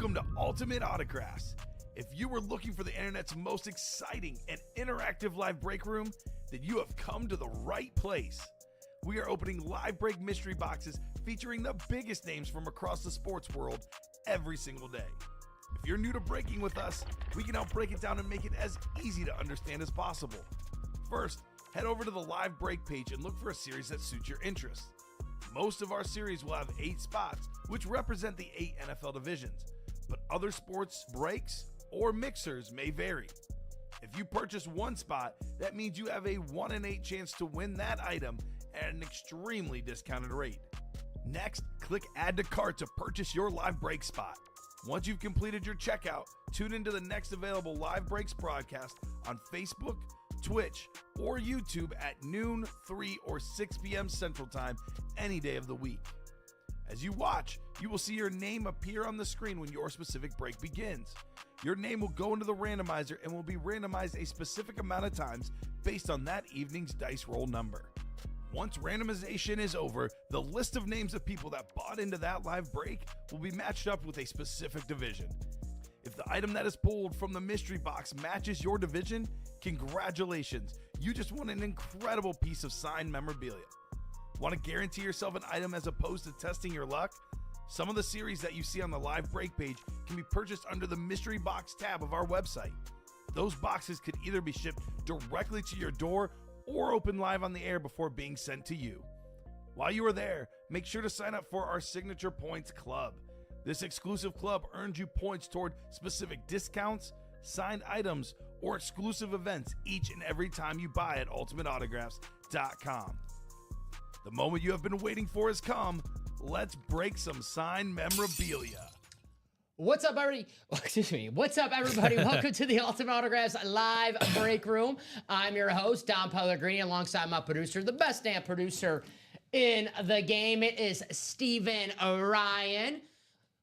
Welcome to Ultimate Autographs. If you were looking for the internet's most exciting and interactive live break room, then you have come to the right place. We are opening live break mystery boxes featuring the biggest names from across the sports world every single day. If you're new to breaking with us, we can help break it down and make it as easy to understand as possible. First, head over to the live break page and look for a series that suits your interests. Most of our series will have 8 spots, which represent the 8 NFL divisions, but other sports breaks or mixers may vary. If you purchase one spot, that means you have a 1 in 8 chance to win that item at an extremely discounted rate. Next, click Add to Cart to purchase your live break spot. Once you've completed your checkout, tune into the next available live breaks broadcast on Facebook, Twitch, or YouTube at noon, 3, or 6 p.m. Central Time any day of the week. As you watch, you will see your name appear on the screen when your specific break begins. Your name will go into the randomizer and will be randomized a specific amount of times based on that evening's dice roll number. Once randomization is over, the list of names of people that bought into that live break will be matched up with a specific division. If the item that is pulled from the mystery box matches your division, congratulations, you just won an incredible piece of signed memorabilia. Want to guarantee yourself an item as opposed to testing your luck? Some of the series that you see on the live break page can be purchased under the mystery box tab of our website. Those boxes could either be shipped directly to your door or open live on the air before being sent to you. While you are there, make sure to sign up for our Signature Points Club. This exclusive club earns you points toward specific discounts, signed items, or exclusive events each and every time you buy at ultimateautographs.com. The moment you have been waiting for has come. Let's break some signed memorabilia. What's up, everybody? Excuse me. What's up, everybody? Welcome to the Ultimate Autographs live break room. I'm your host, Dom Pellegrini, alongside my producer, the best damn producer in the game. It is Steven Ryan.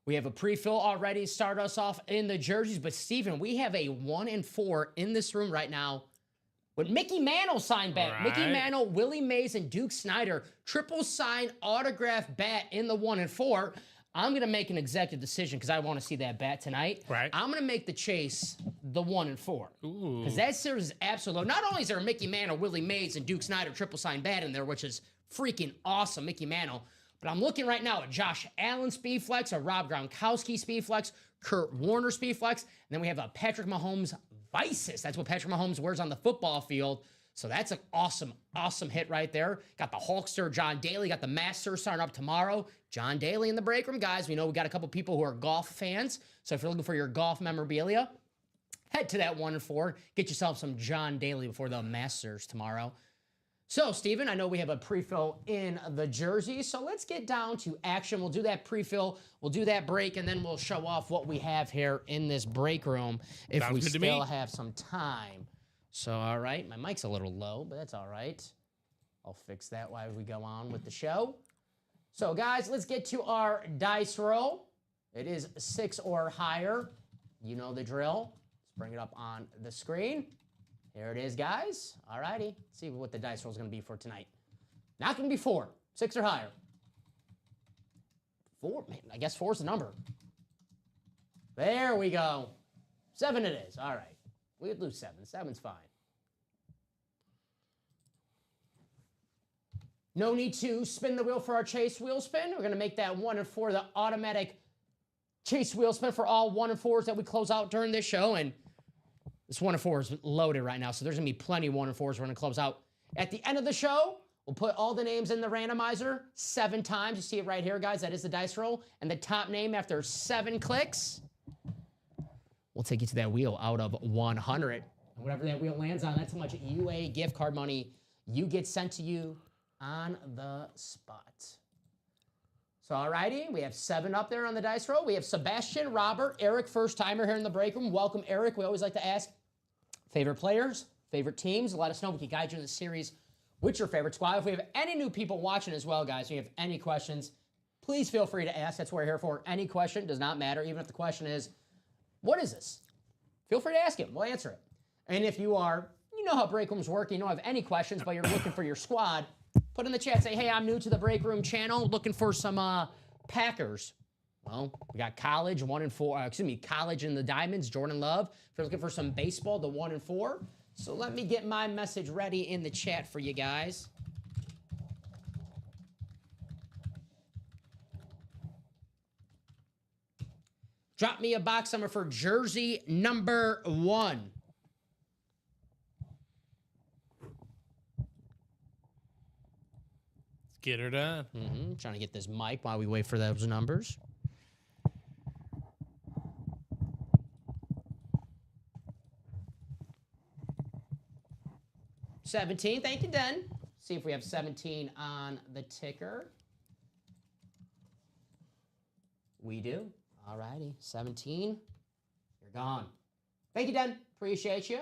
We have a pre-fill already. Start us off in the jerseys. But, Steven, we have a 1 in 4 in this room right now with Mickey Mantle signed bat. Right. Mickey Mantle, Willie Mays, and Duke Snyder. Triple signed autograph bat in the 1 in 4. I'm going to make an executive decision because I want to see that bat tonight. Right. I'm going to make the chase the 1 in 4. Ooh. Because that series is absolute. Not only is there a Mickey Mantle, Willie Mays, and Duke Snyder triple signed bat in there, which is freaking awesome, Mickey Mantle. But I'm looking right now at Josh Allen Speed Flex, a Rob Gronkowski Speed Flex, Kurt Warner Speed Flex, and then we have a Patrick Mahomes Vices. That's what Patrick Mahomes wears on the football field. So that's an awesome, awesome hit right there. Got the Hulkster, John Daly. Got the Master starting up tomorrow. John Daly in the break room, guys. We know we got a couple people who are golf fans. So if you're looking for your golf memorabilia, head to that 1 in 4. Get yourself some John Daly before the Masters tomorrow. So, Steven, I know we have a pre-fill in the jersey, so let's get down to action. We'll do that pre-fill, we'll do that break, and then we'll show off what we have here in this break room if Sounds we good to still me. have some time. So, all right, my mic's a little low, but that's all right. I'll fix that while we go on with the show. So, guys, let's get to our dice roll. It is 6 or higher. You know the drill. Let's bring it up on the screen. Here it is, guys. All righty. Let's see what the dice roll is going to be for tonight. Not going to be 4. 6 or higher. 4. Man, I guess 4 is the number. There we go. 7 it is. All right. We could lose 7. 7's fine. No need to spin the wheel for our chase wheel spin. We're going to make that 1 in 4 the automatic chase wheel spin for all 1 in 4s that we close out during this show. And this 1 in 4 is loaded right now, so there's going to be plenty of 1 in 4s we're going to close out. At the end of the show, we'll put all the names in the randomizer 7 times. You see it right here, guys. That is the dice roll. And the top name after 7 clicks, we'll take you to that wheel out of 100. And whatever that wheel lands on, that's how much UA gift card money you get sent to you on the spot. So, all righty, we have 7 up there on the dice roll. We have Sebastian, Robert, Eric, first timer here in the break room. Welcome, Eric. We always like to ask favorite players, favorite teams. Let us know. We can guide you in the series with your favorite squad. If we have any new people watching as well, guys, if you have any questions, please feel free to ask. That's what we're here for. Any question does not matter, even if the question is, what is this? Feel free to ask it. We'll answer it. And if you know how break rooms work, you don't have any questions, but you're looking for your squad, put in the chat, say, hey, I'm new to the break room channel, looking for some Packers. Well, we got college, 1 and 4. College in the Diamonds, Jordan Love. If you're looking for some baseball, the 1 and 4. So let me get my message ready in the chat for you guys. Drop me a box number for jersey number 1. Get her done. Trying to get this mic while we wait for those numbers. $17. Thank you, Den. See if we have 17 on the ticker. We do. All righty. 17. You're gone. Thank you, Den. Appreciate you.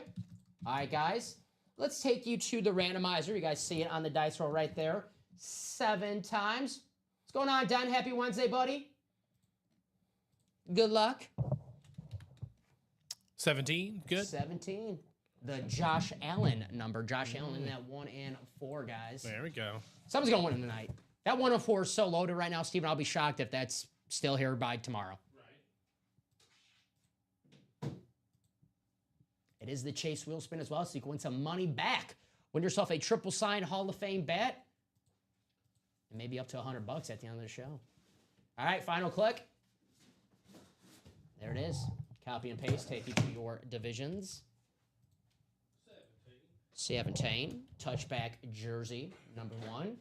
All right, guys. Let's take you to the randomizer. You guys see it on the dice roll right there. 7 times. What's going on, Den? Happy Wednesday, buddy. Good luck. 17. Good. 17. The Josh Allen number. Josh Allen in that 1 and 4, guys. There we go. Someone's going to win tonight. That 1 and 4 is so loaded right now, Steven. I'll be shocked if that's still here by tomorrow. Right. It is the Chase wheel spin as well, so you can win some money back. Win yourself a triple sign Hall of Fame bat. And maybe up to $100 at the end of the show. All right, final click. There it is. Copy and paste. Take you to your divisions. 17. Touchback jersey, number 1.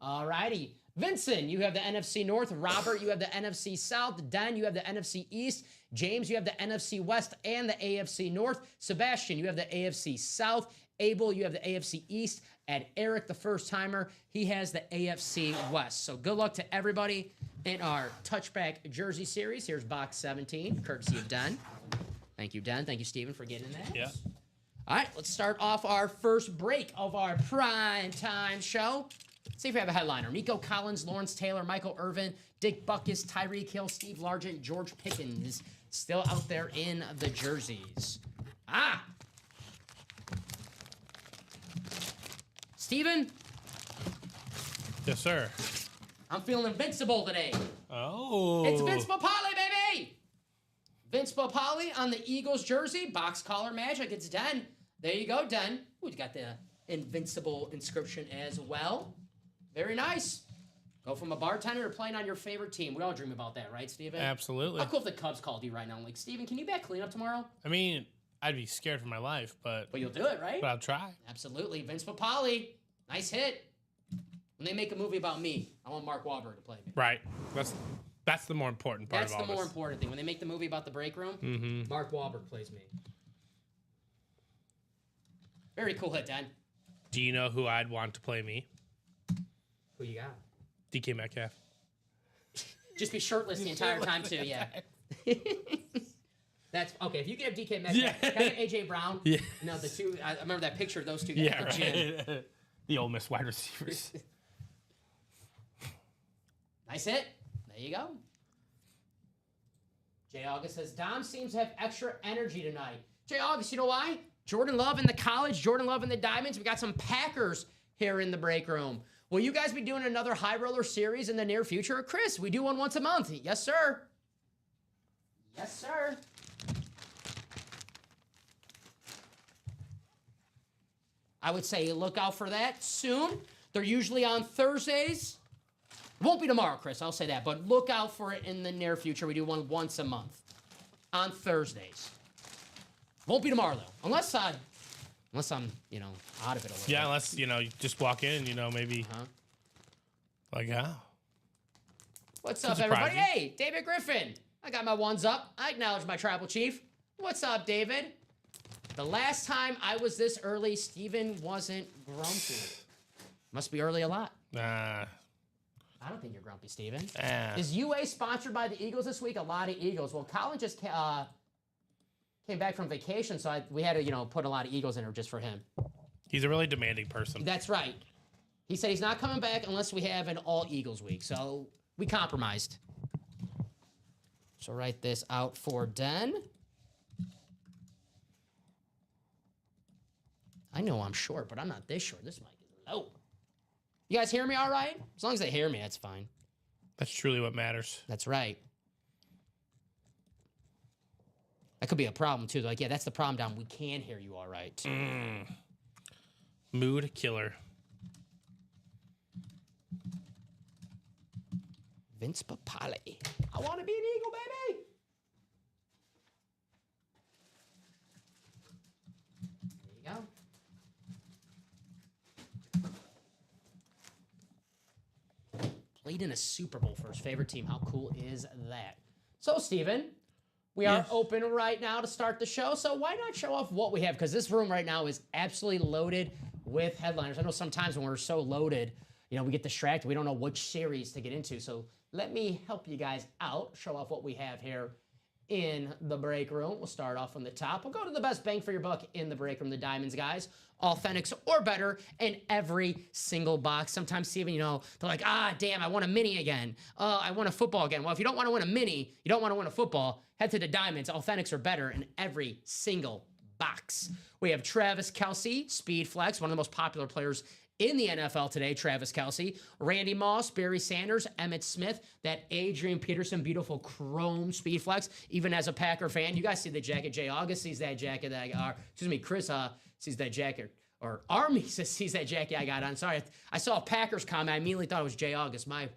All righty. Vincent, you have the NFC North. Robert, you have the NFC South. Dan, you have the NFC East. James, you have the NFC West and the AFC North. Sebastian, you have the AFC South. Abel, you have the AFC East. And Eric, the first timer, he has the AFC West. So good luck to everybody in our touchback jersey series. Here's box 17, courtesy of Dan. Thank you, Dan. Thank you, Steven, for getting that. Yeah. All right, let's start off our first break of our prime time show. Let's see if we have a headliner. Nico Collins, Lawrence Taylor, Michael Irvin, Dick Butkus, Tyreek Hill, Steve Largent, George Pickens still out there in the jerseys. Steven? Yes, sir. I'm feeling invincible today. Oh. It's Vince Papale, baby! Vince Papale on the Eagles jersey. Box collar magic. It's Den. There you go, Den. Ooh, you got the invincible inscription as well. Very nice. Go from a bartender to playing on your favorite team. We all dream about that, right, Steven? Absolutely. How cool if the Cubs called you right now? Like, Steven, can you back cleanup tomorrow? I mean, I'd be scared for my life, but But you'll do it, right? I'll try. Absolutely. Vince Papale. Nice hit. When they make a movie about me, I want Mark Wahlberg to play me. Right. That's the more important part That's of all the more this. important thing. When they make the movie about the break room, Mark Wahlberg plays me. Very cool hit, Dan. Do you know who I'd want to play me? Who you got? DK Metcalf. Just be shirtless the entire time, too, yeah. That's okay. If you get DK Metcalf, Yeah. can I get AJ Brown? Yeah. No, the two. I remember that picture of those two guys Yeah, at the gym. right. The Ole Miss wide receivers. Nice hit. There you go. Jay August says, Dom seems to have extra energy tonight. Jay August, you know why? Jordan Love in the college, Jordan Love in the Diamonds. We got some Packers here in the break room. Will you guys be doing another High Roller series in the near future? Chris, we do one once a month. Yes, sir. Yes, sir. I would say look out for that soon. They're usually on Thursdays. Won't be tomorrow, Chris. I'll say that. But look out for it in the near future. We do one once a month on Thursdays. Won't be tomorrow, though. Unless I'm, out of it a little Yeah, bit. unless, you just walk in, maybe. Like, What's up, surprise everybody? you. Hey, David Griffin. I got my ones up. I acknowledge my tribal chief. What's up, David? The last time I was this early, Steven wasn't grumpy. Must be early a lot. I don't think you're grumpy, Steven. Is UA sponsored by the Eagles this week? A lot of Eagles. Well, Colin just came back from vacation, so we had to, put a lot of Eagles in there just for him. He's a really demanding person. That's right. He said he's not coming back unless we have an all Eagles week. So we compromised. So write this out for Den. I know I'm short, but I'm not this short. This mic is low. You guys hear me all right? As long as they hear me, that's fine. That's truly what matters. That's right. That could be a problem, too. Like, yeah, that's the problem, Dom. We can hear you all right. Mood killer. Vince Papale. I want to be an Eagle, baby. There you go. Played in a Super Bowl for his favorite team. How cool is that? So, Steven, we are open right now to start the show. So why not show off what we have? Because this room right now is absolutely loaded with headliners. I know sometimes when we're so loaded, we get distracted. We don't know which series to get into. So let me help you guys out, show off what we have here in the break room. We'll start off from the top. We'll go to the best bang for your buck in the break room, the Diamonds, guys. Authentics or better in every single box. Sometimes, Steven, they're like, damn, I want a mini again. I want a football again. Well, if you don't want to win a mini, you don't want to win a football, head to the Diamonds. Authentics are better in every single box. We have Travis Kelce, Speed Flex, one of the most popular players in the NFL today, Travis Kelce, Randy Moss, Barry Sanders, Emmitt Smith, that Adrian Peterson, beautiful chrome Speed Flex. Even as a Packer fan, you guys see the jacket. Jay August sees that jacket Chris sees that jacket, or Army sees that jacket I got on. Sorry, I saw a Packers comment. I immediately thought it was Jay August. My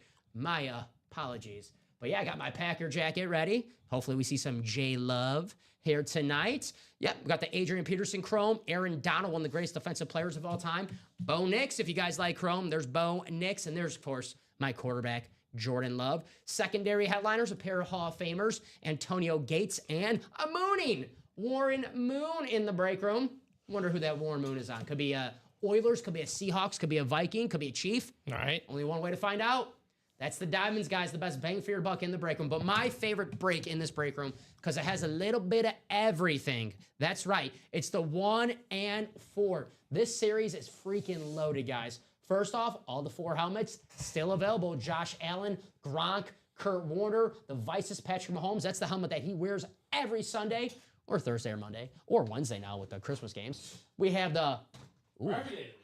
apologies. But yeah, I got my Packer jacket ready. Hopefully we see some J Love here tonight. Yep, we got the Adrian Peterson Chrome. Aaron Donald, one of the greatest defensive players of all time. Bo Nix, if you guys like Chrome, there's Bo Nix. And there's, of course, my quarterback, Jordan Love. Secondary headliners, a pair of Hall of Famers, Antonio Gates and a Mooning. Warren Moon in the break room. Wonder who that Warren Moon is on. Could be a Oilers, could be a Seahawks, could be a Viking, could be a Chief. All right. Only one way to find out. That's the Diamonds, guys, the best bang for your buck in the break room. But my favorite break in this break room, because it has a little bit of everything. That's right. It's the 1 and 4. This series is freaking loaded, guys. First off, all the 4 helmets still available. Josh Allen, Gronk, Kurt Warner, the Vice's Patrick Mahomes. That's the helmet that he wears every Sunday, or Thursday or Monday, or Wednesday now with the Christmas games. We have the... Ooh,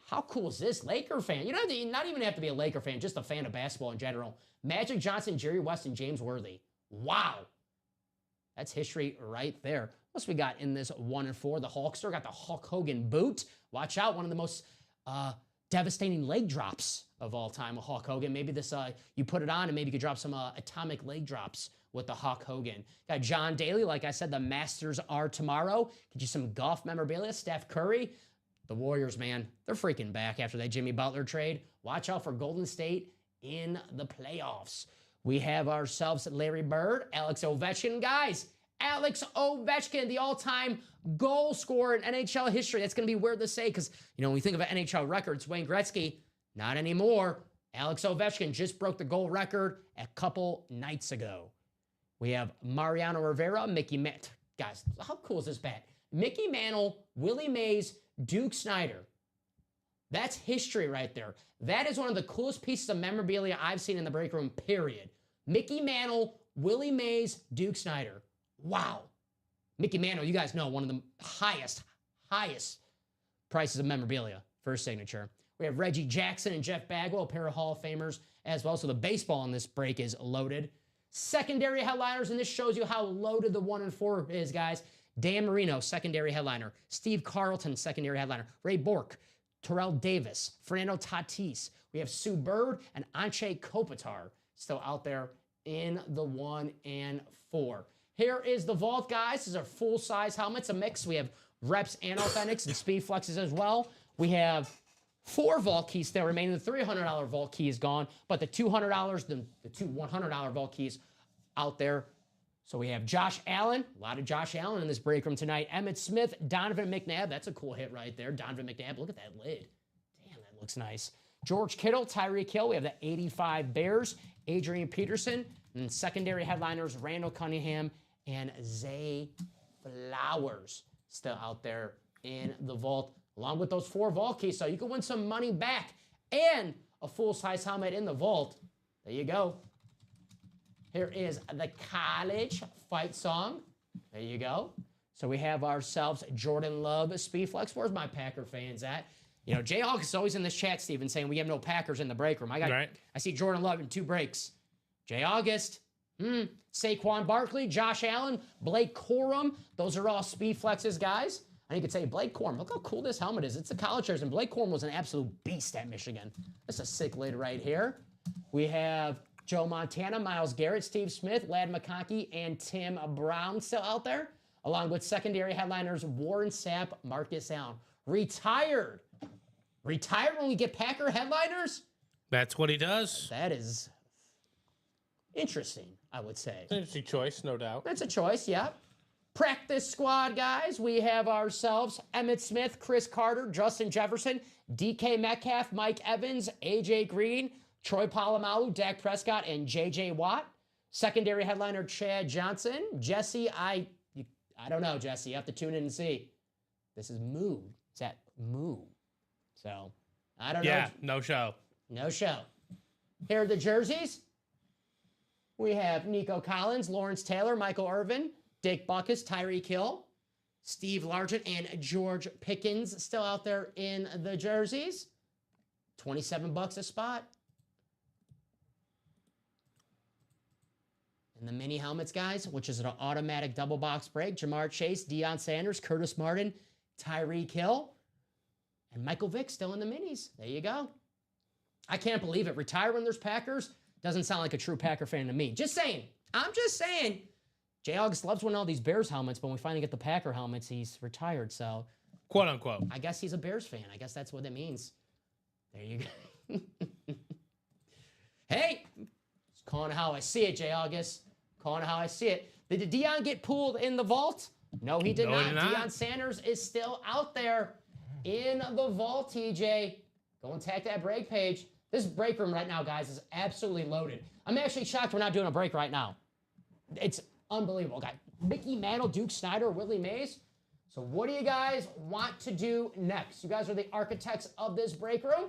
how cool is this? Laker fan. You don't have to, not even have to be a Laker fan, just a fan of basketball in general. Magic Johnson, Jerry West, and James Worthy. Wow. That's history right there. What else we got in this 1 and 4? The Hulkster got the Hulk Hogan boot. Watch out, one of the most devastating leg drops of all time with Hulk Hogan. Maybe this, you put it on and maybe you could drop some atomic leg drops with the Hulk Hogan. Got John Daly, like I said, the Masters are tomorrow. Get you some golf memorabilia. Steph Curry. The Warriors, man, they're freaking back after that Jimmy Butler trade. Watch out for Golden State in the playoffs. We have ourselves Larry Bird, Alex Ovechkin. Guys, Alex Ovechkin, the all-time goal scorer in NHL history. That's going to be weird to say because, when we think of NHL records, Wayne Gretzky, not anymore. Alex Ovechkin just broke the goal record a couple nights ago. We have Mariano Rivera, Mickey Mantle. Guys, how cool is this bat? Mickey Mantle, Willie Mays, Duke Snider. That's history right there. That is one of the coolest pieces of memorabilia I've seen in the break room, period. Mickey Mantle, Willie Mays, Duke Snider. Wow. Mickey Mantle, you guys know, one of the highest prices of memorabilia for his signature. We have Reggie Jackson and Jeff Bagwell, a pair of Hall of Famers as well. So the baseball in this break is loaded. Secondary headliners, and this shows you how loaded the 1 and 4 is, guys. Dan Marino, secondary headliner. Steve Carlton, secondary headliner. Ray Bork, Terrell Davis, Fernando Tatis. We have Sue Bird and Anche Kopitar still out there in the 1 and 4. Here is the vault, guys. These are full-size helmets, a mix. We have reps and authentics and speed flexes as well. We have 4 vault keys still remaining. The $300 vault key is gone, but the $200, the 2 $100 vault keys out there. So we have Josh Allen, a lot of Josh Allen in this break room tonight. Emmitt Smith, Donovan McNabb. That's a cool hit right there. Donovan McNabb, look at that lid. Damn, that looks nice. George Kittle, Tyreek Hill. We have the 85 Bears, Adrian Peterson. And then secondary headliners, Randall Cunningham and Zay Flowers still out there in the vault, along with those 4 vault keys. So you can win some money back and a full-size helmet in the vault. There you go. Here is the college fight song. There you go. So we have ourselves Jordan Love, Speedflex. Where's my Packer fans at? Jayhawk is always in this chat, Steven, saying we have no Packers in the break room. I see Jordan Love in 2 breaks. Jay August, Saquon Barkley, Josh Allen, Blake Corum. Those are all speed flexes, guys. And you could say, Blake Corum, look how cool this helmet is. It's a college jersey, and Blake Corum was an absolute beast at Michigan. That's a sick lid right here. We have Joe Montana, Myles Garrett, Steve Smith, Ladd McConkey, and Tim Brown still out there, along with secondary headliners Warren Sapp, Marcus Allen. Retired. Retired when we get Packer headliners? That's what he does. That is interesting, I would say. Interesting choice, no doubt. That's a choice, yeah. Practice squad, guys. We have ourselves Emmitt Smith, Chris Carter, Justin Jefferson, DK Metcalf, Mike Evans, AJ Green, Troy Polamalu, Dak Prescott, and JJ Watt. Secondary headliner Chad Johnson. Jesse, I don't know, Jesse. You have to tune in and see. This is Moo. It's at Moo. So, I don't know. Yeah, no show. No show. Here are the jerseys. We have Nico Collins, Lawrence Taylor, Michael Irvin, Dick Buckus, Tyreek Hill, Steve Largent, and George Pickens still out there in the jerseys. $27 a spot. And the mini helmets, guys, which is an automatic double box break. Jamar Chase, Deion Sanders, Curtis Martin, Tyreek Hill, and Michael Vick still in the minis. There you go. I can't believe it. Retire when there's Packers doesn't sound like a true Packer fan to me. Just saying. I'm just saying. Jay August loves winning all these Bears helmets, but when we finally get the Packer helmets, he's retired. So, quote unquote. I guess he's a Bears fan. I guess that's what it means. There you go. Hey, just calling how I see it, Jay August. Calling how I see it. Did Deion get pulled in the vault? No, he did not. He did not. Deion Sanders is still out there in the vault, TJ. Go and tag that break page. This break room right now, guys, is absolutely loaded. I'm actually shocked we're not doing a break right now. It's unbelievable. Got Mickey Mantle, Duke Snyder, Willie Mays. So what do you guys want to do next? You guys are the architects of this break room.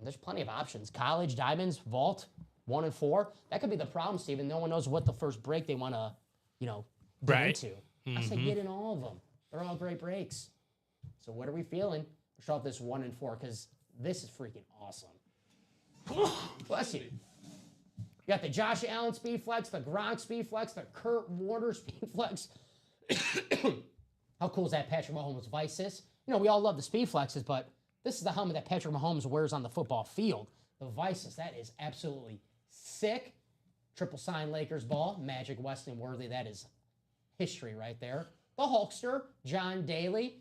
There's plenty of options. College, Diamonds, Vault, 1 and 4. That could be the problem, Steven. No one knows what the first break they want to, get into. I say get in all of them. They're all great breaks. So what are we feeling? We'll show off this 1 and 4 because this is freaking awesome. Bless you. You got the Josh Allen Speed Flex, the Gronk Speed Flex, the Kurt Warner Speed Flex. How cool is that Patrick Mahomes Visis? We all love the Speed Flexes, but this is the helmet that Patrick Mahomes wears on the football field. The Visis, that is absolutely sick. Triple sign Lakers ball, Magic Weston Worthy, that is history right there. The Hulkster, John Daly.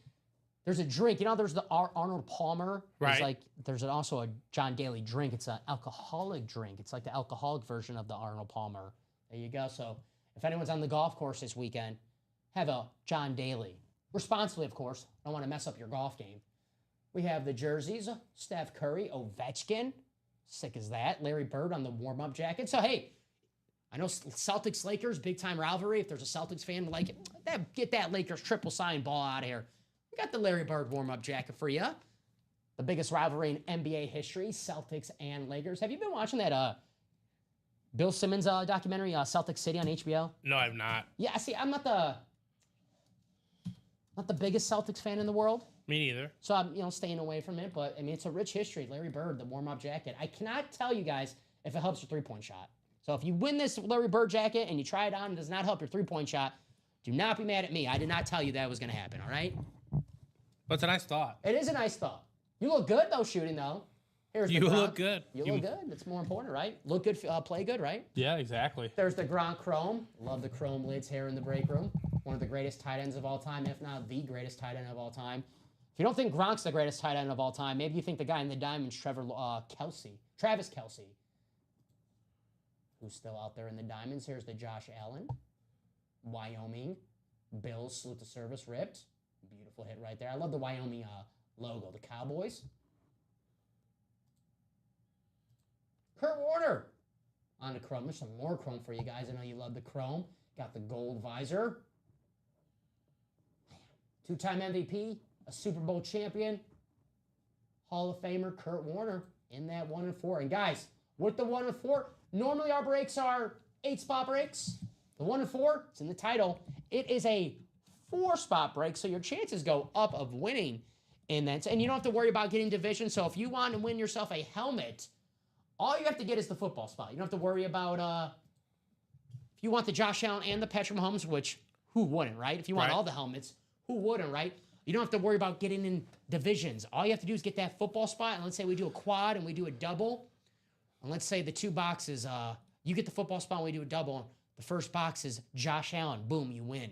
There's a drink. There's the Arnold Palmer. Right. There's also a John Daly drink. It's an alcoholic drink. It's like the alcoholic version of the Arnold Palmer. There you go. So if anyone's on the golf course this weekend, have a John Daly. Responsibly, of course. Don't want to mess up your golf game. We have the jerseys. Steph Curry, Ovechkin. Sick as that. Larry Bird on the warm-up jacket. So, hey, I know Celtics-Lakers, big-time rivalry. If there's a Celtics fan like it, get that Lakers triple sign ball out of here. We got the Larry Bird warm-up jacket for you. The biggest rivalry in NBA history, Celtics and Lakers. Have you been watching that Bill Simmons documentary, Celtic City on HBO? No, I've not. Yeah, see, I'm not the biggest Celtics fan in the world. Me neither. So I'm, staying away from it. But, it's a rich history. Larry Bird, the warm-up jacket. I cannot tell you guys if it helps your three-point shot. So if you win this Larry Bird jacket and you try it on and it does not help your three-point shot, do not be mad at me. I did not tell you that was going to happen, all right? But it's a nice thought. It is a nice thought. You look good, though, shooting, though. Here's the You Gronk. look good. You look good. That's more important, right? Look good, play good, right? Yeah, exactly. There's the Gronk Chrome. Love the chrome lids here in the break room. One of the greatest tight ends of all time, if not the greatest tight end of all time. If you don't think Gronk's the greatest tight end of all time, maybe you think the guy in the Diamonds, Travis Kelce, who's still out there in the Diamonds. Here's the Josh Allen. Wyoming. Bills, salute to service, ripped. Beautiful hit right there. I love the Wyoming logo. The Cowboys. Kurt Warner on the chrome. There's some more chrome for you guys. I know you love the chrome. Got the gold visor. Two-time MVP, a Super Bowl champion, Hall of Famer Kurt Warner in that 1 and 4. And guys, with the 1 and 4, normally our breaks are 8-spot breaks. The 1 and 4, it's in the title. It is a 4-spot break, so your chances go up of winning in that. And you don't have to worry about getting division. So if you want to win yourself a helmet All you have to get is the football spot. You don't have to worry about if you want the Josh Allen and the Patrick Mahomes, which who wouldn't, right? If you want Right. all the helmets, who wouldn't, right? You don't have to worry about getting in divisions. All you have to do is get that football spot. And let's say we do a quad and we do a double. And let's say the two boxes, you get the football spot and we do a double. The first box is Josh Allen. Boom, you win.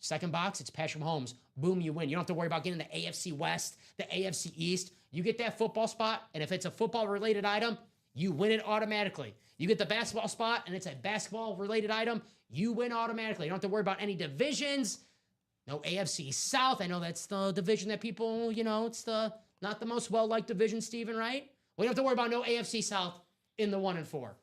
Second box, it's Patrick Mahomes. Boom, you win. You don't have to worry about getting the AFC West, the AFC East. You get that football spot, and if it's a football-related item, you win it automatically. You get the basketball spot, and it's a basketball-related item, you win automatically. You don't have to worry about any divisions. No AFC South. I know that's the division that people, it's not the most well-liked division, Steven, right? We don't have to worry about no AFC South in the 1 and 4.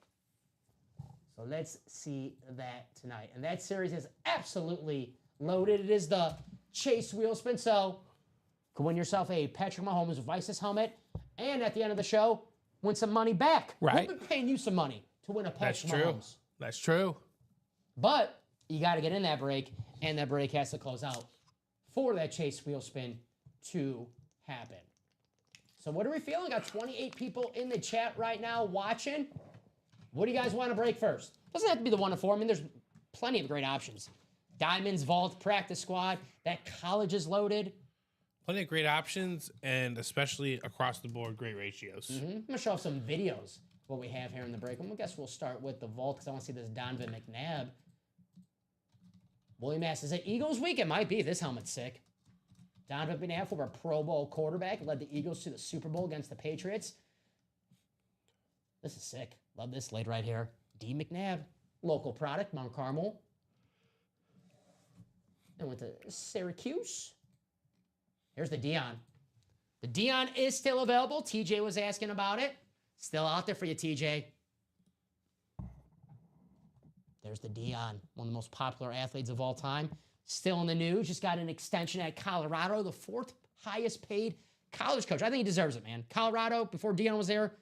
So let's see that tonight. And that series is absolutely loaded. It is the Chase Wheel Spin. So you can win yourself a Patrick Mahomes Vices helmet. And at the end of the show, win some money back. Right. We've been paying you some money to win a Patrick Mahomes. That's true. But you got to get in that break, and that break has to close out for that Chase Wheel Spin to happen. So what are we feeling? Got 28 people in the chat right now watching. What do you guys want to break first? Doesn't have to be the 1 to 4. I mean, there's plenty of great options. Diamonds, Vault, Practice Squad. That college is loaded. Plenty of great options, and especially across the board, great ratios. I'm going to show off some videos what we have here in the break. I guess we'll start with the Vault because I want to see this Donovan McNabb. William asks, is it Eagles week? It might be. This helmet's sick. Donovan McNabb, former Pro Bowl quarterback, led the Eagles to the Super Bowl against the Patriots. This is sick. Love this laid right here. D. McNabb, local product, Mount Carmel. Then went to Syracuse. Here's the Dion. The Dion is still available. TJ was asking about it. Still out there for you, TJ. There's the Dion, one of the most popular athletes of all time. Still in the news. Just got an extension at Colorado, the 4th highest paid college coach. I think he deserves it, man. Colorado, before Dion was there,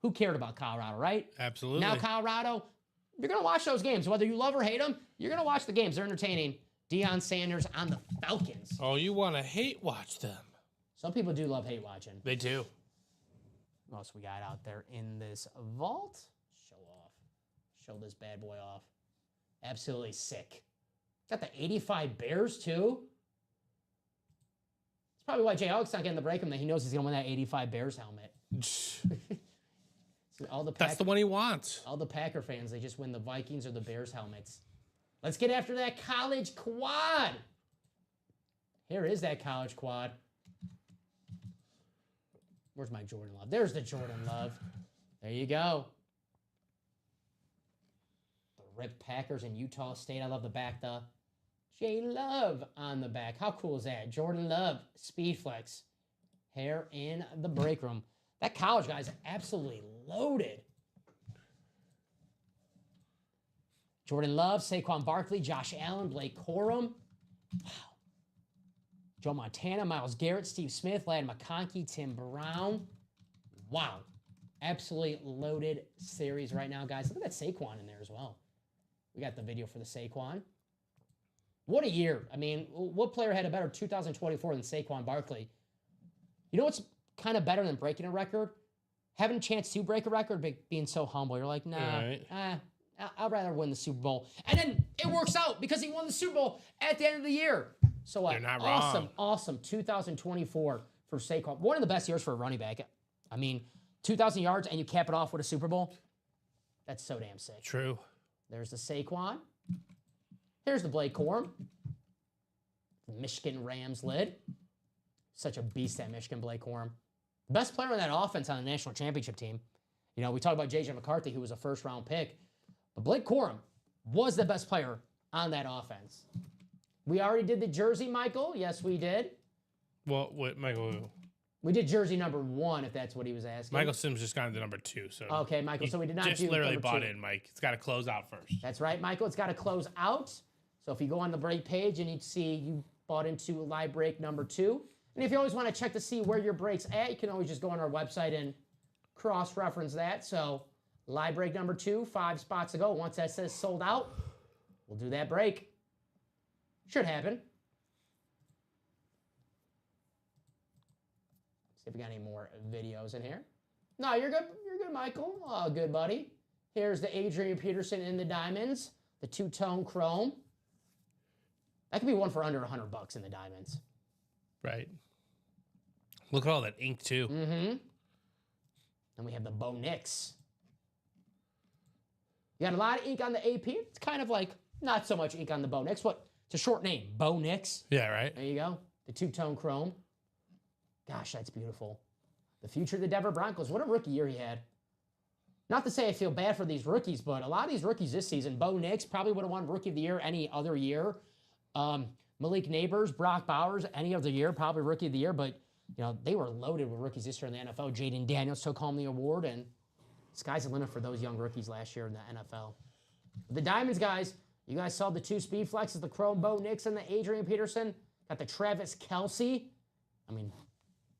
who cared about Colorado, right? Absolutely. Now Colorado, you're going to watch those games. Whether you love or hate them, you're going to watch the games. They're entertaining. Deion Sanders on the Falcons. Oh, you want to hate watch them. Some people do love hate watching. They do. What else we got out there in this vault? Show off. Show this bad boy off. Absolutely sick. Got the 85 Bears, too. It's probably why Jay Alex not getting the break him, that he knows he's going to win that 85 Bears helmet. That's the one he wants. All the Packer fans, they just win the Vikings or the Bears helmets. Let's get after that college quad. Here is that college quad. Where's my Jordan Love? There's the Jordan Love. There you go. The Rip Packers in Utah State. I love the back. The J Love on the back. How cool is that? Jordan Love, Speed Flex. Hair in the break room. That college guy is absolutely loaded. Jordan Love, Saquon Barkley, Josh Allen, Blake Corum. Wow. Joe Montana, Myles Garrett, Steve Smith, Ladd McConkey, Tim Brown. Wow. Absolutely loaded series right now, guys. Look at that Saquon in there as well. We got the video for the Saquon. What a year. I mean, what player had a better 2024 than Saquon Barkley? You know what's kind of better than breaking a record? Having a chance to break a record, but being so humble. You're like, nah, Right. I'd rather win the Super Bowl. And then it works out because he won the Super Bowl at the end of the year. So You're not awesome, wrong. awesome 2024 for Saquon. One of the best years for a running back. I mean, 2,000 yards and you cap it off with a Super Bowl. That's so damn sick. True. There's the Saquon. Here's the Blake Corum. The Michigan Rams lid. Such a beast at Michigan, Blake Corum. Best player on that offense on the national championship team. You know, we talk about J.J. McCarthy, who was a first-round pick. But Blake Corum was the best player on that offense. We already did the jersey, Michael. Yes, we did. Well, what Michael? We did jersey number 1, if that's what he was asking. Michael Sims just got into number 2, so Okay, Michael. So we did not just do literally number bought 2. in, Mike. It's got to close out first. That's right, Michael. It's got to close out. So if you go on the break page and you see you bought into live break number 2. And if you always want to check to see where your break's at, you can always just go on our website and cross-reference that. So live break number 2, 5 spots ago. Once that says sold out, we'll do that break. Should happen. See if we got any more videos in here. No, you're good. You're good, Michael. Oh, good, buddy. Here's the Adrian Peterson in the diamonds, the two-tone chrome. That could be one for under $100 in the diamonds. Right. Look at all that ink, too. Mm-hmm. Then we have the Bo Nix. You got a lot of ink on the AP. It's kind of like not so much ink on the Bo Nix. What? It's a short name, Bo Nix. Yeah, right? There you go. The two-tone chrome. Gosh, that's beautiful. The future of the Denver Broncos. What a rookie year he had. Not to say I feel bad for these rookies, but a lot of these rookies this season, Bo Nix probably would have won Rookie of the Year any other year. Malik Neighbors, Brock Bowers, any other year, probably Rookie of the Year. But, you know, they were loaded with rookies this year in the NFL. Jaden Daniels took home the award, and sky's the limit for those young rookies last year in the NFL. The Diamonds, guys, you guys saw the two speed flexes, the Chrome Bo Nix and the Adrian Peterson. Got the Travis Kelce. I mean,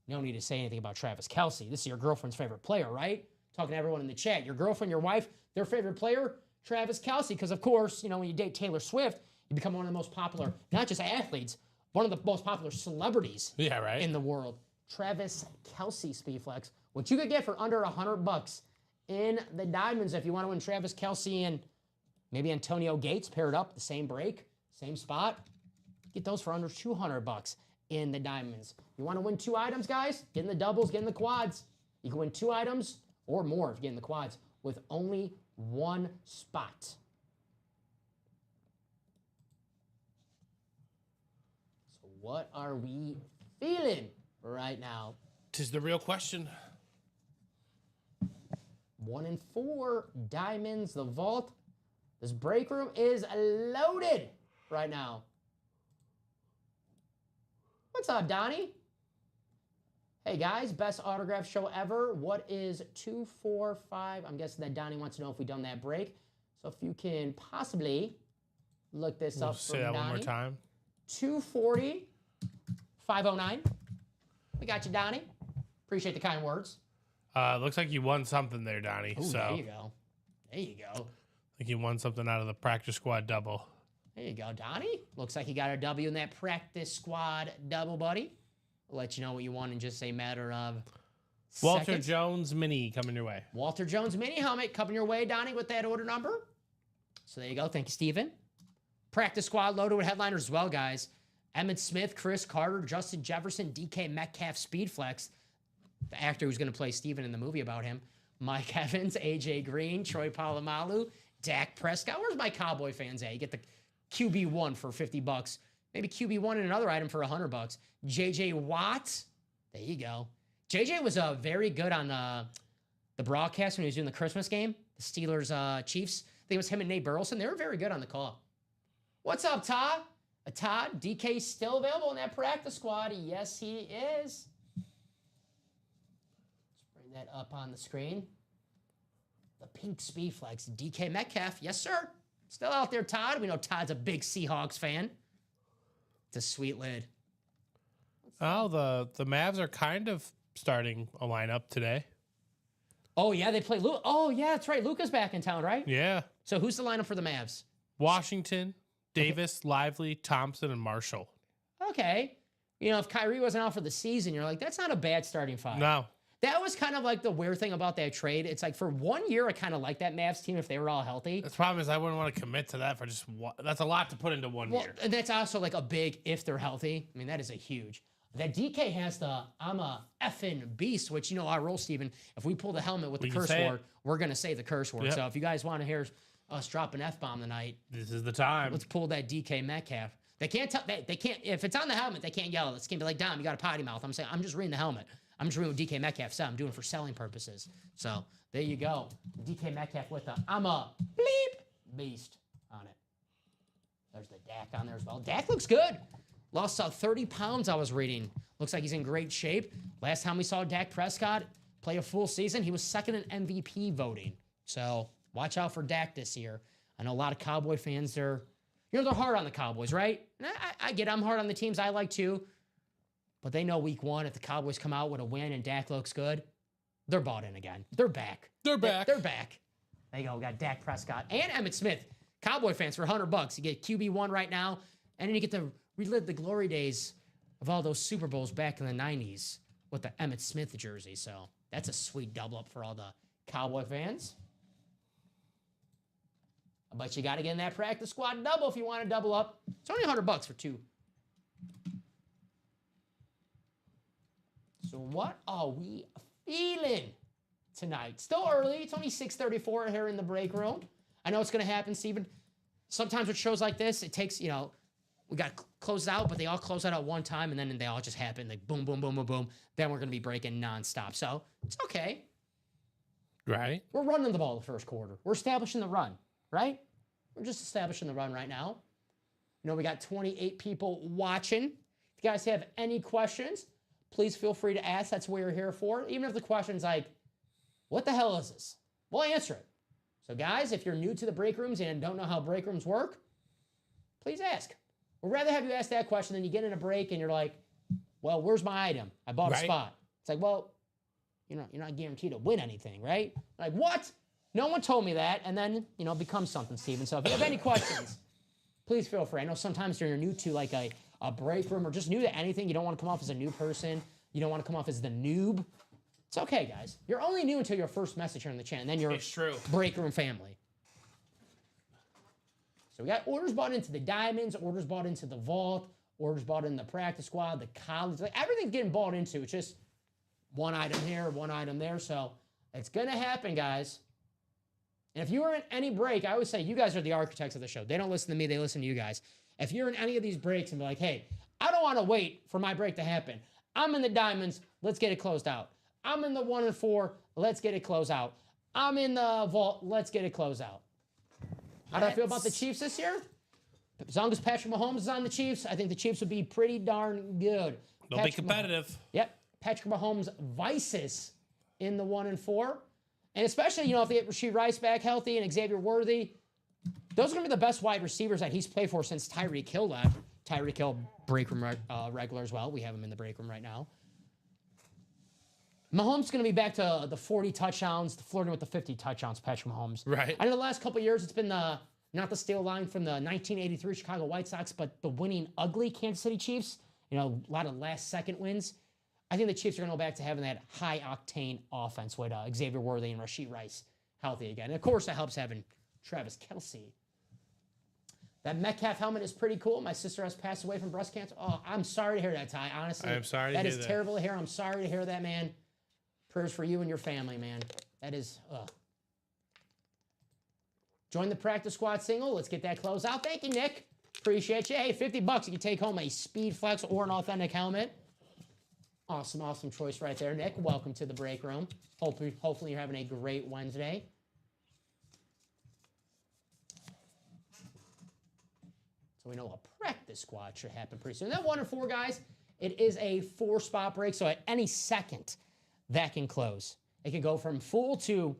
you don't need to say anything about Travis Kelce. This is your girlfriend's favorite player, right? Talking to everyone in the chat. Your girlfriend, your wife, their favorite player, Travis Kelce. Because, of course, you know, when you date Taylor Swift, you become one of the most popular, not just athletes, one of the most popular celebrities in the world. Travis Kelce speed flex, which you could get for under $100 in the Diamonds if you want to win Travis Kelce and maybe Antonio Gates paired up, the same break, same spot. Get those for under $200 in the Diamonds. You want to win 2 items, guys? Get in the doubles, get in the quads. You can win 2 items or more if you get in the quads with only 1 spot. So what are we feeling right now? 'Tis the real question. 1 and 4, Diamonds, the vault. This break room is loaded right now. What's up, Donnie? Hey, guys, best autograph show ever. What is 245? I'm guessing that Donnie wants to know if we've done that break. So if you can possibly look this up for Say that Donnie. one more time. 240, 509. We got you, Donnie. Appreciate the kind words. Looks like you won something there, Donnie. Ooh, so there you go. There you go. I think you won something out of the practice squad double. There you go, Donnie. Looks like you got a W in that practice squad double, buddy. I'll let you know what you want in just a matter of Walter seconds. Jones mini coming your way. Walter Jones mini helmet coming your way, Donnie, with that order number. So there you go. Thank you, Steven. Practice squad loaded with headliners as well, guys. Emmitt Smith, Chris Carter, Justin Jefferson, DK Metcalf, Speedflex. The actor who's going to play Steven in the movie about him. Mike Evans, AJ Green, Troy Polamalu, Dak Prescott. Where's my Cowboy fans at? You get the QB1 for $50. Maybe QB1 and another item for $100. JJ Watt. There you go. JJ was very good on the broadcast when he was doing the Christmas game. The Steelers Chiefs. I think it was him and Nate Burleson. They were very good on the call. What's up, Todd? Todd, DK still available in that practice squad. Yes, he is. Let's bring that up on the screen. The pink Speedflex, DK Metcalf. Yes, sir. Still out there, Todd. We know Todd's a big Seahawks fan. It's a sweet lid. Oh, the Mavs are kind of starting a lineup today. Oh, yeah, they play Luke. Oh, yeah, that's right. Luka's back in town, right? Yeah. So who's the lineup for the Mavs? Washington, Davis, Lively, Thompson, and Marshall. Okay. You know, if Kyrie wasn't out for the season, you're like, that's not a bad starting five. No. That was kind of like the weird thing about that trade. It's like for 1 year, I kind of like that Mavs team if they were all healthy. The problem is I wouldn't want to commit to that for just one. That's a lot to put into 1 year. And that's also like a big if they're healthy. I mean, that is a huge. That DK has the I'm a effing beast, which, you know, our role, Steven, if we pull the helmet with the curse word, we're going to say the curse word. Yep. So if you guys want to hear us drop an F-bomb tonight, This is the time. let's pull that DK Metcalf. They can't tell, they can't, if it's on the helmet, they can't yell. It's going to be like, Dom, you got a potty mouth. I'm saying, I'm just reading the helmet. I'm just reading what DK Metcalf said. I'm doing it for selling purposes. So there you go. DK Metcalf with the I'm a bleep beast on it. There's the Dak on there as well. Dak looks good. Lost 30 pounds, I was reading. Looks like he's in great shape. Last time we saw Dak Prescott play a full season, he was second in MVP voting. So watch out for Dak this year. I know a lot of Cowboy fans, they're hard on the Cowboys, right? And I get I'm hard on the teams I like too. But they know week 1, if the Cowboys come out with a win and Dak looks good, they're bought in again. They're back. They're back. They're back. There you go. We got Dak Prescott and Emmitt Smith. Cowboy fans for $100. You get QB1 right now, and then you get to relive the glory days of all those Super Bowls back in the 90s with the Emmitt Smith jersey. So That's a sweet double up for all the Cowboy fans. But you got to get in that practice squad double if you want to double up. It's only $100 for 2. So what are we feeling tonight? Still early. It's only 6:34 here in the break room. I know it's going to happen, Steven. Sometimes with shows like this, it takes, we got closed out, but they all close out at one time, and then they all just happen. Like boom, boom, boom, boom, boom. Then we're going to be breaking nonstop. So it's okay. Right. We're running the ball the first quarter. We're establishing the run, right? We're just establishing the run right now. We got 28 people watching. If you guys have any questions, please feel free to ask. That's what we're here for. Even if the question's like, what the hell is this? We'll answer it. So guys, if you're new to the break rooms and don't know how break rooms work, please ask. We'd rather have you ask that question than you get in a break and you're like, well, where's my item? I bought a spot. It's like, well, you're not guaranteed to win anything, right? Like, what? No one told me that. And then, it becomes something, Steven. So if you have any questions, please feel free. I know sometimes you're new to like a break room or just new to anything. You don't want to come off as a new person. You don't want to come off as the noob. It's okay, guys. You're only new until your first message here on the channel, and then you're break room family. So we got orders bought into the Diamonds, orders bought into the Vault, orders bought in the practice squad, the college. Like, everything's getting bought into. It's just one item here, one item there. So it's going to happen, guys. And if you are in any break, I always say you guys are the architects of the show. They don't listen to me. They listen to you guys. If you're in any of these breaks and be like, hey, I don't want to wait for my break to happen. I'm in the Diamonds. Let's get it closed out. I'm in the 1 and 4. Let's get it closed out. I'm in the Vault. Let's get it closed out. How do I feel about the Chiefs this year? As long as Patrick Mahomes is on the Chiefs, I think the Chiefs would be pretty darn good. They'll be competitive. Yep. Patrick Mahomes vices in the 1 and 4. And especially, if they get Rashee Rice back healthy and Xavier Worthy, those are going to be the best wide receivers that he's played for since Tyreek Hill left. Tyreek Hill, break room regular as well. We have him in the break room right now. Mahomes is going to be back to the 40 touchdowns, flirting with the 50 touchdowns, Patrick Mahomes. Right. I know the last couple of years it's been not the stale line from the 1983 Chicago White Sox, but the winning ugly Kansas City Chiefs. A lot of last-second wins. I think the Chiefs are going to go back to having that high-octane offense with Xavier Worthy and Rashee Rice healthy again. And, of course, that helps having Travis Kelce. That Metcalf helmet is pretty cool. My sister has passed away from breast cancer. Oh, I'm sorry to hear that, Ty. Honestly, I'm sorry to hear that. That is terrible to hear. I'm sorry to hear that, man. Prayers for you and your family, man. That is, Join the practice squad single. Let's get that closed out. Thank you, Nick. Appreciate you. Hey, $50, you can take home a Speed Flex or an authentic helmet. Awesome, awesome choice right there, Nick. Welcome to the break room. Hopefully you're having a great Wednesday. So we know a practice squad should happen pretty soon. That 1 and 4, guys, it is a 4-spot break, so at any second, that can close. It can go from full to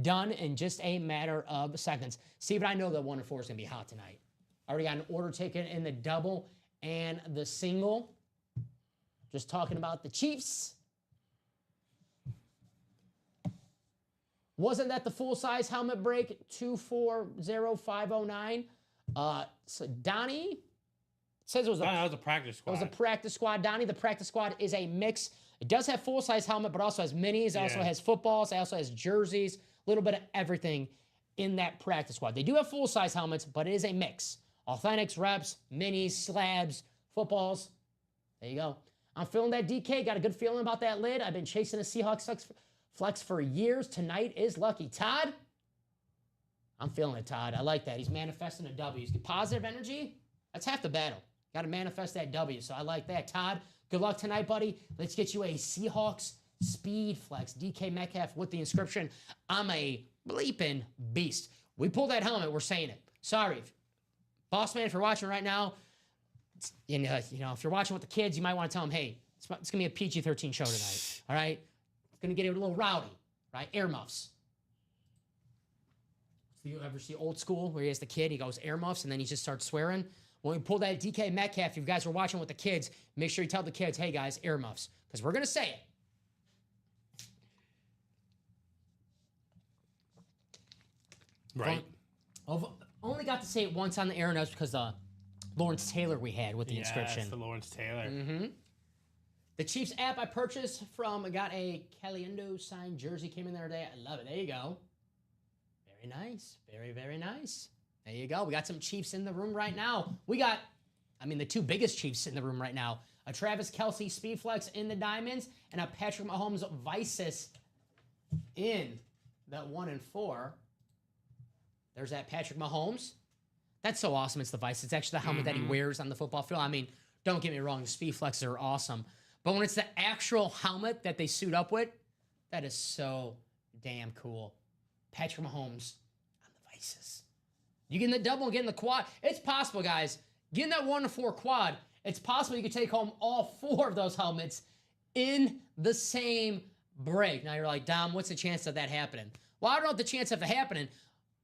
done in just a matter of seconds. Steve and I know that 1 and 4 is going to be hot tonight. I already got an order taken in the double and the single. Just talking about the Chiefs. Wasn't that the full-size helmet break? 240509. So Donnie says it was that was a practice squad. It was a practice squad. Donnie, the practice squad is a mix. It does have full-size helmet, but also has minis. It also has footballs. It also has jerseys. A little bit of everything in that practice squad. They do have full-size helmets, but it is a mix. Authentics, reps, minis, slabs, footballs. There you go. I'm feeling that DK. Got a good feeling about that lid. I've been chasing a Seahawks flex for years. Tonight is lucky. Todd? I'm feeling it, Todd. I like that. He's manifesting a W. He's got positive energy. That's half the battle. Got to manifest that W, so I like that. Todd, good luck tonight, buddy. Let's get you a Seahawks Speed Flex. DK Metcalf with the inscription, I'm a bleeping beast. We pulled that helmet. We're saying it. Sorry. Boss man, if you're watching right now, and, if you're watching with the kids, you might want to tell them, hey, it's going to be a PG-13 show tonight, all right? It's going to get a little rowdy, right? Earmuffs. So you ever see Old School where he has the kid, he goes earmuffs, and then he just starts swearing? When we pull that DK Metcalf, if you guys are watching with the kids, make sure you tell the kids, hey, guys, earmuffs, because we're going to say it. Right. I've only got to say it once on the air, and that's because Lawrence Taylor we had with the inscription. Yes, the Lawrence Taylor. Mm-hmm. The Chiefs app I purchased from, I got a Caliendo signed jersey, came in there today. I love it. There you go. Very nice. Very, very nice. There you go. We got some Chiefs in the room right now. We got, the two biggest Chiefs in the room right now. A Travis Kelce Speedflex in the diamonds and a Patrick Mahomes Vices in that 1 and 4. There's that Patrick Mahomes. That's so awesome. It's the Vice. It's actually the helmet that he wears on the football field. Don't get me wrong. The Speedflexes are awesome. But when it's the actual helmet that they suit up with, that is so damn cool. Patrick Mahomes on the Vices. You getting the double and getting the quad. It's possible, guys. Getting that 1 and 4 quad, it's possible you could take home all 4 of those helmets in the same break. Now you're like, Dom, what's the chance of that happening? Well, I don't know the chance of it happening,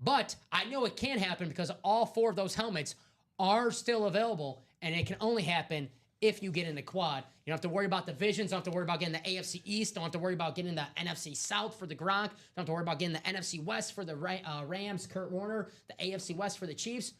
but I know it can happen because all 4 of those helmets are still available, and it can only happen if you get in the quad. You don't have to worry about divisions. Don't have to worry about getting the AFC East. Don't have to worry about getting the NFC South for the Gronk. Don't have to worry about getting the NFC West for the Rams, Kurt Warner, the AFC West for the Chiefs.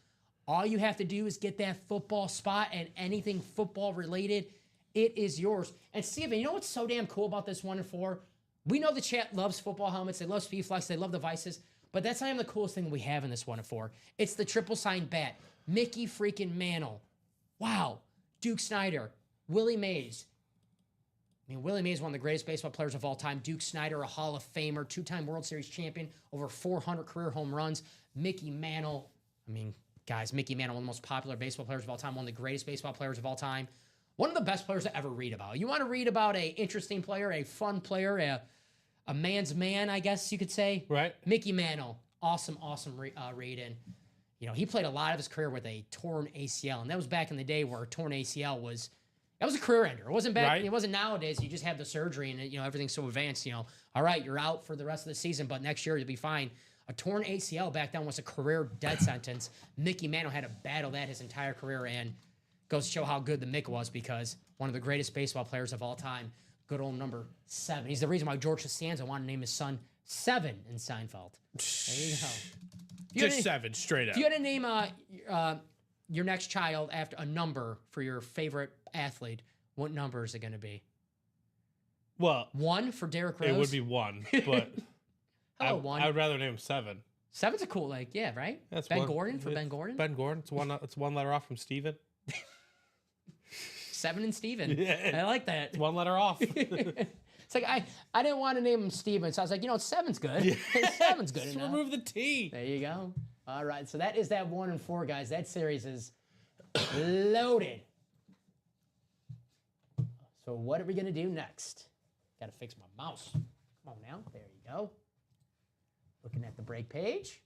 All you have to do is get that football spot, and anything football related, it is yours. And Steven, you know what's so damn cool about this 1 and 4? We know the chat loves football helmets. They love Speedflex. They love the Vices. But that's not even the coolest thing we have in this 1 and 4. It's the triple sign bat. Mickey freaking Mantle. Wow. Duke Snyder. Willie Mays. Willie Mays is one of the greatest baseball players of all time. Duke Snyder, a Hall of Famer, 2-time World Series champion, over 400 career home runs. Mickey Mantle. Guys, Mickey Mantle, one of the most popular baseball players of all time, one of the greatest baseball players of all time. One of the best players to ever read about. You want to read about an interesting player, a fun player, a man's man, I guess you could say. Right. Mickey Mantle. Awesome read. And, he played a lot of his career with a torn ACL. And that was back in the day where a torn ACL was a career ender. It wasn't back. Right. It wasn't nowadays. You just have the surgery and, everything's so advanced. All right, you're out for the rest of the season, but next year you'll be fine. A torn ACL back then was a career death sentence. Mickey Mantle had to battle that his entire career, and goes to show how good the Mick was, because one of the greatest baseball players of all time, good old number 7. He's the reason why George Costanza wanted to name his son 7 in Seinfeld. There you go. Just 7, straight up. If you had to name your next child after a number for your favorite athlete, what number is it going to be? Well, 1 for Derrick Rose? It would be 1, but I 1. would rather name him 7. 7's a cool, right? That's Ben Gordon for Ben Gordon? Ben Gordon. It's one letter off from Steven. 7 and Steven. Yeah. I like that. It's 1 letter off. It's like, I didn't want to name him Steven, so I was like, 7's good. Yeah. 7's good Just enough. remove the T. There you go. All right, so that is that 1 and 4, guys. That series is loaded. So what are we going to do next? Got to fix my mouse. Come on now. There you go. Looking at the break page.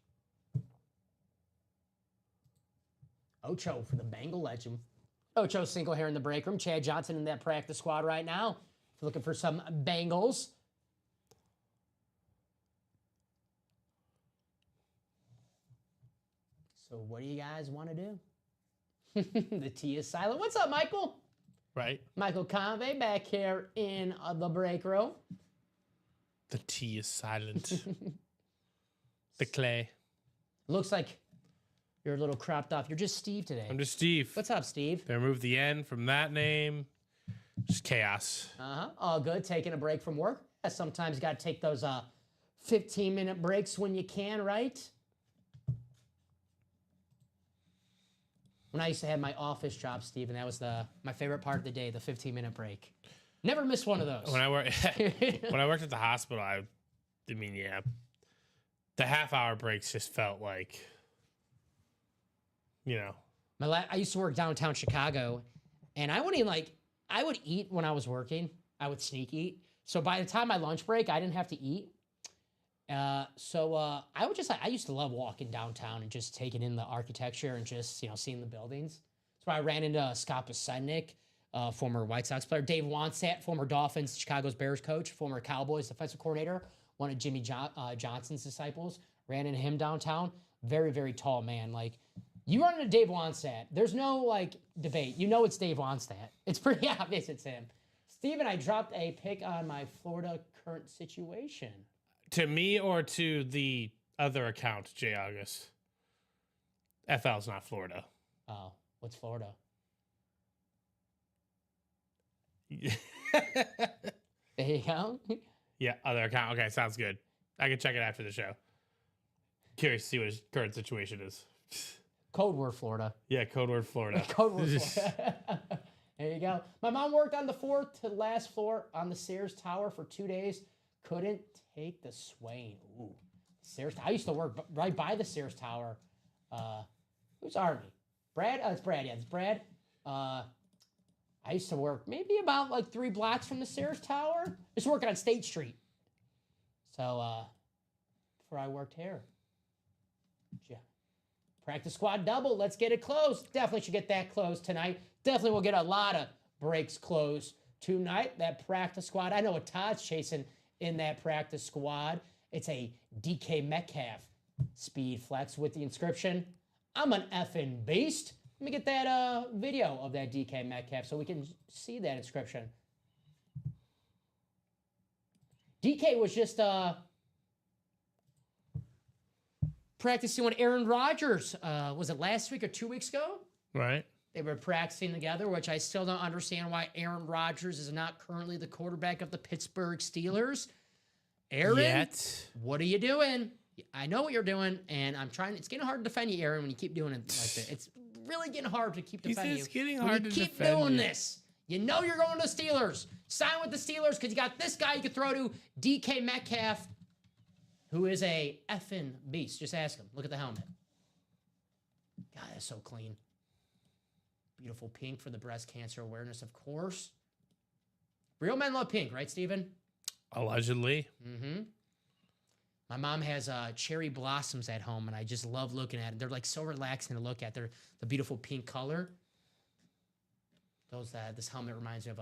Ocho for the Bengal legend. Ocho single here in the break room. Chad Johnson in that practice squad right now. If you're looking for some Bengals. So what do you guys want to do? The T is silent. What's up, Michael? Right. Michael Convey back here in the break room. The T is silent. The clay. Looks like you're a little cropped off. You're just Steve today. I'm just Steve. What's up, Steve? They removed the N from that name. Just chaos. All good. Taking a break from work. Sometimes you got to take those 15-minute breaks when you can, right? When I used to have my office job, Steve, and that was my favorite part of the day, the 15-minute break. Never missed one of those. When I worked at the hospital, the half-hour breaks just felt like, I used to work downtown Chicago, and I would eat when I was working. I would sneak eat. So by the time my lunch break, I didn't have to eat. I used to love walking downtown and just taking in the architecture and just, seeing the buildings. So I ran into Scott Posednik, former White Sox player, Dave Wannstedt, former Dolphins, Chicago's Bears coach, former Cowboys defensive coordinator, one of Jimmy Johnson's disciples, ran into him downtown. Very, very tall man. Like, you run into Dave Wannstedt, there's no, debate. It's Dave Wannstedt. It's pretty obvious it's him. Steven, I dropped a pick on my Florida current situation. To me or to the other account, J. August? FL's not Florida. Oh, what's Florida? There you go. Yeah, other account. Okay, sounds good. I can check it after the show. Curious to see what his current situation is. Code word Florida. Yeah, code word Florida. Code word Florida. There you go. My mom worked on the fourth to last floor on the Sears Tower for 2 days. Couldn't take the swaying. Ooh, Sears. I used to work right by the Sears Tower. Who's Army? Brad? It's Brad. Yeah, it's Brad. I used to work maybe about like 3 blocks from the Sears Tower. I used to work on State Street. So, before I worked here. Yeah. Practice squad double. Let's get it closed. Definitely should get that closed tonight. Definitely will get a lot of breaks closed tonight. That practice squad. I know what Todd's chasing in that practice squad. It's a DK Metcalf speed flex with the inscription, "I'm an effing beast." Let me get that video of that DK Metcalf so we can see that inscription. DK was just practicing with Aaron Rodgers. Was it last week or 2 weeks ago? Right. They were practicing together, which I still don't understand why Aaron Rodgers is not currently the quarterback of the Pittsburgh Steelers. Aaron, what are you doing? I know what you're doing, and I'm trying. It's getting hard to defend you, Aaron, when you keep doing it like that. It's really getting hard to keep defending you. It's getting when hard you to keep defend doing you. this. You know you're going to the Steelers. Sign with the Steelers because you got this guy you could throw to, DK Metcalf, who is a effing beast. Just ask him. Look at the helmet. God, that's so clean. Beautiful pink for the breast cancer awareness, of course. Real men love pink, right, Steven? Allegedly. Mm-hmm. My mom has cherry blossoms at home, and I just love looking at them. They're like so relaxing to look at. They're the beautiful pink color. This helmet reminds me of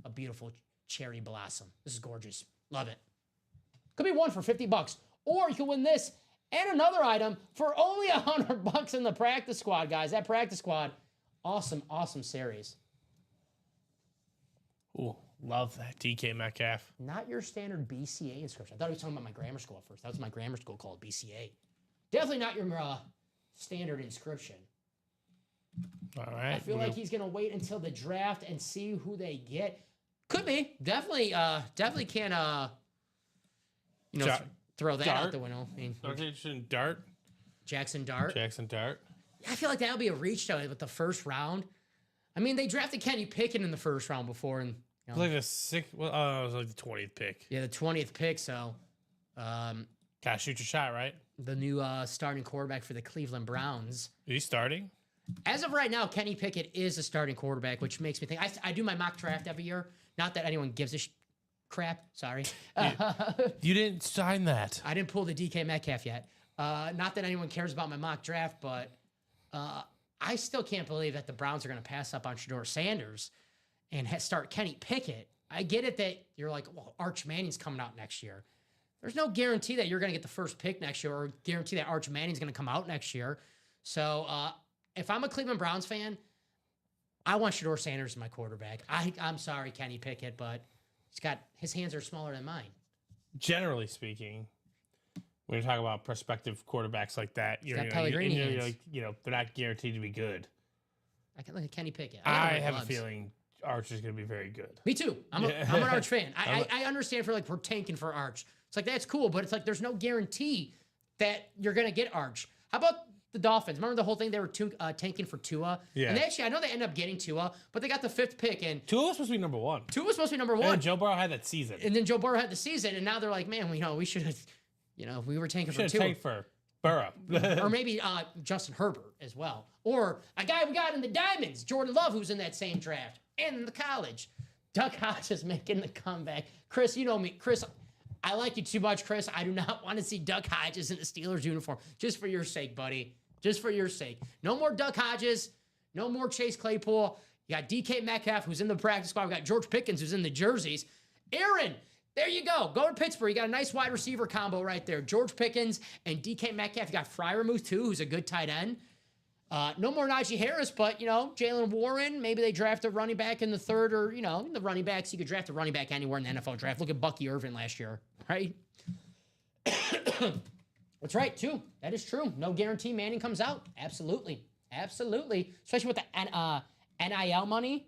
a beautiful cherry blossom. This is gorgeous. Love it. Could be one for $50, or you can win this and another item for only $100 in the practice squad, guys. That practice squad, awesome, awesome series. Ooh, love that DK Metcalf. Not your standard BCA inscription. I thought he was talking about my grammar school at first. That was my grammar school called BCA. Definitely not your standard inscription. All right. I feel like he's going to wait until the draft and see who they get. Could be. Definitely can, throw that out the window. I mean, Dart. Jackson Dart. Jackson Dart. I feel like that would be a reach, though, with the first round. I mean, they drafted Kenny Pickett in the first round before, and It was like the sixth. Well, it was like the 20th pick. yeah, the 20th pick. So, Gotta shoot your shot, right? the new starting quarterback for the Cleveland Browns. Is he starting? As of right now, Kenny Pickett is a starting quarterback, which makes me think. I do my mock draft every year. Not that anyone gives a crap. Sorry. You didn't sign that. I didn't pull the DK Metcalf yet. Not that anyone cares about my mock draft, but I still can't believe that the Browns are going to pass up on Shedeur Sanders and start Kenny Pickett. I get it that you're like, well, Arch Manning's coming out next year. There's no guarantee that you're going to get the first pick next year or guarantee that Arch Manning's going to come out next year. So if I'm a Cleveland Browns fan, I want Shedeur Sanders as my quarterback. I'm sorry, Kenny Pickett, but his hands are smaller than mine. Generally speaking, when you talk about prospective quarterbacks like that, got Pellegrini hands. like, they're not guaranteed to be good. I can look at Kenny Pickett. I have a feeling Arch is going to be very good. Me too. I'm an Arch fan. I understand we're tanking for Arch. It's like, that's cool, but it's like there's no guarantee that you're going to get Arch. How about the Dolphins? Remember the whole thing? They were tanking for Tua? Yeah. And I know they ended up getting Tua, but they got the 5th pick, and Tua was supposed to be number one. Tua was supposed to be number 1. And Joe Burrow had that season. And then Joe Burrow had the season, and now they're like, man, we should have, we were tanking for Should Tua. have tanked for Burrow. Or maybe Justin Herbert as well. Or a guy we got in the Diamonds, Jordan Love, who's in that same draft, and in the college. Duck Hodges making the comeback. Chris, you know me. Chris, I like you too much, Chris. I do not want to see Duck Hodges in the Steelers uniform. Just for your sake, buddy. Just for your sake. No more Duck Hodges. No more Chase Claypool. You got DK Metcalf, who's in the practice squad. We got George Pickens, who's in the jerseys. Aaron, there you go. Go to Pittsburgh. You got a nice wide receiver combo right there. George Pickens and DK Metcalf. You got Freiermuth, too, who's a good tight end. No more Najee Harris, but, Jalen Warren. Maybe they draft a running back in the 3rd or, the running backs. You could draft a running back anywhere in the NFL draft. Look at Bucky Irvin last year, right? That's right, too. That is true. No guarantee Manning comes out. Absolutely. Absolutely. Especially with the NIL money.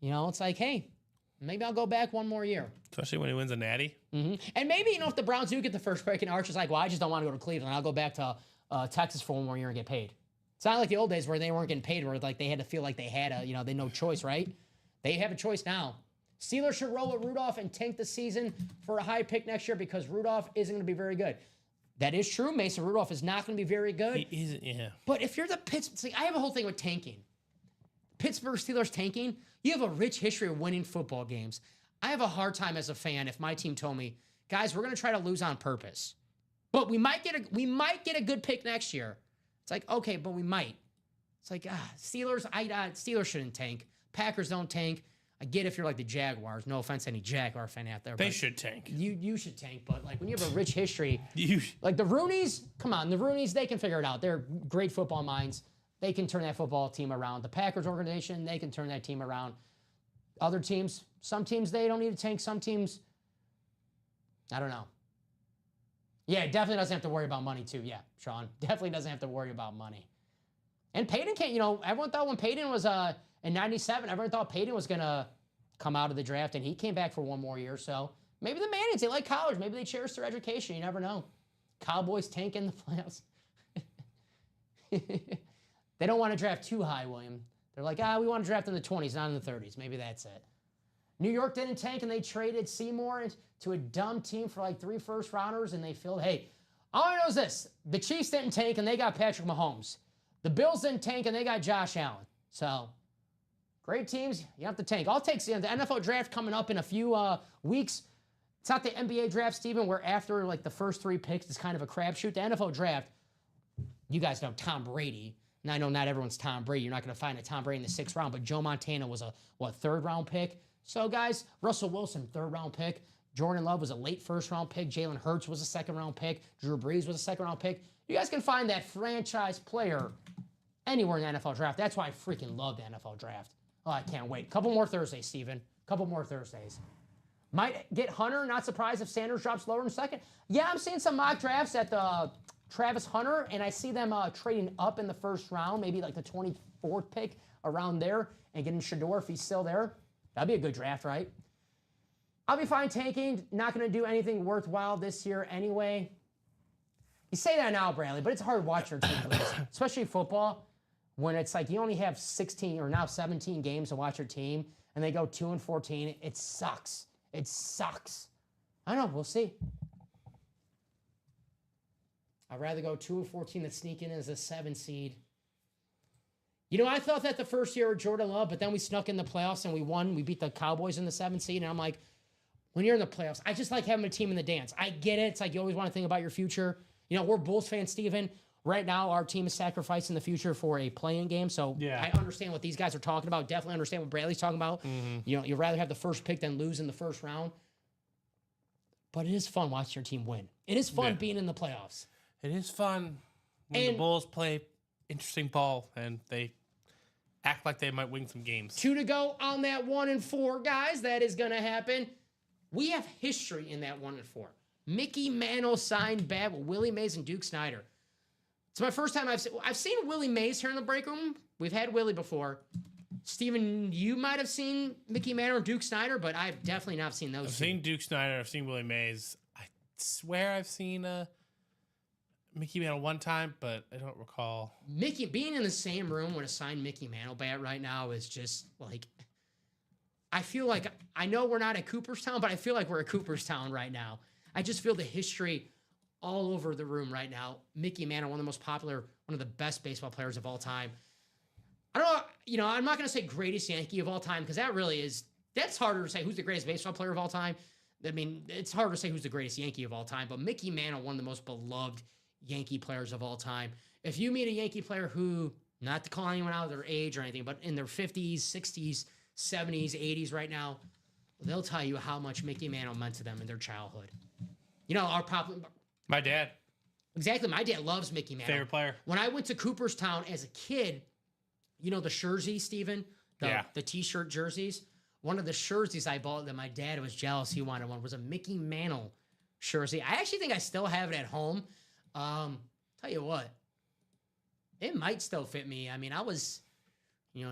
It's like, hey, Maybe I'll go back one more year. Especially when he wins a natty. And maybe, if the Browns do get the first pick and Arch is like, well, I just don't want to go to Cleveland. I'll go back to Texas for one more year and get paid. It's not like the old days where they weren't getting paid, where like they had to feel like they had they had no choice, right? They have a choice now. Steelers should roll with Rudolph and tank the season for a high pick next year because Rudolph isn't going to be very good. That is true. Mason Rudolph is not going to be very good. He isn't, yeah. But if you're the Pittsburgh, see, I have a whole thing with tanking. Pittsburgh Steelers tanking, you have a rich history of winning football games. I have a hard time as a fan if my team told me, guys, we're going to try to lose on purpose. But we might get a good pick next year. It's like, okay, but we might. It's like, Steelers, Steelers shouldn't tank. Packers don't tank. I get if you're like the Jaguars. No offense to any Jaguar fan out there. They should tank. You should tank, but like when you have a rich history, You like the Rooneys, come on, the Rooneys, they can figure it out. They're great football minds. They can turn that football team around. The Packers organization, they can turn that team around. Other teams, some teams, they don't need to tank. Some teams, I don't know. Yeah, definitely doesn't have to worry about money too. Yeah, Sean, definitely doesn't have to worry about money. And Peyton can't, everyone thought when Peyton was in 97, everyone thought Peyton was going to come out of the draft, and he came back for one more year. So maybe the Mannings, they like college. Maybe they cherish their education. You never know. Cowboys tank in the playoffs. They don't want to draft too high, William. They're like, we want to draft in the 20s, not in the 30s. Maybe that's it. New York didn't tank, and they traded Seymour to a dumb team for like 3 first-rounders, and they filled, hey, all I know is this. The Chiefs didn't tank, and they got Patrick Mahomes. The Bills didn't tank, and they got Josh Allen. So, great teams. You have to tank. I'll take the NFL draft coming up in a few weeks. It's not the NBA draft, Steven, where after like the first 3 picks, it's kind of a crapshoot. The NFL draft, you guys know Tom Brady. And I know not everyone's Tom Brady. You're not going to find a Tom Brady in the 6th round, but Joe Montana was a, 3rd-round pick. So, guys, Russell Wilson, 3rd-round pick. Jordan Love was a late 1st-round pick. Jalen Hurts was a 2nd-round pick. Drew Brees was a 2nd-round pick. You guys can find that franchise player anywhere in the NFL draft. That's why I freaking love the NFL draft. Oh, I can't wait. Couple more Thursdays, Steven. Couple more Thursdays. Might get Hunter. Not surprised if Sanders drops lower in 2nd. Yeah, I'm seeing some mock drafts at the Travis Hunter, and I see them trading up in the 1st round, maybe like the 24th pick around there, and getting Shador if he's still there. That'd be a good draft, right? I'll be fine tanking. Not going to do anything worthwhile this year anyway. You say that now, Bradley, but it's hard watching your team lose, especially football, when it's like you only have 16 or now 17 games to watch your team, and they go 2-14. It sucks. It sucks. I don't know. We'll see. I'd rather go 2-14 than sneak in as a 7 seed. I thought that the first year of Jordan Love, but then we snuck in the playoffs and we won. We beat the Cowboys in the 7 seed, and I'm like, when you're in the playoffs, I just like having a team in the dance. I get it. It's like you always want to think about your future. We're Bulls fans, Steven. Right now, our team is sacrificing the future for a playing game, so yeah. I understand what these guys are talking about. Definitely understand what Bradley's talking about. Mm-hmm. You'd rather have the first pick than lose in the 1st round. But it is fun watching your team win. It is fun being in the playoffs. It is fun when the Bulls play interesting ball and they act like they might win some games. 2 to go on that 1-4, guys. That is going to happen. We have history in that 1-4. Mickey Mantle signed back with Willie Mays and Duke Snyder. It's my first time I've seen Willie Mays here in the break room. We've had Willie before. Steven, you might have seen Mickey Mantle or Duke Snyder, but I've definitely not seen those. I've seen Duke Snyder. I've seen Willie Mays. I swear I've seen Mickey Mantle one time, but I don't recall. Mickey being in the same room with a signed Mickey Mantle bat right now is just like, I feel like, I know we're not at Cooperstown, but I feel like we're at Cooperstown right now. I just feel the history all over the room right now. Mickey Mantle, one of the most popular, one of the best baseball players of all time. I don't know, I'm not going to say greatest Yankee of all time, because that's harder to say who's the greatest baseball player of all time. I mean, it's harder to say who's the greatest Yankee of all time, but Mickey Mantle, one of the most beloved Yankee players of all time. If you meet a Yankee player who, not to call anyone out of their age or anything, but in their 50s, 60s, 70s, 80s right now, they'll tell you how much Mickey Mantle meant to them in their childhood. Our popular... My dad. Exactly. My dad loves Mickey Mantle. Favorite player. When I went to Cooperstown as a kid, the jersey, Steven? The T-shirt jerseys? One of the jerseys I bought that my dad was jealous he wanted one was a Mickey Mantle jersey. I actually think I still have it at home. Tell you what, it might still fit me. I mean, I was,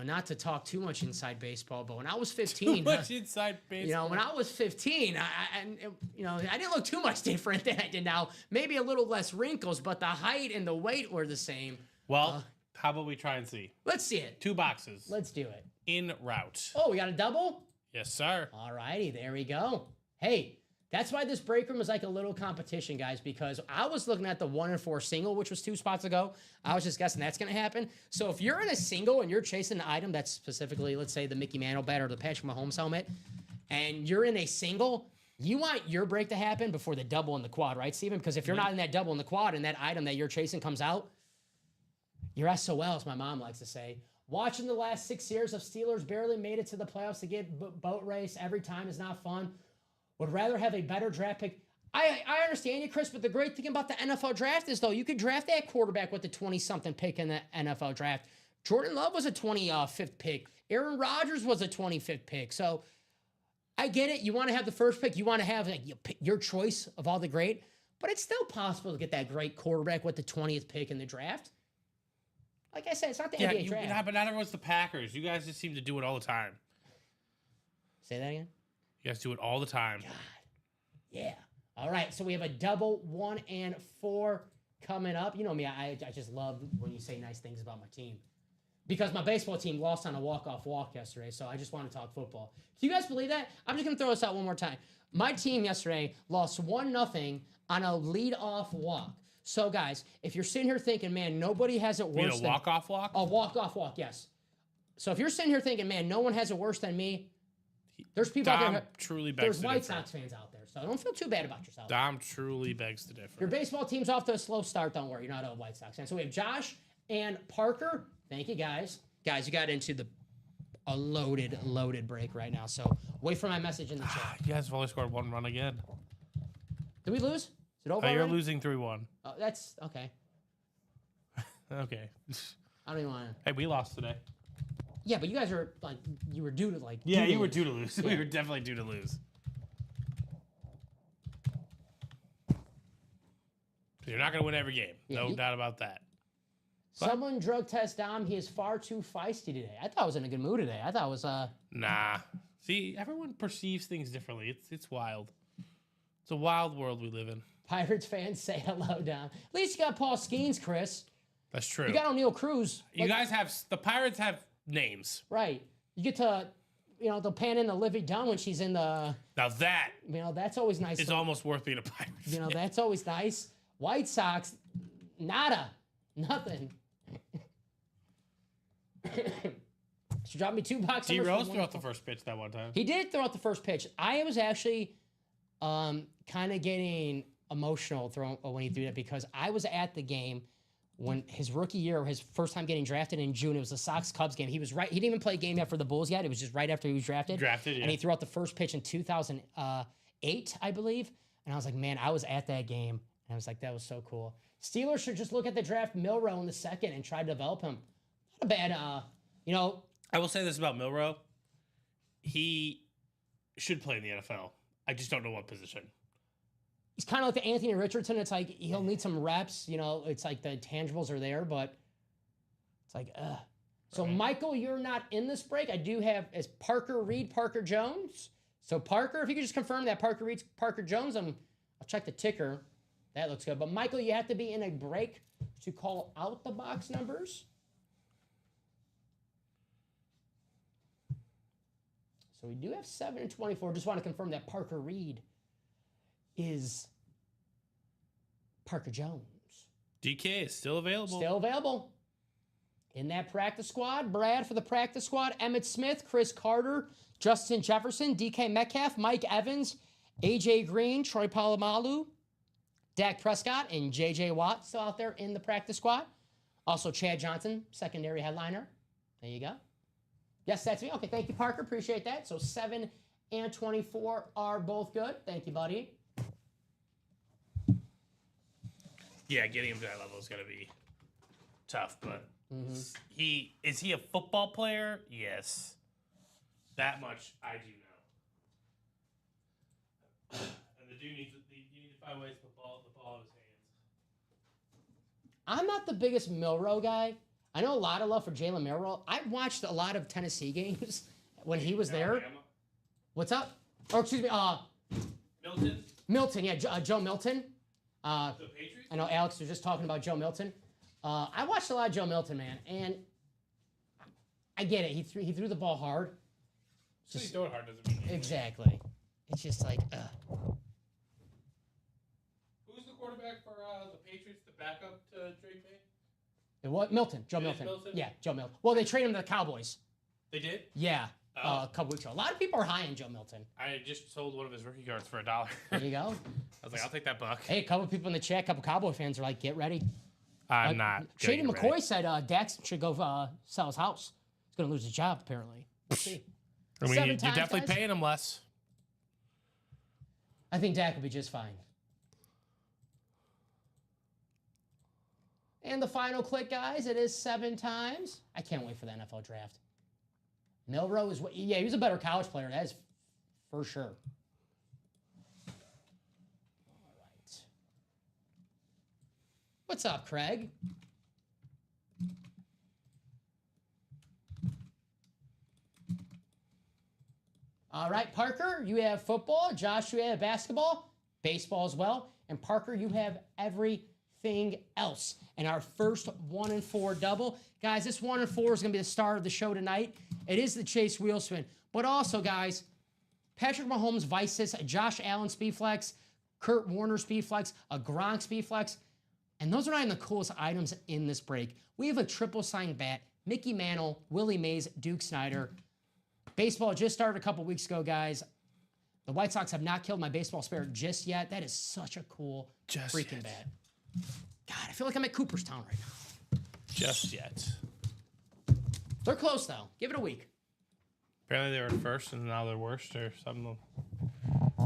not to talk too much inside baseball, but when I was 15, Too much inside baseball. when I was 15, I didn't look too much different than I did now. Maybe a little less wrinkles, but the height and the weight were the same. Well, how about we try and see? Let's see it. 2 boxes. Let's do it. En route. Oh, we got a double? Yes, sir. All righty, there we go. Hey, that's why this break room is like a little competition, guys, because I was looking at the 1 and 4 single, which was 2 spots ago. I was just guessing that's going to happen. So if you're in a single and you're chasing an item that's specifically, let's say, the Mickey Mantle bat or the Patrick Mahomes helmet, and you're in a single, you want your break to happen before the double and the quad, right, Steven? Because if you're not in that double and the quad and that item that you're chasing comes out, you're SOL, as my mom likes to say. Watching the last 6 years of Steelers barely made it to the playoffs to get boat race every time is not fun. Would rather have a better draft pick. I understand you, Chris, but the great thing about the NFL draft is, though, you could draft that quarterback with the 20-something pick in the NFL draft. Jordan Love was a 25th pick. Aaron Rodgers was a 25th pick. So I get it. You want to have the first pick. You want to have your choice of all the great. But it's still possible to get that great quarterback with the 20th pick in the draft. Like I said, it's not the NBA draft. Yeah, but not everyone's the Packers. You guys just seem to do it all the time. Say that again? You guys do it all the time. God. Yeah. All right. So we have a double 1 and 4 coming up. You know me. I just love when you say nice things about my team. Because my baseball team lost on a walk-off walk yesterday, so I just want to talk football. Can you guys believe that? I'm just going to throw this out one more time. My team yesterday lost 1-0 on a lead-off walk. So, guys, if you're sitting here thinking, man, nobody has it worse than... a walk-off walk? A walk-off walk, yes. So if you're sitting here thinking, man, no one has it worse than me, there's people out there. Truly begs there's to White differ. Sox fans out there, so don't feel too bad about yourself. Dom truly begs to differ. Your baseball team's off to a slow start. Don't worry, you're not a White Sox fan. So we have Josh and Parker. Thank you, guys. Guys, you got into a loaded break right now. So wait for my message in the chat. You guys have only scored 1 run again. Did we lose? Is it over? You're already? losing 3-1. Oh, that's okay. Okay. I don't even want to. Hey, we lost today. Yeah, but you guys are like, you were due to like. Yeah, you were due to lose. Yeah. We were definitely due to lose. So you're not going to win every game. Yeah, No doubt about that. Someone drug test Dom. He is far too feisty today. I thought I was in a good mood today. I thought it was Nah. See, everyone perceives things differently. It's wild. It's a wild world we live in. Pirates fans say hello, Dom. At least you got Paul Skeens, Chris. That's true. You got O'Neal Cruz. You guys have the Pirates have names. Right. You get to, they'll pan in to Livy Dunn when she's in the. Now that that's always nice. is almost worth being a Pirates. That's always nice. White Sox, nada, nothing. She dropped me $2. D Rose threw out the first pitch that one time. He did throw out the first pitch. I was actually kind of getting emotional when he threw that because I was at the game when his rookie year, his first time getting drafted in June. It was the Sox-Cubs game. He was right. He didn't even play a game yet for the Bulls yet. It was just right after he was drafted. Yeah. And he threw out the first pitch in 2008, I believe. And I was like, man, I was at that game. And I was like, that was so cool. Steelers should just look at the draft Milroe in the second and try to develop him. Not a bad, I will say this about Milroe. He should play in the NFL. I just don't know what position. He's kind of like the Anthony Richardson. It's like he'll need some reps. It's like the tangibles are there, but it's like, ugh. So, Okay. Michael, you're not in this break. I do have as Parker Reed, Parker Jones. So, Parker, if you could just confirm that Parker Reed's Parker Jones, I'll check the ticker. That looks good. But, Michael, you have to be in a break to call out the box numbers. So, we do have 7 and 24. Just want to confirm that Parker Reed is Parker Jones. DK is still available. Still available. In that practice squad, Brad for the practice squad, Emmitt Smith, Chris Carter, Justin Jefferson, DK Metcalf, Mike Evans, AJ Green, Troy Polamalu, Dak Prescott, and JJ Watt still out there in the practice squad. Also Chad Johnson, secondary headliner. There you go. Yes, that's me. Okay, thank you, Parker. Appreciate that. So 7 and 24 are both good. Thank you, buddy. Yeah, getting him to that level is going to be tough, but is he a football player? Yes. That much I do know. And the dude needs to find ways to put the ball in his hands. I'm not the biggest Milroe guy. I know a lot of love for Jalen Milroe. I watched a lot of Tennessee games when he was there. Alabama. What's up? Or excuse me, Milton. Milton. Yeah, Joe Milton. The Patriots. I know Alex was just talking about Joe Milton. I watched a lot of Joe Milton, man, and I get it. He threw the ball hard. Just he's throwing hard doesn't mean anything. Exactly. It's just like, Who's the quarterback for the Patriots? The backup to Drake May? What? Milton. Joe It is Milton. Milton? Yeah, Joe Milton. Well, they traded him to the Cowboys. They did. Yeah, Oh. a couple weeks ago. A lot of people are high on Joe Milton. I just sold one of his rookie cards for $1. There you go. I was like, I'll take that buck. Hey, a couple people in the chat, a couple Cowboy fans are like, get ready. I'm not. Shady gonna get McCoy ready. said Dax should go sell his house. He's going to lose his job, apparently. We'll see. I mean, 7 you're times, definitely guys? paying him less. I think Dak will be just fine. And the final click, guys, it is 7 times. I can't wait for the NFL draft. Milroe is, yeah, he was a better college player. That is for sure. All right. What's up, Craig? All right, Parker, you have football. Josh, you have basketball, baseball as well. And Parker, you have everything else. And our first 1 and 4 double. Guys, this 1 and 4 is going to be the star of the show tonight. It is the Chase Wheel Spin. But also, guys, Patrick Mahomes Vices, Josh Allen Speedflex, Kurt Warner Speedflex, a Gronk Speedflex. And those are not even the coolest items in this break. We have a triple signed bat, Mickey Mantle, Willie Mays, Duke Snyder. Baseball just started a couple weeks ago, guys. The White Sox have not killed my baseball spirit just yet. That is such a cool freaking bat. God, I feel like I'm at Cooperstown right now. Just yet. They're close, though. Give it a week. Apparently they were first and now they're worst or something.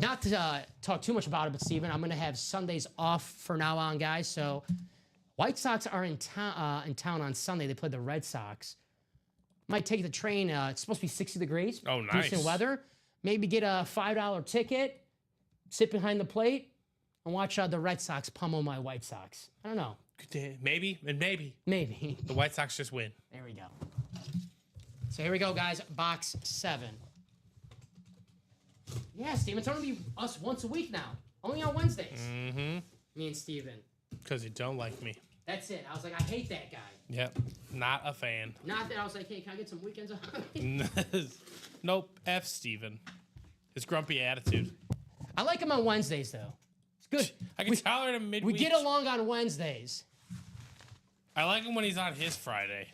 Not to talk too much about it, but Steven, I'm going to have Sundays off for now on, guys. So White Sox are in town on Sunday. They play the Red Sox. Might take the train. It's supposed to be 60 degrees. Oh, nice. Decent weather. Maybe get a $5 ticket, sit behind the plate, and watch the Red Sox pummel my White Sox. I don't know. Maybe, and maybe. Maybe. The White Sox just win. There we go. So here we go, guys. Box 7. Yeah, Steven, it's only be us once a week now. Only on Wednesdays. Mm-hmm. Me and Steven. Because you don't like me. That's it. I was like, I hate that guy. Yep. Not a fan. Not that I was like, hey, can I get some weekends off? Nope. F Steven. His grumpy attitude. I like him on Wednesdays, though. It's good. I can tolerate him midweek. We get along on Wednesdays. I like him when he's on his Friday.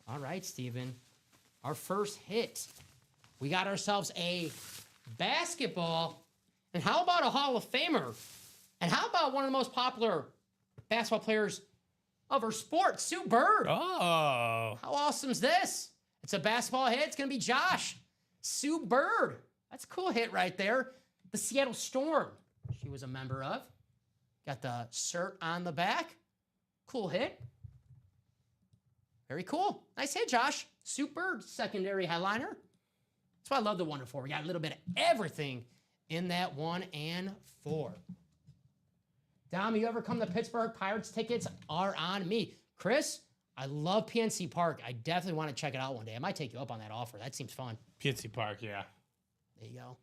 All right, Steven. Our first hit. We got ourselves a basketball. And how about a Hall of Famer? And how about one of the most popular basketball players of our sport, Sue Bird? Oh. How awesome is this? It's a basketball hit. It's going to be Josh. Sue Bird. That's a cool hit right there. The Seattle Storm, she was a member of. Got the cert on the back. Cool hit. Very cool. Nice hit, Josh. Sue Bird, secondary headliner. That's why I love the 1 and 4. We got a little bit of everything in that 1 and 4. Dom, you ever come to Pittsburgh? Pirates tickets are on me. Chris, I love PNC Park. I definitely want to check it out one day. I might take you up on that offer. That seems fun. PNC Park, yeah. There you go.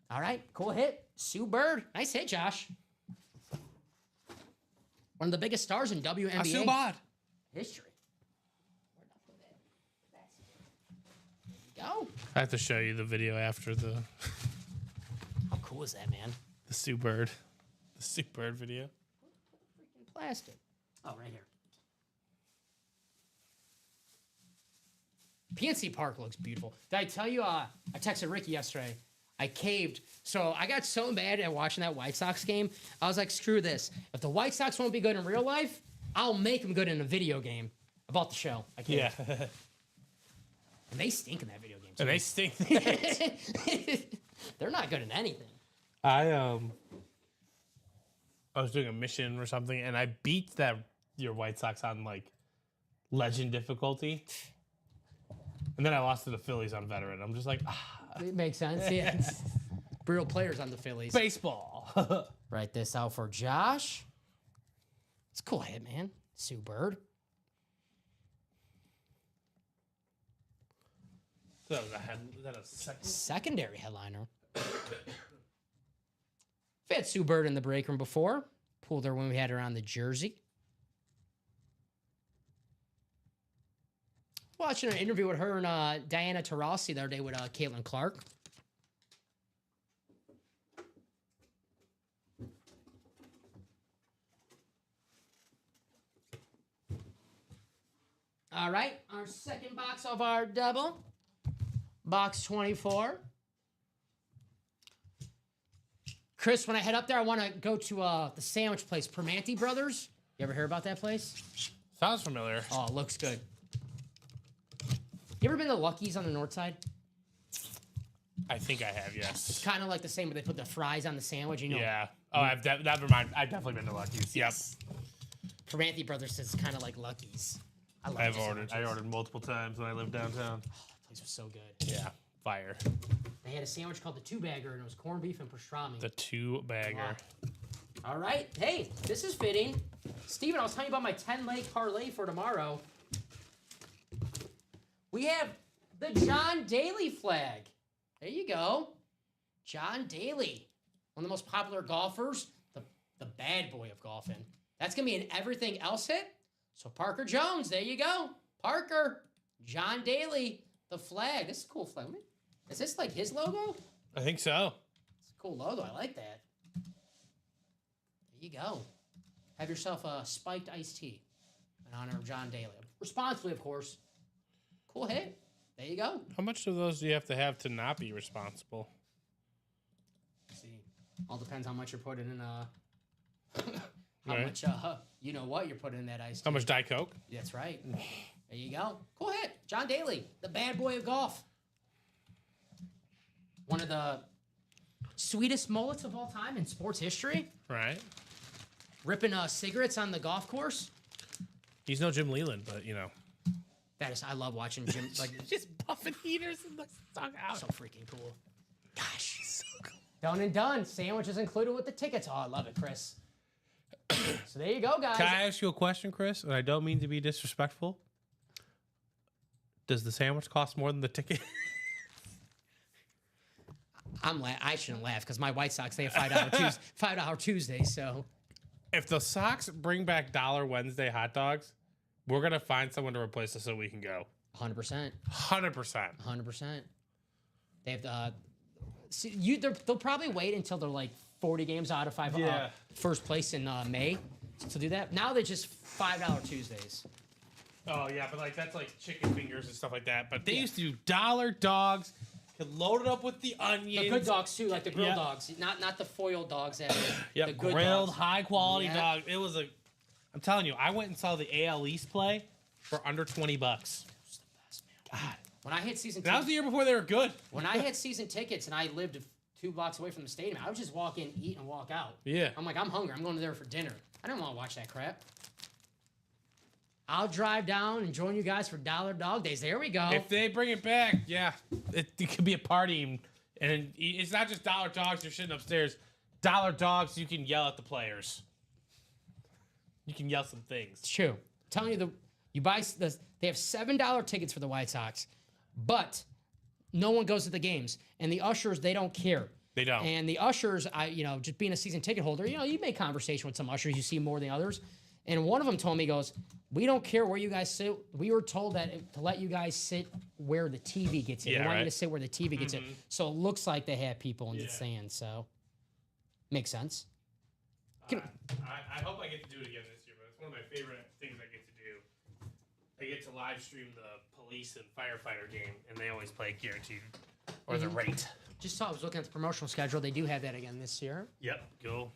All right, cool hit. Sue Bird. Nice hit, Josh. One of the biggest stars in WNBA Sue Bird. history. Where'd I put that? There you go. I have to show you the video after the How cool is that, man? Sue Bird. The Sue Bird video. Freaking plastic. Oh, right here. PNC Park looks beautiful. Did I tell you, I texted Ricky yesterday. I caved. So I got so mad at watching that White Sox game. I was like, screw this. If the White Sox won't be good in real life, I'll make them good in a video game about the show. I caved. Yeah. And they stink in that video game. And they stink. They're not good in anything. I was doing a mission or something, and I beat your White Sox on like legend difficulty, and then I lost to the Phillies on veteran. I'm just like, It makes sense. Yeah. Real players on the Phillies. baseball. Write this out for Josh. It's a cool hit, man. Sue Bird. So was that a second? Secondary headliner. We've had Sue Bird in the break room before. Pulled her when we had her on the jersey. Watching an interview with her and Diana Taurasi the other day with Caitlin Clark. All right, our second box of our double. Box 24. Chris, when I head up there, I want to go to the sandwich place, Permanente Brothers. You ever hear about that place? Sounds familiar. Oh, it looks good. You ever been to Lucky's on the north side? I think I have, yes. Kind of like the same, but they put the fries on the sandwich. You know, Yeah. Oh, never mind. I've definitely been to Lucky's. Yep. Permanente Brothers is kind of like Lucky's. I love I sandwiches. ordered multiple times when I lived downtown. That place was so good. Yeah. Fire. They had a sandwich called the two-bagger, and it was corned beef and pastrami. The 2-bagger. All right. Hey, this is fitting. Steven, I was telling you about my 10-leg parlay for tomorrow. We have the John Daly flag. There you go. John Daly, one of the most popular golfers, the bad boy of golfing. That's going to be an everything else hit. So Parker Jones, there you go. Parker, John Daly, the flag. This is a cool flag. Is this like his logo? I think so. It's a cool logo. I like that. There you go. Have yourself a spiked iced tea in honor of John Daly. Responsibly, of course. Cool hit. There you go. How much of those do you have to not be responsible? Let's see. All depends how much you're putting in how Right. much you know what you're putting in that iced tea. How much Diet Coke? That's right. There you go. Cool hit. John Daly, the bad boy of golf. One of the sweetest mullets of all time in sports history. Right. Ripping cigarettes on the golf course. He's no Jim Leland, but you know. That is, I love watching Jim. Like, Just buffing heaters in the dugout. so freaking cool. Gosh, so cool. Done and done. Sandwiches included with the tickets. Oh, I love it, Chris. So there you go, guys. Can I ask you a question, Chris? And I don't mean to be disrespectful. Does the sandwich cost more than the ticket? I shouldn't laugh because my White Sox, they have $5 Tuesday. So If the Sox bring back $1 Wednesday hot dogs, we're gonna find someone to replace us so we can go. 100%. 100%. 100%. They have they'll probably wait until they're like 40 games out of first place in May to do that. Now they're just $5 Tuesdays. Oh yeah, but like that's like chicken fingers and stuff like that. But they used to do dollar dogs, could load it up with the onions. The good dogs too, like the grilled dogs, not the foiled dogs. The good grilled, dogs. high quality Yeah. dog. It was I'm telling you, I went and saw the AL East play for under $20. God. When I had season That was tickets, the year before they were good. when I had season tickets and I lived 2 blocks away from the stadium, I would just walk in, eat, and walk out. Yeah. I'm like, I'm hungry. I'm going there for dinner. I don't want to watch that crap. I'll drive down and join you guys for Dollar Dog Days. There we go. If they bring it back, yeah, it could be a party, and it's not just dollar dogs. You're sitting upstairs. Dollar dogs, you can yell at the players. You can yell some things. It's true. I'm telling you, they have $7 tickets for the White Sox, but no one goes to the games. And the ushers, they don't care. They don't. And the ushers, just being a season ticket holder, you make conversation with some ushers, you see more than others. And one of them told me, he goes, we don't care where you guys sit. We were told that to let you guys sit where the TV gets in. Yeah, we want you right. to sit where the TV gets in. So it looks like they have people in the stands. So makes sense. I hope I get to do it again this year, but it's one of my favorite things I get to do. I get to live stream the police and firefighter game, and they always play guaranteed or the rate. Just saw, I was looking at the promotional schedule. They do have that again this year. Yep, go.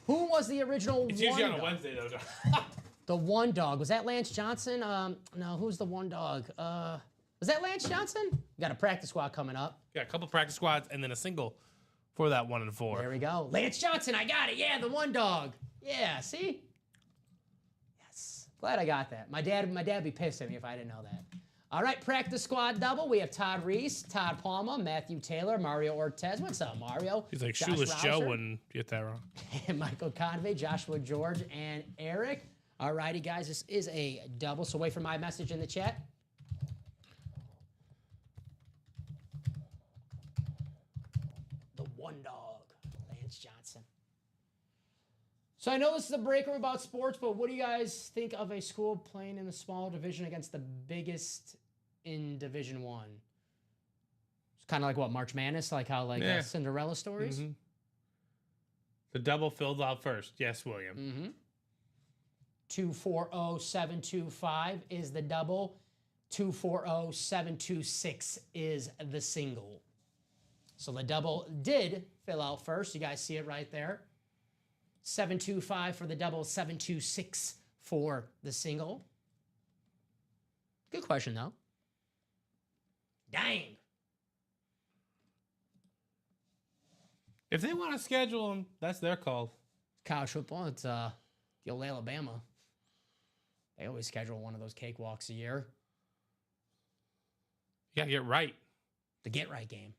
Who was the original It's one usually on a dog? Wednesday, though. The one dog. Was that Lance Johnson? No, who's the one dog? Was that Lance Johnson? We got a practice squad coming up. Got a couple practice squads and then a single for that 1 and 4. There we go. Lance Johnson, I got it. Yeah, the one dog. Yeah, see? Yes. Glad I got that. My dad would be pissed at me if I didn't know that. All right, practice squad double. We have Todd Reese, Todd Palma, Matthew Taylor, Mario Ortez. What's up, Mario? He's like, Josh Shoeless Joe Rouser, wouldn't get that wrong. and Michael Convey, Joshua George, and Eric. All righty, guys. This is a double, so wait for my message in the chat. The one dog, Lance Johnson. So I know this is a break room about sports, but what do you guys think of a school playing in the small division against the biggest in Division One? It's kind of like what, March Madness, like how Cinderella stories. Mm-hmm. The double filled out first. Yes, William. Mm-hmm. 240725 is the double. 240726 is the single. So the double did fill out first. You guys see it right there. 725 for the double, 726 for the single. Good question, though. Dang. If they want to schedule them, that's their call. College football, it's the old Alabama. They always schedule one of those cakewalks a year. You got to get right. The get right game.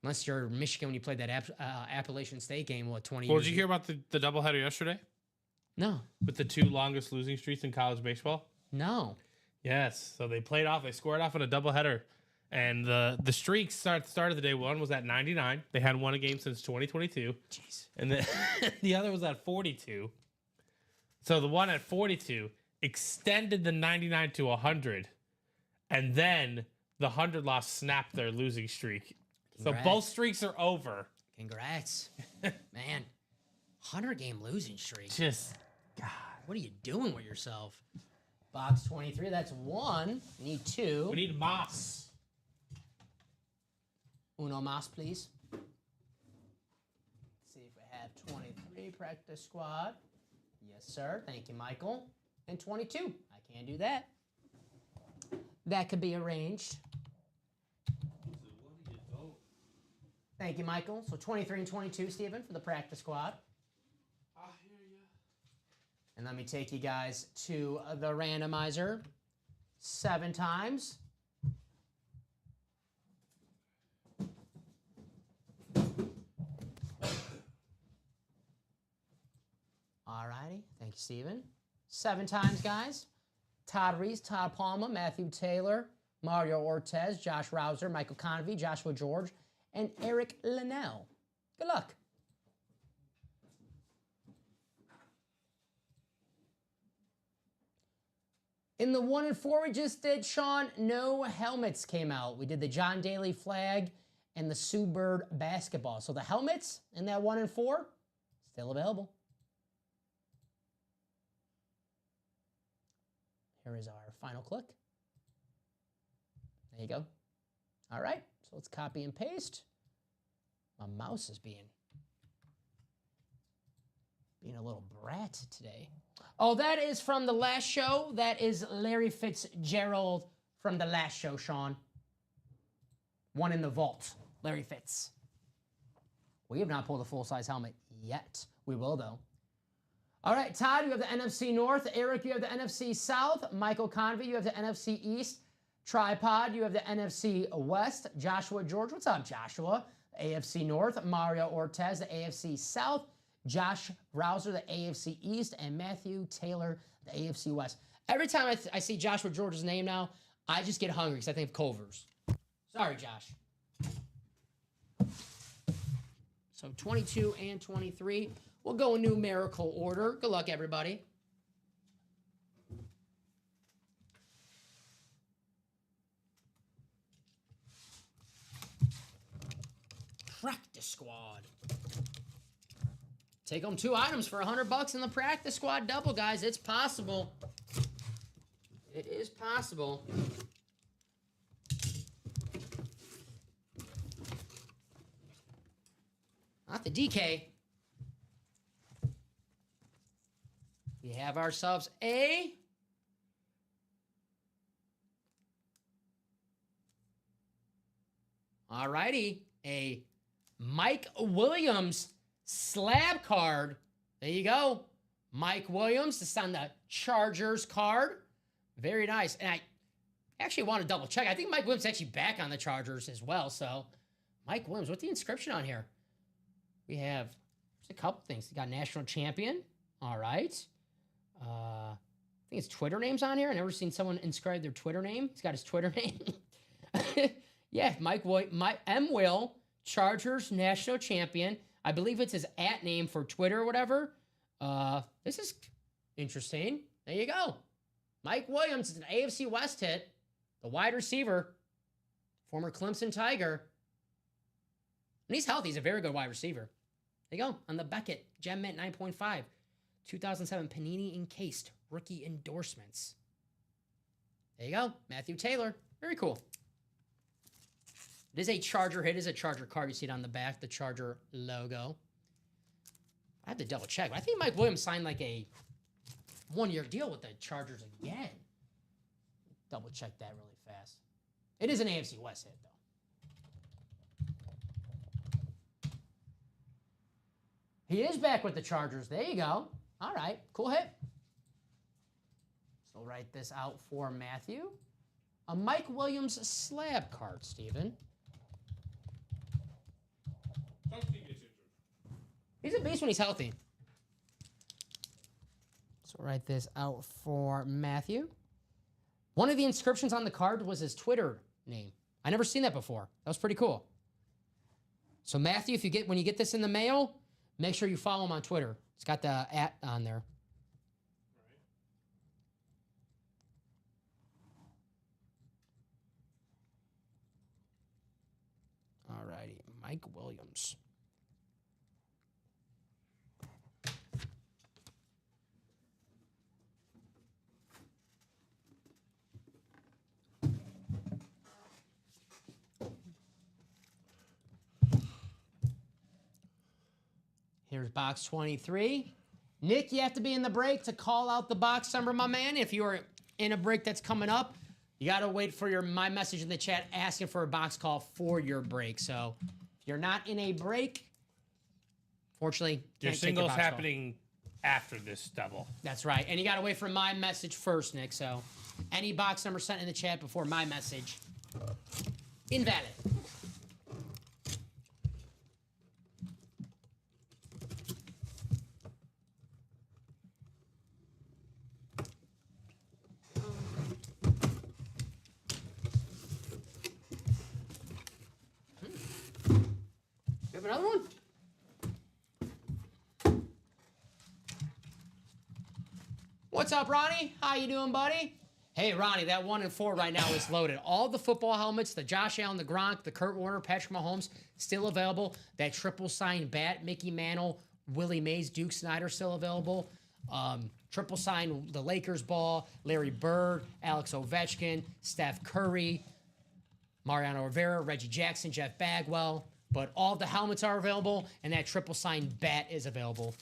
Unless you're Michigan when you played that Appalachian State game, 20 Well, years did you hear about the doubleheader yesterday? No. With the 2 longest losing streaks in college baseball? No. Yes. So they scored off on a doubleheader. And the streak started the day. One was at 99. They hadn't won a game since 2022. Jeez. And the other was at 42. So the one at 42 extended the 99 to 100. And then the 100 loss snapped their losing streak. Congrats. So both streaks are over. Congrats. Man, 100-game losing streak. Just, God. What are you doing with yourself? Box 23, that's 1. We need 2. We need Moss. Uno más, please. Let's see if we have 23 practice squad. Yes, sir. Thank you, Michael. And 22. I can't do that. That could be arranged. Thank you, Michael. So 23 and 22, Stephen, for the practice squad. I hear you. And let me take you guys to the randomizer 7 times. All righty. Thank you, Stephen. 7 times, guys. Todd Reese, Todd Palma, Matthew Taylor, Mario Ortez, Josh Rouser, Michael Convey, Joshua George, and Eric Linnell. Good luck. In the 1 and 4 we just did, Sean, no helmets came out. We did the John Daly flag and the Sue Bird basketball. So the helmets in that 1 and 4, still available. Here is our final click. There you go. All right, so let's copy and paste. My mouse is being a little brat today. Oh, that is from the last show. That is Larry Fitzgerald from the last show, Sean. One in the vault, Larry Fitz. We have not pulled a full-size helmet yet. We will, though. All right, Todd, you have the NFC North. Eric, you have the NFC South. Michael Convey, you have the NFC East. Tripod, you have the NFC West. Joshua George, what's up, Joshua? AFC North. Mario Ortez, the AFC South. Josh Rouser, the AFC East. And Matthew Taylor, the AFC West. Every time I see Joshua George's name now, I just get hungry because I think of Culver's. Sorry, Josh. So 22 and 23. We'll go in numerical order. Good luck, everybody. Practice squad. Take home 2 items for $100 in the practice squad double, guys. It's possible. It is possible. Not the DK. We have ourselves a alrighty, a Mike Williams slab card. There you go. Mike Williams. This is on the Chargers card. Very nice. And I actually want to double check. I think Mike Williams is actually back on the Chargers as well. So Mike Williams, what's the inscription on here? We have a couple things. We got national champion. All right. I think it's Twitter names on here. I never seen someone inscribe their Twitter name. He's got his Twitter name. Yeah, M. Will, Chargers national champion. I believe it's his @ name for Twitter or whatever. This is interesting. There you go. Mike Williams is an AFC West hit. The wide receiver, former Clemson Tiger. And he's healthy. He's a very good wide receiver. There you go. On the Beckett, Gem Mint 9.5. 2007 Panini encased rookie endorsements. There you go. Matthew Taylor. Very cool. It is a Charger hit. It is a Charger card. You see it on the back, the Charger logo. I have to double check. But I think Mike Williams signed like a one-year deal with the Chargers again. Double check that really fast. It is an AFC West hit, though. He is back with the Chargers. There you go. All right. Cool hit. So write this out for Matthew. A Mike Williams slab card, Steven. He's a beast when he's healthy. So write this out for Matthew. One of the inscriptions on the card was his Twitter name. I never seen that before. That was pretty cool. So Matthew, when you get this in the mail, make sure you follow him on Twitter. It's got the @ on there. All righty, Mike Williams. Here's box 23. Nick, you have to be in the break to call out the box number, my man. If you're in a break that's coming up, you got to wait for my message in the chat asking for a box call for your break. So if you're not in a break, fortunately, Your can't take single's box call. happening after this double. That's right. And you got to wait for my message first, Nick. So any box number sent in the chat before my message, invalid. You have another one? What's up, Ronnie? How you doing, buddy? Hey, Ronnie, that 1 and 4 right now is loaded. All the football helmets, the Josh Allen, the Gronk, the Kurt Warner, Patrick Mahomes, still available. That triple sign bat, Mickey Mantle, Willie Mays, Duke Snyder, still available. Triple sign, the Lakers ball, Larry Bird, Alex Ovechkin, Steph Curry, Mariano Rivera, Reggie Jackson, Jeff Bagwell. But all the helmets are available, and that triple sign bat is available.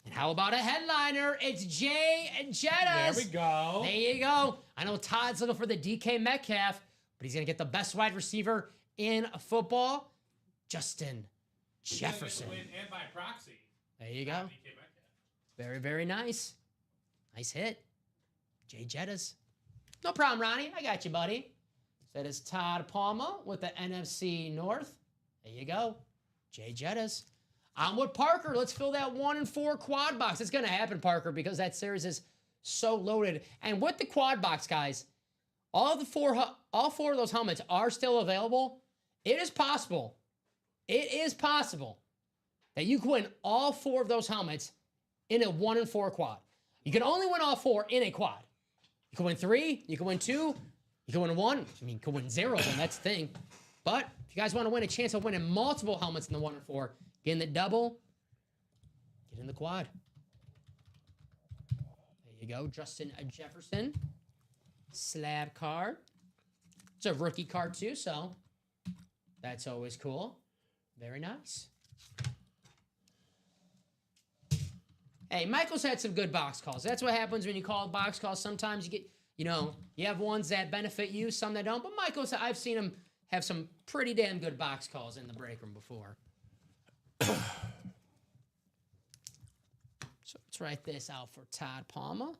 And how about a headliner? It's Jay Jettas. There we go. There you go. I know Todd's looking for the DK Metcalf, but he's going to get the best wide receiver in football, Justin Jefferson. And by proxy. There you go. Very, very nice. Nice hit. Jay Jettas. No problem, Ronnie. I got you, buddy. That is Todd Palma with the NFC North. There you go. Jay Jettas. I'm with Parker. Let's fill that 1 and 4 quad box. It's going to happen, Parker, because that series is so loaded. And with the quad box, guys, all four of those helmets are still available. It is possible. It is possible that you can win all 4 of those helmets in a 1 and 4 quad. You can only win all 4 in a quad. You can win 3. You can win 2. You can win 1. I mean, you can win 0, then that's the thing. But if you guys want to win a chance of winning multiple helmets in the 1 and 4, get in the double, get in the quad. There you go. Justin Jefferson. Slab card. It's a rookie card, too, so that's always cool. Very nice. Hey, Michael's had some good box calls. That's what happens when you call box calls. Sometimes you get, you have ones that benefit you, some that don't. But Michael's, I've seen him have some pretty damn good box calls in the break room before. So let's write this out for Todd Palma.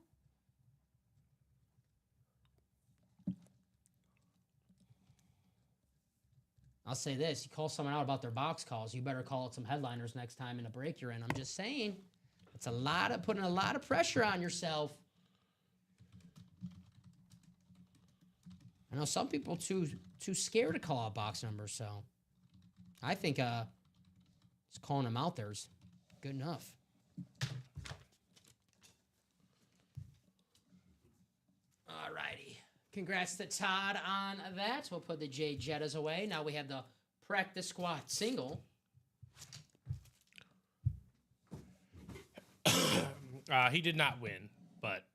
I'll say this. You call someone out about their box calls, you better call out some headliners next time in a break you're in. I'm just saying. It's putting a lot of pressure on yourself. I know some people too scared to call out box numbers, so I think just calling them out there is good enough. All righty. Congrats to Todd on that. We'll put the J Jettas away. Now we have the practice squad single. He did not win, but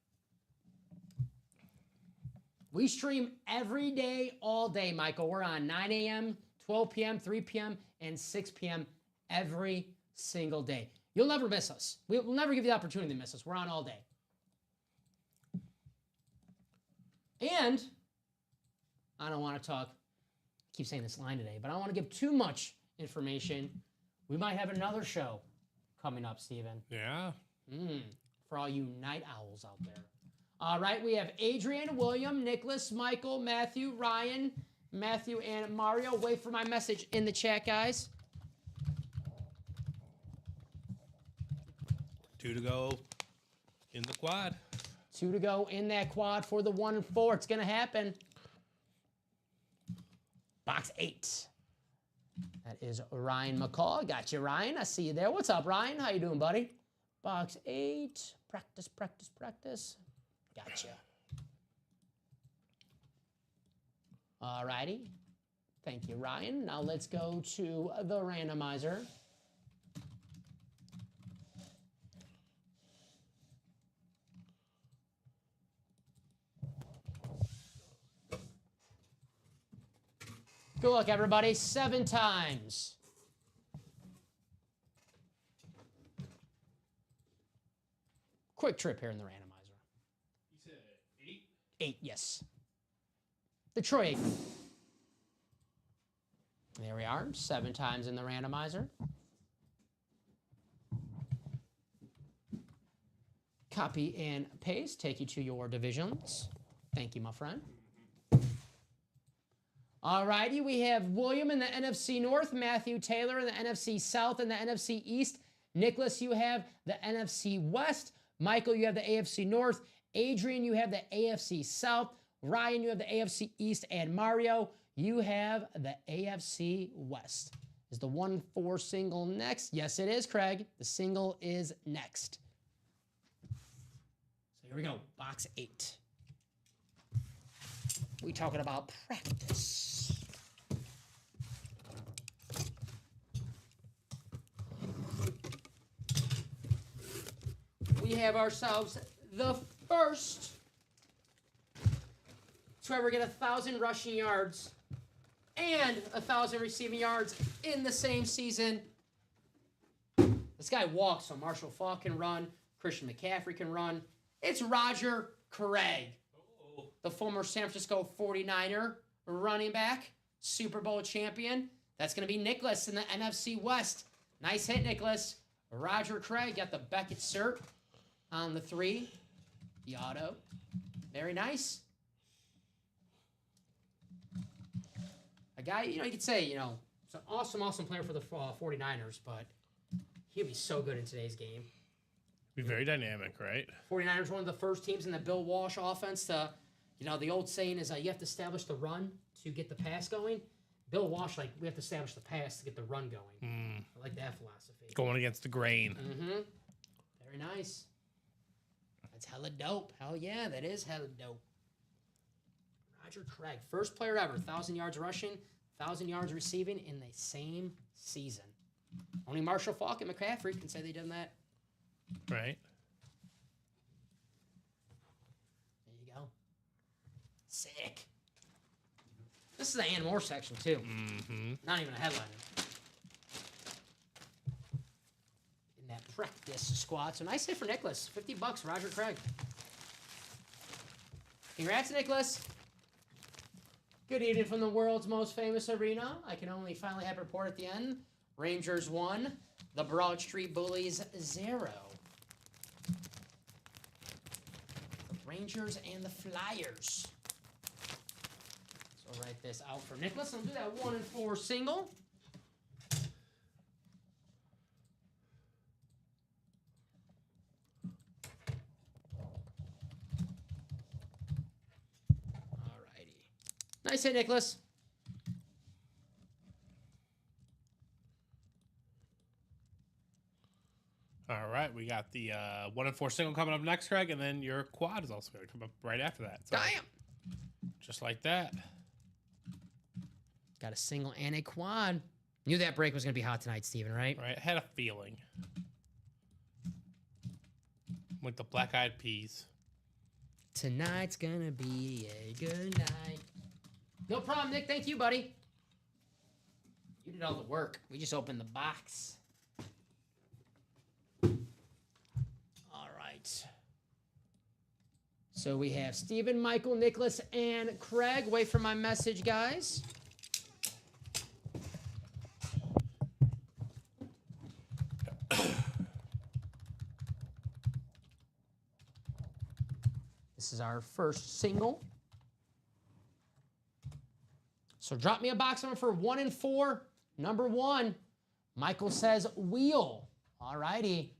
We stream every day, all day, Michael. We're on 9 a.m., 12 p.m., 3 p.m., and 6 p.m. every single day. You'll never miss us. We'll never give you the opportunity to miss us. We're on all day. And I don't want to talk, I keep saying this line today, but I don't want to give too much information. We might have another show coming up, Steven. yeah. For all you night owls out there. All right, we have Adrian, William, Nicholas, Michael, Matthew, Ryan, Matthew, and Mario. Wait for my message in the chat, guys. 2 to go in the quad. 2 to go in that quad for the 1 and 4. It's going to happen. Box 8. That is Ryan McCall. Got you, Ryan. I see you there. What's up, Ryan? How you doing, buddy? Box 8. Practice, practice, practice. Gotcha. All righty. Thank you, Ryan. Now let's go to the randomizer. Good luck, everybody. 7 times. Quick trip here in the randomizer. You said 8? 8, yes. The Troy 8. There we are. 7 times in the randomizer. Copy and paste. Take you to your divisions. Thank you, my friend. All righty, we have William in the NFC North, Matthew Taylor in the NFC South and the NFC East. Nicholas, you have the NFC West. Michael, you have the AFC North. Adrian, you have the AFC South. Ryan, you have the AFC East. And Mario, you have the AFC West. Is the 1-4 single next? Yes, it is, Craig. The single is next. So here we go, box 8. We talking about practice. We have ourselves the first to ever get 1,000 rushing yards and 1,000 receiving yards in the same season. This guy walks, so Marshall Faulk can run, Christian McCaffrey can run. It's Roger Craig, the former San Francisco 49er running back, Super Bowl champion. That's going to be Nicholas in the NFC West. Nice hit, Nicholas. Roger Craig got the Beckett cert on the 3. The auto. Very nice. A guy, you could say, he's an awesome, awesome player for the 49ers, but he'll be so good in today's game. Be very dynamic, right? 49ers one of the first teams in the Bill Walsh offense to, the old saying is you have to establish the run to get the pass going. Bill Walsh, we have to establish the pass to get the run going. I like that philosophy. Going against the grain. Very nice. That's hella dope. Hell yeah, that is hella dope. Roger Craig, first player ever, 1,000 yards rushing, 1,000 yards receiving in the same season. Only Marshall Faulk and McCaffrey can say they done that. Right. There you go. Sick. This is the Ann Moore section, too. Not even a headliner. In that practice squad. So nice hit for Nicholas. $50, Roger Craig. Congrats, Nicholas. Good evening from the world's most famous arena. I can only finally have a report at the end. Rangers 1, the Broad Street Bullies 0. The Rangers and the Flyers. So I'll write this out for Nicholas. I'll do that 1 and 4 single. Nice hit, Nicholas. All right, we got the 1 and 4 single coming up next, Craig, and then your quad is also going to come up right after that. So, Damn. just like that. Got a single and a quad. Knew that break was going to be hot tonight, Steven, right? Right, had a feeling. With the Black Eyed Peas. Tonight's going to be a good night. No problem, Nick. Thank you, buddy. You did all the work. We just opened the box. All right. So we have Steven, Michael, Nicholas, and Craig. Wait for my message, guys. This is our first single. So drop me a box number for 1 and 4. Number 1, Michael says wheel. All righty.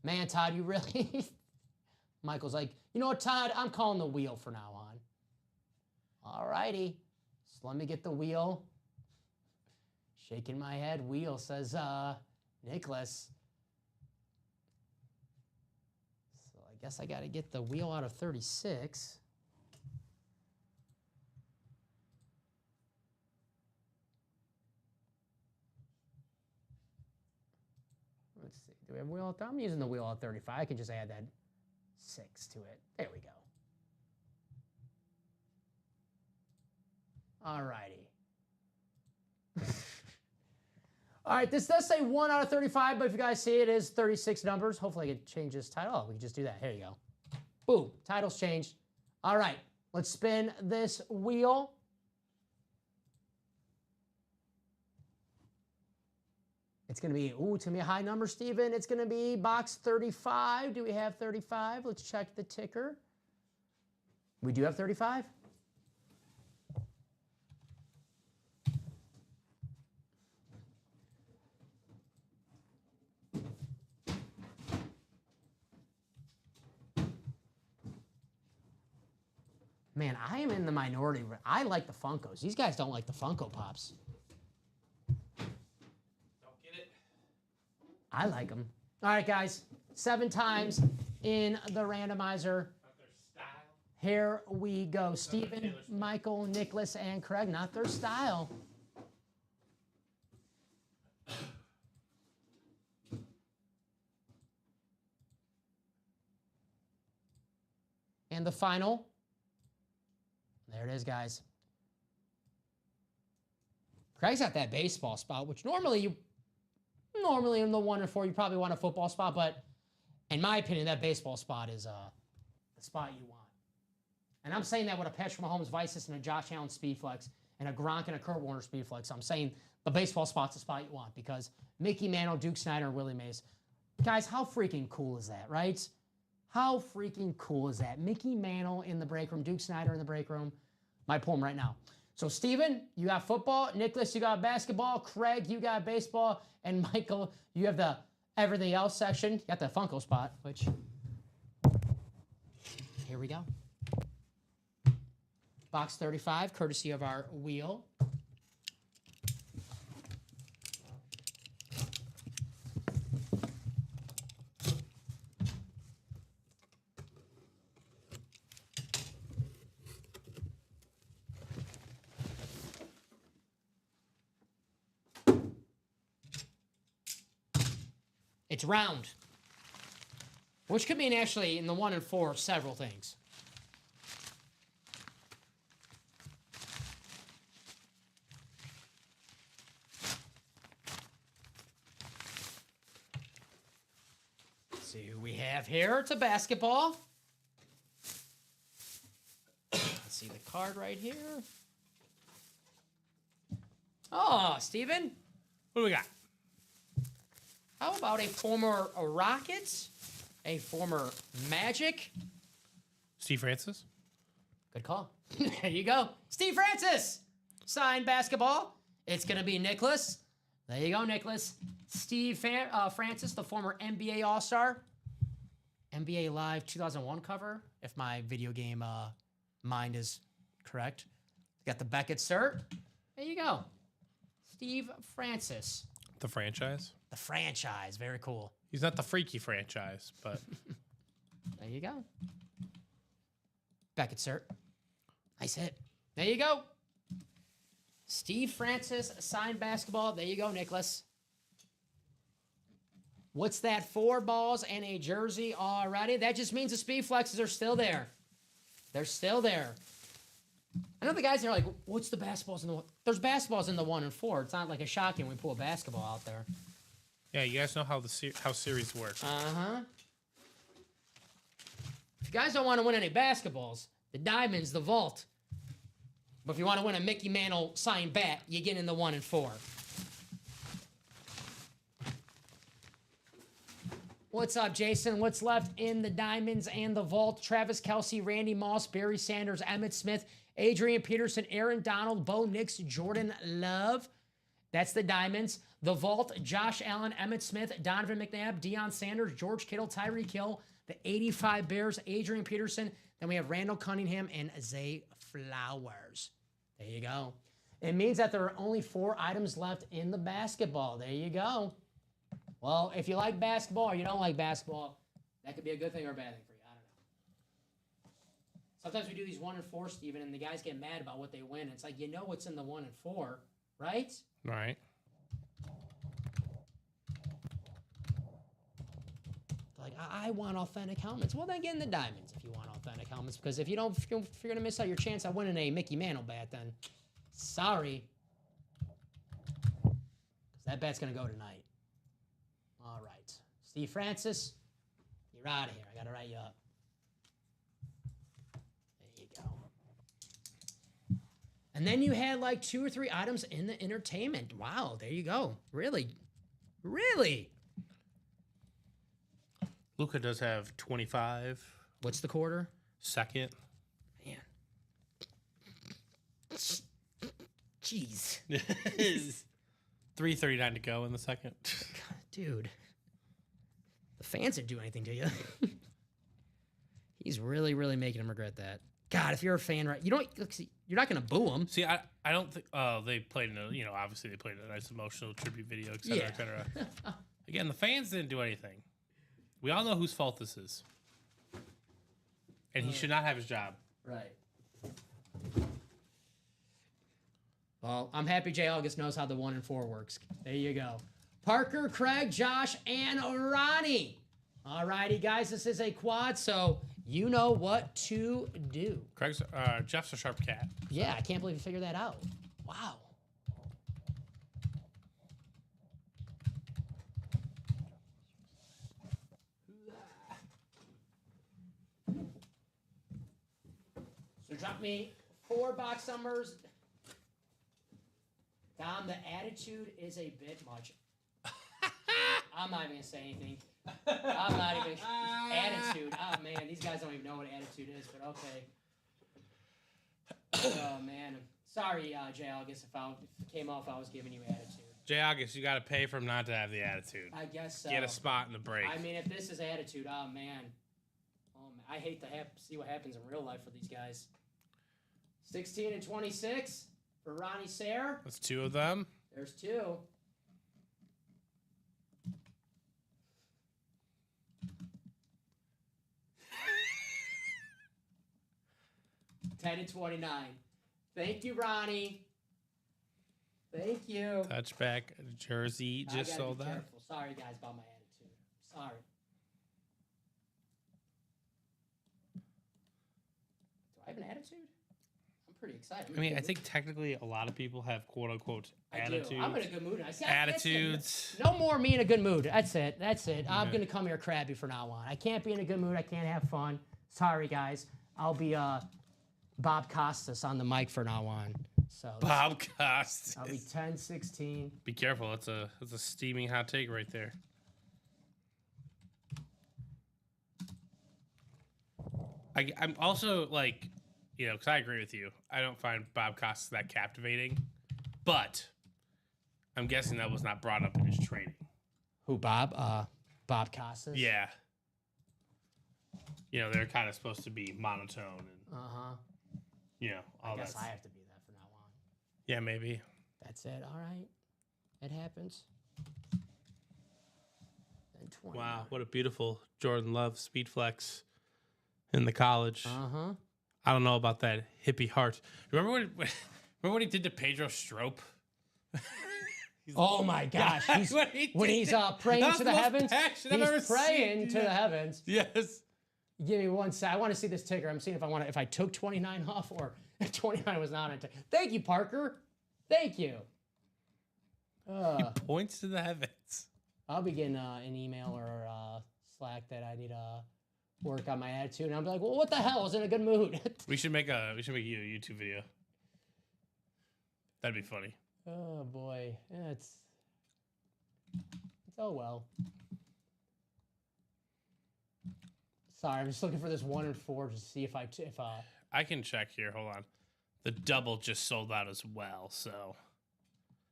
Man, Todd, you really... Michael's like, you know what, Todd? I'm calling the wheel for now on. All righty. So let me get the wheel. Shaking my head. Wheel, says Nicholas. So I guess I got to get the wheel out of 36. Let's see. Do we have wheel? I'm using the wheel at 35. I can just add that 6 to it. There we go. All righty. All right, this does say 1 out of 35, but if you guys see it is 36 numbers. Hopefully I can change this title. Oh, we can just do that. Here you go. Boom, title's changed. All right, let's spin this wheel. It's going to be, ooh, it's going to be a high number, Steven. It's going to be box 35. Do we have 35? Let's check the ticker. We do have 35. Man, I am in the minority. I like the Funkos. These guys don't like the Funko Pops. I like them. All right, guys. 7 times in the randomizer. Here we go. Steven, Michael, Nicholas, and Craig. Not their style. And the final. There it is, guys. Craig's got that baseball spot, which normally in the 1 and 4, you probably want a football spot, but in my opinion, that baseball spot is the spot you want. And I'm saying that with a Patrick Mahomes Vices and a Josh Allen Speedflex and a Gronk and a Kurt Warner Speedflex. I'm saying the baseball spot's the spot you want because Mickey Mantle, Duke Snider, and Willie Mays. Guys, how freaking cool is that, right? How freaking cool is that? Mickey Mantle in the break room, Duke Snider in the break room. Might pull him right now. So, Steven, you got football. Nicholas, you got basketball. Craig, you got baseball. And Michael, you have the everything else section. You got the Funko spot, which... Here we go. Box 35, courtesy of our wheel. It's round, which could mean actually in the 1 and 4 several things. Let's see who we have here. It's a basketball. Let's see the card right here. Oh, Steven, What do we got? how about a former Rockets, a former Magic? Steve Francis. Good call. There you go. Steve Francis, signed basketball. It's going to be Nicholas. There you go, Nicholas. Steve Francis, the former NBA All-Star. NBA Live 2001 cover, if my video game mind is correct. Got the Beckett cert. There you go. Steve Francis. The franchise. The franchise. Very cool. He's not the freaky franchise, but There you go. Beckett cert. Nice hit. There you go. Steve Francis signed basketball. There you go, Nicholas. What's that? 4 balls and a jersey already. That just means the speed flexes are still there. They're still there. I know the guys are like, what's the basketballs in the one? There's basketballs in the 1 and 4. It's not like a shocking when we pull a basketball out there. yeah, you guys know how how series work. Uh-huh. If you guys don't want to win any basketballs, the diamonds, the vault. But if you want to win a Mickey Mantle signed bat, you get in the 1 and 4. What's up, Jason? What's left in the diamonds and the vault? Travis Kelce, Randy Moss, Barry Sanders, Emmett Smith, Adrian Peterson, Aaron Donald, Bo Nix, Jordan Love. That's the diamonds. The vault, Josh Allen, Emmett Smith, Donovan McNabb, Deion Sanders, George Kittle, Tyreek Hill, the 85 Bears, Adrian Peterson. Then we have Randall Cunningham and Zay Flowers. There you go. It means that there are only 4 items left in the basketball. There you go. Well, if you like basketball or you don't like basketball, that could be a good thing or a bad thing for you. I don't know. Sometimes we do these 1 and 4, Steven, and the guys get mad about what they win. It's like, you know what's in the 1 and 4, right? Right. Like, I want authentic helmets. Well, then get in the diamonds if you want authentic helmets. Because if you're going to miss out your chance at winning a Mickey Mantle bat, then sorry. Because that bat's going to go tonight. All right. Steve Francis, you're out of here. I got to write you up. There you go. And then you had like 2 or 3 items in the entertainment. Wow, there you go. Really? Really? Luka does have 25. What's the quarter? Second. Man. Jeez. 3:39 to go in the second. God, dude. The fans didn't do anything to you. He's really, really making him regret that. God, if you're a fan, right? You're not gonna boo him. See, I don't think they played in a, obviously they played in a nice emotional tribute video, et cetera, et cetera. Again, the fans didn't do anything. We all know whose fault this is. And he should not have his job. Right. Well, I'm happy Jay August knows how the 1 and 4 works. There you go. Parker, Craig, Josh, and Ronnie. All righty, guys. This is a quad, so you know what to do. Jeff's a sharp cat. Yeah, I can't believe you figured that out. Wow. So drop me 4 box numbers. Dom, the attitude is a bit much. I'm not even going to say anything. I'm not even... Attitude. Oh, man. These guys don't even know what attitude is, but okay. Oh, man. Sorry, Jay August, if it came off I was giving you attitude. Jay August, you got to pay for him not to have the attitude. I guess so. Get a spot in the break. I mean, if this is attitude, oh, man. I hate to see what happens in real life for these guys. 16 and 26 for Ronnie Sayre. That's 2 of them. There's 2. $10 and 29. Thank you, Ronnie. Thank you. Touchback jersey just sold that. Careful. Sorry, guys, about my attitude. Sorry. Do I have an attitude? I'm pretty excited. I mean, I think technically a lot of people have quote unquote attitudes. I do. I'm in a good mood. Attitudes. No more me in a good mood. That's it. I'm going to come here crabby for now on. I can't be in a good mood. I can't have fun. Sorry, guys. I'll be Bob Costas on the mic for now on. So Bob Costas. I'll be 10-16. Be careful. That's a steaming hot take right there. I'm also like, because I agree with you. I don't find Bob Costas that captivating, but I'm guessing that was not brought up in his training. Who, Bob? Bob Costas? Yeah. They're kind of supposed to be monotone and, all I guess that. I have to be that for now Yeah, maybe. That's it. All right. It happens. And 20. Wow, what a beautiful Jordan Love speed flex in the college. Uh-huh. I don't know about that hippie heart. Remember when he did to Pedro Strop? Oh my gosh. When he's praying to the heavens. He's praying to the heavens. Yes. Give me one sec. I want to see this ticker. I'm seeing if I took 29 off or if 29 was not on ticker. Thank you, Parker. Thank you. He points to the heavens. I'll be getting an email or Slack that I need to work on my attitude, and I'll be like, "Well, what the hell? I was in a good mood." We should make you a YouTube video. That'd be funny. Oh boy, it's oh well. Sorry, I'm just looking for this 1 and 4 to see if I can check here. Hold on. The double just sold out as well, so.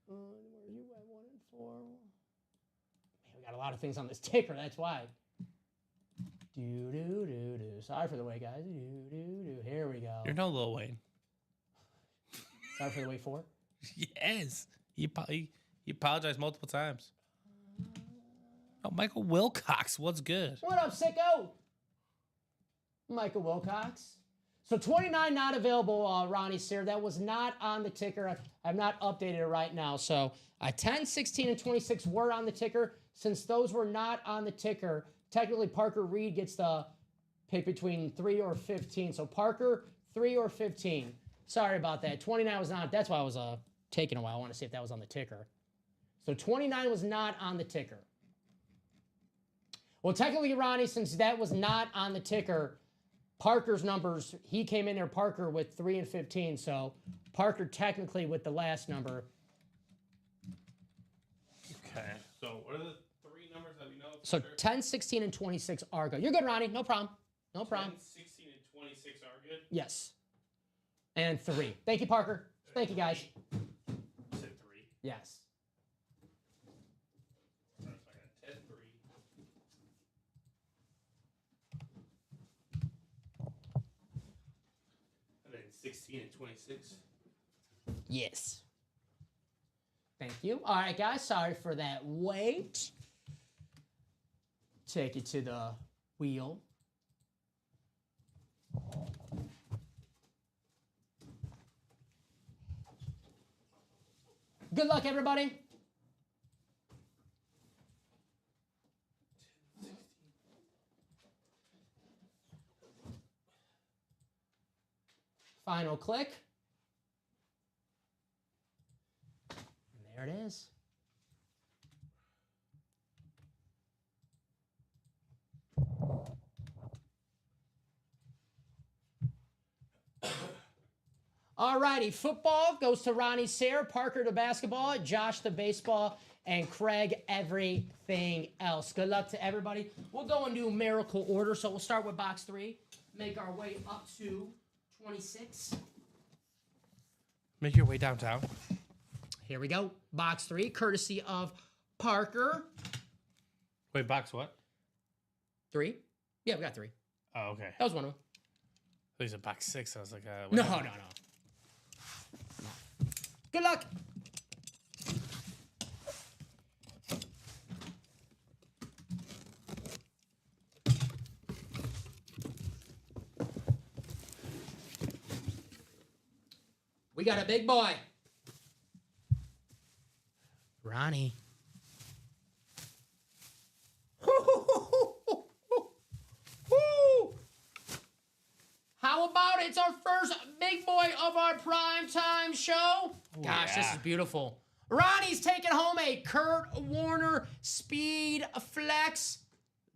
Where are you at 1 and 4? Man, we got a lot of things on this ticker. That's why. Do. Sorry for the wait, guys. Do. Here we go. You're no Lil Wayne. Sorry for the wait 4. Yes. He apologized multiple times. Oh, Michael Wilcox. What's good? What up, sicko? Michael Wilcox. So 29 not available, Ronnie Sear. That was not on the ticker. I've not updated it right now. So 10, 16, and 26 were on the ticker. Since those were not on the ticker, technically Parker Reed gets the pick between 3 or 15. So Parker, 3 or 15. Sorry about that. 29 was not. That's why I was taking a while. I want to see if that was on the ticker. So 29 was not on the ticker. Well, technically, Ronnie, since that was not on the ticker, Parker's numbers, he came in there, Parker, with 3 and 15. So Parker technically with the last number. Okay. So what are the 3 numbers that we know? So 10, 16, and 26 are good. You're good, Ronnie. No problem. No problem. 10, 16, and 26 are good? Yes. And 3. Thank you, Parker. Thank you, guys. You said 3. Yes. All right, so I got 10, 3. And then 16 and 26. Yes. Thank you. All right, guys. Sorry for that wait. Take it to the wheel. Good luck, everybody. Final click. And there it is. All righty, football goes to Ronnie Sayre, Parker to basketball, Josh to baseball, and Craig everything else. Good luck to everybody. We'll go in numerical order, so we'll start with box 3, make our way up to 26. Make your way downtown. Here we go. Box 3, courtesy of Parker. Wait, box what? 3? Yeah, we got 3. Oh, okay. That was one of them. These are box 6. I was like, No. Good luck. We got a big boy. Ronnie. How about it's our first big boy of our primetime show? Gosh, this is beautiful. Ronnie's taking home a Kurt Warner Speed Flex.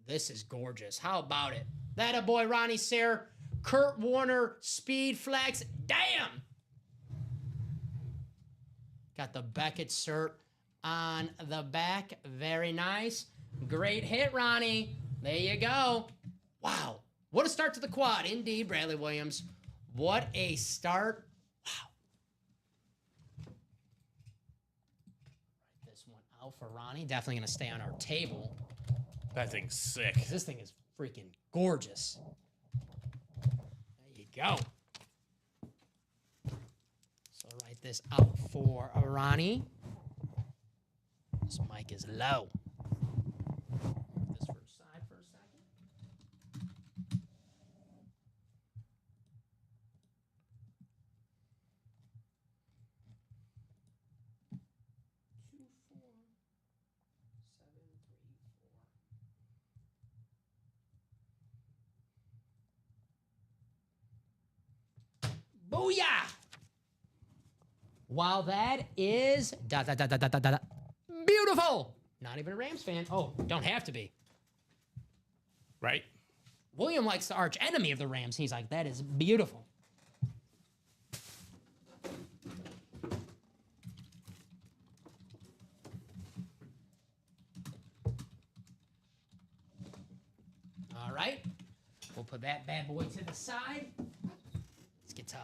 This is gorgeous. How about it? That a boy, Ronnie Sayre. Kurt Warner Speed Flex. Damn! Got the Beckett cert on the back. Very nice. Great hit, Ronnie. There you go. Wow. What a start to the quad. Indeed, Bradley Williams. What a start. Wow. Write this one out for Ronnie. Definitely going to stay on our table. that thing's sick. This thing is freaking gorgeous. There you go. So write this out for Ronnie. This mic is low. This for side for a second. Booyah! While that is beautiful. Not even a Rams fan. Oh, don't have to be. Right? William likes the arch enemy of the Rams. He's like, that is beautiful. All right. We'll put that bad boy to the side. Let's get to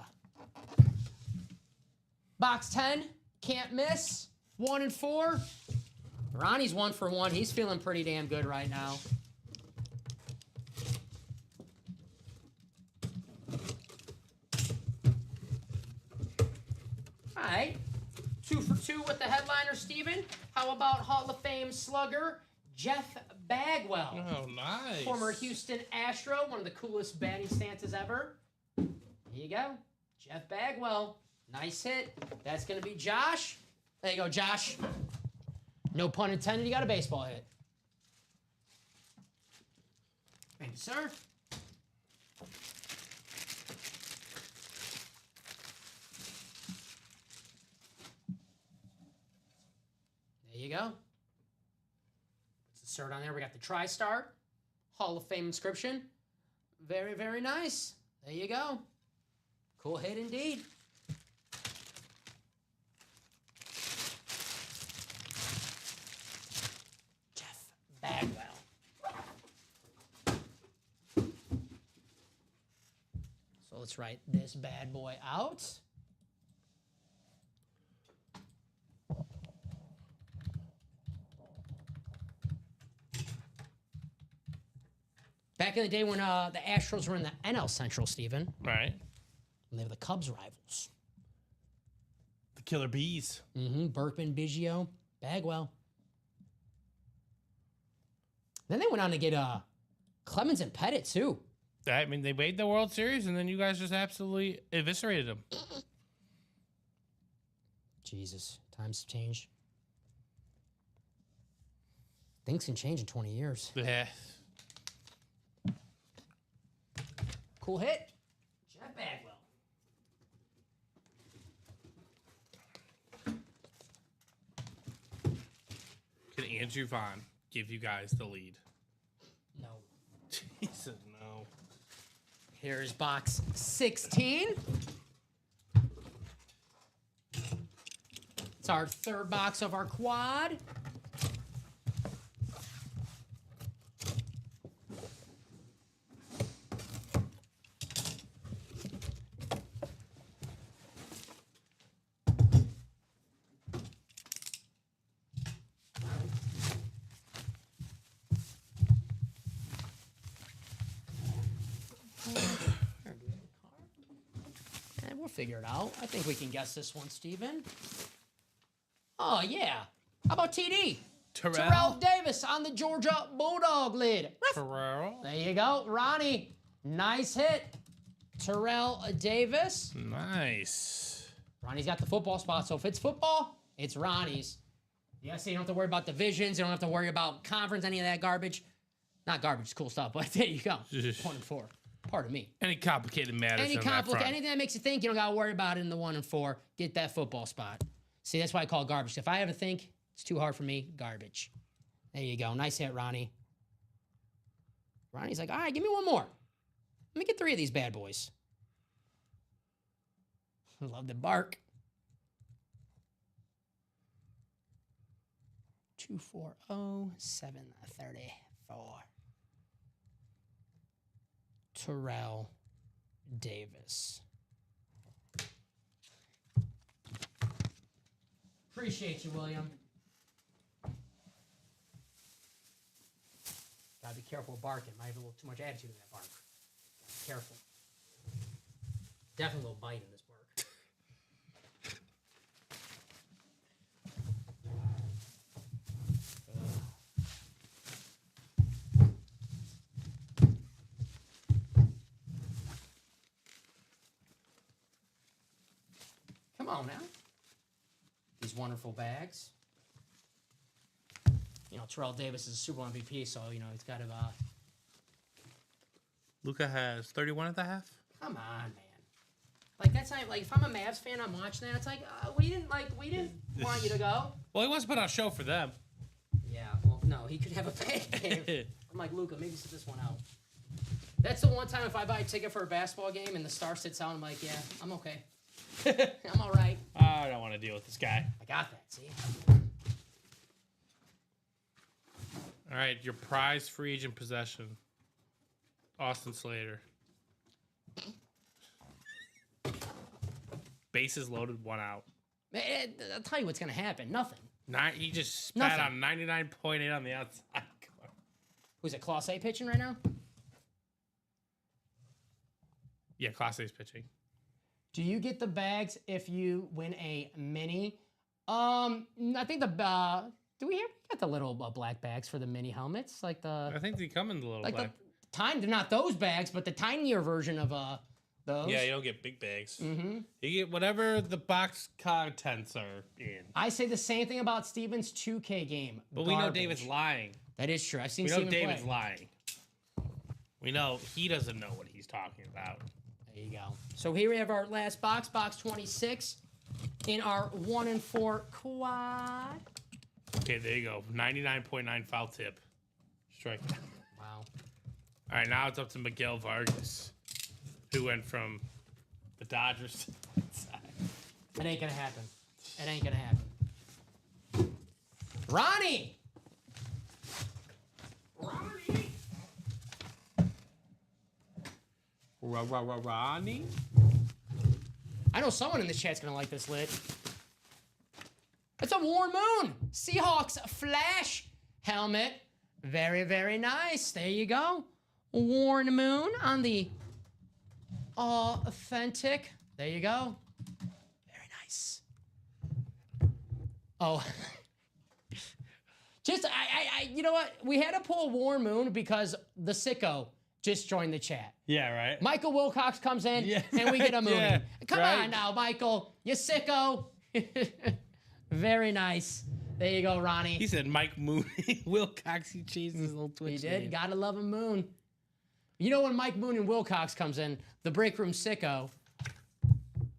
box 10. Can't miss. 1 and 4. Ronnie's 1 for 1. He's feeling pretty damn good right now. All right. 2 for 2 with the headliner, Steven. How about Hall of Fame slugger Jeff Bagwell? Oh, nice. Former Houston Astro, one of the coolest batting stances ever. Here you go. Jeff Bagwell. Nice hit. That's going to be Josh. There you go, Josh. No pun intended. You got a baseball hit. Thank you, sir. There you go. Insert on there. We got the TriStar Hall of Fame inscription. Very, very nice. There you go. Cool hit indeed. Jeff Bagwell. So let's write this bad boy out. Back in the day when the Astros were in the NL Central, Steven. Right. And they were the Cubs rivals. The Killer Bees. Mm-hmm. Berkman, Biggio, Bagwell. Then they went on to get Clemens and Pettit, too. I mean, they made the World Series, and then you guys just absolutely eviscerated them. Jesus, times have changed. Things can change in 20 years. Yeah. Cool hit. Jeff Bagwell. Can Andrew Vaughn give you guys the lead? No. Jesus, no. Here's box 16. It's our third box of our quad. We'll figure it out. I think we can guess this one, Steven. Oh, yeah. How about TD? Terrell Davis on the Georgia Bulldog lid. Terrell. There you go. Ronnie, nice hit. Terrell Davis. Nice. Ronnie's got the football spot, so if it's football, it's Ronnie's. Yeah, so you don't have to worry about divisions. You don't have to worry about conference, any of that garbage. Not garbage, it's cool stuff, but there you go. 1 and 4. Pardon me. Any complicated matters. Anything that makes you think, you don't got to worry about it in the 1 and 4. Get that football spot. See, that's why I call it garbage. If I ever think it's too hard for me, garbage. There you go. Nice hit, Ronnie. Ronnie's like, all right, give me one more. Let me get 3 of these bad boys. Love the bark. 240-734. Terrell Davis. Appreciate you, William. Gotta be careful with barking. Might have a little too much attitude in that bark. Careful. Definitely a little bite in this bark. on now. These wonderful bags. You know, Terrell Davis is a Super Bowl MVP, so, you know, he's got to... Luka has 31 and a half. Come on, man. Like, that's not... Like, if I'm a Mavs fan, I'm watching that. It's like, we didn't want you to go. Well, he wants to put on a show for them. Yeah, well, no, he could have a bad game. I'm like, Luka, maybe sit this one out. That's the one time if I buy a ticket for a basketball game and the star sits out, I'm like, yeah, I'm okay. I'm all right. I don't want to deal with this guy. I got that, see? All right, your prize free agent possession. Austin Slater. Bases loaded, 1 out. I'll tell you what's going to happen. Nothing. He just spat Nothing. on 99.8 on the outside. Who's it, Class A pitching right now? Yeah, Class A's pitching. Do you get the bags if you win a mini? I think the we got the little black bags for the mini helmets, like the I think they come in the little like black. the tiny. They're not those bags, but the tinier version of those. Yeah, you don't get big bags. Mm-hmm. You get whatever the box contents are in. I say the same thing about Steven's 2K game. But we know David's lying. That is true. I've seen We know Steven David's play. lying. We know he doesn't know what he's talking about. There you go. So here we have our last box, box 26, in our 1 and 4 quad. Okay, there you go. 99.9 foul tip. Strike. Wow. All right, now it's up to Miguel Vargas, who went from the Dodgers to the White Sox. It ain't gonna happen. It ain't gonna happen. Ronnie! Ronnie? I know someone in this chat's gonna like this lid. It's a Warren Moon Seahawks Flash helmet. Very, very nice. There you go. Warren Moon on the authentic. There you go. Very nice. Oh. Just, you know what? We had to pull Warren Moon because the sicko just joined the chat. Yeah, right? Michael Wilcox comes in, and we get a Mooney. Yeah, Come right? on now, Michael. You sicko. Very nice. There you go, Ronnie. He said Mike Mooney. Wilcox, he changed his little Twitch He did. name. Gotta love a Moon. You know when Mike Moon and Wilcox comes in, the break room sicko,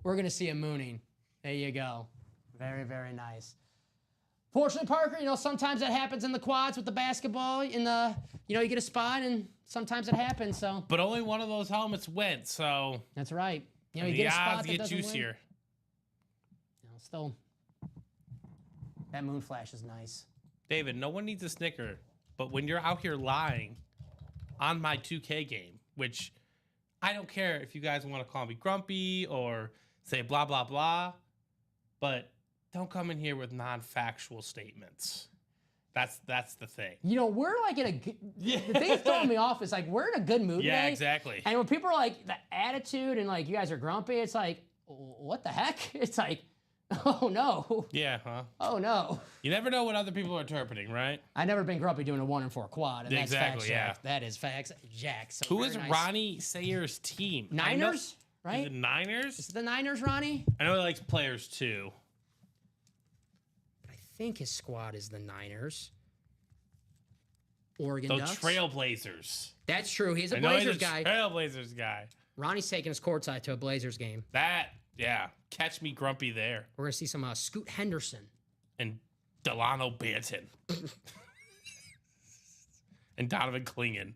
we're going to see a mooning. There you go. Very, very nice. Fortunately, Parker, you know, sometimes that happens in the quads with the basketball. You get a spot, and sometimes it happens, so. But only one of those helmets went, so That's right. You know, you the get a spot odds that get doesn't win. juicier. You know, still, that moon flash is nice. David, no one needs a snicker, but when you're out here lying on my 2K game, which I don't care if you guys want to call me grumpy or say blah, blah, blah, but don't come in here with non-factual statements. That's the thing. You know, we're like in a good, the thing that's throwing me off is like, we're in a good mood Yeah, today. exactly. And when people are like, the attitude and like, you guys are grumpy, it's like, what the heck? It's like, oh no. Yeah, huh? Oh no. You never know what other people are interpreting, right? I've never been grumpy doing a 1 and 4 quad. And Exactly, that's facts, yeah. Jack. That is facts, Jack. So Who very is nice. Ronnie Sayers' team? I know- Niners, Is right? it Niners? Is it the Niners, Ronnie? I know he likes players too. I think his squad is the Niners. Oregon The Ducks. Trailblazers. That's true. He's a I know he's Blazers a guy. Trailblazers guy. Ronnie's taking his courtside to a Blazers game. Yeah. Catch me grumpy there. We're gonna see some Scoot Henderson. And Delano Banton. And Donovan Clingan.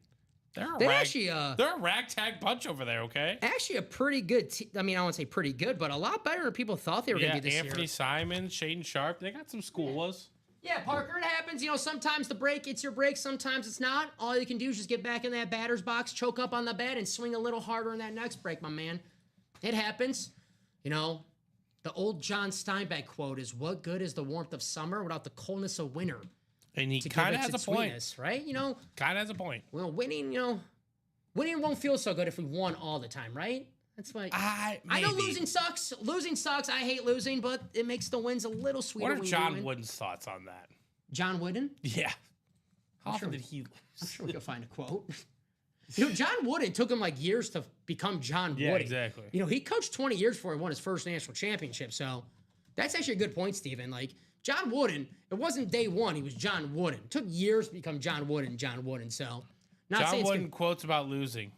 They're a ragtag bunch over there, okay? Actually a pretty good I mean, I won't say pretty good, but a lot better than people thought they were Yeah, gonna be this Anthony year. Simon, Shaden Sharp. They got some schoolas. Yeah, Parker, it happens. You know, sometimes the break, it's your break, sometimes it's not. All you can do is just get back in that batter's box, choke up on the bat, and swing a little harder in that next break, my man. It happens. You know, the old John Steinbeck quote is, what good is the warmth of summer without the coldness of winter? And he To give kind it of has its a point. sweetness, right? You know, Kind of has a point. well, winning won't feel so good if we won all the time, right? That's why. I know Maybe. losing sucks. Losing sucks. I hate losing, but it makes the wins a little sweeter. What are when you John win. Wooden's thoughts on that? John Wooden? Yeah. How often sure- did he lose? I'm sure we can find a quote. Dude, John Wooden took him like years to become John Yeah, Wooden. exactly. You know, he coached 20 years before he won his first national championship. So that's actually a good point, Steven. Like, John Wooden, it wasn't day one, he was John Wooden. It took years to become John Wooden. So, not John saying it's Wooden good. quotes about losing.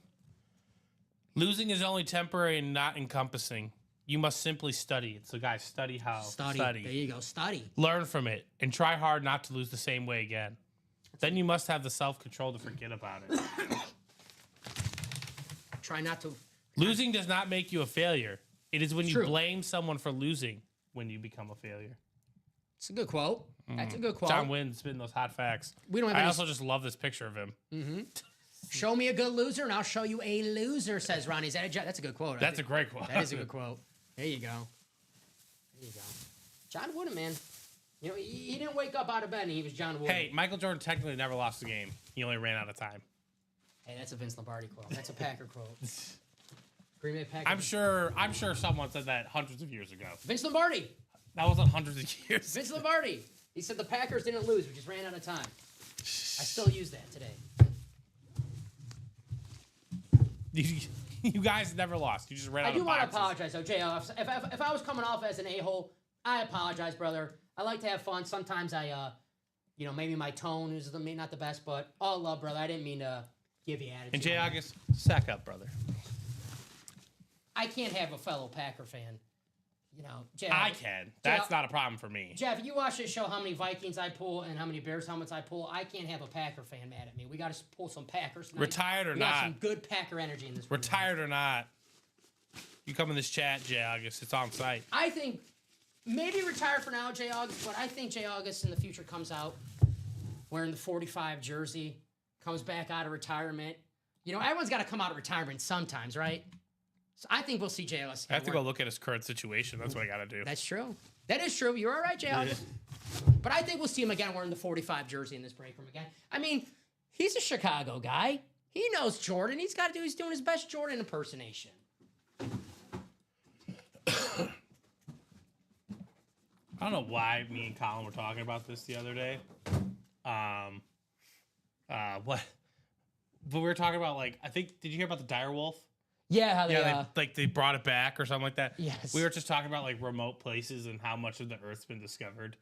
Losing is only temporary and not encompassing. You must simply study. It's the guy, study how. Study. There you go, study. Learn from it and try hard not to lose the same way again. Then you must have the self-control to forget about it. Try not to. Losing does not make you a failure. It is when you True. blame someone for losing when you become a failure. It's a good quote. That's a good quote. John Wynn spitting those hot facts. We don't have I any- also just love this picture of him. Show me a good loser, and I'll show you a loser, says Ronnie. Is that a, that's a good quote. I That's a think. great quote. That is a good quote. There you go. There you go. John Wooden, man. You know, he didn't wake up out of bed and he was John Wooden. Hey, Michael Jordan technically never lost a game. He only ran out of time. Hey, that's a Vince Lombardi quote. That's a Packer quote. Green Bay Packers. I'm sure someone said that hundreds of years ago. Vince Lombardi. That wasn't hundreds of years. Vince Lombardi. He said the Packers didn't lose. We just ran out of time. I still use that today. You guys never lost. You just ran out I do of want to boxes. apologize, though, JL. If I was coming off as an a-hole, I apologize, brother. I like to have fun. Sometimes I, maybe my tone is not the best, but all love, brother. I didn't mean to give you attitude. And Jay August, sack up, brother. I can't have a fellow Packer fan. You know, Jeff, I can. That's not a problem for me. Jeff, you watch this show, how many Vikings I pull and how many Bears helmets I pull. I can't have a Packer fan mad at me. We got to pull some Packers tonight. Retired or we got not. some good Packer energy in this room. Retired or not, you come in this chat, Jay August. It's on site. I think maybe retire for now, Jay August, but I think Jay August in the future comes out wearing the 45 jersey, comes back out of retirement. You know, everyone's got to come out of retirement sometimes, right? So I think we'll see Jay August. I have to go look at his current situation. That's what I got to do. That's true. That is true. You're all right, Jay August. But I think we'll see him again wearing the 45 jersey in this break room again. I mean, he's a Chicago guy. He knows Jordan. He's doing his best Jordan impersonation. I don't know why me and Colin were talking about this the other day. What? But we were talking about, like, I think, did you hear about the dire wolf? Yeah, how they, Yeah, they brought it back or something like that. Yes. We were just talking about, like, remote places and how much of the Earth's been discovered.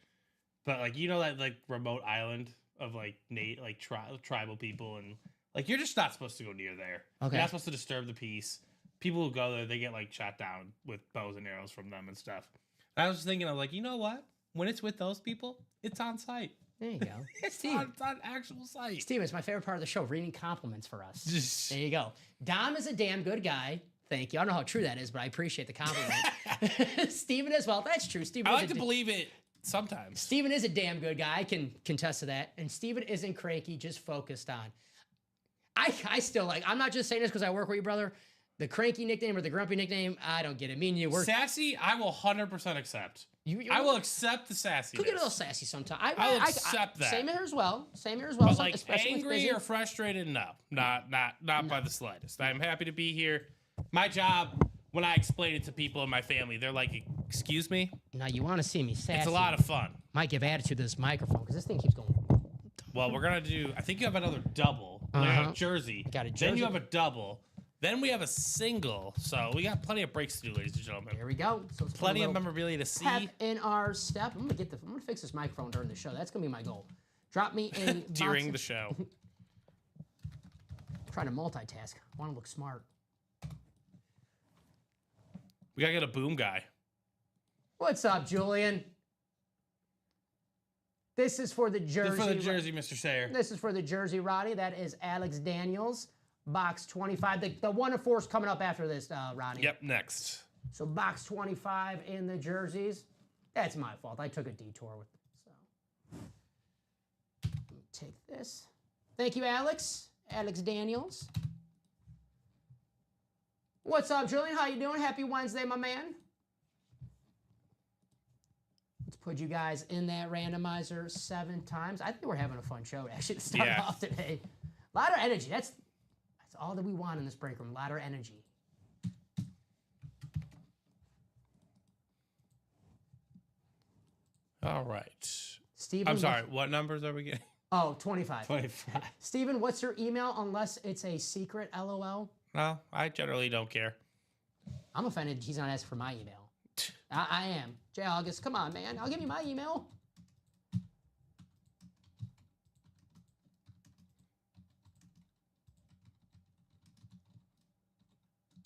But, like, you know that, like, remote island of, like, tribal people, and, like, you're just not supposed to go near there. Okay. You're not supposed to disturb the peace. People who go there, they get, like, shot down with bows and arrows from them and stuff. And I was just thinking, I'm like, you know what? When it's with those people, it's on site. there you go. It's Steve. on actual site. Steven, it's my favorite part of the show, reading compliments for us. There you go. Dom is a damn good guy. Thank you. I don't know how true that is, but I appreciate the compliment. Steven as well. That's true. Steven I is like to believe it sometimes. Steven is a damn good guy. I can contest to that. And Steven isn't cranky, just focused on. I still like, I'm not just saying this because I work with you, brother. The cranky nickname or the grumpy nickname, I don't get it. Me and you work. Sassy, I will 100% accept. You I will accept the sassy. could get a little sassy sometimes. I will accept that. Same here as well. But like especially when it's angry busy. or frustrated, no, not by the slightest. I'm happy to be here. My job, when I explain it to people in my family, they're like, "Excuse me." Now you want to see me sassy? It's a lot of fun. Might give attitude to this microphone because this thing keeps going. Well, we're gonna do. I think you have another double. We got a jersey. Got a Then jersey. you have a double. Then we have a single. So we got plenty of breaks to do, ladies and gentlemen. Here we go. So let's put Plenty a of little memorabilia to see. pep in our step. I'm gonna fix this microphone during the show. That's gonna be my goal. Drop me a During the box show. of- trying to multitask. I want to look smart. We gotta get a boom guy. What's up, Julian? This is for the jersey. For the jersey, Mr. Sayer. This is for the jersey, Roddy. That is Alex Daniels, box 25. The 1 of 4 is coming up after this, Roddy. Yep, next. So box 25 in the jerseys. That's my fault. I took a detour with it. So let me take this. Thank you, Alex. Alex Daniels. What's up, Julian? How you doing? Happy Wednesday, my man. Let's put you guys in that randomizer 7 times. I think we're having a fun show actually to start Yeah. off today. A lot of energy. That's all that we want in this break room. A lot of energy. All right. Steven, I'm sorry. What numbers are we getting? Oh, 25. 25. Steven, what's your email unless it's a secret, LOL? No, I generally don't care. I'm offended he's not asking for my email. I am. J. August, come on, man. I'll give you my email.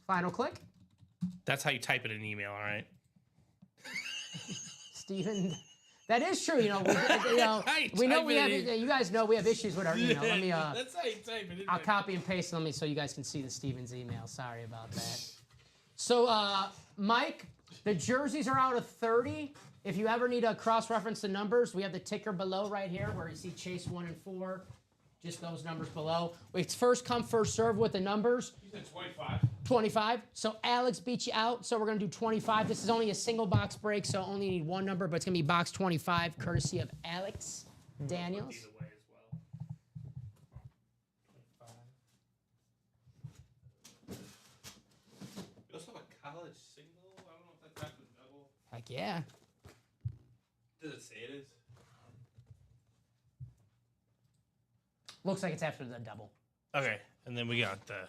Final click. That's how you type it in an email, all right? Steven, that is true. We know we have. You guys know we have issues with our email. Let me. That's how you type it in. I'll copy and paste. Let me so you guys can see the Steven's email. Sorry about that. So, Mike, the jerseys are out of 30. If you ever need to cross-reference the numbers, we have the ticker below right here where you see Chase 1 and 4. Just those numbers below. It's first come, first serve with the numbers. You said 25. 25. So Alex beat you out. So we're going to do 25. This is only a single box break, so only need one number, but it's going to be box 25, courtesy of Alex Daniels. Either way as well. 25. You also have a college single? I don't know if that's after the double. Heck yeah. Does it say it is? Looks like it's after the double. Okay, and then we got the...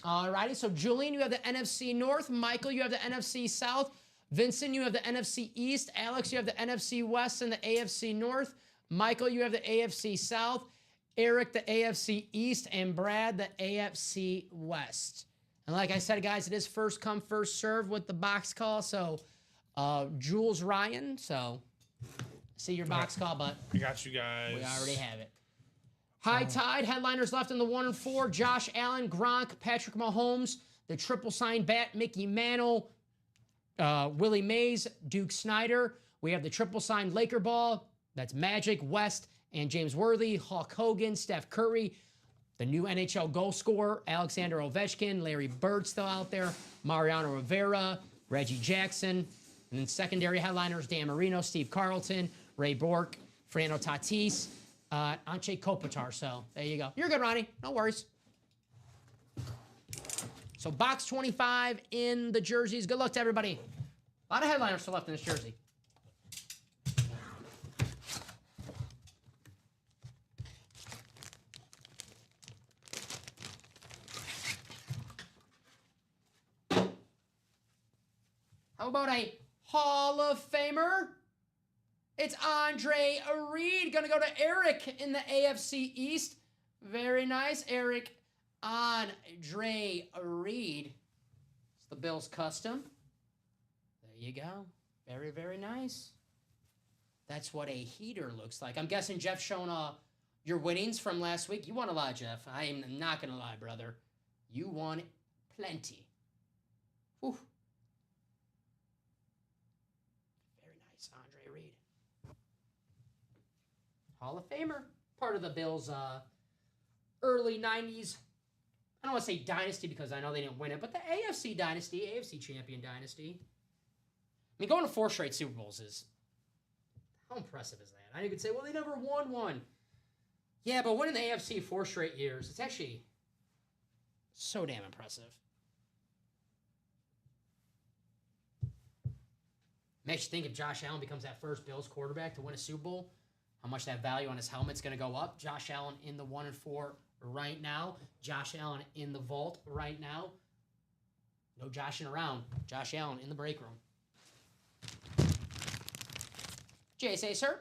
Alrighty, so Julian, you have the NFC North. Michael, you have the NFC South. Vincent, you have the NFC East. Alex, you have the NFC West and the AFC North. Michael, you have the AFC South. Eric, the AFC East. And Brad, the AFC West. And like I said, guys, it is first come, first serve with the box call. So, Jules Ryan, so see your box call, but I got you guys. we already have it. High Tide, headliners left in the 1 and 4. Josh Allen, Gronk, Patrick Mahomes, the triple sign bat, Mickey Mantle, Willie Mays, Duke Snyder. We have the triple sign Laker ball. That's Magic, West, and James Worthy, Hulk Hogan, Steph Curry, the new NHL goal scorer, Alexander Ovechkin, Larry Bird still out there, Mariano Rivera, Reggie Jackson, and then secondary headliners, Dan Marino, Steve Carlton, Ray Bork, Fernando Tatis, Anche Kopitar. So there you go. You're good, Ronnie. No worries. So box 25 in the jerseys. Good luck to everybody. A lot of headliners still left in this jersey. How about a Hall of Famer? It's Andre Reed. Gonna go to Eric in the AFC East. Very nice, Eric. Andre Reed. It's the Bills custom. There you go. Very, very nice. That's what a heater looks like. I'm guessing Jeff's showing your winnings from last week. You won a lot, Jeff. I am not gonna lie, brother. You won plenty. Whew. Very nice, Andre Reed. Hall of Famer. Part of the Bills' early 90s. I don't want to say dynasty because I know they didn't win it, but the AFC dynasty, AFC champion dynasty. I mean, going to 4 straight Super Bowls is... How impressive is that? I know you could say, well, they never won one. Yeah, but winning the AFC 4 straight years, it's actually so damn impressive. Makes you think if Josh Allen becomes that first Bills quarterback to win a Super Bowl, how much that value on his helmet's going to go up. Josh Allen in the 1 and 4 right now. Josh Allen in the vault right now. No joshing around. Josh Allen in the break room. Jay, say, sir.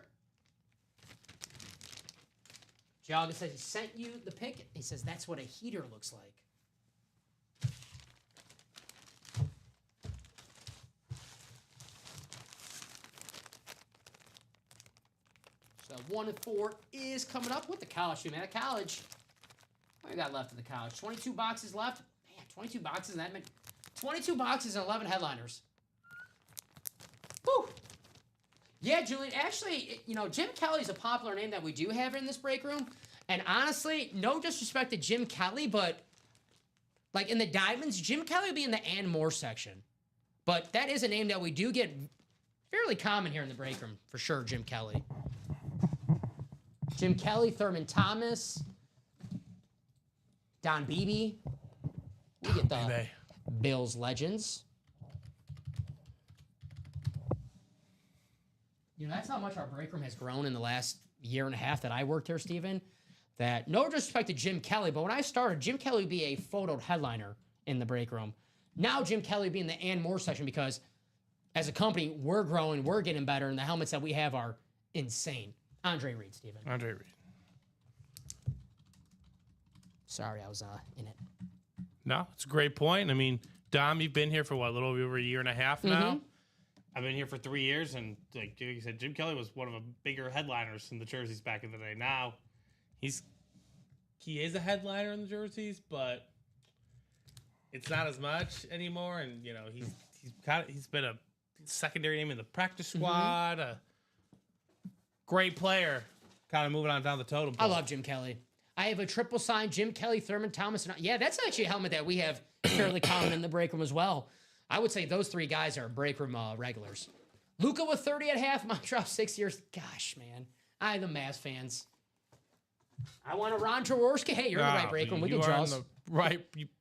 Jogga says he sent you the pic. He says that's what a heater looks like. So 1 and 4 is coming up with the college team. Man, at college, what we got left in the college? 22 boxes left. Man, 22 boxes, and that meant 22 boxes and 11 headliners. Whew. Yeah, Julian, actually, Jim Kelly's a popular name that we do have in this break room. And honestly, no disrespect to Jim Kelly, but like in the diamonds, Jim Kelly will be in the and more section. But that is a name that we do get fairly common here in the break room, for sure, Jim Kelly. Jim Kelly, Thurman Thomas, Don Beebe. We get the Bills legends. That's how much our break room has grown in the last, year and a half that I worked here, Steven, that no disrespect to Jim Kelly, but when I started, Jim Kelly would be a photoed headliner in the break room. Now Jim Kelly would be in the and more section because as a company, we're growing, we're getting better, and the helmets that we have are insane. Andre Reed, Steven. Andre Reed. Sorry, I was in it. No, it's a great point. I mean, Dom, you've been here for what, a little over a year and a half now? I've been here for 3 years, and like you said, Jim Kelly was one of the bigger headliners in the jerseys back in the day. Now, he is a headliner in the jerseys, but it's not as much anymore. And you know, he's been a secondary name in the practice squad, a great player, kind of moving on down the totem pole. I love Jim Kelly. I have a triple sign, Jim Kelly, Thurman Thomas. And yeah, that's actually a helmet that we have fairly common in the break room as well. I would say those three guys are break room regulars. Luka with 30 at half, Montrose 6 years. Gosh, man. I the Mavs fans. I want a Ron Jaworski. Hey, you're in the right break room. We get Jaws.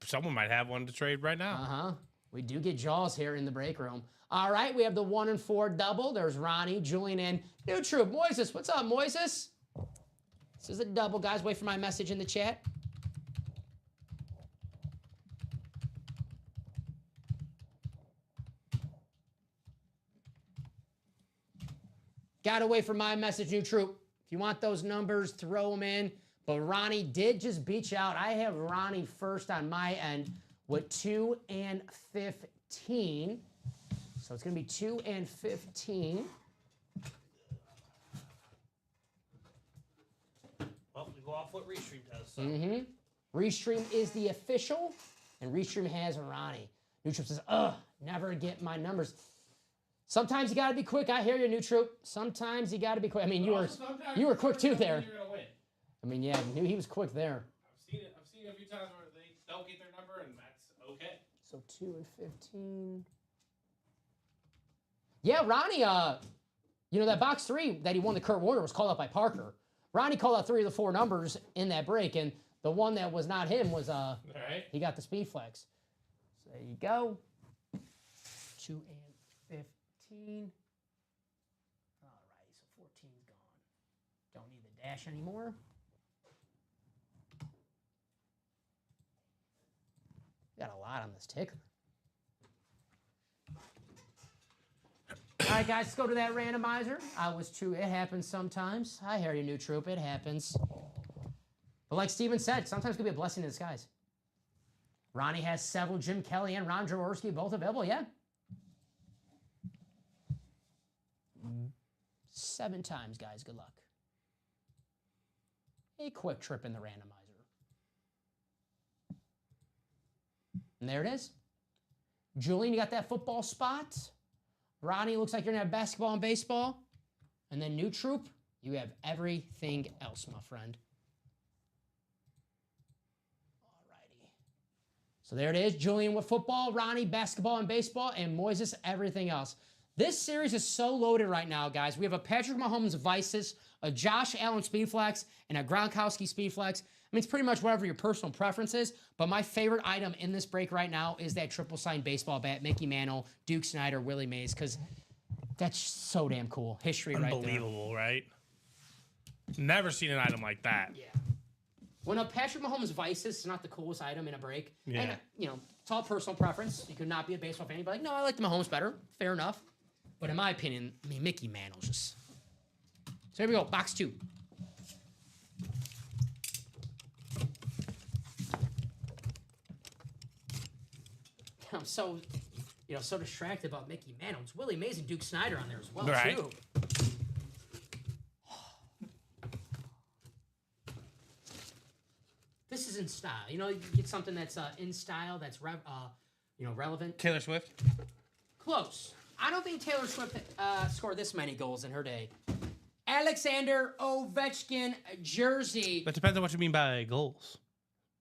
Someone might have one to trade right now. We do get Jaws here in the break room. All right, we have the 1 and 4 double. There's Ronnie, Julian, and New Troop. Moises, what's up, Moises? This is a double, guys. Wait for my message in the chat. Gotta wait for my message, New Troop. If you want those numbers, throw them in. But Ronnie did just beat you out. I have Ronnie first on my end with 2 and 15. So it's gonna be 2 and 15. Well, we go off what Restream does. So. Restream is the official, and Restream has Ronnie. New Troop says, never get my numbers. Sometimes you gotta be quick. I hear you, New Troop. Sometimes you gotta be quick. I mean, you were quick too there. You're gonna win. I mean, yeah, I knew he was quick there. I've seen it a few times where they don't get their number, and that's okay. So 2 and 15. Yeah, Ronnie, you know, that box 3 that he won the Kurt Warner was called out by Parker. Ronnie called out 3 of the 4 numbers in that break, and the one that was not him was, Right. he got the speed flex. So there you go. 2 and 15. All right, so 14's gone. Don't need the dash anymore. Got a lot on this ticker. All right, guys, let's go to that randomizer. I was true. It happens sometimes. I hear you, New Troop. It happens. But like Steven said, sometimes it could be a blessing in disguise. Ronnie has several. Jim Kelly and Ron Jaworski both available. Yeah. 7 times, guys. Good luck. A quick trip in the randomizer. And there it is. Julian, you got that football spot. Ronnie, looks like you're going to have basketball and baseball. And then New Troop, you have everything else, my friend. Alrighty. So there it is. Julian with football, Ronnie, basketball and baseball, and Moises, everything else. This series is so loaded right now, guys. We have a Patrick Mahomes Vices, a Josh Allen Speedflex, and a Gronkowski Speedflex. I mean, it's pretty much whatever your personal preference is, but my favorite item in this break right now is that triple sign baseball bat, Mickey Mantle, Duke Snyder, Willie Mays, because that's so damn cool. History right there. Unbelievable, right? Never seen an item like that. Yeah. When a Patrick Mahomes Vices is not the coolest item in a break, and, you know, it's all personal preference. You could not be a baseball fan. You'd be like, no, I like the Mahomes better. Fair enough. But in my opinion, I mean, Mickey Mantle's just... So here we go, box 2. I'm so, you know, so distracted about Mickey Mantle. It's Willie Mays and Duke Snyder on there as well, Right. too. This is in style. You know, you get something that's in style, that's you know, relevant. Taylor Swift? Close. I don't think Taylor Swift scored this many goals in her day. Alexander Ovechkin jersey. That depends on what you mean by goals.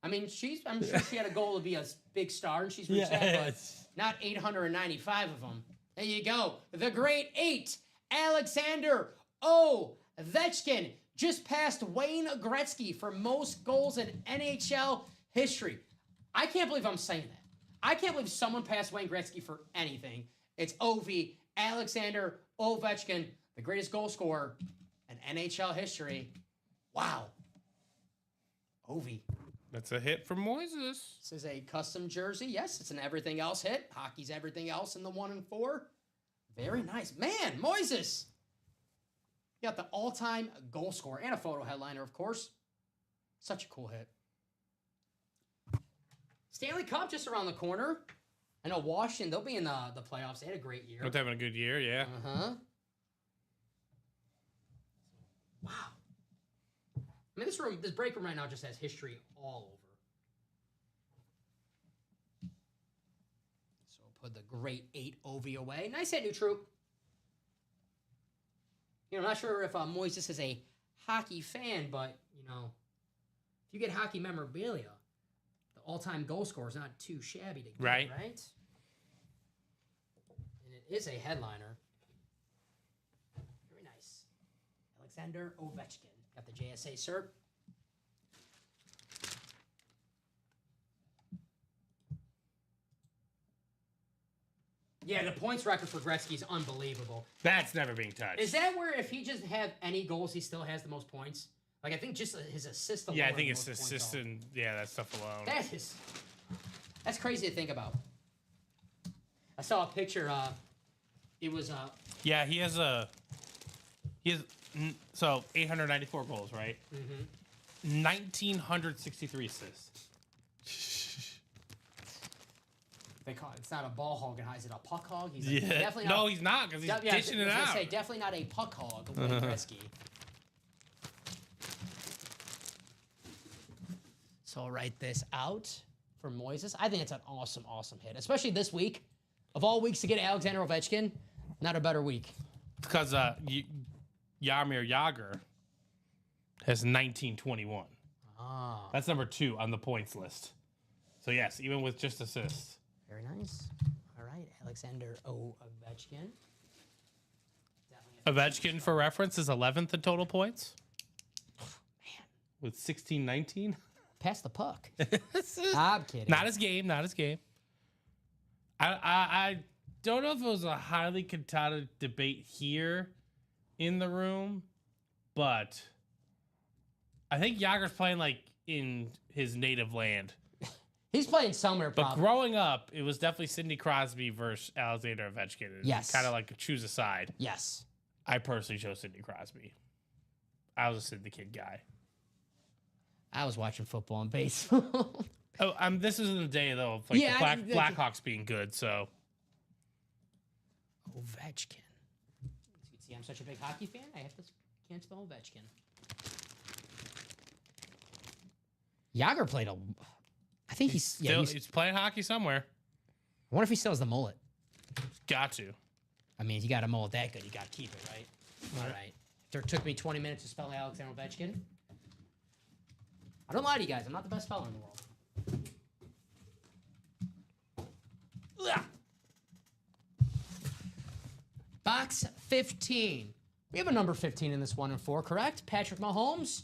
I mean, I'm sure she had a goal to be a big star, and she's reached that, but not 895 of them. There you go. The Great 8, Alexander Ovechkin, just passed Wayne Gretzky for most goals in NHL history. I can't believe I'm saying that. I can't believe someone passed Wayne Gretzky for anything. It's Alexander Ovechkin, the greatest goal scorer an NHL history. Wow. Ovi. That's a hit from Moises. This is a custom jersey. Yes, it's an everything else hit. Hockey's everything else in the 1 and 4. Very nice. Man, Moises. You got the all-time goal scorer and a photo headliner, of course. Such a cool hit. Stanley Cup just around the corner. I know Washington, they'll be in the playoffs. They had a great year. They're having a good year, yeah. Uh-huh. Wow. I mean, this break room right now just has history all over. So put the great 8 Ovi away. Nice hit, new troop. You know, I'm not sure if Moises is a hockey fan, but, you know, if you get hockey memorabilia, the all-time goal scorer is not too shabby to get, right? And it is a headliner. Very nice. Alexander Ovechkin. Got the JSA cert. Yeah, the points record for Gretzky is unbelievable. That's never being touched. Is that where if he just have any goals, he still has the most points? Like, I think just his assist alone. Yeah, I think it's the most assist points and yeah, that stuff alone. That's crazy to think about. I saw a picture. It was Yeah, he has 894 goals, right? Mm-hmm. 1,963 assists. they call it. It's not a ball hog, and is it a puck hog? He's Yeah. definitely not. No, he's not because he's dishing it I was out. gonna say definitely not a puck hog. Wayne Gretzky. So I'll write this out for Moises. I think it's an awesome, awesome hit, especially this week. Of all weeks to get Alexander Ovechkin, not a better week. Because Jaromir Jagr has 1921. Ah, That's number 2 on the points list. So yes, even with just assists. very nice. All right, Alexander Ovechkin. Ovechkin, for reference, is 11th in total points. Man, With 16-19. pass the puck. I'm kidding. Not his game. Not his game. I don't know if it was a highly contested debate here in the room, but I think Yager's playing like in his native land. He's playing somewhere, But probably. growing up, it was definitely Sidney Crosby versus Alexander Ovechkin. Yes. Kind of like choose a side. Yes. I personally chose Sidney Crosby. I was a Sidney Kid guy. I was watching football and baseball. Oh, this isn't the day though of like Yeah, the Blackhawks being good. So Ovechkin. As you can see, I'm such a big hockey fan. Can't spell Ovechkin. Yager played a. I think he's he's playing hockey somewhere. I wonder if he still has the mullet. Got to. I mean, if you got a mullet that good, you got to keep it, right? All right. If it took me 20 minutes to spell Alexander Ovechkin. I don't lie to you guys. I'm not the best speller in the world. Ugh. Box 15. We have a number 15 in this 1 and 4, correct? Patrick Mahomes.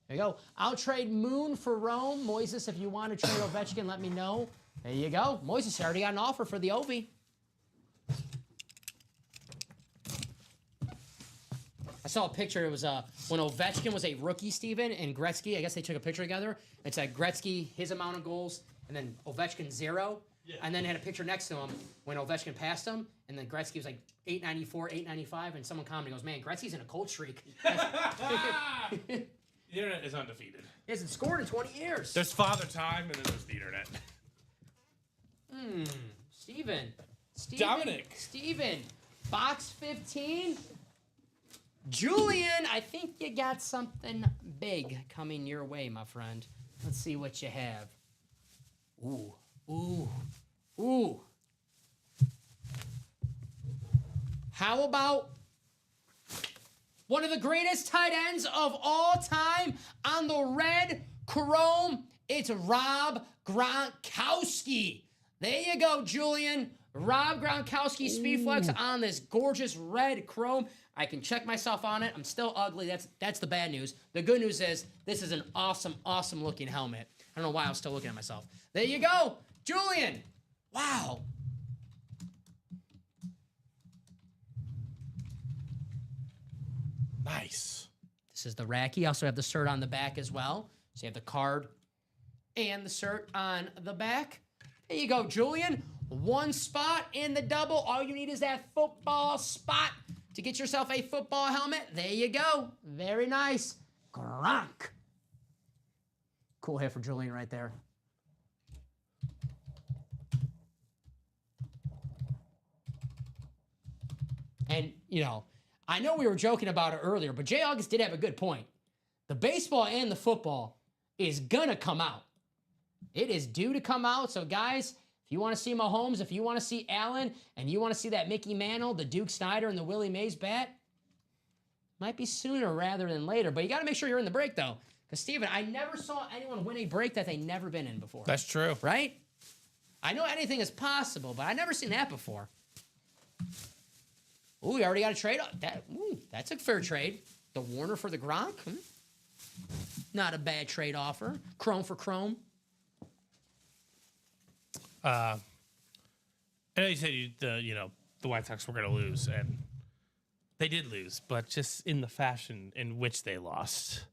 There you go. I'll trade Moon for Rome. Moises, if you want to trade Ovechkin, let me know. There you go. Moises already got an offer for the Ovi. I saw a picture. It was when Ovechkin was a rookie, Steven, and Gretzky. I guess they took a picture together. It said Gretzky, his amount of goals, and then Ovechkin 0. Yeah. And then had a picture next to him when Ovechkin passed him, and then Gretzky was like 894, 895, and someone commented, goes, man, Gretzky's in a cold streak. The internet is undefeated. He hasn't scored in 20 years. There's Father Time, and then there's the internet. Steven. Dominic. Steven. Box 15. Julian, I think you got something big coming your way, my friend. Let's see what you have. Ooh. Ooh. Ooh. How about one of the greatest tight ends of all time on the red chrome? It's Rob Gronkowski. There you go, Julian. Rob Gronkowski speed flex on this gorgeous red chrome. I can check myself on it. I'm still ugly. That's the bad news. The good news is this is an awesome, awesome looking helmet. I don't know why I'm still looking at myself. There you go, Julian. Wow. Nice. This is the rack. You also have the cert on the back as well. So you have the card and the cert on the back. There you go, Julian. One spot in the double. All you need is that football spot to get yourself a football helmet. There you go. Very nice. Gronk. Cool hit for Julian right there. And, you know, I know we were joking about it earlier, but Jay August did have a good point. The baseball and the football is going to come out. It is due to come out. So, guys, if you want to see Mahomes, if you want to see Allen, and you want to see that Mickey Mantle, the Duke Snyder, and the Willie Mays bat, might be sooner rather than later. But you got to make sure you're in the break, though. Because, Steven, I never saw anyone win a break that they never been in before. That's true. Right? I know anything is possible, but I've never seen that before. Ooh, we already got a trade. That's a fair trade. The Warner for the Gronk. Not a bad trade offer. Chrome for Chrome. I know you said the White Sox were going to lose, and they did lose, but just in the fashion in which they lost.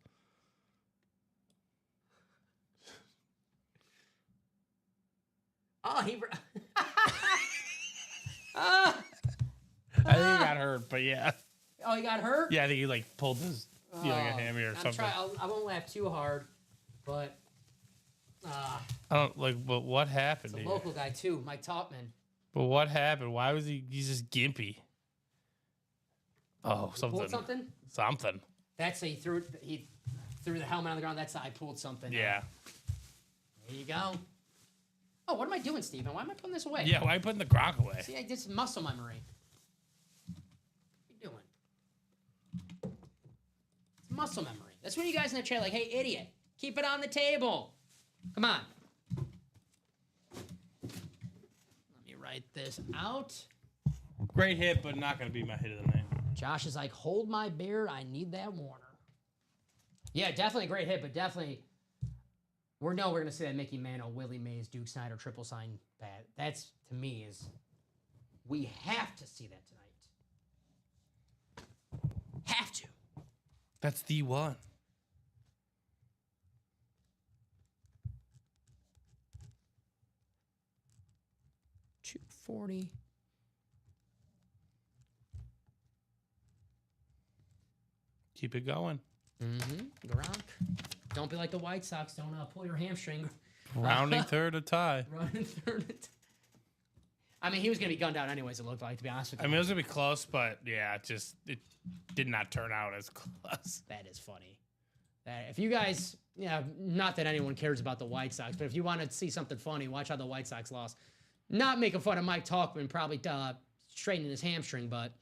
Oh, he. I think he got hurt, but yeah. Oh, he got hurt? Yeah, I think he pulled his like a hammy or something. I won't laugh too hard, but I don't but what happened? it's a local guy too, Mike Topman. But what happened? Why was he's just gimpy? Oh, something. Pulled something? Something. That's he threw the helmet on the ground. That's I pulled something. Yeah. There you go. Oh, what am I doing, Steven? Why am I putting this away? Yeah, why are you putting the Gronk away? See, I did some muscle memory. What are you doing? It's muscle memory. That's when you guys in the chat like, hey, idiot, keep it on the table. Come on. Let me write this out. Great hit, but not going to be my hit of the night. Josh is like, hold my beer. I need that Warner. Yeah, definitely a great hit, but definitely we're going to see that Mickey Mantle, Willie Mays, Duke Snyder triple sign bat. That's, to me, we have to see that tonight. Have to. That's the one. $240. Keep it going. Gronk. Don't be like the White Sox. Don't pull your hamstring. Rounding third a tie. Running third. I mean, he was going to be gunned down anyways, it looked like, to be honest with you. I mean, it was going to be close, but yeah, it did not turn out as close. That is funny. If you guys, not that anyone cares about the White Sox, but if you want to see something funny, watch how the White Sox lost. Not making fun of Mike Talkman, probably straightening his hamstring, but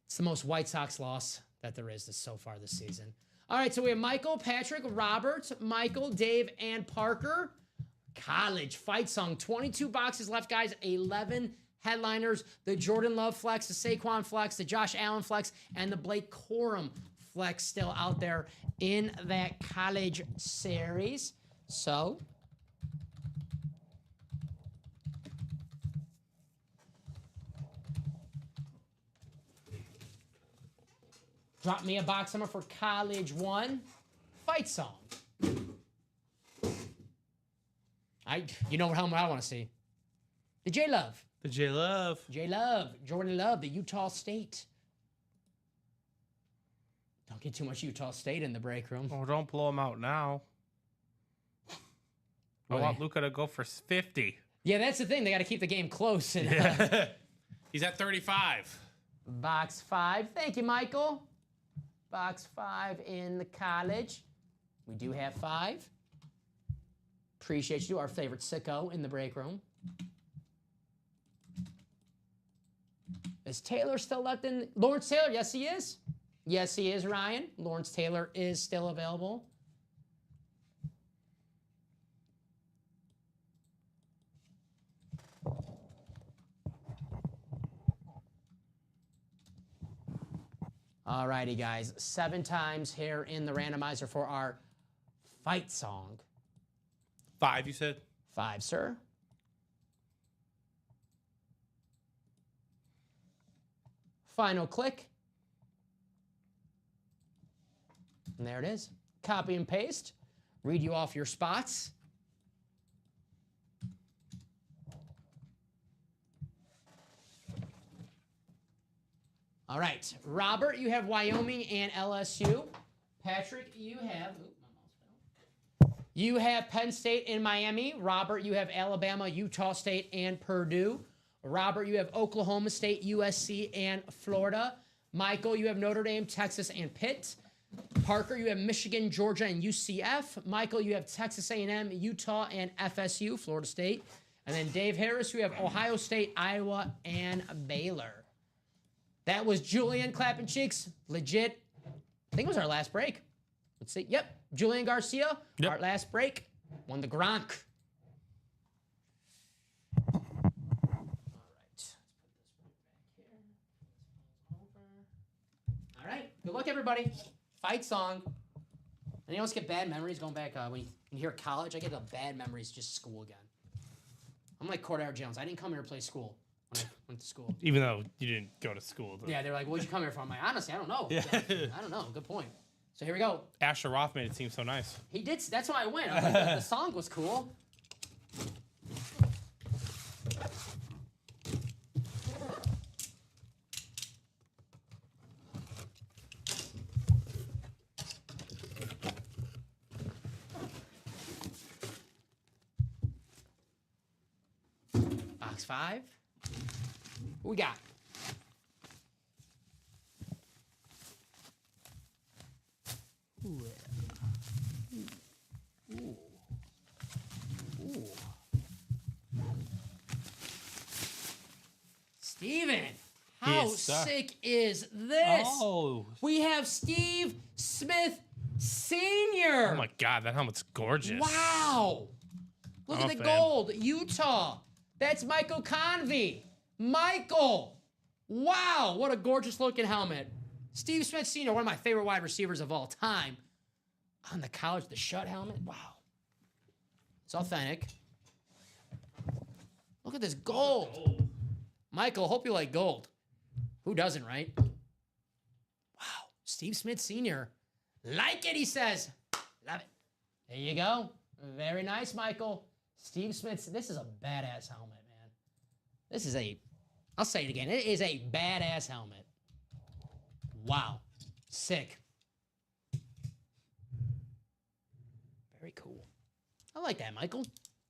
it's the most White Sox loss that there is so far this season. All right, so we have Michael, Patrick, Robert, Michael, Dave, and Parker. College fight song. 22 boxes left, guys. 11 headliners. The Jordan Love flex, the Saquon flex, the Josh Allen flex, and the Blake Corum flex still out there in that college series. So drop me a box number for College 1. Fight song. You know what helmet I want to see? The J-Love. The J-Love. J-Love. Jordan Love, the Utah State. Don't get too much Utah State in the break room. Oh, don't blow him out now. I want Luka to go for 50. Yeah, that's the thing. They got to keep the game close. And, He's at 35. Box 5. Thank you, Michael. Box 5 in the college. We do have 5. Appreciate you, our favorite sicko in the break room. Is Taylor still left in? Lawrence Taylor, yes he is. Yes he is, Ryan. Lawrence Taylor is still available. Alrighty, guys. 7 times here in the randomizer for our fight song. 5, you said? 5, sir. Final click. And there it is. Copy and paste. Read you off your spots. All right. Robert, you have Wyoming and LSU. Patrick, you have... You have Penn State and Miami. Robert, you have Alabama, Utah State, and Purdue. Robert, you have Oklahoma State, USC, and Florida. Michael, you have Notre Dame, Texas, and Pitt. Parker, you have Michigan, Georgia, and UCF. Michael, you have Texas A&M, Utah, and FSU, Florida State. And then Dave Harris, you have Ohio State, Iowa, and Baylor. That was Julian clapping cheeks. Legit. I think it was our last break. Let's see. Yep. Julian Garcia, our last break, won the Gronk. All right. Good luck, everybody. Fight song. Anyone else get bad memories going back when you hear college? I get the bad memories just school again. I'm like Cordero Jones. I didn't come here to play school when I went to school. Even though you didn't go to school. Yeah, they're like, what'd you come here for? I'm like, honestly, I don't know. Yeah. I don't know. Good point. So here we go. Asher Roth made it seem so nice. He did. That's why I went. I was like, the song was cool. Box 5. What we got? Ooh. Ooh. Ooh. Steven, how Yes, sir. sick is this? Oh. We have Steve Smith Sr. Oh my God, that helmet's gorgeous. Wow. Look I'm at a the fan. gold. Utah. That's Michael Convey. Michael. Wow. What a gorgeous looking helmet. Steve Smith Sr., one of my favorite wide receivers of all time. On the college, the shut helmet. Wow. It's authentic. Look at this gold. Michael, hope you like gold. Who doesn't, right? Wow. Steve Smith Sr. Like it, he says. Love it. There you go. Very nice, Michael. Steve Smith. This is a badass helmet, man. This is I'll say it again. It is a badass helmet. Wow. Sick. Very cool. I like that, Michael.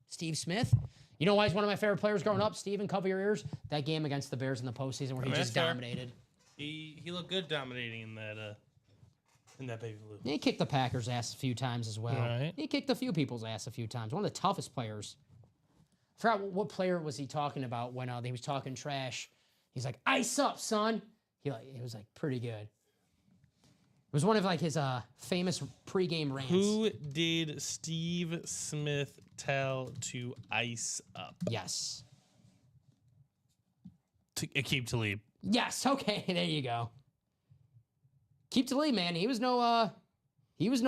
Steve Smith. You know why he's one of my favorite players growing up? Steven, cover your ears. That game against the Bears in the postseason where he just that's fair. dominated. He looked good dominating in that baby blue. He kicked the Packers' ass a few times as well. Right. He kicked a few people's ass a few times. One of the toughest players. I forgot what player was he talking about when he was talking trash. He's like, "Ice up, son." He was like pretty good. It was one of like his famous pregame rants. Who did Steve Smith tell to ice up? Yes. Akeem Talib. Yes. Okay. There you go. Keep Talib, man. He was no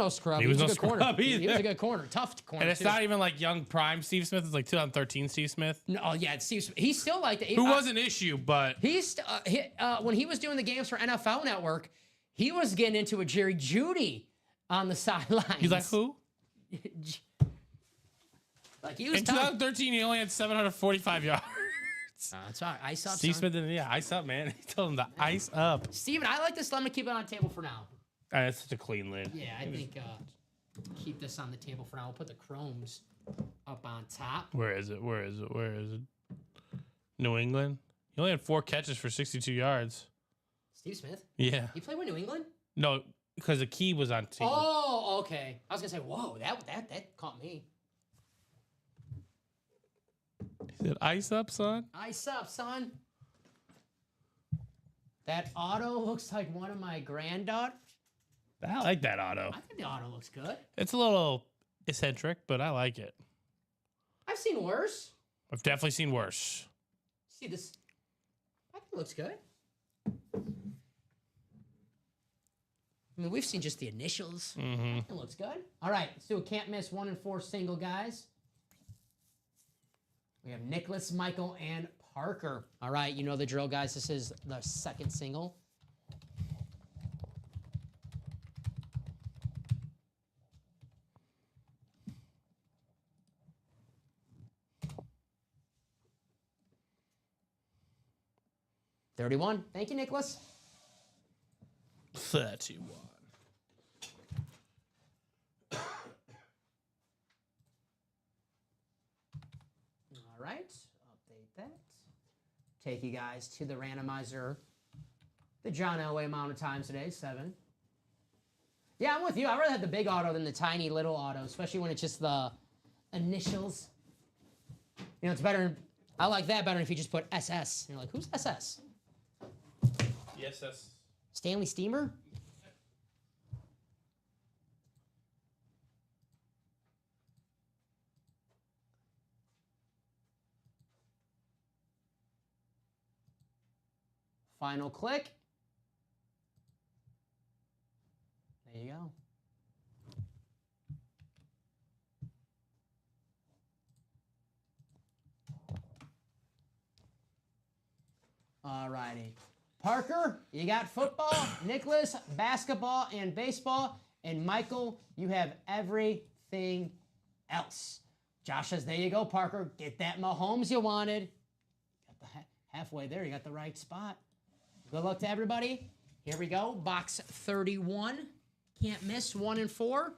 scrub. He was no a good corner. scrub He was either. a good corner. Tough corner. And it's too. not even like young prime Steve Smith. It's like 2013 Steve Smith. No, oh, yeah, it's Steve Smith. He's still like that. Who was an issue, but He's when he was doing the games for NFL Network, he was getting into a Jerry Jeudy on the sidelines. he's like, who? Like he was In tough. 2013, he only had 745 yards. That's all right. Ice up, Steve son. Smith didn't, ice up, man. He told him to ice up. Steven, I like this. Let me keep it on the table for now. That's such a clean lid. Yeah, I think keep this on the table for now. We'll put the chromes up on top. Where is it? New England? He only had 4 catches for 62 yards. Steve Smith? Yeah. He played with New England? No, because the key was on team. Oh, okay. I was gonna say, whoa, that caught me. He said, ice up, son. Ice up, son. That auto looks like one of my granddaughters. I like that auto. I think the auto looks good. It's a little eccentric, but I like it. I've seen worse. I've definitely seen worse. See this? I think it looks good. I mean, we've seen just the initials. Mm-hmm. It looks good. All right, let's do a can't miss 1 and 4 single, guys. We have Nicholas, Michael, and Parker. All right, you know the drill, guys. This is the second single. 31. Thank you, Nicholas. 31. All right, update that. Take you guys to the randomizer. The John Elway amount of times today, 7. Yeah, I'm with you. I'd rather have the big auto than the tiny little auto, especially when it's just the initials. You know, it's better. I like that better if you just put SS. You're like, who's SS? Yes, that's. Stanley Steamer? Final click. There you go. All righty. Parker, you got football. Nicholas, basketball and baseball. And Michael, you have everything else. Josh says, there you go, Parker. Get that Mahomes you wanted. Got the halfway there. You got the right spot. Good luck to everybody. Here we go. Box 31. Can't miss 1 and 4.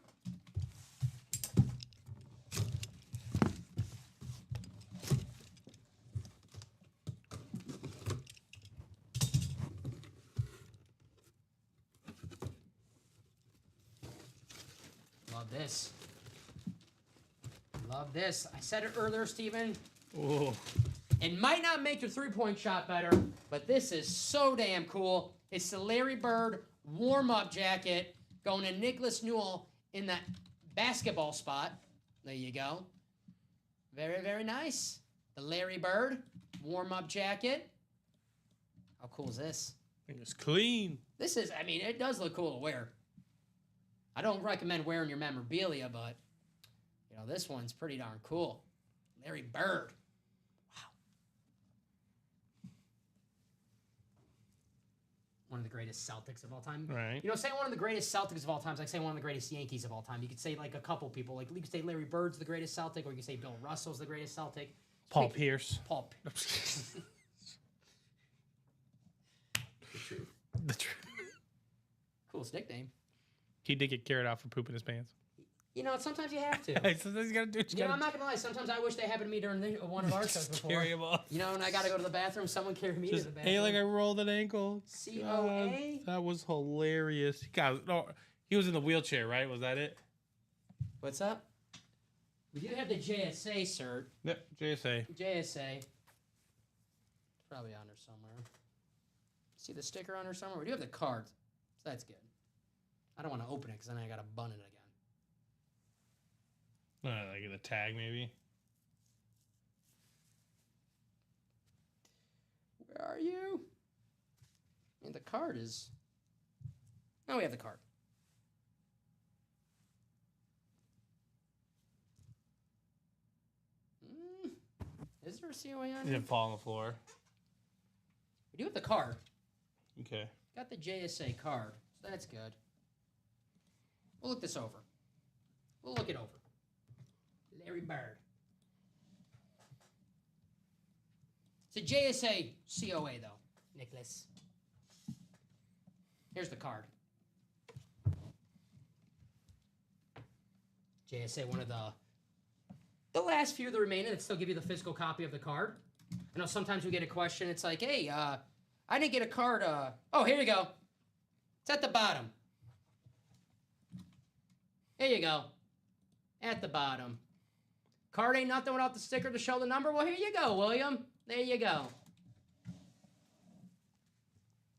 Love this. Love this. I said it earlier, Steven. Oh. It might not make your three-point shot better, but this is so damn cool. It's the Larry Bird warm-up jacket going to Nicholas Newell in that basketball spot. There you go. Very, very nice. The Larry Bird warm-up jacket. How cool is this? I think it's clean. This is, I mean, it does look cool to wear. I don't recommend wearing your memorabilia, but, you know, this one's pretty darn cool. Larry Bird. One of the greatest Celtics of all time. Right. You know, saying one of the greatest Celtics of all time is like saying one of the greatest Yankees of all time. You could say like a couple people. Like you could say Larry Bird's the greatest Celtic, or you could say Bill Russell's the greatest Celtic. Paul Pierce. Paul Pierce. The truth. The truth. Coolest nickname. He did get carried out for pooping his pants. You know, sometimes you have to. Sometimes you gotta do what you You know, gotta I'm not gonna lie. Sometimes I wish they happened to me during one of our shows before. carry him off. You know, and I gotta go to the bathroom. Someone carry me to Just, the bathroom. hey, like I rolled an ankle. COA. God, that was hilarious. He was in the wheelchair, right? Was that it? What's up? We do have the JSA cert. Yep, JSA. JSA. It's probably on there somewhere. See the sticker on there somewhere? We do have the card, so that's good. I don't want to open it because then I got to bun it again. Like the tag, maybe. Where are you? And the card is... Now we have the card. Is there a COA on It it? didn't fall on the floor. We do have the card. Okay. Got the JSA card, so that's good. We'll look this over. We'll look it over. Larry Bird. It's a JSA COA, though, Nicholas. Here's the card. JSA, one of the last few that remain that still give you the physical copy of the card. I know sometimes we get a question. It's like, hey, I didn't get a card. Oh, here you go. It's at the bottom. Here you go. At the bottom. Card ain't nothing without the sticker to show the number. Well, here you go, William. There you go.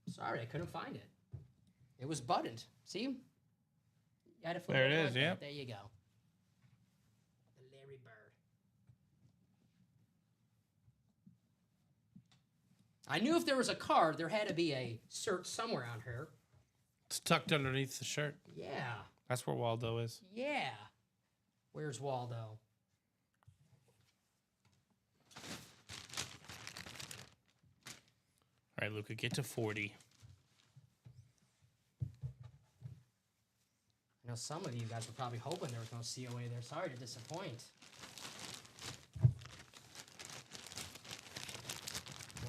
Sorry, I couldn't find it. It was buttoned. See? You had to flip There it over is, like that. yep. There you go. The Larry Bird. I knew if there was a card, there had to be a cert somewhere on here. It's tucked underneath the shirt. Yeah. That's where Waldo is. Yeah. Where's Waldo? All right, Luca, get to 40. I know some of you guys were probably hoping there was no COA there. Sorry to disappoint.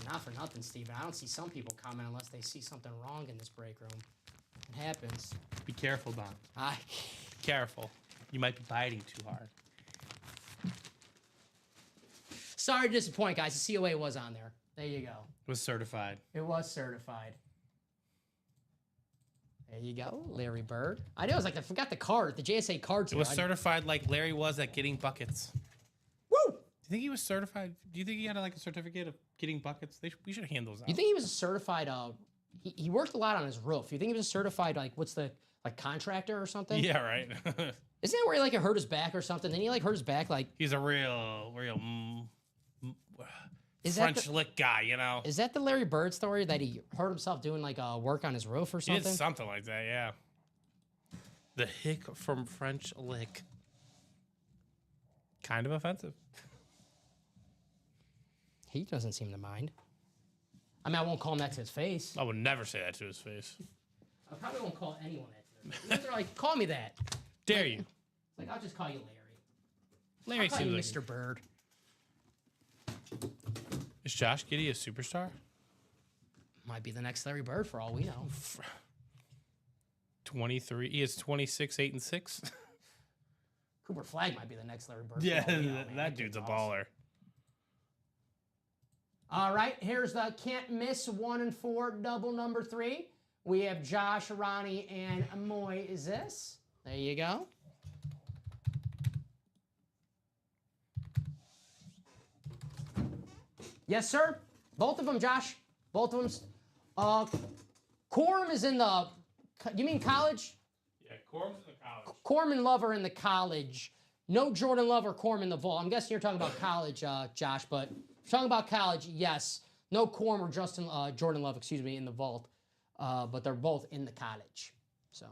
Not for nothing, Steven. I don't see some people comment unless they see something wrong in this break room. It happens. Be careful, Don. I Careful. You might be biting too hard. Sorry to disappoint, guys. The COA was on there. There you go. It was certified. It was certified. There you go, Larry Bird. I know, I was like, I forgot the card, the JSA cards. It was certified like Larry was at getting buckets. Woo! Do you think he was certified? Do you think he had like a certificate of getting buckets? We should hand those out. You think he was a certified? He worked a lot on his roof. You think he was a certified contractor or something? Yeah, right. Isn't that where he like hurt his back or something? Then he like hurt his back like. He's a real Is French lick guy, you know. Is that the Larry Bird story that he hurt himself doing like work on his roof or He something? did something like that, yeah. The hick from French lick. Kind of offensive. He doesn't seem to mind. I mean, I won't call him that to his face. I would never say that to his face. I probably won't call anyone that to their face. They're like, call me that. Dare you? Like, I'll just call you Larry. Larry I'll call you seems like Mr. Bird. Is Josh Giddey a superstar? Might be the next Larry Bird for all we know. 23. He is 26, 8, and 6. Cooper Flagg might be the next Larry Bird. Yeah, for all we know, man. that dude's a awesome. baller. All right, here's the can't miss 1 and 4 double number 3. We have Josh, Ronnie, and Moises. There you go. Yes, sir. Both of them, Josh. Both of them. Corum is in the. You mean college? Yeah, Corum's in the college. Corum and Love are in the college. No Jordan Love or Corum in the vault. I'm guessing you're talking about college, Josh. But if you're talking about college, yes. No Corum or Jordan Love, in the vault. But they're both in the college. So.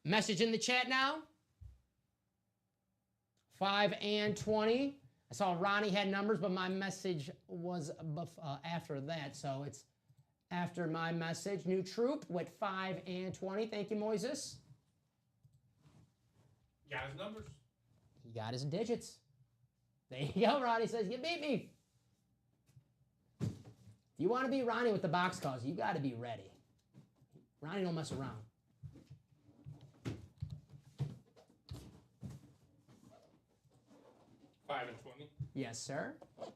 Message in the chat now. 5 and 20. I saw Ronnie had numbers, but my message was after that, so it's after my message. New troop with 5 and 20. Thank you, Moises. Got his numbers. He got his digits. There you go, Ronnie says, you beat me. If you want to beat Ronnie with the box calls, you got to be ready. Ronnie don't mess around. Yes, sir. All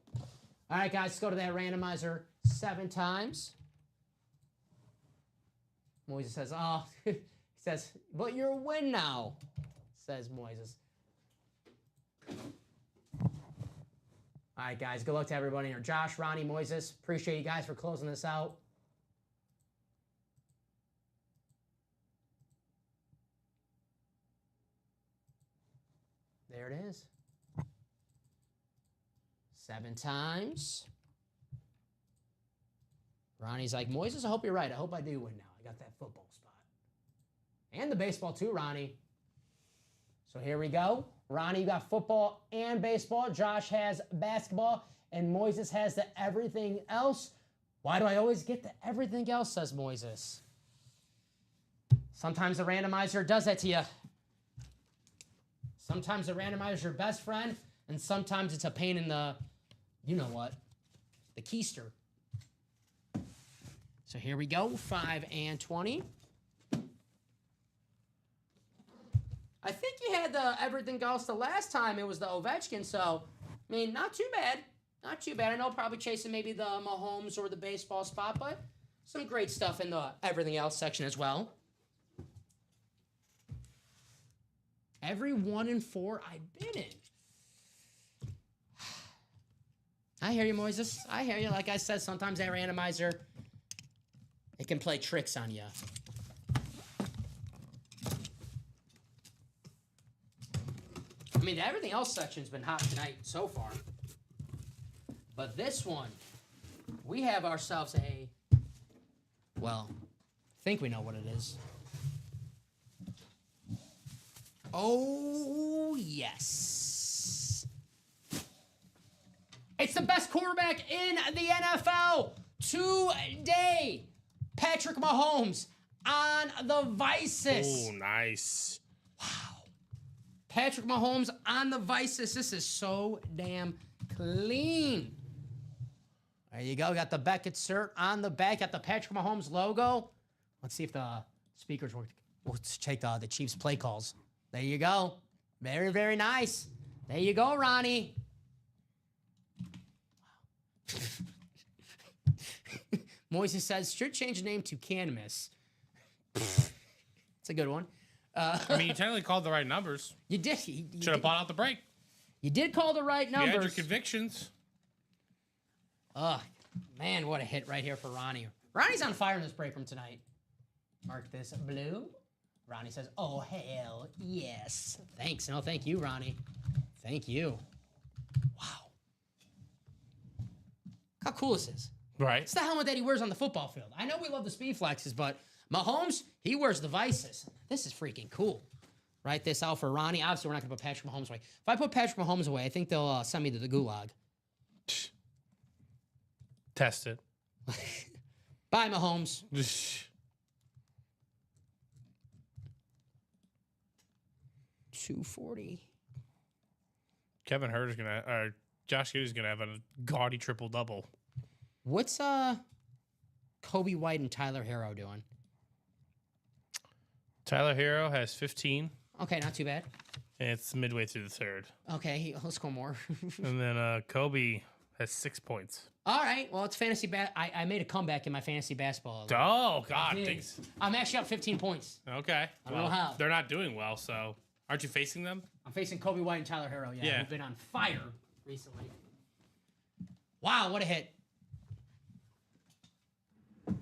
right, guys, let's go to that randomizer 7 times. Moises says, oh, he says, but you're a win now, says Moises. All right, guys, good luck to everybody here. Josh, Ronnie, Moises, appreciate you guys for closing this out. There it is. 7 times. Ronnie's like, Moises, I hope you're right. I hope I do win now. I got that football spot. And the baseball too, Ronnie. So here we go. Ronnie, you got football and baseball. Josh has basketball. And Moises has the everything else. Why do I always get the everything else, says Moises. Sometimes the randomizer does that to you. Sometimes the randomizer is your best friend. And sometimes it's a pain in the... You know what? The keister. So here we go, 5 and 20. I think you had the everything else the last time. It was the Ovechkin, so, I mean, not too bad. Not too bad. I know probably chasing maybe the Mahomes or the baseball spot, but some great stuff in the everything else section as well. Every 1 and 4 I've been in. I hear you, Moises. I hear you. Like I said, sometimes that randomizer, it can play tricks on you. I mean, the everything else section's been hot tonight so far. But this one, we have ourselves a, well, I think we know what it is. Oh, yes. It's the best quarterback in the NFL today. Patrick Mahomes. on the Vices. Oh, nice. Patrick Mahomes on the Vices. This is so damn clean. There you go. Got the Beckett cert on the back. Got the Patrick Mahomes logo. Let's see if the speakers work. Let's check the Chiefs play calls. There you go. Very, very nice. There you go, Ronnie. Moises says, should change the name to Canamus. It's a good one. I mean, you technically called the right numbers. You did. Should have bought out the break. You did call the right You had your numbers. convictions. Ugh, man, what a hit right here for Ronnie. Ronnie's on fire in this break room tonight. Mark this blue. Ronnie says, oh, hell yes. Thanks. No, thank you, Ronnie. Thank you. Wow. How cool this is. Right. It's the helmet that he wears on the football field. I know we love the speed flexes, but Mahomes, he wears the Vices. This is freaking cool. Write this out for Ronnie. Obviously, we're not going to put Patrick Mahomes away. If I put Patrick Mahomes away, I think they'll send me to the gulag. Test it. Bye, Mahomes. 240. Kevin Hurd is gonna, or Josh Giddey's gonna have a gaudy triple double. What's Kobe White and Tyler Harrow doing? Tyler Hero has 15, Okay, not too bad. and it's midway through the third. Okay, let's go more. And then Kobe has 6 points. All right, well, it's fantasy I made a comeback in my fantasy basketball. Oh God! Did. Thanks. I'm actually up 15 points. Okay. I don't know how. They're not doing well, so aren't you facing them? I'm facing Kobe White and Tyler Harrow. Yeah, Yeah. who've been on fire recently. Wow, what a hit.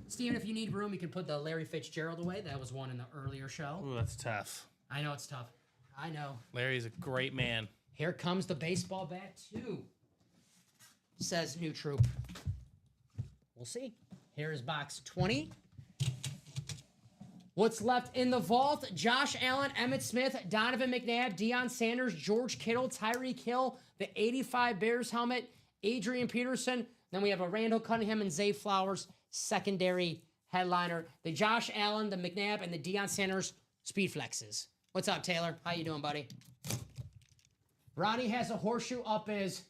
Steven, if you need room, you can put the Larry Fitzgerald away. That was one in the earlier show. Ooh, that's tough. I know it's tough. I know. Larry's a great man. Here comes the baseball bat, too. Says New Troop. We'll see. Here is box 20. What's left in the vault? Josh Allen, Emmitt Smith, Donovan McNabb, Deion Sanders, George Kittle, Tyreek Hill, the 85 Bears helmet, Adrian Peterson. Then we have a Randall Cunningham and Zay Flowers secondary headliner. The Josh Allen, the McNabb, and the Deion Sanders speed flexes. What's up, Taylor? How you doing, buddy? Ronnie has a horseshoe up his...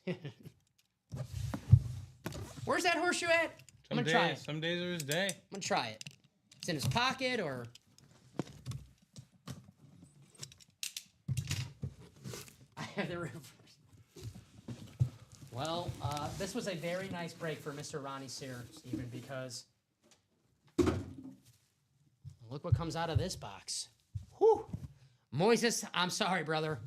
Where's that horseshoe at? I'm gonna try it. Some days are his day. I'm gonna try it. It's in his pocket or... I have the reverse. Well, this was a very nice break for Mr. Ronnie Sear, Stephen, because look what comes out of this box. Whew. Moises, I'm sorry, brother.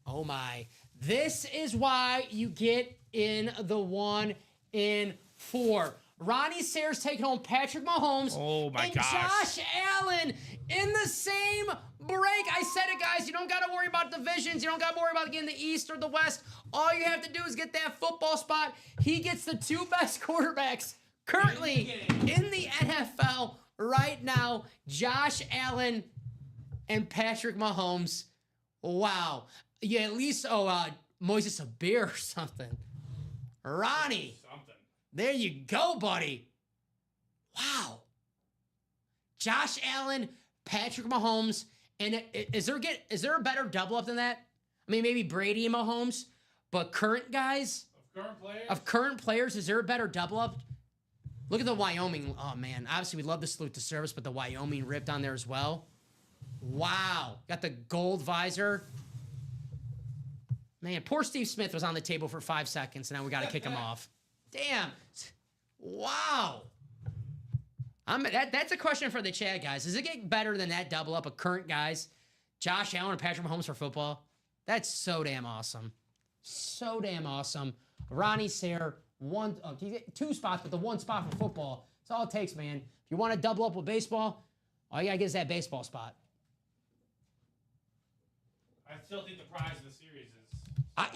Oh my. This is why you get in the 1 in 4. Ronnie Sayers taking home Patrick Mahomes. Oh my and gosh. Josh Allen in the same break. I said it, guys. You don't got to worry about divisions. You don't got to worry about getting the East or the West. All you have to do is get that football spot. He gets the 2 best quarterbacks currently in the NFL right now. Josh Allen and Patrick Mahomes. Wow. Yeah, at least, Moises a beer or something. Ronnie. Something. There you go, buddy. Wow. Josh Allen, Patrick Mahomes, and is there a better double up than that? I mean, maybe Brady and Mahomes, but current guys Of current players? is there a better double up? Look at the Wyoming. Oh man, obviously we love the salute to service, but the Wyoming ripped on there as well. Wow, got the gold visor. Man, poor Steve Smith was on the table for 5 seconds, and now we got to kick him off. Damn. Wow. That's a question for the chat, guys. Does it get better than that double up of current guys? Josh Allen and Patrick Mahomes for football? That's so damn awesome. So damn awesome. Ronnie Sayre, 2 spots, but the 1 spot for football. That's all it takes, man. If you want to double up with baseball, all you got to get is that baseball spot. I still think the prize of the series is.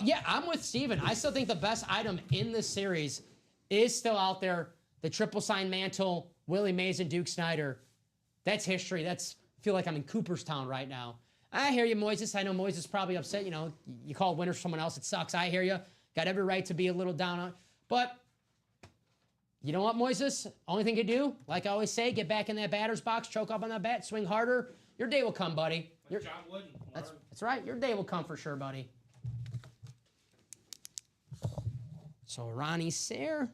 Yeah, I'm with Steven. I still think the best item in this series is still out there. The triple sign mantle, Willie Mays and Duke Snyder. That's history. I feel like I'm in Cooperstown right now. I hear you, Moises. I know Moises is probably upset. You know, you call winners someone else. It sucks. I hear you. Got every right to be a little down on. But You know what, Moises? Only thing you do, like I always say, get back in that batter's box, choke up on that bat, swing harder. Your day will come, buddy. Like John Wooden. That's right. Your day will come for sure, buddy. So Ronnie Sayre.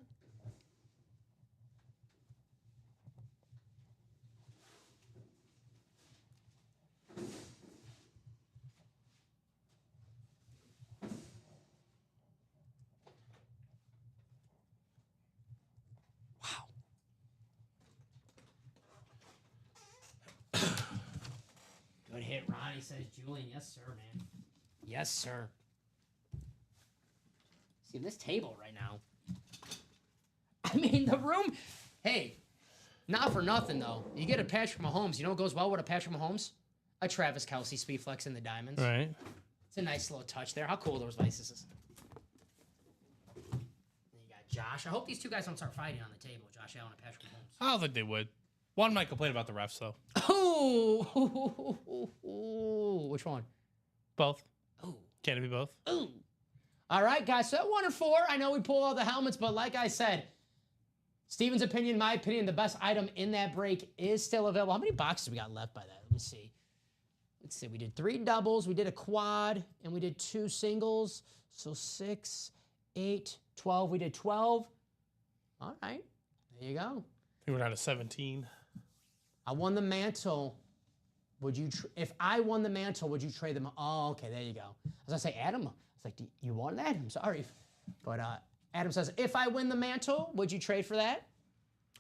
Good hit, Ronnie, says Julian. Yes, sir, man. Yes, sir. See, this table right now. I mean, the room. Hey, not for nothing, though. You get a Patrick Mahomes. You know what goes well with a Patrick Mahomes? A Travis Kelce Speed Flex in the diamonds. Right. It's a nice little touch there. How cool are those vices is. Then you got Josh. I hope these two guys don't start fighting on the table, Josh Allen and Patrick Mahomes. I don't think they would. One might complain about the refs, though. Oh, which one? Both. Oh, Can it be both? ooh. All right, guys. So at 1 and 4, I know we pull all the helmets, but like I said, Steven's opinion, my opinion, the best item in that break is still available. How many boxes we got left by that? Let me see. Let's see. We did 3 doubles, we did a quad, and we did 2 singles. So 6, 8, 12. We did 12. All right. There you go. I think we're down to 17. I won the mantle. Would you, if I won the mantle, would you trade them? Oh, okay, there you go. I was gonna say, Adam, I was like, you won that? I'm sorry. But Adam says, if I win the mantle, would you trade for that?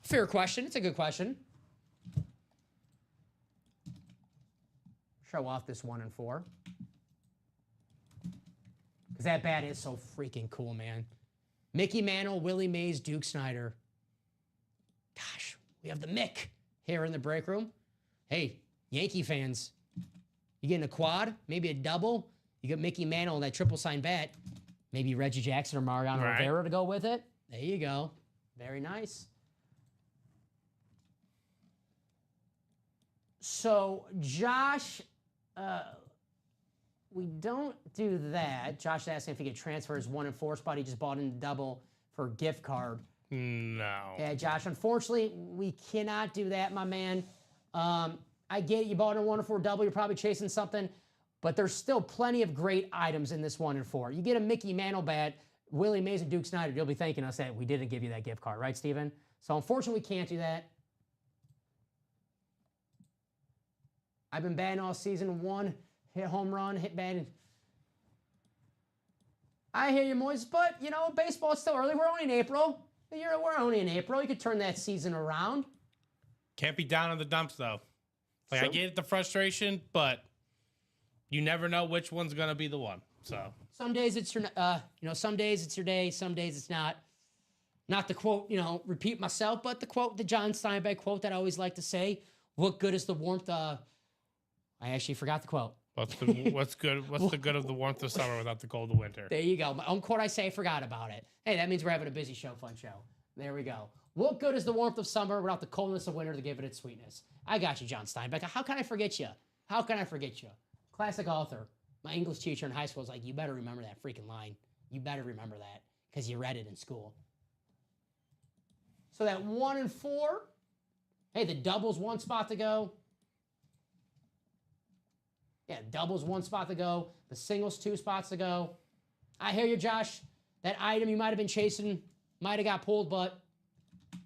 Fair question. It's a good question. Show off this 1 and 4. Because that bat is so freaking cool, man. Mickey Mantle, Willie Mays, Duke Snyder. Gosh, we have the Mick here in the break room. Hey, Yankee fans, you getting a quad, maybe a double. You got Mickey Mantle and that triple sign bat. Maybe Reggie Jackson or Mariano Rivera to go with it. There you go. Very nice. So, Josh, we don't do that. Josh is asking if he could transfer his 1 and 4 spot. He just bought in a double for a gift card. No. Yeah, Josh, unfortunately, we cannot do that, my man. I get it. You bought a 1 and 4 double. You're probably chasing something. But there's still plenty of great items in this 1 and 4. You get a Mickey Mantle bat, Willie Mays and Duke Snyder, you'll be thanking us that we didn't give you that gift card, right, Steven? So unfortunately, we can't do that. I've been batting all season. 1 hit home run, hit batting. I hear you, Moise, but, you know, baseball is still early. We're only in April. We're only in April. You could turn that season around. Can't be down in the dumps, though. Like, Sure. I get the frustration, but you never know which one's going to be the one. So Some days it's your, some days it's your day. Some days it's not. Not the quote, repeat myself, but the quote, the John Steinbeck quote that I always like to say, what good is the warmth? I actually forgot the quote. What's good? What's the good of the warmth of summer without the cold of winter? There you go. My own quote I say, I forgot about it. Hey, that means we're having a busy show, fun show. There we go. What good is the warmth of summer without the coldness of winter to give it its sweetness? I got you, John Steinbeck. How can I forget you? How can I forget you? Classic author. My English teacher in high school was like, you better remember that freaking line. You better remember that because you read it in school. So that 1 and 4. Hey, the doubles 1 spot to go. Yeah, doubles 1 spot to go. The singles 2 spots to go. I hear you, Josh. That item you might have been chasing might have got pulled, but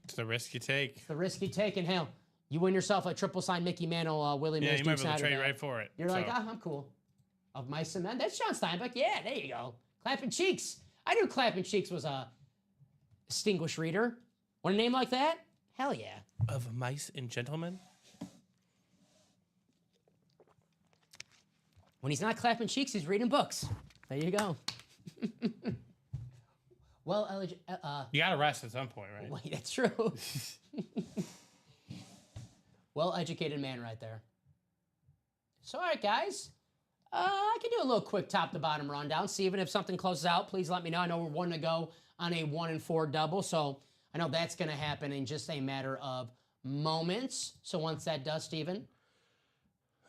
It's the risk you take. it's the risk you take. And hell, you win yourself a triple sign Mickey Mantle, Willie Mays, Yeah, you might Duke be able to Snyder trade bat. right for it. You're So, like, I'm cool. Of my cement. That's John Steinbeck. Yeah, there you go. Clapping Cheeks. I knew Clapping Cheeks was a distinguished reader. Want a name like that? Hell yeah. of mice and gentlemen. When he's not clapping cheeks, he's reading books. There you go. Well, You got to rest at some point, right? wait, that's true. Well-educated man right there. So, all right, guys. I can do a little quick top-to-bottom rundown. See, even if something closes out, please let me know. I know we're 1 to go on a 1 and 4 double, so I know that's going to happen in just a matter of moments. So once that does, Steven,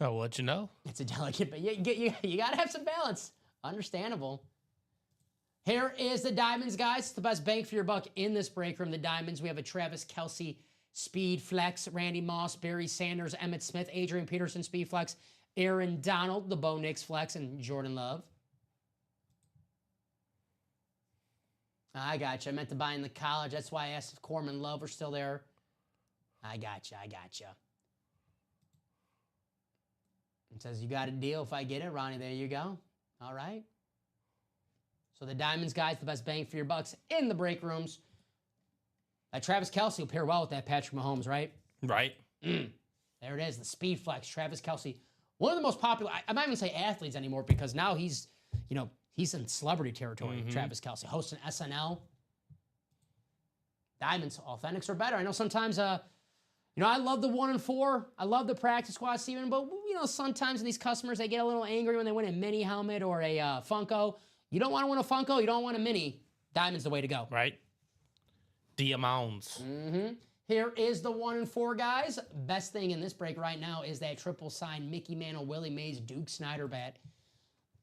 I'll let you know. it's a delicate, but you got to have some balance. Understandable. Here is the Diamonds, guys. It's the best bang for your buck in this break room. The Diamonds, we have a Travis Kelce Speed Flex, Randy Moss, Barry Sanders, Emmitt Smith, Adrian Peterson Speed Flex, Aaron Donald, the Bo Nix Flex, and Jordan Love. I got you. I meant to buy in the college. That's why I asked if Corman Love were still there. I got you. It says you got a deal if I get it, Ronnie. There you go. All right. So the Diamonds, guys, the best bang for your bucks in the break rooms. Travis Kelce will pair well with that Patrick Mahomes, right? Right. There it is, the Speed Flex, Travis Kelce. One of the most popular, I might even say athletes anymore because now he's in celebrity territory, Travis Kelce, hosting SNL. Diamonds, Authentics are better. I know sometimes, I love the 1 and 4. I love the practice squad, Steven, but, sometimes these customers, they get a little angry when they win a mini helmet or a Funko. You don't want to win a Funko, you don't want a mini. Diamond's the way to go. Right. Diamonds. Here is the 1 and 4, guys. Best thing in this break right now is that triple sign Mickey Mantle, Willie Mays, Duke Snyder bat.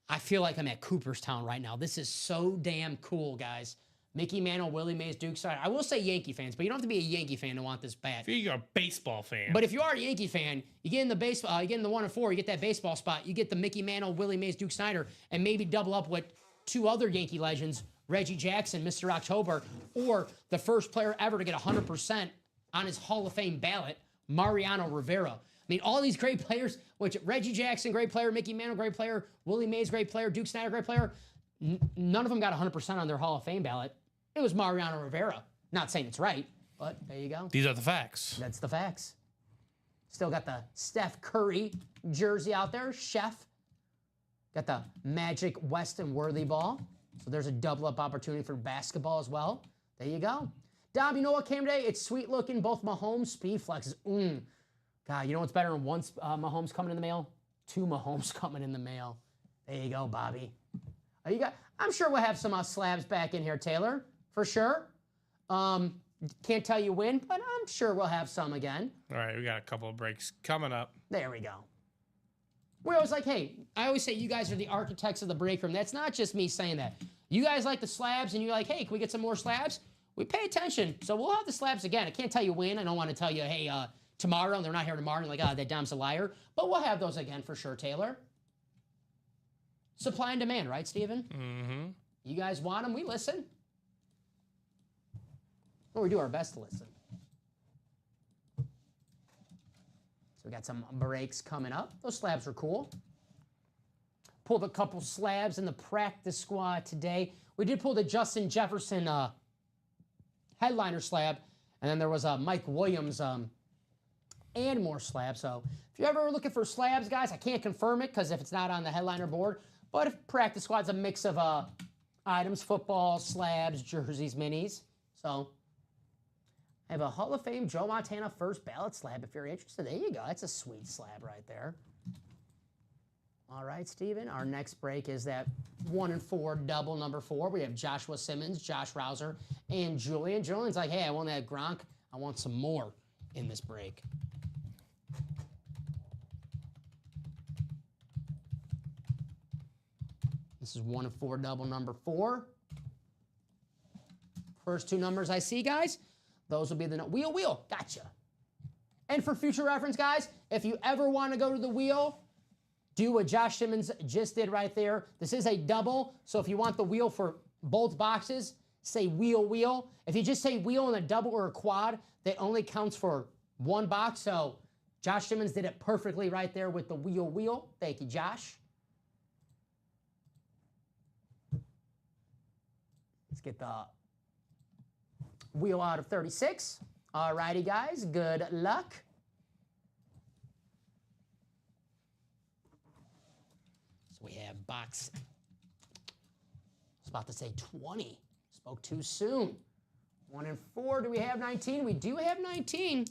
I feel like I'm at Cooperstown right now. This is so damn cool, guys. Mickey Mantle, Willie Mays, Duke Snyder. I will say Yankee fans, but you don't have to be a Yankee fan to want this bat. If you're a baseball fan. But if you are a Yankee fan, you get in the baseball, you get in the 1 and 4, you get that baseball spot, you get the Mickey Mantle, Willie Mays, Duke Snyder, and maybe double up with 2 other Yankee legends, Reggie Jackson, Mr. October, or the first player ever to get 100% on his Hall of Fame ballot, Mariano Rivera. I mean, all these great players, which Reggie Jackson, great player, Mickey Mantle, great player, Willie Mays, great player, Duke Snyder, great player, none of them got 100% on their Hall of Fame ballot. It was Mariano Rivera. Not saying it's right, but there you go. These are the facts. That's the facts. Still got the Steph Curry jersey out there, Chef. Got the Magic Weston Worthy ball. So there's a double-up opportunity for basketball as well. There you go. Dom, you know what came today? It's sweet-looking, both Mahomes Speed Flexes. God, you know what's better than 1 Mahomes coming in the mail? 2 Mahomes coming in the mail. There you go, Bobby. I'm sure we'll have some slabs back in here, Taylor, for sure. Can't tell you when, but I'm sure we'll have some again. All right, we got a couple of breaks coming up. There we go. We're always like, hey, I always say you guys are the architects of the break room. That's not just me saying that. You guys like the slabs, and you're like, hey, can we get some more slabs? We pay attention, so we'll have the slabs again. I can't tell you when. I don't want to tell you, hey, tomorrow, and they're not here tomorrow. And you're like, that Dom's a liar. But we'll have those again for sure, Taylor. Supply and demand, right, Steven? Mm-hmm. You guys want them, we listen. Or we do our best to listen. So we got some breaks coming up. Those slabs are cool. Pulled a couple slabs in the practice squad today. We did pull the Justin Jefferson headliner slab, and then there was a Mike Williams and more slabs. So if you're ever looking for slabs, guys, I can't confirm it because if it's not on the headliner board, but if practice squad's a mix of items, football, slabs, jerseys, minis. So I have a Hall of Fame Joe Montana first ballot slab if you're interested. There you go. That's a sweet slab right there. All right, Steven. Our next break is that 1 and 4 double number 4. We have Joshua Simmons, Josh Rouser, and Julian. Julian's like, hey, I want that Gronk. I want some more in this break. This is 1 and 4 double number 4. First 2 numbers I see, guys. Those will be the wheel. Gotcha. And for future reference, guys, if you ever want to go to the wheel, do what Josh Simmons just did right there. This is a double, so if you want the wheel for both boxes, say wheel. If you just say wheel in a double or a quad, that only counts for 1 box. So Josh Simmons did it perfectly right there with the wheel. Thank you, Josh. Let's get the wheel out of 36. All righty, guys. Good luck. So we have box, I was about to say 20. Spoke too soon. 1 and 4. Do we have 19? We do have 19.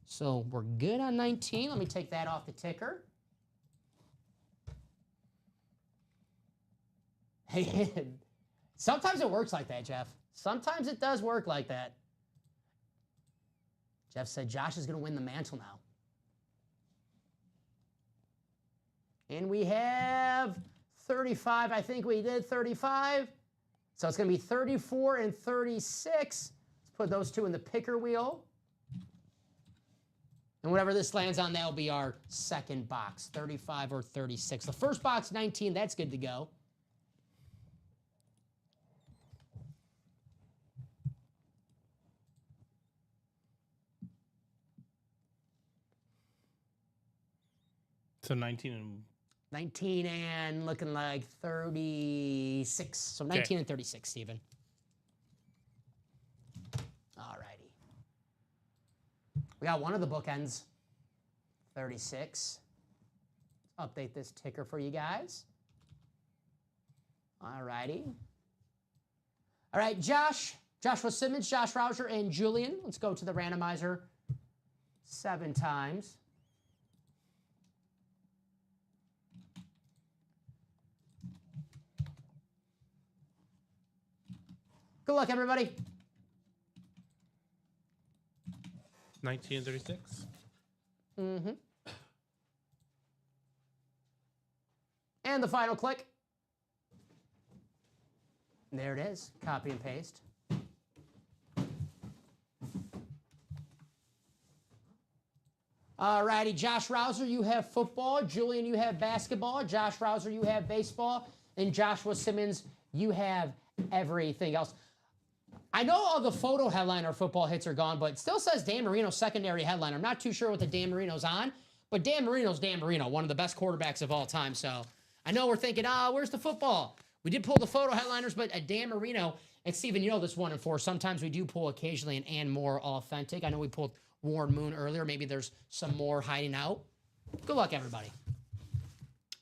So we're good on 19. Let me take that off the ticker. Hey, sometimes it works like that, Jeff. Sometimes it does work like that. Jeff said Josh is going to win the mantle now. And we have 35. I think we did 35. So it's going to be 34 and 36. Let's put those two in the picker wheel. And whatever this lands on, that'll be our second box, 35 or 36. The first box, 19, that's good to go. So 19 and 19 and looking like 36. So 19 and 36, Steven. All righty. We got one of the bookends, 36. Let's update this ticker for you guys. All righty. All right, Joshua Simmons, Josh Rouser, and Julian. Let's go to the randomizer 7 times. Good luck, everybody. 19 and 36. Mm-hmm. And the final click. There it is. Copy and paste. All righty, Josh Rouser, you have football. Julian, you have basketball. Josh Rouser, you have baseball. And Joshua Simmons, you have everything else. I know all the photo headliner football hits are gone, but it still says Dan Marino secondary headliner. I'm not too sure what the Dan Marino's on, but Dan Marino's Dan Marino, one of the best quarterbacks of all time. So I know we're thinking, where's the football? We did pull the photo headliners, but Dan Marino, and Steven, you know this 1 and 4. Sometimes we do pull occasionally an and more authentic. I know we pulled Warren Moon earlier. Maybe there's some more hiding out. Good luck, everybody.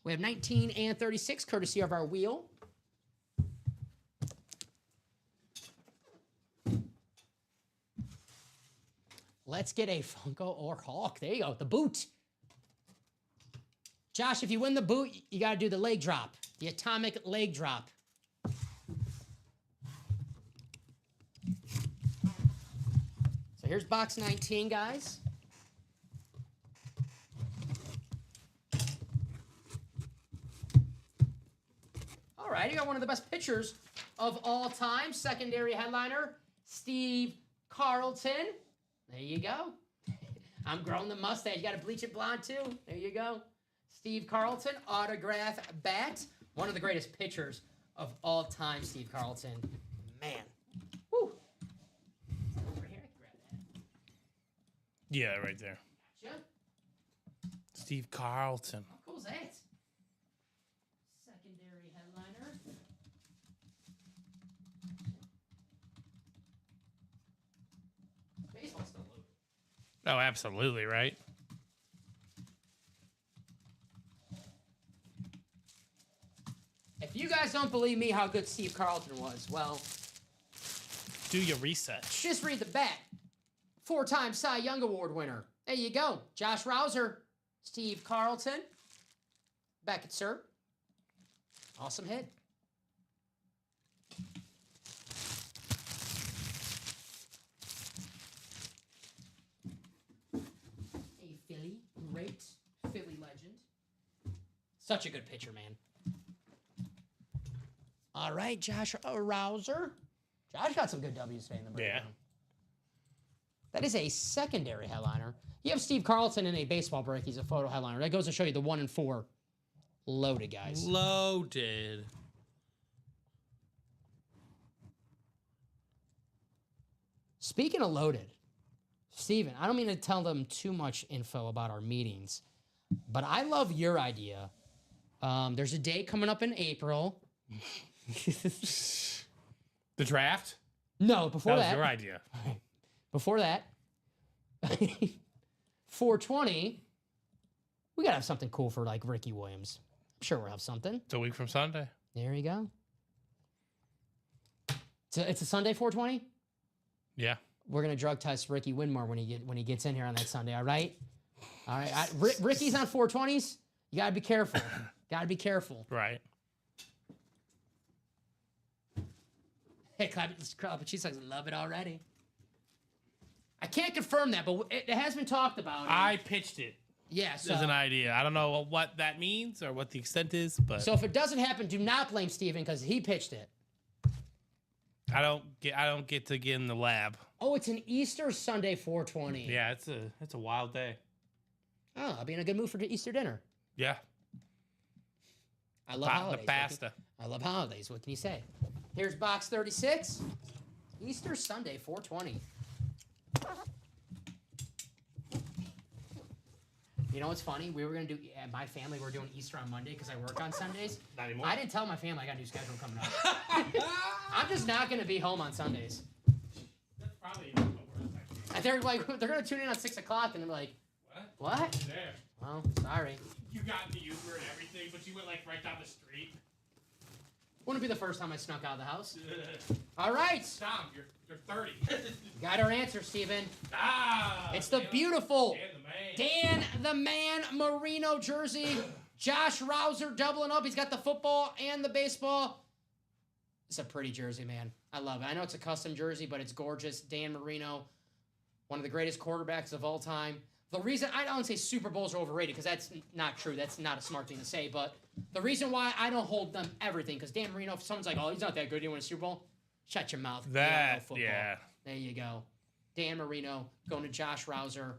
We have 19 and 36, courtesy of our wheel. Let's get a Funko or Hawk. There you go, the boot. Josh, if you win the boot, you got to do the leg drop, the atomic leg drop. So here's box 19, guys. All right, you got one of the best pitchers of all time, secondary headliner, Steve Carlton. There you go. I'm growing the mustache. You got to bleach it blonde, too. There you go. Steve Carlton, autograph bat. One of the greatest pitchers of all time, Steve Carlton. Man. Woo. Over here, I can grab that. Yeah, right there. Gotcha. Steve Carlton. How cool is that? Secondary headliner. Baseball's still loaded. Oh, absolutely, right? If you guys don't believe me how good Steve Carlton was, well, Do your research. just read the bat. 4-time Cy Young Award winner. There you go. Josh Rouser, Steve Carlton. Beckett, sir. Awesome hit. A Philly, great Philly legend. Such a good pitcher, man. All right, Josh Rouser. Josh got some good W's today in the breakdown. Yeah. That is a secondary headliner. You have Steve Carlton in a baseball break. He's a photo headliner. That goes to show you the 1 and 4 loaded, guys. Loaded. Speaking of loaded, Steven, I don't mean to tell them too much info about our meetings, but I love your idea. There's a day coming up in April. The draft? No, before That was that. your idea. Before that, 420. We gotta have something cool for like Ricky Williams. I'm sure we'll have something. It's a week from Sunday. There you go. So it's a Sunday 420. Yeah. We're gonna drug test Ricky Winmore when he gets in here on that Sunday. All right. All right. Ricky's on 420s. You gotta be careful. Gotta be careful. Right. Hey, clap it. She's like, love it already. I can't confirm that, but it has been talked about. I pitched it Yeah, so, as an idea. I don't know what that means or what the extent is, but so if it doesn't happen, do not blame Steven because he pitched it. I don't get to get in the lab. Oh, it's an Easter Sunday 420. Yeah, it's a wild day. Oh, I'll be in a good mood for Easter dinner. Yeah. I love holidays. The pasta. I love holidays. What can you say? Here's box 36. Easter Sunday 420. You know what's funny? We were going to do, my family, we're doing Easter on Monday because I work on Sundays. Not anymore. I didn't tell my family I got a new schedule coming up. I'm just not going to be home on Sundays. That's probably the worst idea. And they're like, they're going to tune in at 6 o'clock and they're like, what? There. Well, sorry. You got in the Uber and everything, but you went like right down the street. Wouldn't be the first time I snuck out of the house. All right. Tom, you're 30. Got our answer, Steven. It's the Dan- beautiful Dan the man. Dan the Man Marino jersey. Josh Rouser doubling up. He's got the football and the baseball. It's a pretty jersey, man. I love it. I know it's a custom jersey, but it's gorgeous. Dan Marino, one of the greatest quarterbacks of all time. The reason, I don't say Super Bowls are overrated because that's not true. That's not a smart thing to say. But the reason why I don't hold them everything, because Dan Marino, if someone's like, oh, he's not that good, you win a Super Bowl? Shut your mouth. You don't know football. Yeah. There you go. Dan Marino going to Josh Rouser.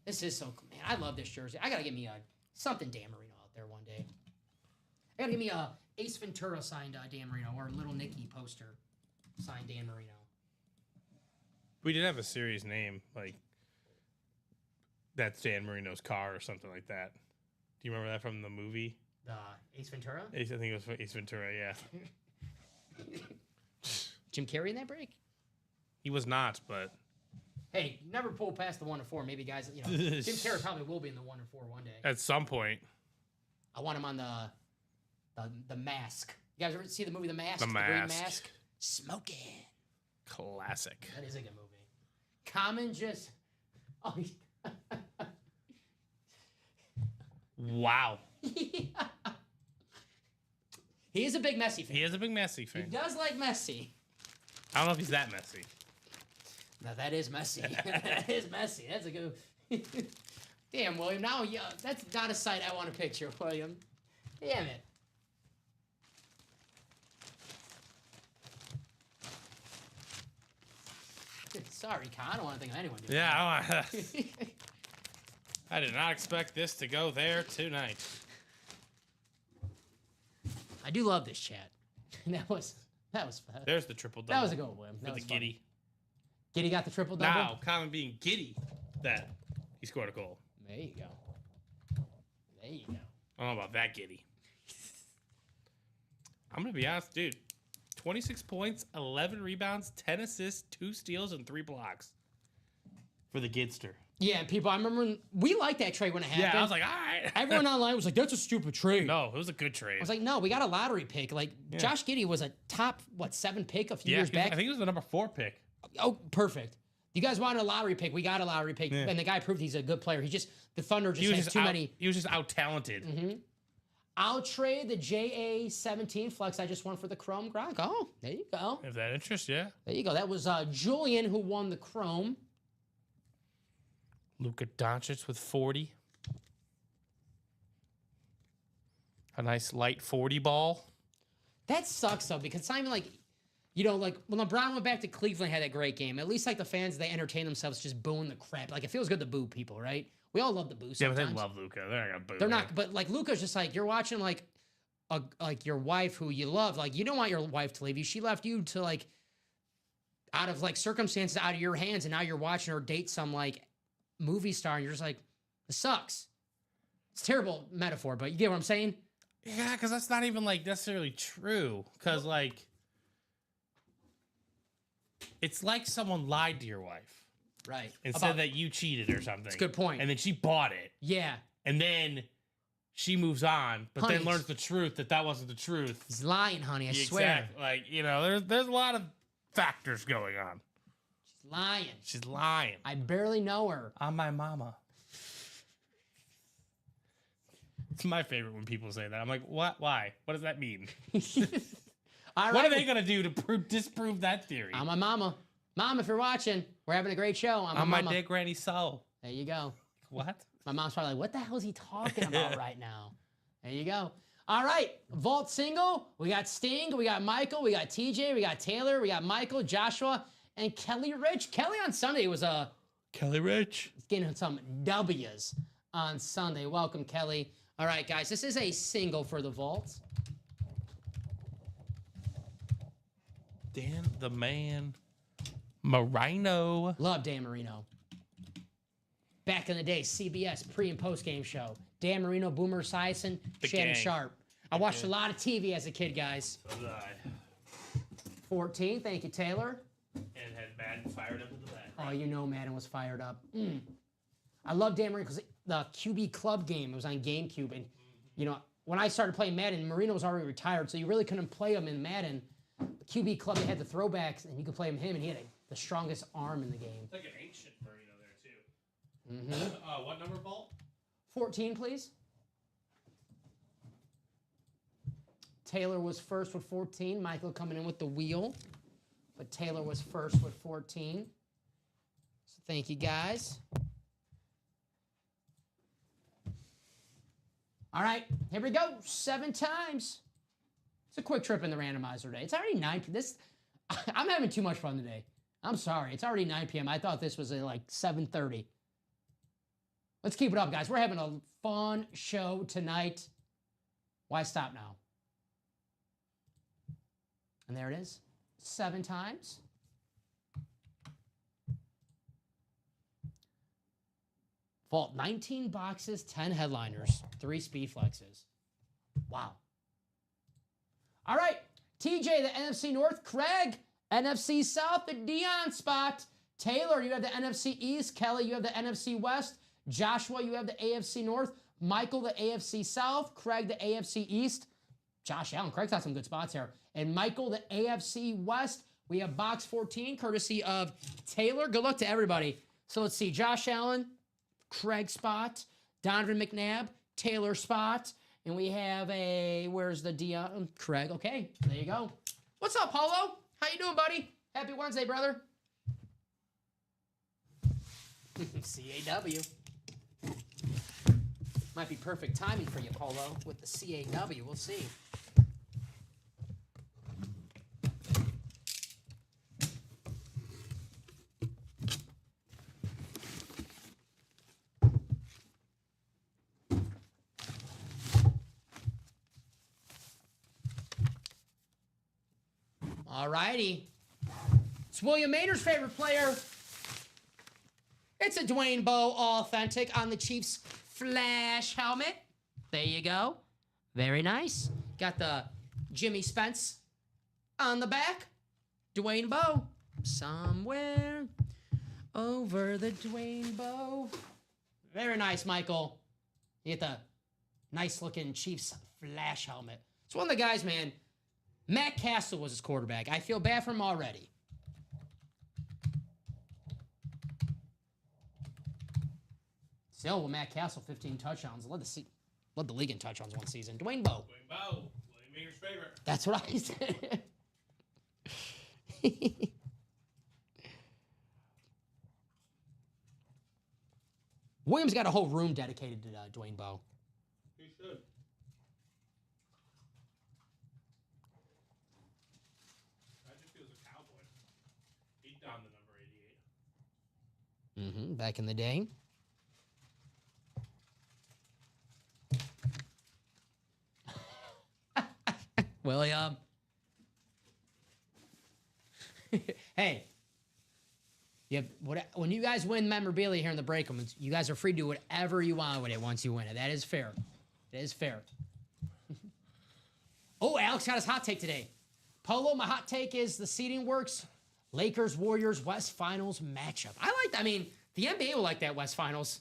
This is so cool, man. I love this jersey. I got to get me something Dan Marino out there one day. I got to get me a Ace Ventura signed Dan Marino or a Little Nicky poster signed Dan Marino. We did have a serious name, like that's Dan Marino's car or something like that. Do you remember that from the movie? Ace Ventura? I think it was Ace Ventura, yeah. Jim Carrey in that break? He was not, but Hey, never pull past the 1 to 4. Maybe guys, you know, Jim Carrey probably will be in the 1 to 4 one day. at some point. I want him on the Mask. You guys ever see the movie The Mask? The Green Mask. Mask? Smoking. Classic. That is a good movie. Common just. Oh, Wow. he is a big Messi fan. He is a big Messi He fan. does like Messi. I don't know if he's that messy. Now that is Messi. That is Messi. That's a good. Damn, William. Now, yeah, that's not a sight I want to picture, William. Damn it. Sorry, Con. I don't want to think of anyone doing Yeah, that. I did not expect this to go there tonight. I do love this chat. That was fun. There's the triple double. That was a good one, William. That for was the funny. giddy. Giddy got the triple double. Now, Common being giddy that he scored a goal. There you go. There you go. I don't know about that giddy. I'm going to be honest, dude. 26 points, 11 rebounds, 10 assists, 2 steals, and 3 blocks for the Gidster. Yeah, and people, I remember when we liked that trade when it happened. Yeah, I was like, all right. Everyone online was like, that's a stupid trade. No, it was a good trade. I was like, no, we got a lottery pick. Like, Josh Giddey was a top, 7 pick a few years back? I think it was the number 4 pick. Oh, perfect. You guys wanted a lottery pick. We got a lottery pick. Yeah. And the guy proved he's a good player. The Thunder just has too many. He was just out talented. Mm-hmm. I'll trade the JA-17 flex I just won for the Chrome Gronk. Oh, there you go. If that interests you. There you go. That was Julian who won the Chrome. Luka Doncic with 40. A nice light 40 ball. That sucks though, because it's not even like, you know, like when LeBron went back to Cleveland, had that great game. At least like the fans, they entertain themselves just booing the crap. Like it feels good to boo people, right? We all love the boo. Yeah, but Sometimes. they love Luka. They're not gonna boo. They're him. not, but like Luka's just like you're watching like your wife who you love. Like you don't want your wife to leave you. She left you to like out of like circumstances out of your hands, and now you're watching her date some like movie star, and you're just like, this sucks. It's a terrible metaphor, but you get what I'm saying? Yeah, because that's not even like necessarily true. Because like, it's like someone lied to your wife Right. and said that you cheated or something. That's a good point. And then she bought it, Yeah. and then she moves on, but Honey, then learns the truth that wasn't the truth. He's lying, honey. I swear. Exactly. Like, you know, there's a lot of factors going on. She's lying. She's lying. I barely know her. I'm my mama. It's my favorite when people say that. I'm like, what? Why? What does that mean? All What right. are they gonna do to disprove that theory? I'm my mama. Mom, if you're watching, we're having a great show. I'm on my my mama. dead granny's soul. There you go. What? My mom's probably like, what the hell is he talking about right now? There you go. All right, vault single. We got Sting, we got Michael, we got TJ, we got Taylor, we got Michael, Joshua, and Kelly Rich. Kelly on Sunday was Kelly Rich. getting some W's on Sunday. Welcome, Kelly. All right, guys, this is a single for the vault. Dan the Man Marino. Love Dan Marino. Back in the day, CBS pre and post game show. Dan Marino, Boomer Esiason, Shannon gang. Sharp. I watched a lot of TV as a kid, guys. So did I. 14, thank you, Taylor. And had Madden fired up in the back. Oh, you know Madden was fired up. I love Dan Marino because the QB Club game, it was on GameCube. And, you know, when I started playing Madden, Marino was already retired, so you really couldn't play him in Madden. The QB Club, they had the throwbacks, and you could play him, and he had the strongest arm in the game. It's like an ancient Marino there, too. What number, Bolt? 14, please. Taylor was first with 14. Michael coming in with the wheel. But Taylor was first with 14. So thank you, guys. All right, here we go. 7 times. It's a quick trip in the randomizer today. It's already 9 p.m. I'm having too much fun today. I'm sorry. It's already 9 p.m. I thought this was at like 7:30. Let's keep it up, guys. We're having a fun show tonight. Why stop now? And there it is. 7 times. Vault 19 boxes, 10 headliners, 3 speed flexes. Wow. All right. TJ, the NFC North. Craig, NFC South, the Dion spot. Taylor, you have the NFC East. Kelly, you have the NFC West. Joshua, you have the AFC North. Michael, the AFC South. Craig, the AFC East. Josh Allen. Craig's got some good spots here. And Michael, the AFC West. We have box 14, courtesy of Taylor. Good luck to everybody. So let's see. Josh Allen, Craig spot. Donovan McNabb, Taylor spot. And we have where's the Dion? Craig. Okay, there you go. What's up, Paulo? How you doing, buddy? Happy Wednesday, brother. CAW. Might be perfect timing for you, Polo, with the CAW. We'll see. All righty. It's William Maynard's favorite player. It's a Dwayne Bowe authentic on the Chiefs flash helmet. There you go. Very nice. Got the Jimmy Spence on the back. Dwayne Bowe. Somewhere over the Dwayne Bowe. Very nice, Michael. You get the nice looking Chiefs flash helmet. It's one of the guys, man. Matt Castle was his quarterback. I feel bad for him already. Still, with Matt Castle, 15 touchdowns. Led the league in touchdowns one season. Dwayne Bowe. Dwayne Bowe, William Maynard's favorite. That's what I said. Williams got a whole room dedicated to Dwayne Bowe. He should. Imagine if he was a Cowboy. He'd don the number 88. Back in the day. William. Hey. When you guys win memorabilia here in the break room, you guys are free to do whatever you want with it once you win it. That is fair. That is fair. Oh, Alex got his hot take today. Polo, my hot take is the seeding works. Lakers, Warriors, West Finals matchup. I mean, the NBA will like that West Finals.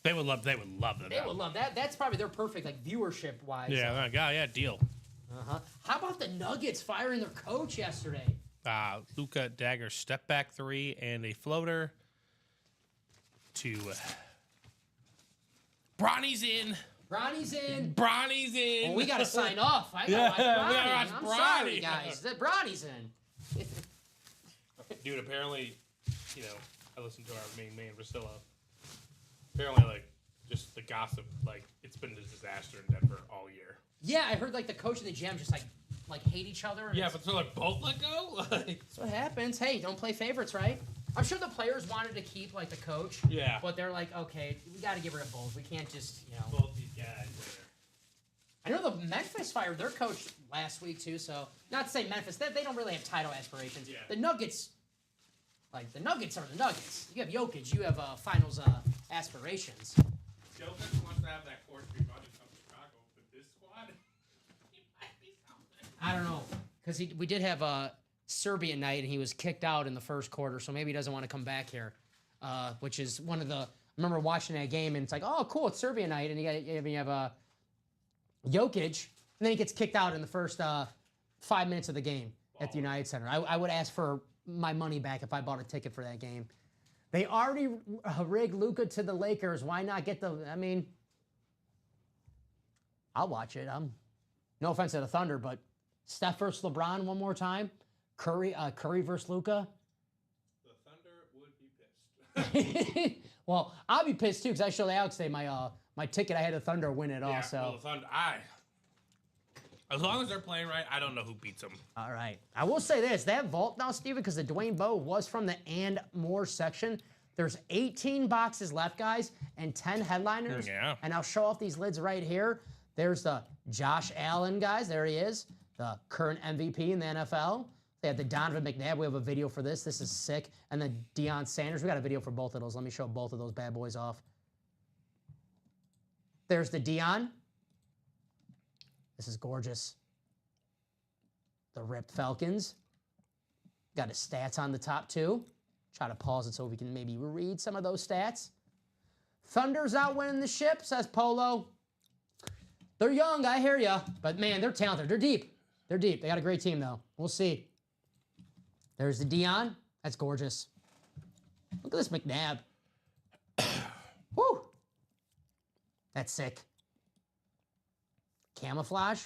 They would love that. They would love that. That's probably their perfect, like, viewership-wise. Yeah, deal. How about the Nuggets firing their coach yesterday? Luka Dagger step back 3 and a floater to Bronny's in. Bronny's in. Bronny's in. Well, we got to sign off. I got to watch Bronny. I'm sorry, guys. The Bronny's in. Dude, apparently, I listened to our main Priscilla. Apparently, just the gossip like it's been a disaster in Denver all year. Yeah, I heard like the coach and the GM just like hate each other. And Yeah, but so like both let go. Like, that's what happens. Hey, don't play favorites, right? I'm sure the players wanted to keep like the coach. Yeah. But they're like, okay, we got to get rid of both. We can't just, both these guys. I know the Memphis fired their coach last week too. So not to say Memphis, they don't really have title aspirations. Yeah. The Nuggets, like the Nuggets are the Nuggets. You have Jokic, you have finals aspirations. Jokic wants to have that court three budget come to Chicago, but this squad, he might be something. I don't know, because we did have a Serbian night and he was kicked out in the first quarter, so maybe he doesn't want to come back here, which is one of the. I remember watching that game and it's like, oh, cool, it's Serbian night, and you have Jokic, and then he gets kicked out in the first 5 minutes of the game at the United Center. I would ask for my money back if I bought a ticket for that game. They already rigged Luka to the Lakers. Why not get the? I mean, I'll watch it. No offense to the Thunder, but Steph versus LeBron one more time. Curry versus Luka. The Thunder would be pissed. Well, I'll be pissed too because I showed Alex today my ticket. I had the Thunder win it all. So well, the Thunder, as long as they're playing right, I don't know who beats them. all right. I will say this: that vault now, Steven, because the Dwayne Bowe was from the and more section. There's 18 boxes left, guys, and 10 headliners. Yeah. And I'll show off these lids right here. There's the Josh Allen, guys. There he is, the current MVP in the NFL. They have the Donovan McNabb. We have a video for this. This is sick. And the Deion Sanders. We got a video for both of those. Let me show both of those bad boys off. There's the Deion. This is gorgeous. The ripped Falcons. Got his stats on the top too. Try to pause it so we can maybe read some of those stats. Thunder's out winning the ship, says Polo. They're young, I hear ya. But man, they're talented. They're deep. They're deep. They got a great team though. We'll see. There's the Deion. That's gorgeous. Look at this McNabb. Woo! That's sick. Camouflage.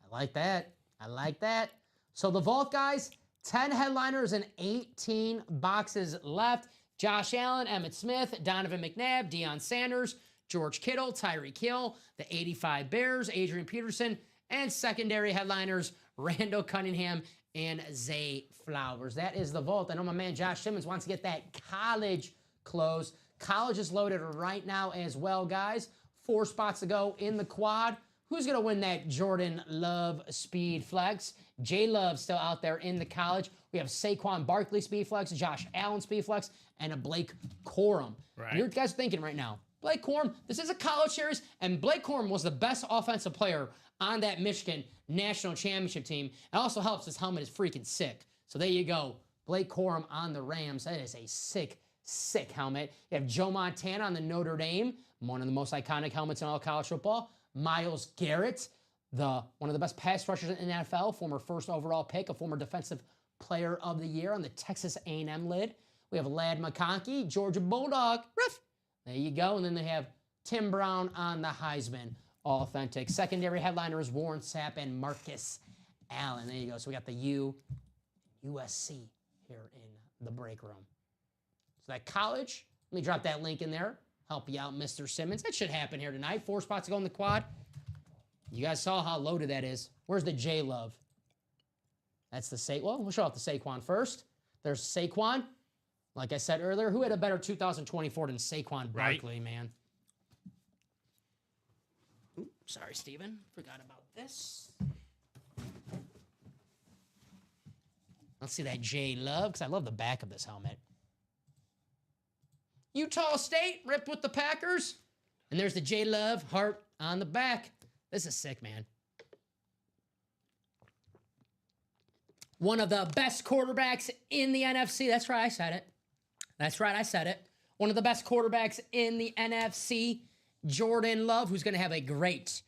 I like that. I like that. So the vault, guys, 10 headliners and 18 boxes left. Josh Allen, Emmitt Smith, Donovan McNabb, Deion Sanders, George Kittle, Tyreek Hill, the 85 Bears, Adrian Peterson, and secondary headliners, Randall Cunningham and Zay Flowers. That is the vault. I know my man Josh Simmons wants to get that college close. College is loaded right now as well, guys. 4 spots to go in the quad. Who's going to win that Jordan Love Speed Flex? J Love still out there in the college. We have Saquon Barkley Speed Flex, Josh Allen Speed Flex, and a Blake Corum. Right. You guys are thinking right now, Blake Corum, this is a college series, and Blake Corum was the best offensive player on that Michigan national championship team. It also helps his helmet is freaking sick. So there you go. Blake Corum on the Rams. That is a sick, sick helmet. You have Joe Montana on the Notre Dame, one of the most iconic helmets in all college football. Myles Garrett, one of the best pass rushers in the NFL, former first overall pick, a former defensive player of the year on the Texas A&M lid. We have Ladd McConkey, Georgia Bulldog. Ruff. There you go. And then they have Tim Brown on the Heisman. All authentic. Secondary headliners, Warren Sapp and Marcus Allen. There you go. So we got the USC here in the break room. So that college, let me drop that link in there. Help you out, Mr. Simmons. That should happen here tonight. 4 spots to go in the quad. You guys saw how loaded that is. Where's the J Love? That's the Saquon. Well, we'll show off the Saquon first. There's Saquon. Like I said earlier, who had a better 2024 than Saquon Barkley, man? Oops, sorry, Steven. Forgot about this. Let's see that J Love, because I love the back of this helmet. Utah State, ripped with the Packers. And there's the J Love heart on the back. This is sick, man. One of the best quarterbacks in the NFC. That's right, I said it. That's right, I said it. One of the best quarterbacks in the NFC, Jordan Love, who's going to have a great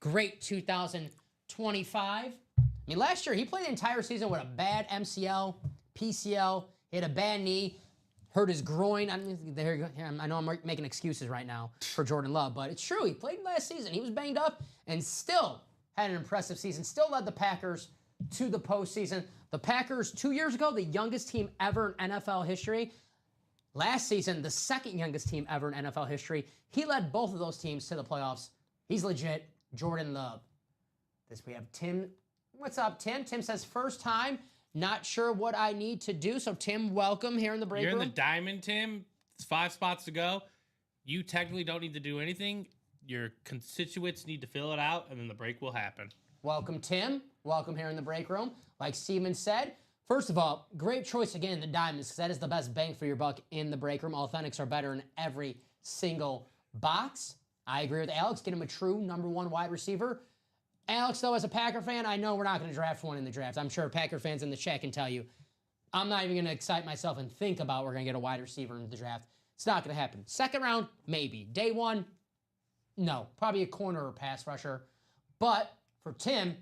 2025. I mean, last year, he played the entire season with a bad MCL, PCL. He had a bad knee, hurt his groin. I know I'm making excuses right now for Jordan Love, but it's true. He played last season. He was banged up and still had an impressive season, still led the Packers to the postseason. The Packers, 2 years ago, the youngest team ever in NFL history, Last season, the second youngest team ever in NFL history. He led both of those teams to the playoffs. He's legit. Jordan Love. This we have Tim. What's up, Tim? Tim says, first time. Not sure what I need to do. So, Tim, welcome here in the break You're room. in the diamond, Tim. It's 5 spots to go. You technically don't need to do anything. Your constituents need to fill it out, and then the break will happen. Welcome, Tim. Welcome here in the break room. Like Steven said, first of all, great choice again in the diamonds because that is the best bang for your buck in the break room. Authentics are better in every single box. I agree with Alex. Get him a true number 1 wide receiver. Alex, though, as a Packer fan, I know we're not going to draft one in the draft. I'm sure Packer fans in the chat can tell you. I'm not even going to excite myself and think about we're going to get a wide receiver in the draft. It's not going to happen. Second round, maybe. Day 1, no. Probably a corner or pass rusher. But for Tim,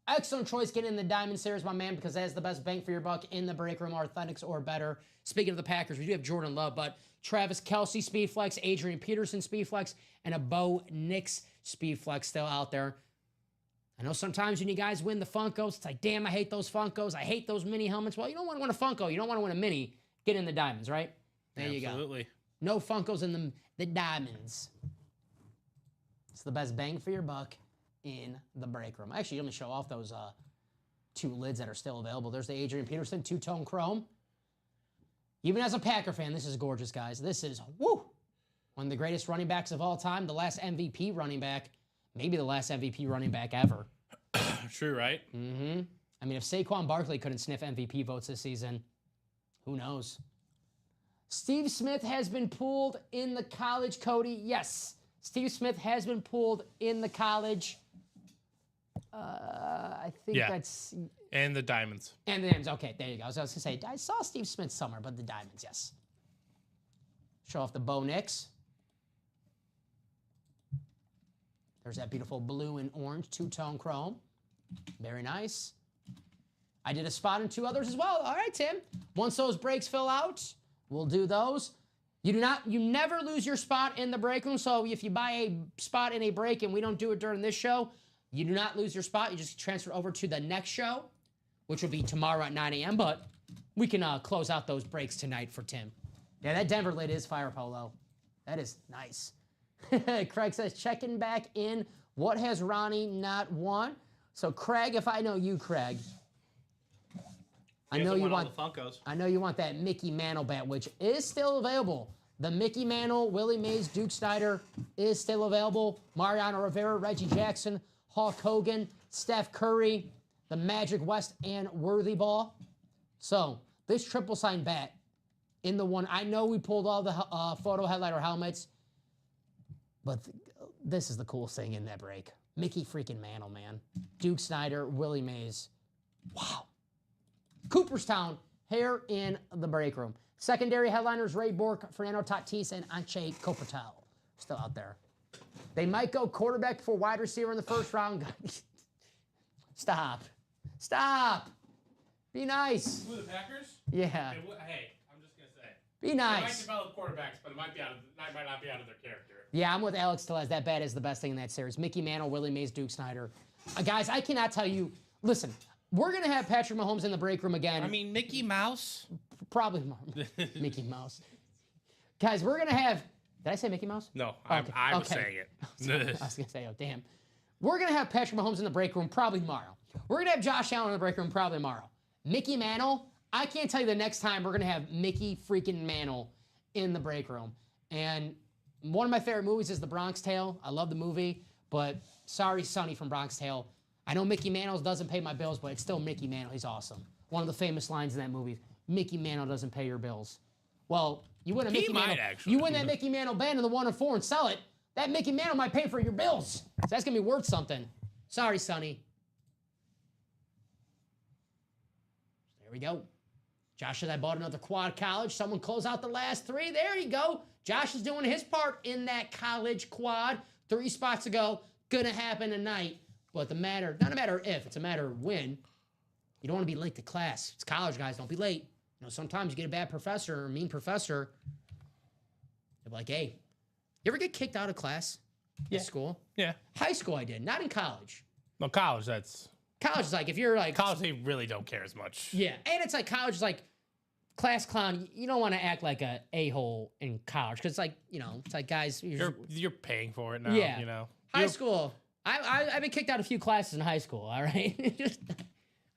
excellent choice getting in the Diamond Series, my man, because that is the best bang for your buck in the break room, Authentics or better. Speaking of the Packers, we do have Jordan Love, but Travis Kelce Speed Flex, Adrian Peterson Speed Flex, and a Bo Nix Speed Flex still out there. I know sometimes when you guys win the Funkos, it's like, damn, I hate those Funkos. I hate those mini helmets. Well, you don't want to win a Funko. You don't want to win a mini. Get in the Diamonds, right? There you go. Absolutely. No Funkos in the Diamonds. It's the best bang for your buck in the break room. Actually, let me show off those 2 lids that are still available. There's the Adrian Peterson 2-tone chrome. Even as a Packer fan, this is gorgeous, guys. This is, woo, one of the greatest running backs of all time, the last MVP running back, maybe the last MVP running back ever. True, right? Mm-hmm. I mean, if Saquon Barkley couldn't sniff MVP votes this season, who knows? Steve Smith has been pulled in the college, Cody. Yes, Steve Smith has been pulled in the college. I think that's... And the diamonds. And the diamonds. Okay, there you go. So I was going to say, I saw Steve Smith somewhere, but the diamonds, yes. Show off the Bo Nix. There's that beautiful blue and orange 2-tone chrome. Very nice. I did a spot and 2 others as well. All right, Tim. Once those breaks fill out, we'll do those. You never lose your spot in the break room. So if you buy a spot in a break and we don't do it during this show, you do not lose your spot. You just transfer over to the next show, which will be tomorrow at 9 a.m. But we can close out those breaks tonight for Tim. Yeah, that Denver lid is fire polo. That is nice. Craig says, checking back in. What has Ronnie not won? So, Craig, if I know you, Craig, I know you want all the Funkos. I know you want that Mickey Mantle bat, which is still available. The Mickey Mantle, Willie Mays, Duke Snyder is still available. Mariano Rivera, Reggie Jackson, Hulk Hogan, Steph Curry, the Magic West, and Worthy Ball. So, this triple sign bat in the one, I know we pulled all the photo headliner helmets, but this is the coolest thing in that break. Mickey freaking Mantle, man. Duke Snyder, Willie Mays. Wow. Cooperstown, here in the break room. Secondary headliners, Ray Bork, Fernando Tatis, and Anche Kopitar. Still out there. They might go quarterback before wide receiver in the first round. Stop. Stop. Be nice. Who, the Packers? Yeah. Hey, I'm just gonna say. Be They might nice. develop quarterbacks, but it might not be out of their character. Yeah, I'm with Alex Tellez. That bat is the best thing in that series. Mickey Mantle, Willie Mays, Duke Snyder. Guys, I cannot tell you. Listen, we're going to have Patrick Mahomes in the break room again. I mean, Mickey Mouse. Probably Mickey Mouse. Guys, we're going to have... Did I say Mickey Mouse? No, Okay. I was Okay. saying it. I was going to say, oh, damn. We're going to have Patrick Mahomes in the break room probably tomorrow. We're going to have Josh Allen in the break room probably tomorrow. Mickey Mantle, I can't tell you the next time we're going to have Mickey freaking Mantle in the break room. And one of my favorite movies is The Bronx Tale. I love the movie, but sorry, Sonny from Bronx Tale. I know Mickey Mantle doesn't pay my bills, but it's still Mickey Mantle. He's awesome. One of the famous lines in that movie, Mickey Mantle doesn't pay your bills. Well, you win a Mickey might, Mantle. actually. You win that Mickey Mantle band in the 1 and 4 and sell it. That Mickey Mantle might pay for your bills. So that's going to be worth something. Sorry, Sonny. There we go. Josh said I bought another quad college. Someone close out the last 3. There you go. Josh is doing his part in that college quad. 3 spots to go. Gonna happen tonight. But not a matter if, it's a matter of when. You don't want to be late to class. It's college, guys. Don't be late. You know, sometimes you get a bad professor or a mean professor. They're like, hey, you ever get kicked out of class Yeah. at school? Yeah. High school I did, not in college. No, college, that's... College is like, if you're like... College, they really don't care as much. Yeah, and it's like college is like class clown, you don't want to act like a a-hole in college because, like, it's like guys. You're paying for it now. Yeah. You know. High school. I've been kicked out of a few classes in high school. All right.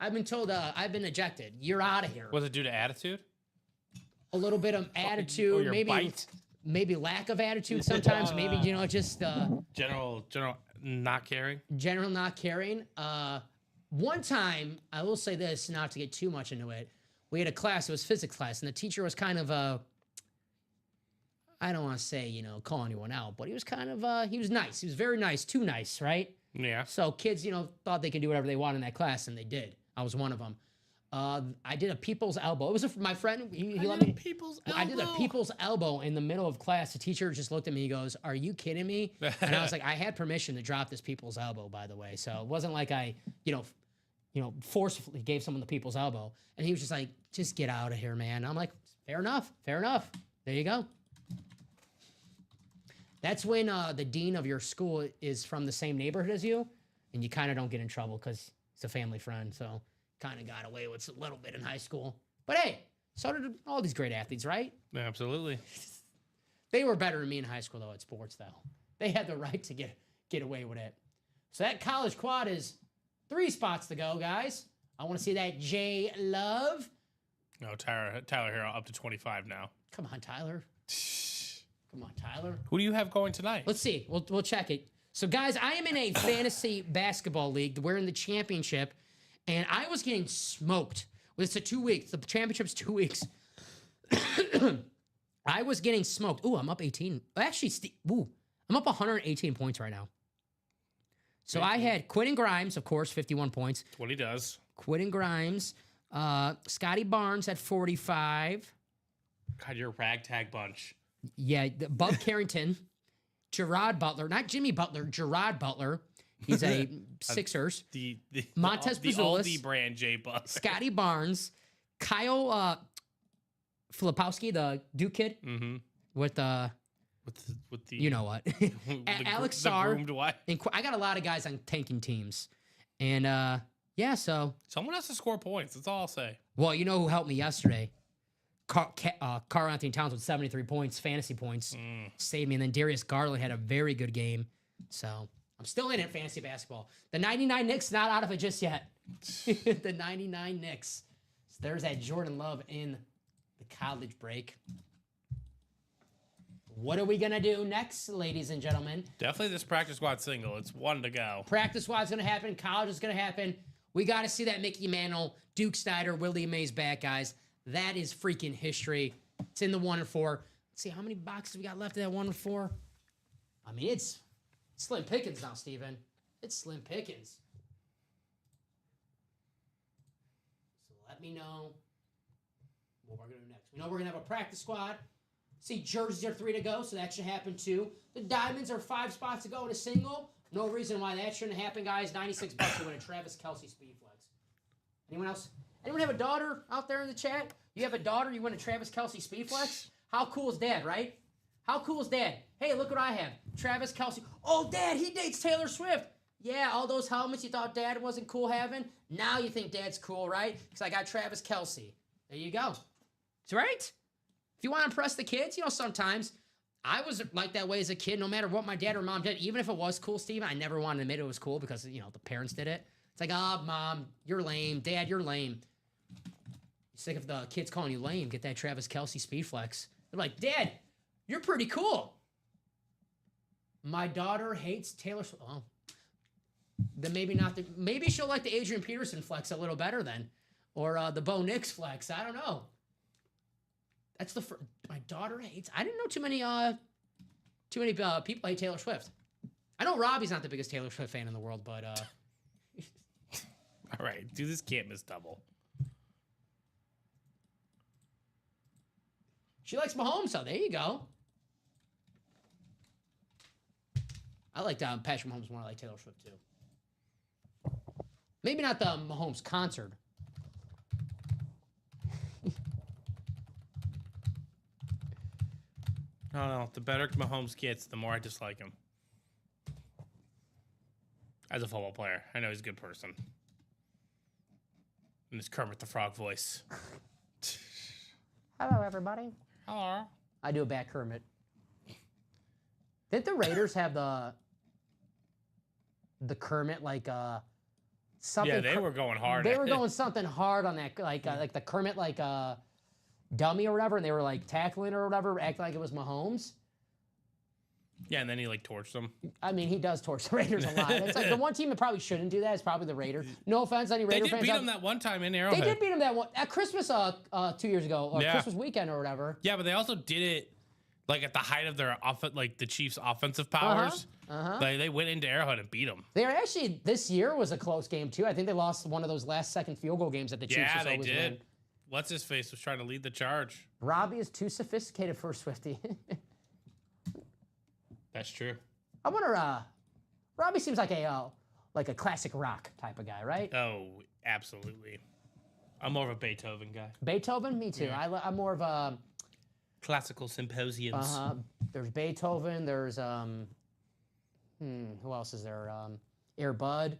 I've been told I've been ejected. You're out of here. Was it due to attitude? A little bit of attitude, Or your maybe bite? maybe lack of attitude sometimes. Maybe just General not caring. general not caring. One time, I will say this, not to get too much into it. We had a class. It was physics class, and the teacher was kind of I don't want to say call anyone out, but he was kind of he was nice. He was very nice, too nice, right? Yeah. So kids, thought they could do whatever they want in that class, and they did. I was one of them. I did a people's elbow. It was my friend. He let me. People's I did a people's elbow in the middle of class. The teacher just looked at me. He goes, "Are you kidding me?" And I was like, "I had permission to drop this people's elbow, by the way." So it wasn't like I, forcefully gave someone the people's elbow. And he was just like, "Just get out of here, man." I'm like, "Fair enough. Fair enough. There you go." That's when the dean of your school is from the same neighborhood as you, and you kind of don't get in trouble because he's a family friend. So kind of got away with a little bit in high school. But hey, so did all these great athletes, right? Absolutely. They were better than me in high school, though, at sports, though. They had the right to get away with it. So that college quad is 3 spots to go, guys. I want to see that J Love. No, Tyler Hero up to 25 now. Come on, Tyler. Come on, Tyler. Who do you have going tonight? Let's see. We'll check it. So, guys, I am in a fantasy basketball league. We're in the championship, and I was getting smoked. It's a 2 weeks. The championship's 2 weeks. I was getting smoked. Ooh, I'm up 18. Actually, I'm up 118 points right now. So I had Quentin Grimes, of course, 51 points. That's what he does. Quentin Grimes. Scotty Barnes at 45. God, you're a ragtag bunch. Yeah, Bub Carrington. Gerard Butler. Not Jimmy Butler, Gerard Butler. He's a Sixers. The Montez the Pazulis. Aldi brand J Butler. Scotty Barnes. Filipowski, the Duke kid. Mm-hmm. With the you know what. Alex Sarr. groomed wife. And I got a lot of guys on tanking teams. And yeah, so. Someone has to score points. That's all I'll say. Well, you know who helped me yesterday? Karl Anthony Towns with 73 points, fantasy points. Saved me. And then Darius Garland had a very good game. So I'm still in it, fantasy basketball. The 99 Knicks not out of it just yet. The 99 Knicks. So there's that Jordan Love in the college break. What are we going to do next, ladies and gentlemen? Definitely this practice squad single. It's one to go. Practice squad's going to happen. College is going to happen. We got to see that Mickey Mantle, Duke Snyder, Willie Mays back, guys. That is freaking history. It's in the 1 and 4. Let's see how many boxes we got left of that 1 and 4. I mean, it's slim pickings now, Steven. It's slim pickings. So let me know what we're going to do next. We know we're going to have a practice squad. See, jerseys are 3 to go, so that should happen too. The diamonds are 5 spots to go in a single. No reason why that shouldn't happen, guys. $96 to win a Travis Kelce Speed Flex. Anyone else? Anyone have a daughter out there in the chat? You have a daughter, you win a Travis Kelce Speed Flex? How cool is Dad, right? How cool is Dad? Hey, look what I have. Travis Kelce. Oh, Dad, he dates Taylor Swift. Yeah, all those helmets you thought Dad wasn't cool having, now you think Dad's cool, right? Because I got Travis Kelce. There you go. It's right. If you want to impress the kids, sometimes I was like that way as a kid, no matter what my dad or mom did. Even if it was cool, Steven, I never wanted to admit it was cool because, the parents did it. It's like, oh, Mom, you're lame. Dad, you're lame. You sick of the kids calling you lame, get that Travis Kelce Speed Flex. They're like, Dad, you're pretty cool. My daughter hates Taylor Swift. Oh, then maybe not. Maybe she'll like the Adrian Peterson Flex a little better then. Or the Bo Nix Flex. I don't know. That's the first. My daughter hates. I didn't know too many people hate Taylor Swift. I know Robbie's not the biggest Taylor Swift fan in the world, but All right, do this can't miss double. she likes Mahomes, so there you go. I like Patrick Mahomes more. I like Taylor Swift too. Maybe not the Mahomes concert. No. The better Mahomes gets, the more I dislike him. As a football player, I know he's a good person. And his Kermit the Frog voice. Hello, everybody. Hello. I do a bad Kermit. Didn't the Raiders have the Kermit like something? Yeah, they were going hard. They at were it. going something hard on that, like the Kermit like dummy or whatever, and they were like tackling or whatever, acting like it was Mahomes. Yeah, and then he like torched them. I mean, he does torch the Raiders a lot. It's like the one team that probably shouldn't do that is probably the Raiders. No offense, any They Raider did fans. beat out- them that one time in They Arrowhead. did beat him that one at Christmas 2 years ago, or Yeah. Christmas weekend or whatever. Yeah, but they also did it like at the height of their like the Chiefs' offensive powers. They went into Arrowhead and beat them. They are actually this year was a close game too. I think they lost one of those last second field goal games that the Chiefs Yeah, just they always did. win. What's his face was trying to lead the charge. Robbie is too sophisticated for a Swiftie. That's true. I wonder. Robbie seems like a classic rock type of guy, right? Oh, absolutely. I'm more of a Beethoven guy. Beethoven, me too. I'm more of a. Classical symposiums. There's Beethoven. There's who else is there? Air Bud.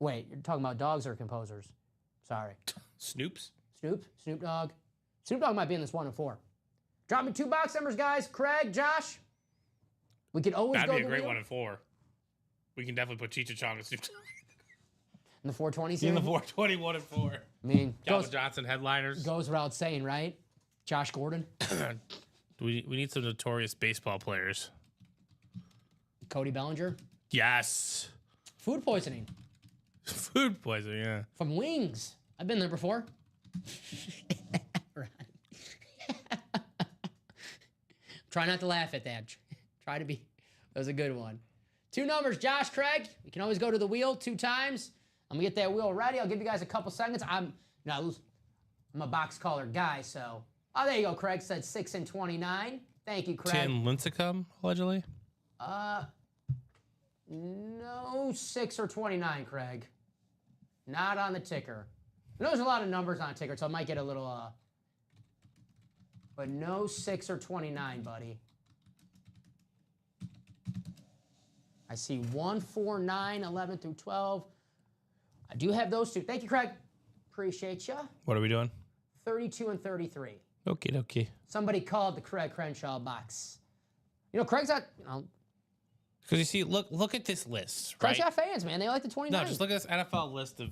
Wait, you're talking about dogs or composers? Sorry. Snoops. Snoop Dogg. Snoop Dogg might be in this 1 and 4. Drop me 2 box numbers, guys. Craig, Josh. We could always That'd go be a the great wheel. 1 and 4. We can definitely put Cheech Chong and Snoop In the 420 in series. the 420 1 and 4. I mean, Calvin Johnson headliners. goes without saying, right? Josh Gordon, We need some notorious baseball players. Cody Bellinger. Yes. Food poisoning Food poisoning, yeah. from wings. I've been there before. Try not to laugh at that. Try to be. That was a good one. 2 numbers, Josh, Craig. You can always go to the wheel 2 times. I'm gonna get that wheel ready. I'll give you guys a couple seconds. I'm a box caller guy, so. Oh, there you go. Craig said 6 and 29. Thank you, Craig. Tim Lincecum, allegedly. No 6 or 29, Craig. Not on the ticker. There's a lot of numbers on a ticker, so I might get a little, but no 6 or 29, buddy. I see 1, 4, 9, 11 through 12. I do have those 2. Thank you, Craig. Appreciate you. What are we doing? 32 and 33. Okay. Somebody called the Craig Crenshaw box. You know, Craig's not, Because you see, look at this list, Craig's right? got fans, man. They like the 29. No, just look at this NFL list of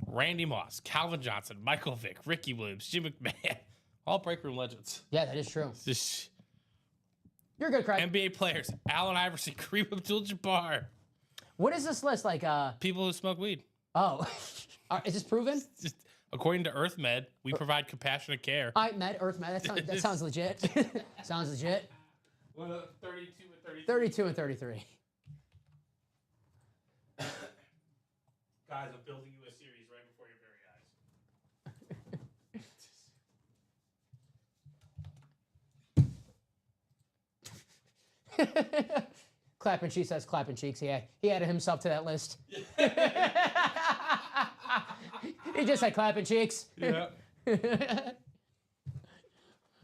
Randy Moss, Calvin Johnson, Michael Vick, Ricky Williams, Jim McMahon, all break room legends. Yeah, that is true. Just You're good, Craig. NBA players: Allen Iverson, Kareem Abdul-Jabbar. What is this list like? People who smoke weed. Oh, is this proven? Just according to EarthMed, we provide compassionate care. All right, Earth Med. That sounds legit. Sounds legit. 32 and 33. 32 and 33. Guys, I'm building you a series right before your very eyes. Clapping cheeks says clapping cheeks. Yeah, he added himself to that list. He just said clapping cheeks. Yeah.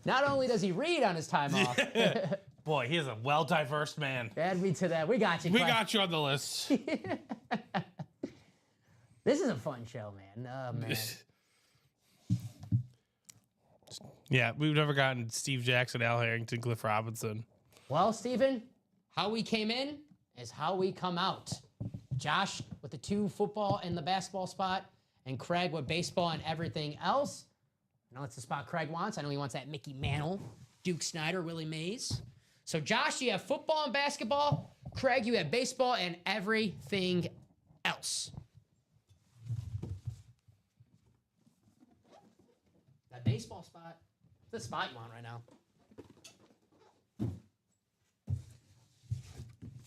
Not only does he read on his time off, Boy, he is a well-diverse man. add me to that. We got you. We Clap. got you on the list. This is a fun show, man. Oh, man. Yeah, we've never gotten Steve Jackson, Al Harrington, Cliff Robinson. Well, Steven, how we came in is how we come out. Josh with the 2 football and the basketball spot, and Craig with baseball and everything else. I know it's the spot Craig wants. I know he wants that Mickey Mantle, Duke Snyder, Willie Mays. So, Josh, you have football and basketball. Craig, you have baseball and everything else. That baseball spot, it's the spot you want right now.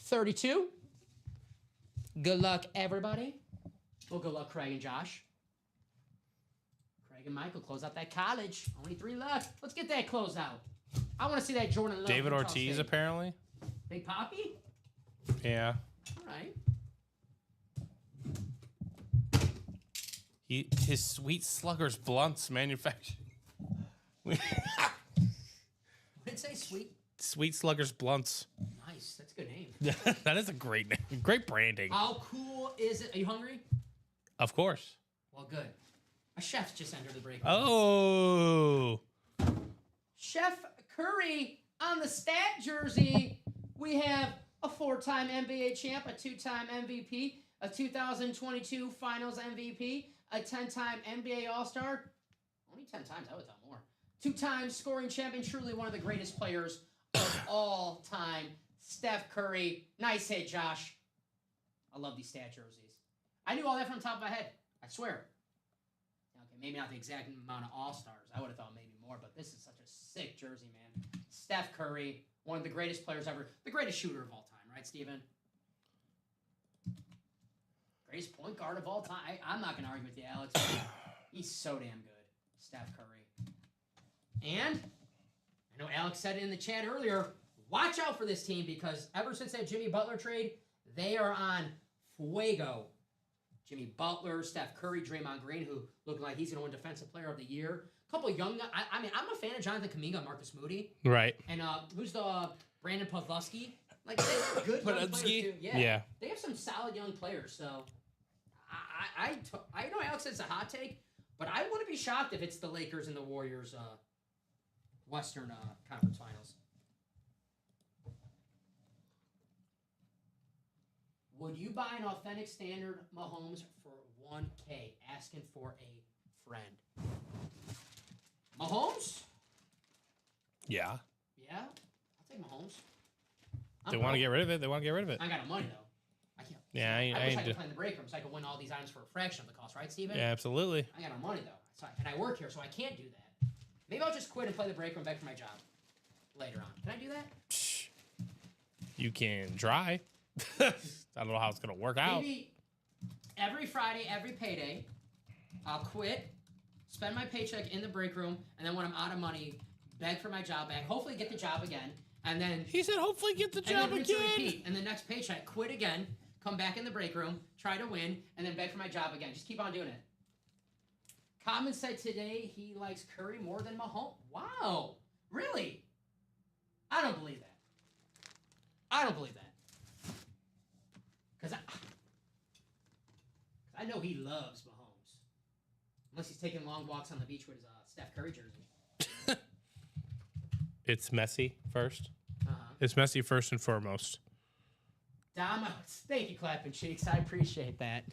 32. Good luck, everybody. Well, good luck, Craig and Josh. Craig and Michael close out that college. Only 3 left. Let's get that closed out. I want to see that Jordan Love. David from Charles Ortiz, State. apparently. Big Poppy? Yeah. All right. His Sweet Sluggers Blunts manufactured. What did it say? Sweet? Sweet Sluggers Blunts. Nice. That's a good name. That is a great name. Great branding. How cool is it? Are you hungry? Of course. Well, good. A chef just entered the break. Oh. Chef Curry on the stat jersey. We have a 4-time NBA champ, a 2-time MVP, a 2022 Finals MVP, a 10-time NBA All-Star. Only 10 times, I would have thought more. 2-time scoring champion, truly one of the greatest players of all time. Steph Curry. Nice hit, Josh. I love these stat jerseys. I knew all that from the top of my head. I swear. Okay, maybe not the exact amount of All-Stars. I would have thought maybe more, but this is such a sick jersey, man. Steph Curry, one of the greatest players ever. The greatest shooter of all time, right, Steven? Greatest point guard of all time. I'm not going to argue with you, Alex. He's so damn good. Steph Curry. And I know Alex said it in the chat earlier, watch out for this team because ever since that Jimmy Butler trade, they are on fuego. Jimmy Butler, Steph Curry, Draymond Green, who look like he's going to win Defensive Player of the Year. A couple young guys. I mean, I'm a fan of Jonathan Kuminga and Marcus Moody. Right. And who's the Brandon Podolski? Like, they're good young players, too. Yeah. They have some solid young players, so I know Alex says it's a hot take, but I wouldn't be shocked if it's the Lakers and the Warriors Western Conference Finals. Would you buy an authentic standard Mahomes for $1K? Asking for a friend. Mahomes? Yeah. Yeah, I'll take Mahomes. They want to get rid of it. They want to get rid of it. I got no money though. I can't. Yeah, I wish I I could play in the break room so I could win all these items for a fraction of the cost, right, Steven? yeah, absolutely. I got no money though, and I work here, so I can't do that. Maybe I'll just quit and play the break room back for my job later on. Can I do that? You can try. I don't know how it's gonna work out. Maybe every Friday, every payday, I'll quit, spend my paycheck in the break room, and then when I'm out of money, beg for my job back. Hopefully, get the job again, and then He said, hopefully get the and job then rinse and again. repeat. And the next paycheck, quit again, come back in the break room, try to win, and then beg for my job again. Just keep on doing it. Common said today he likes Curry more than Mahomes. Wow, really? I don't believe that. I don't believe that. Because I know he loves Mahomes. Unless he's taking long walks on the beach with his Steph Curry jersey. It's messy first. Uh-huh. It's messy first and foremost. Dom, thank you, Clapping Cheeks. I appreciate that.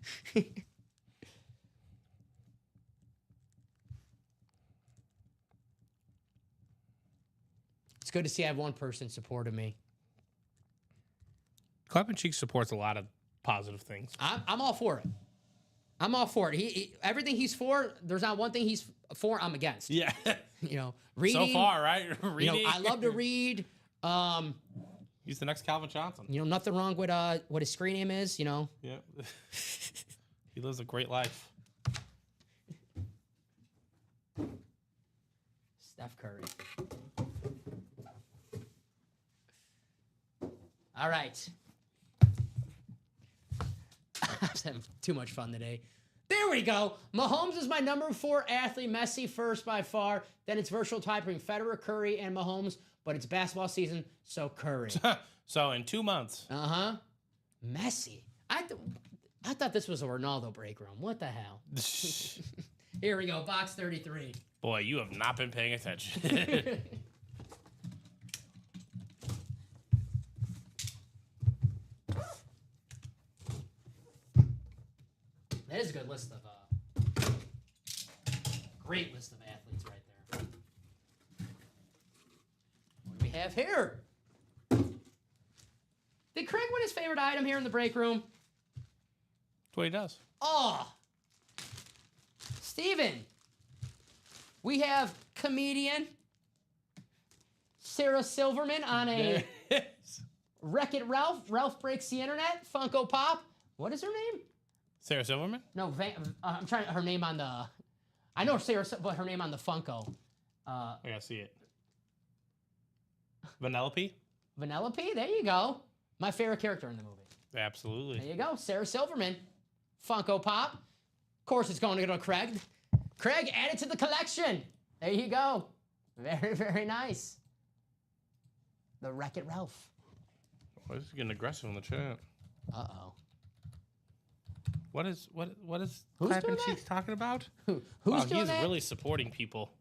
It's good to see I have one person supporting me. Clapping Cheeks supports a lot of positive things. I'm all for it. I'm all for it. He everything he's for. There's not one thing he's for. I'm against. Yeah. You know, reading. So far, right? You Reading. know, I love to read. He's the next Calvin Johnson. You know, nothing wrong with what his screen name is. You know. Yeah. He lives a great life. Steph Curry. All right. I was having too much fun today. There we go. Mahomes is my number 4 athlete. Messi first by far. Then it's virtual tie between Federer, Curry, and Mahomes. But it's basketball season, so Curry. So in 2 months. Uh-huh. Messi. I thought this was a Ronaldo break room. What the hell? Here we go. Box 33. Boy, you have not been paying attention. That is a good list of, great list of athletes right there. What do we have here? Did Craig win his favorite item here in the break room? That's what he does. Oh, Steven. We have comedian Sarah Silverman on a Wreck-It Ralph. Ralph Breaks the Internet. Funko Pop. What is her name? Sarah Silverman? No, I'm trying her name on the. I know Sarah, but her name on the Funko. I gotta see it. Vanellope? Vanellope. There you go. My favorite character in the movie. Absolutely. There you go. Sarah Silverman. Funko Pop. Of course, it's going to go to Craig. Craig, add it to the collection. There you go. Very, very nice. The Wreck-It Ralph. Why is he getting aggressive in the chat? Uh-oh. What is Who's Clapping doing that? Cheeks talking about? Who's Wow, doing he's that? really supporting people.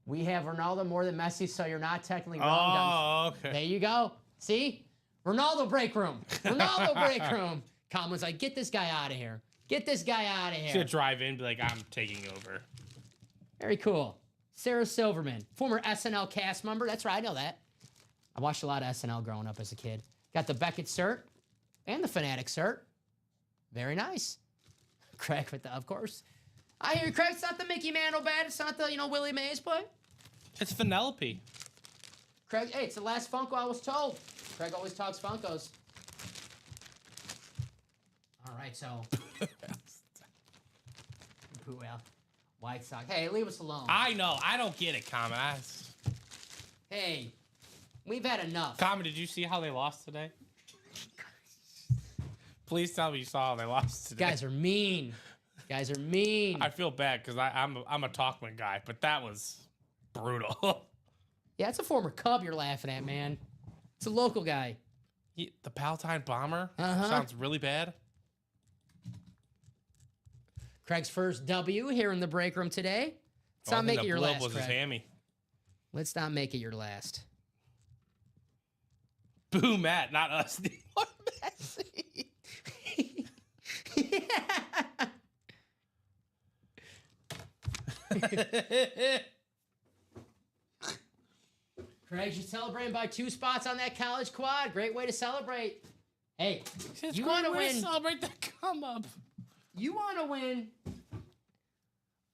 We have Ronaldo more than Messi, so you're not technically wrong. Oh, There okay. you go. See? Ronaldo break room. Ronaldo break room. Colin's like, get this guy out of here. Get this guy out of He's here. gonna drive in, and be like, I'm taking over. Very cool. Sarah Silverman, former SNL cast member. That's right, I know that. I watched a lot of SNL growing up as a kid. Got the Beckett cert and the Fanatic cert. Very nice. Craig with the, of course. I hear you, Craig. It's not the Mickey Mantle bad. It's not the, Willie Mays play. It's Vanellope. Craig, hey, it's the last Funko I was told. Craig always talks Funkos. All right, so. Who else? White Sox. Hey, leave us alone. I know. I don't get it, Common. Hey, we've had enough. Common, did you see how they lost today? Please tell me you saw how they lost today. Guys are mean. Guys are mean. I feel bad because I'm a Talkman guy, but that was brutal. Yeah, it's a former Cub you're laughing at, man. It's a local guy. The Palatine Bomber Uh-huh. sounds really bad. Craig's first W here in the break room today. Let's not make it your last, Was his Craig. hammy. Let's not make it your last. Boo, Matt, not us. Messi. Craig, you're celebrating by 2 spots on that college quad. Great way to celebrate. Hey, you want to win. Celebrate the come up. You want to win.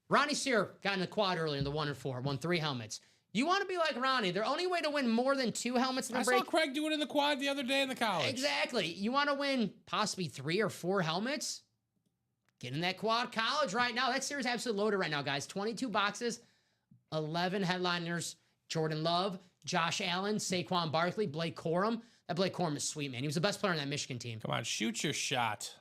Ronnie Sear got in the quad earlier in the 1 and 4, won 3 helmets. You want to be like Ronnie. The only way to win more than 2 helmets in the I break. saw Craig do it in the quad the other day in the college. Exactly. You want to win possibly 3 or 4 helmets? Get in that quad college right now. That series is absolutely loaded right now, guys. 22 boxes, 11 headliners. Jordan Love, Josh Allen, Saquon Barkley, Blake Corum. That Blake Corum is sweet, man. He was the best player on that Michigan team. Come on, shoot your shot.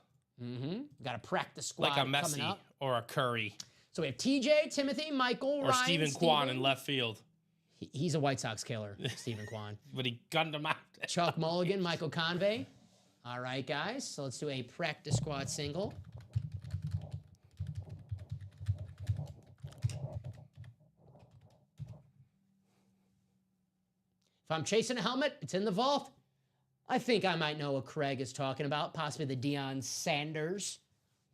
Mm-hmm. Got a practice squad Like a coming Messi up. or a Curry So we have TJ, Timothy, Michael, or Ryan, Stephen Kwan in left field. He's a White Sox killer, Stephen Kwan. But he gunned him out. Chuck Mulligan, Michael Convey. All right, guys. So let's do a practice squad single. If I'm chasing a helmet, it's in the vault. I think I might know what Craig is talking about. Possibly the Deion Sanders.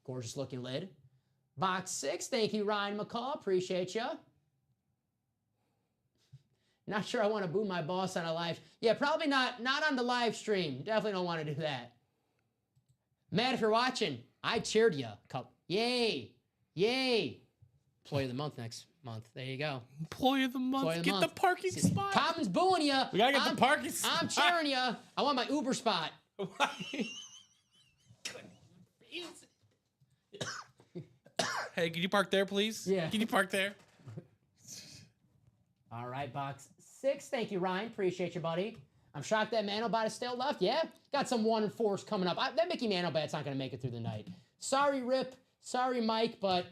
Gorgeous looking lid. Box 6. Thank you, Ryan McCall. Appreciate you. Not sure I want to boo my boss on a live. Yeah, probably not on the live stream. Definitely don't want to do that. Matt, if you're watching, I cheered you. Yay. Yay. Employee of the month next month. There you go. Employee of the month. Employee of the Get month. the parking spot. Common's booing you. We gotta get the parking spot. I'm cheering you. I want my Uber spot. Hey, can you park there, please? Yeah. Can you park there? All right, box 6. Thank you, Ryan. Appreciate you, buddy. I'm shocked that Manobot is still left. Yeah, got some 1 and 4s coming up. That Mickey Manobot's not going to make it through the night. Sorry, Rip. Sorry, Mike, but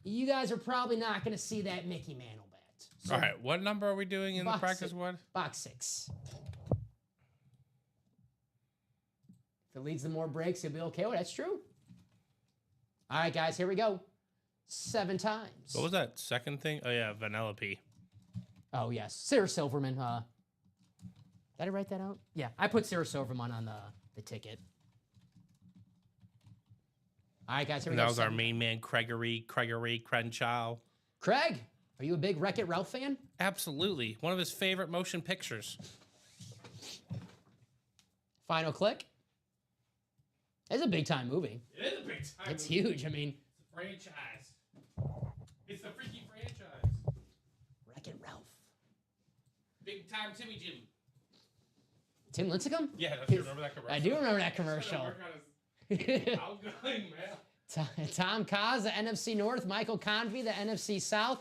you guys are probably not going to see that Mickey Manobat. So, All right, what number are we doing in the Box practice 6. one? Box 6. If it leads to more breaks, he'll be okay. Well, that's true. All right, guys, here we go. 7 times. What was that second thing? Oh, yeah, Vanellope. Oh, yes. Sarah Silverman. Did I write that out? Yeah, I put Sarah Silverman on the ticket. All right, guys, here we And go. that was our 7. main man, Craigery Crenshaw. Craig, are you a big Wreck-It Ralph fan? Absolutely. One of his favorite motion pictures. Final click. It's a big-time movie. It is a big time. It's huge. I mean, It's a franchise. It's the freaking franchise. Wreck-It Ralph. Big time Timmy Jim. Tim Lincecum? Yeah, don't you remember that commercial? I do remember that Trying to commercial. work on his outgoing, man. Tom Kaz, the NFC North. Michael Convey, the NFC South.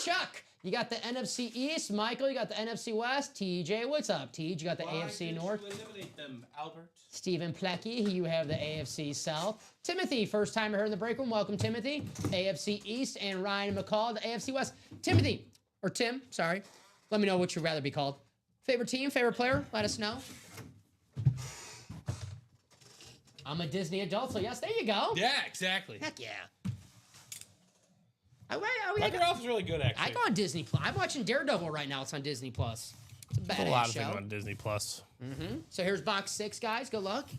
Chuck, you got the NFC East. Michael, you got the NFC West. TJ, what's up? TJ, you got the AFC North. Eliminate them, Albert. Stephen Plecky, you have the AFC South. Timothy, first time here in the break room. Welcome, Timothy. AFC East. And Ryan McCall, the AFC West. Timothy, or Tim, sorry. Let me know what you'd rather be called. Favorite team, favorite player? Let us know. I'm a Disney adult, so yes, there you go. Yeah, exactly. Heck yeah. Wreck-It Ralph is really good, actually. I go on Disney Plus. I'm watching Daredevil right now. It's on Disney Plus. It's a badass There's a lot of show. things on Disney Plus. So here's box 6, guys. Good luck.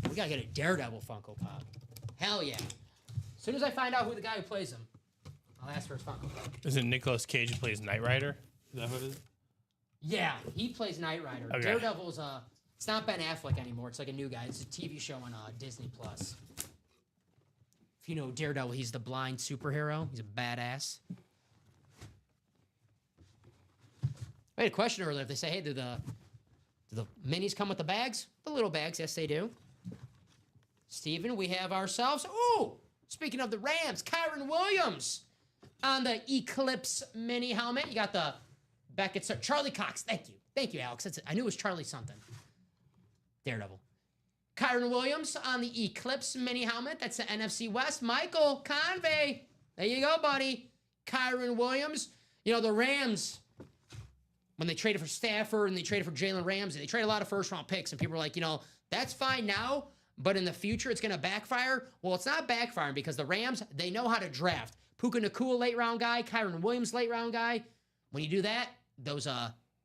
We gotta get a Daredevil Funko Pop. Hell yeah. As soon as I find out who the guy who plays him, I'll ask for his Funko Pop. Is it Nicolas Cage who plays Knight Rider? Is that what it is? Yeah, he plays Knight Rider. Okay. Daredevil's it's not Ben Affleck anymore. It's like a new guy. It's a TV show on Disney Plus. If you know Daredevil, he's the blind superhero. He's a badass. I had a question earlier. If they say, hey, do the minis come with the bags? The little bags, yes, they do. Steven, we have ourselves. Ooh, speaking of the Rams, Kyron Williams on the Eclipse mini helmet. You got the Beckett, Charlie Cox. Thank you. Thank you, Alex. I knew it was Charlie something. Daredevil. Kyron Williams on the Eclipse mini helmet. That's the NFC West. Michael Convey. There you go, buddy. Kyron Williams. You know, the Rams, when they traded for Stafford and they traded for Jalen Ramsey, they traded a lot of first-round picks, and people were like, you know, that's fine now, but in the future it's going to backfire. Well, it's not backfiring because the Rams, they know how to draft. Puka Nacua, late-round guy. Kyron Williams, late-round guy. When you do that, those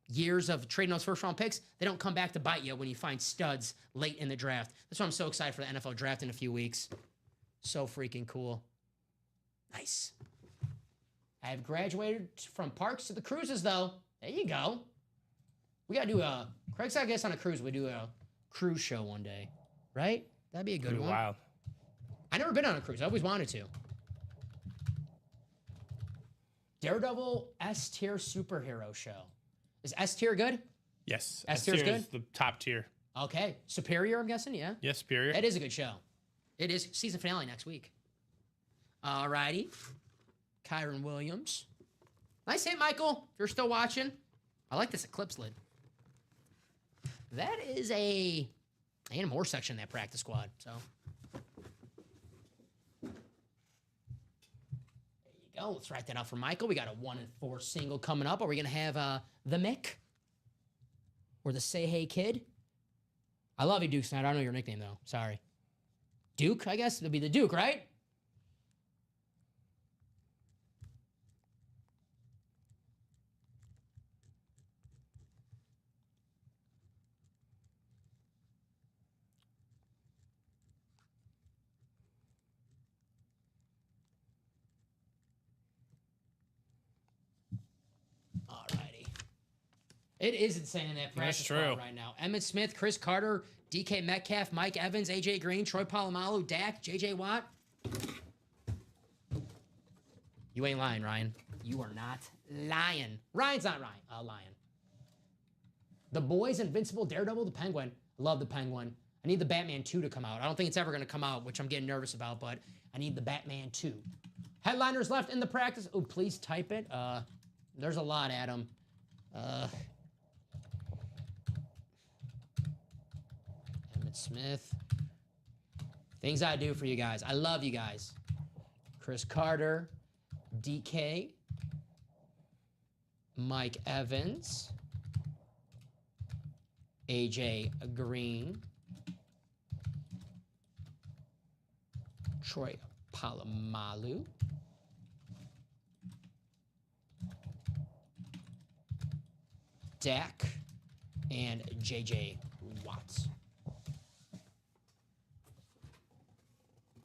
years of trading those first-round picks, they don't come back to bite you when you find studs late in the draft. That's why I'm so excited for the NFL draft in a few weeks. So freaking cool. Nice. I have graduated from Parks to the Cruises, though. There you go. We got to do Craig's got to get us on a cruise. We do a cruise show one day, right? That'd be a good one. Wild. I've never been on a cruise. I always wanted to. Daredevil S-tier superhero show. Is S-tier good? Yes. S-tier's good? is the top tier. Okay. Superior, I'm guessing, yeah? Yes, Superior. That is a good show. It is. Season finale next week. All righty. Kyron Williams. Nice hit, Michael. If you're still watching. I like this Eclipse lid. That is a more section in that practice squad. So there you go. Let's write that out for Michael. We got a 1-4 single coming up. Are we gonna have the Mick or the Say Hey Kid? I love you, Duke Snyder. I don't know your nickname though. Sorry. Duke, I guess it'll be the Duke, right? Alrighty. It is insane in that practice squad right now. Emmitt Smith, Chris Carter, DK Metcalf, Mike Evans, AJ Green, Troy Polamalu, Dak, JJ Watt. You ain't lying, Ryan. You are not lying. Ryan's not lying. The Boys, Invincible, Daredevil, the Penguin. Love the Penguin. I need the Batman 2 to come out. I don't think it's ever going to come out, which I'm getting nervous about, but I need the Batman 2. Headliners left in the practice. Oh, please type it. There's a lot, Adam. Emmitt Smith. Things I do for you guys. I love you guys. Chris Carter. DK. Mike Evans. AJ Green. Troy Polamalu. Dak and JJ Watts.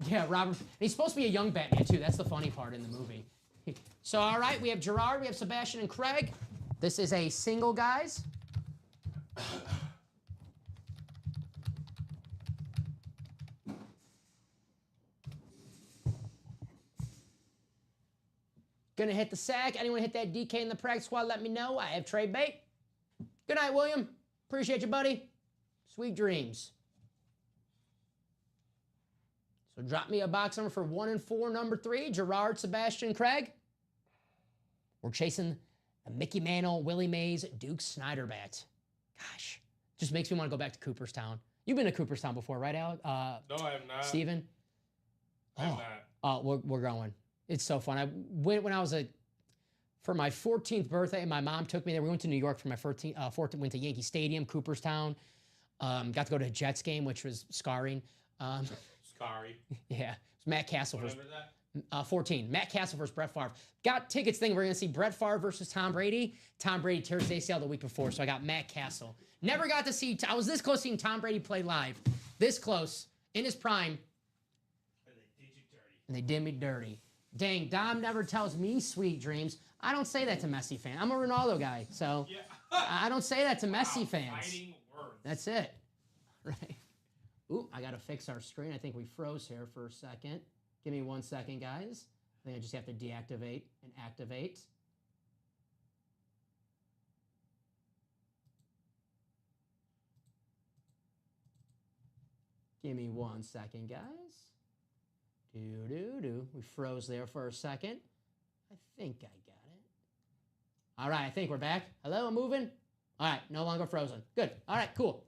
Yeah, Robert. He's supposed to be a young Batman, too. That's the funny part in the movie. So, all right, we have Gerard, we have Sebastian and Craig. This is a single, guys. Gonna hit the sack. Anyone hit that DK in the practice squad, let me know. I have trade bait. Good night, William. Appreciate you, buddy. Sweet dreams. So drop me a box number for 1-4, number 3. Gerard, Sebastian, Craig. We're chasing the Mickey Mantle, Willie Mays, Duke Snyder bat. Gosh, just makes me want to go back to Cooperstown. You've been to Cooperstown before, right, Alex? No, I have not. Steven? I have not. We're going. It's so fun. I went when I was for my 14th birthday, and my mom took me there. We went to New York for my 14th, went to Yankee Stadium, Cooperstown. Got to go to a Jets game, which was scarring. Scary. Yeah, it's Matt Castle versus Remember that? 14. Matt Castle versus Brett Favre. Got tickets thinking we're going to see Brett Favre versus Tom Brady. Tom Brady tears his ACL the week before, so I got Matt Castle. Never got to see, I was this close to seeing Tom Brady play live. This close, in his prime. And they did you dirty. And they did me dirty. Dang, Dom never tells me sweet dreams. I don't say that to Messi fans. I'm a Ronaldo guy, so Yeah. I don't say that to Messi fans. Fighting words. That's it. Right. Ooh, I got to fix our screen. I think we froze here for a second. Give me 1 second, guys. I think I just have to deactivate and activate. Give me 1 second, guys. We froze there for a second. I think I got it. All right, I think we're back. Hello, I'm moving. All right, no longer frozen. Good. All right, cool.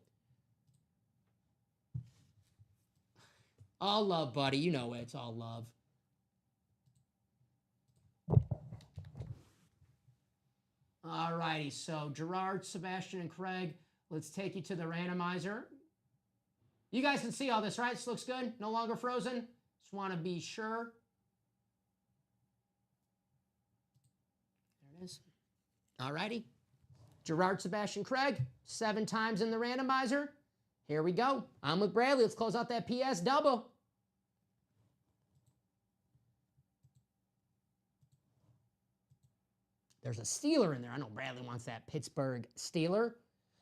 All love, buddy. You know it. It's all love. All righty. So Gerard, Sebastian, and Craig, let's take you to the randomizer. You guys can see all this, right? This looks good. No longer frozen. Just want to be sure. There it is. All righty. Gerard, Sebastian, Craig, 7 times in the randomizer. Here we go. I'm with Bradley. Let's close out that PS double. There's a Steeler in there. I know Bradley wants that Pittsburgh Steeler.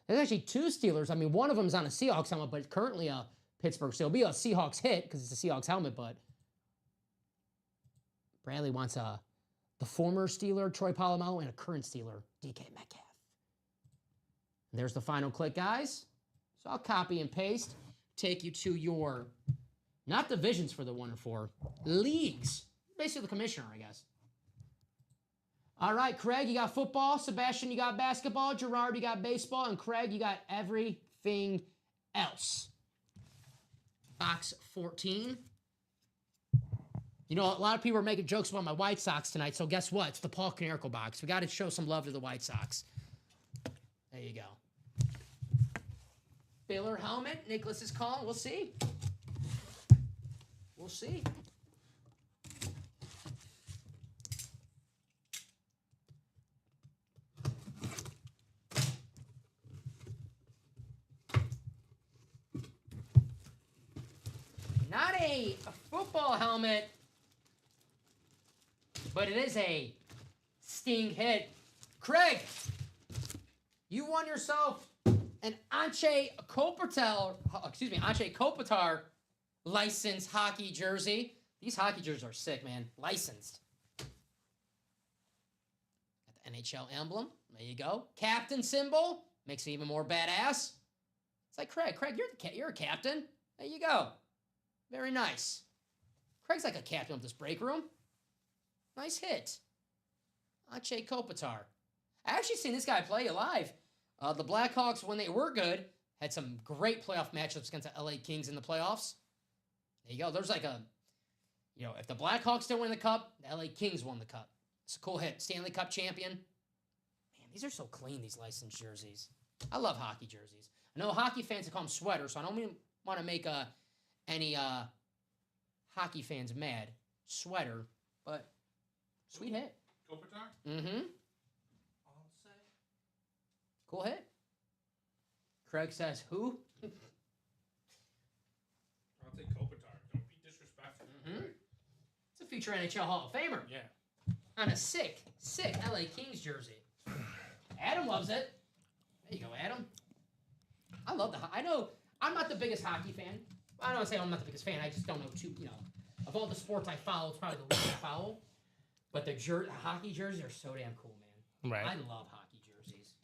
There's actually 2 Steelers. I mean, one of them's on a Seahawks helmet, but it's currently a Pittsburgh. So it'll be a Seahawks hit because it's a Seahawks helmet, but Bradley wants the former Steeler, Troy Polamalu, and a current Steeler, DK Metcalf. There's the final click, guys. So I'll copy and paste, take you to your, not divisions for the 1 and 4, leagues. Basically the commissioner, I guess. All right, Craig, you got football. Sebastian, you got basketball. Gerard, you got baseball. And Craig, you got everything else. Box 14. You know, a lot of people are making jokes about my White Sox tonight, so guess what? It's the Paul Konerko box. We got to show some love to the White Sox. There you go. Baylor helmet. Nicholas is calling. We'll see. We'll see. Not a football helmet, but it is a Sting hit. Craig, you won yourself an Anche Kopitar licensed hockey jersey. These hockey jerseys are sick, man. Licensed. Got the NHL emblem. There you go. Captain symbol. Makes it even more badass. It's like, Craig, you're a captain. There you go. Very nice. Craig's like a captain of this break room. Nice hit. Anche Kopitar. I actually seen this guy play live. The Blackhawks, when they were good, had some great playoff matchups against the LA Kings in the playoffs. There you go. There's like a, if the Blackhawks didn't win the cup, the LA Kings won the cup. It's a cool hit. Stanley Cup champion. Man, these are so clean, these licensed jerseys. I love hockey jerseys. I know hockey fans call them sweaters, so I don't want to make any hockey fans mad. Sweater, but sweet hit. Kopitar? Mm-hmm. I'll say. Cool hit. Craig says, who? I'll take Kopitar. Don't be disrespectful. Mm-hmm. It's a future NHL Hall of Famer. Yeah. On a sick LA Kings jersey. Adam loves it. There you go, Adam. I love I know I'm not the biggest hockey fan. I don't want to say I'm not the biggest fan. I just don't know of all the sports I follow, it's probably the least I follow. But the hockey jerseys are so damn cool, man. Right. I love hockey jerseys.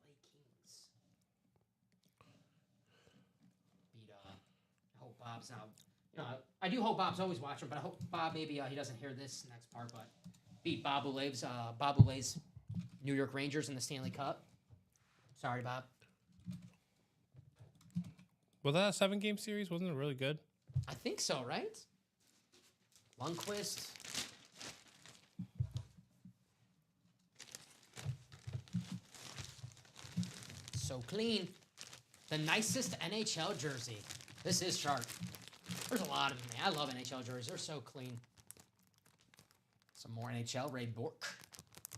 LA Kings. I hope Bob's not. I do hope Bob's always watching, but I hope Bob maybe he doesn't hear this next part. But beat Bob Ouelle's New York Rangers in the Stanley Cup. Sorry, Bob. Was that a 7-game series? Wasn't it really good? I think so, right? Lundqvist. So clean. The nicest NHL jersey. This is sharp. There's a lot of them, man. I love NHL jerseys. They're so clean. Some more NHL. Ray Bork.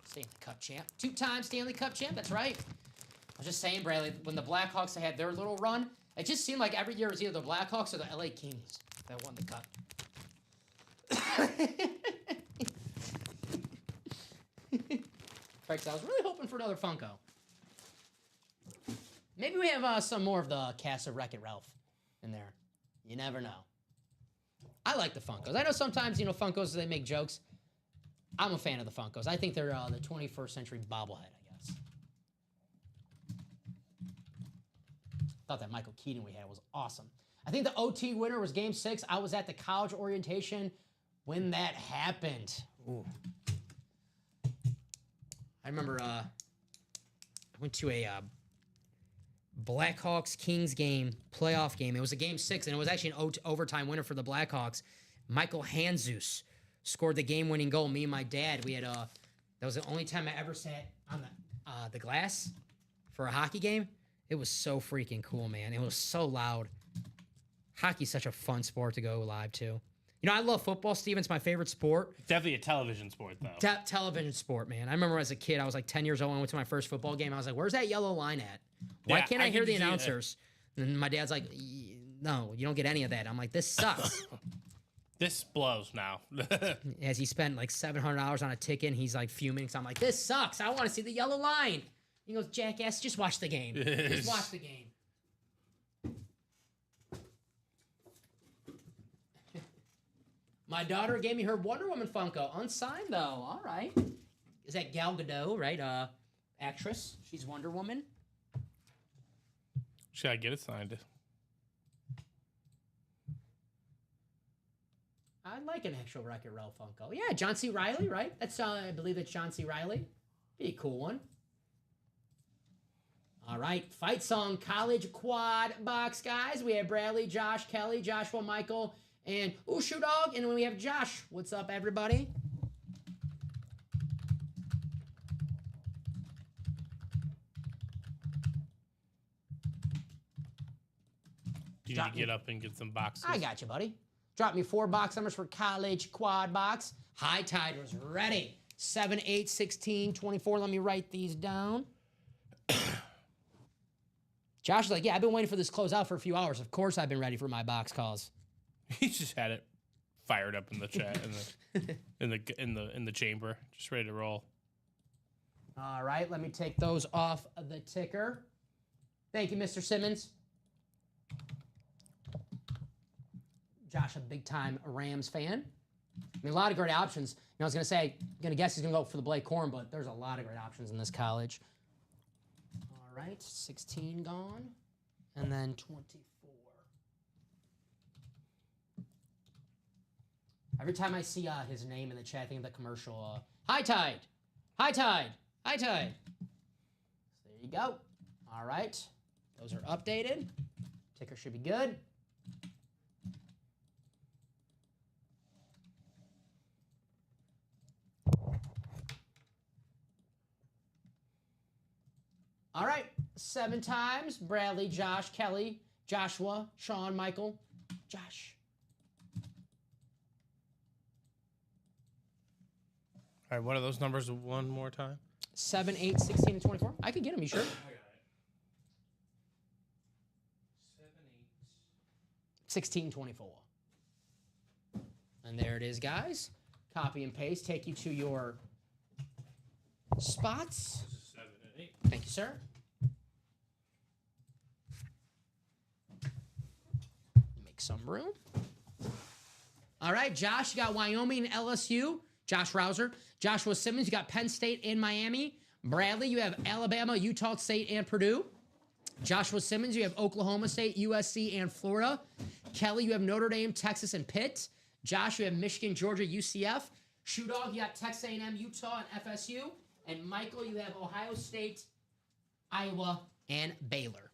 Stanley Cup champ. 2-time Stanley Cup champ. That's right. I was just saying, Bradley, when the Blackhawks had their little run, it just seemed like every year it was either the Blackhawks or the LA Kings that won the cup. Right, so I was really hoping for another Funko. Maybe we have some more of the cast of Wreck-It Ralph in there. You never know. I like the Funkos. I know sometimes, Funkos, they make jokes. I'm a fan of the Funkos. I think they're the 21st century bobblehead, I guess. Thought that Michael Keaton we had was awesome. I think the OT winner was Game 6. I was at the college orientation when that happened. Ooh. I remember I went to a Blackhawks Kings game, playoff game. It was a Game 6, and it was actually an overtime winner for the Blackhawks. Michael Handzus scored the game-winning goal. Me and my dad, we had that was the only time I ever sat on the glass for a hockey game. It was so freaking cool, man. It was so loud. Hockey's such a fun sport to go live to. I love football, Steven. It's my favorite sport. Definitely a television sport, though. Television sport, man. I remember as a kid, I was like 10 years old when I went to my first football game. I was like, where's that yellow line at? Why can't I hear the announcers? And my dad's like, no, you don't get any of that. I'm like, this sucks. This blows now. As he spent like $700 on a ticket, and he's like fuming. So I'm like, this sucks. I want to see the yellow line. He goes, jackass, just watch the game. Just watch the game. My daughter gave me her Wonder Woman Funko. Unsigned, though. All right. Is that Gal Gadot, right? Actress. She's Wonder Woman. Should I get it signed? I like an actual Wreck-It Ralph Funko. Yeah, John C. Reilly, right? That's I believe that's John C. Reilly. Be a cool one. All right. Fight Song College Quad Box, guys. We have Bradley, Josh, Kelly, Joshua, Michael, and Shoe Dog, and then we have Josh. What's up, everybody? Do you need to get up and get some boxes? I got you, buddy. Drop me 4 box numbers for College Quad Box. High Tide was ready. 7, 8, 16, 24. Let me write these down. Josh is like, yeah, I've been waiting for this close out for a few hours. Of course I've been ready for my box calls. He just had it fired up in the chat in the chamber, just ready to roll. All right, let me take those off the ticker. Thank you, Mr. Simmons. Josh, a big-time Rams fan. I mean, a lot of great options. I was going to say, I'm going to guess he's going to go for the Blake Corum, but there's a lot of great options in this college. All right, 16 gone, and then 24. Every time I see his name in the chat, I think of the commercial, High Tide, High Tide, High Tide. So there you go. All right, those are updated. Ticker should be good. All right, 7 times. Bradley, Josh, Kelly, Joshua, Sean, Michael, Josh. All right, what are those numbers one more time? 7, 8, 16, and 24. I could get them, you sure? I got it. 7, 8. 16, 24. And there it is, guys. Copy and paste. Take you to your spots. This is 7 and 8. Thank you, sir. Make some room. All right, Josh, you got Wyoming and LSU. Josh Rouser. Joshua Simmons, you got Penn State and Miami. Bradley, you have Alabama, Utah State, and Purdue. Joshua Simmons, you have Oklahoma State, USC, and Florida. Kelly, you have Notre Dame, Texas, and Pitt. Josh, you have Michigan, Georgia, UCF. Shoe Dog, you got Texas A&M, Utah, and FSU. And Michael, you have Ohio State, Iowa, and Baylor.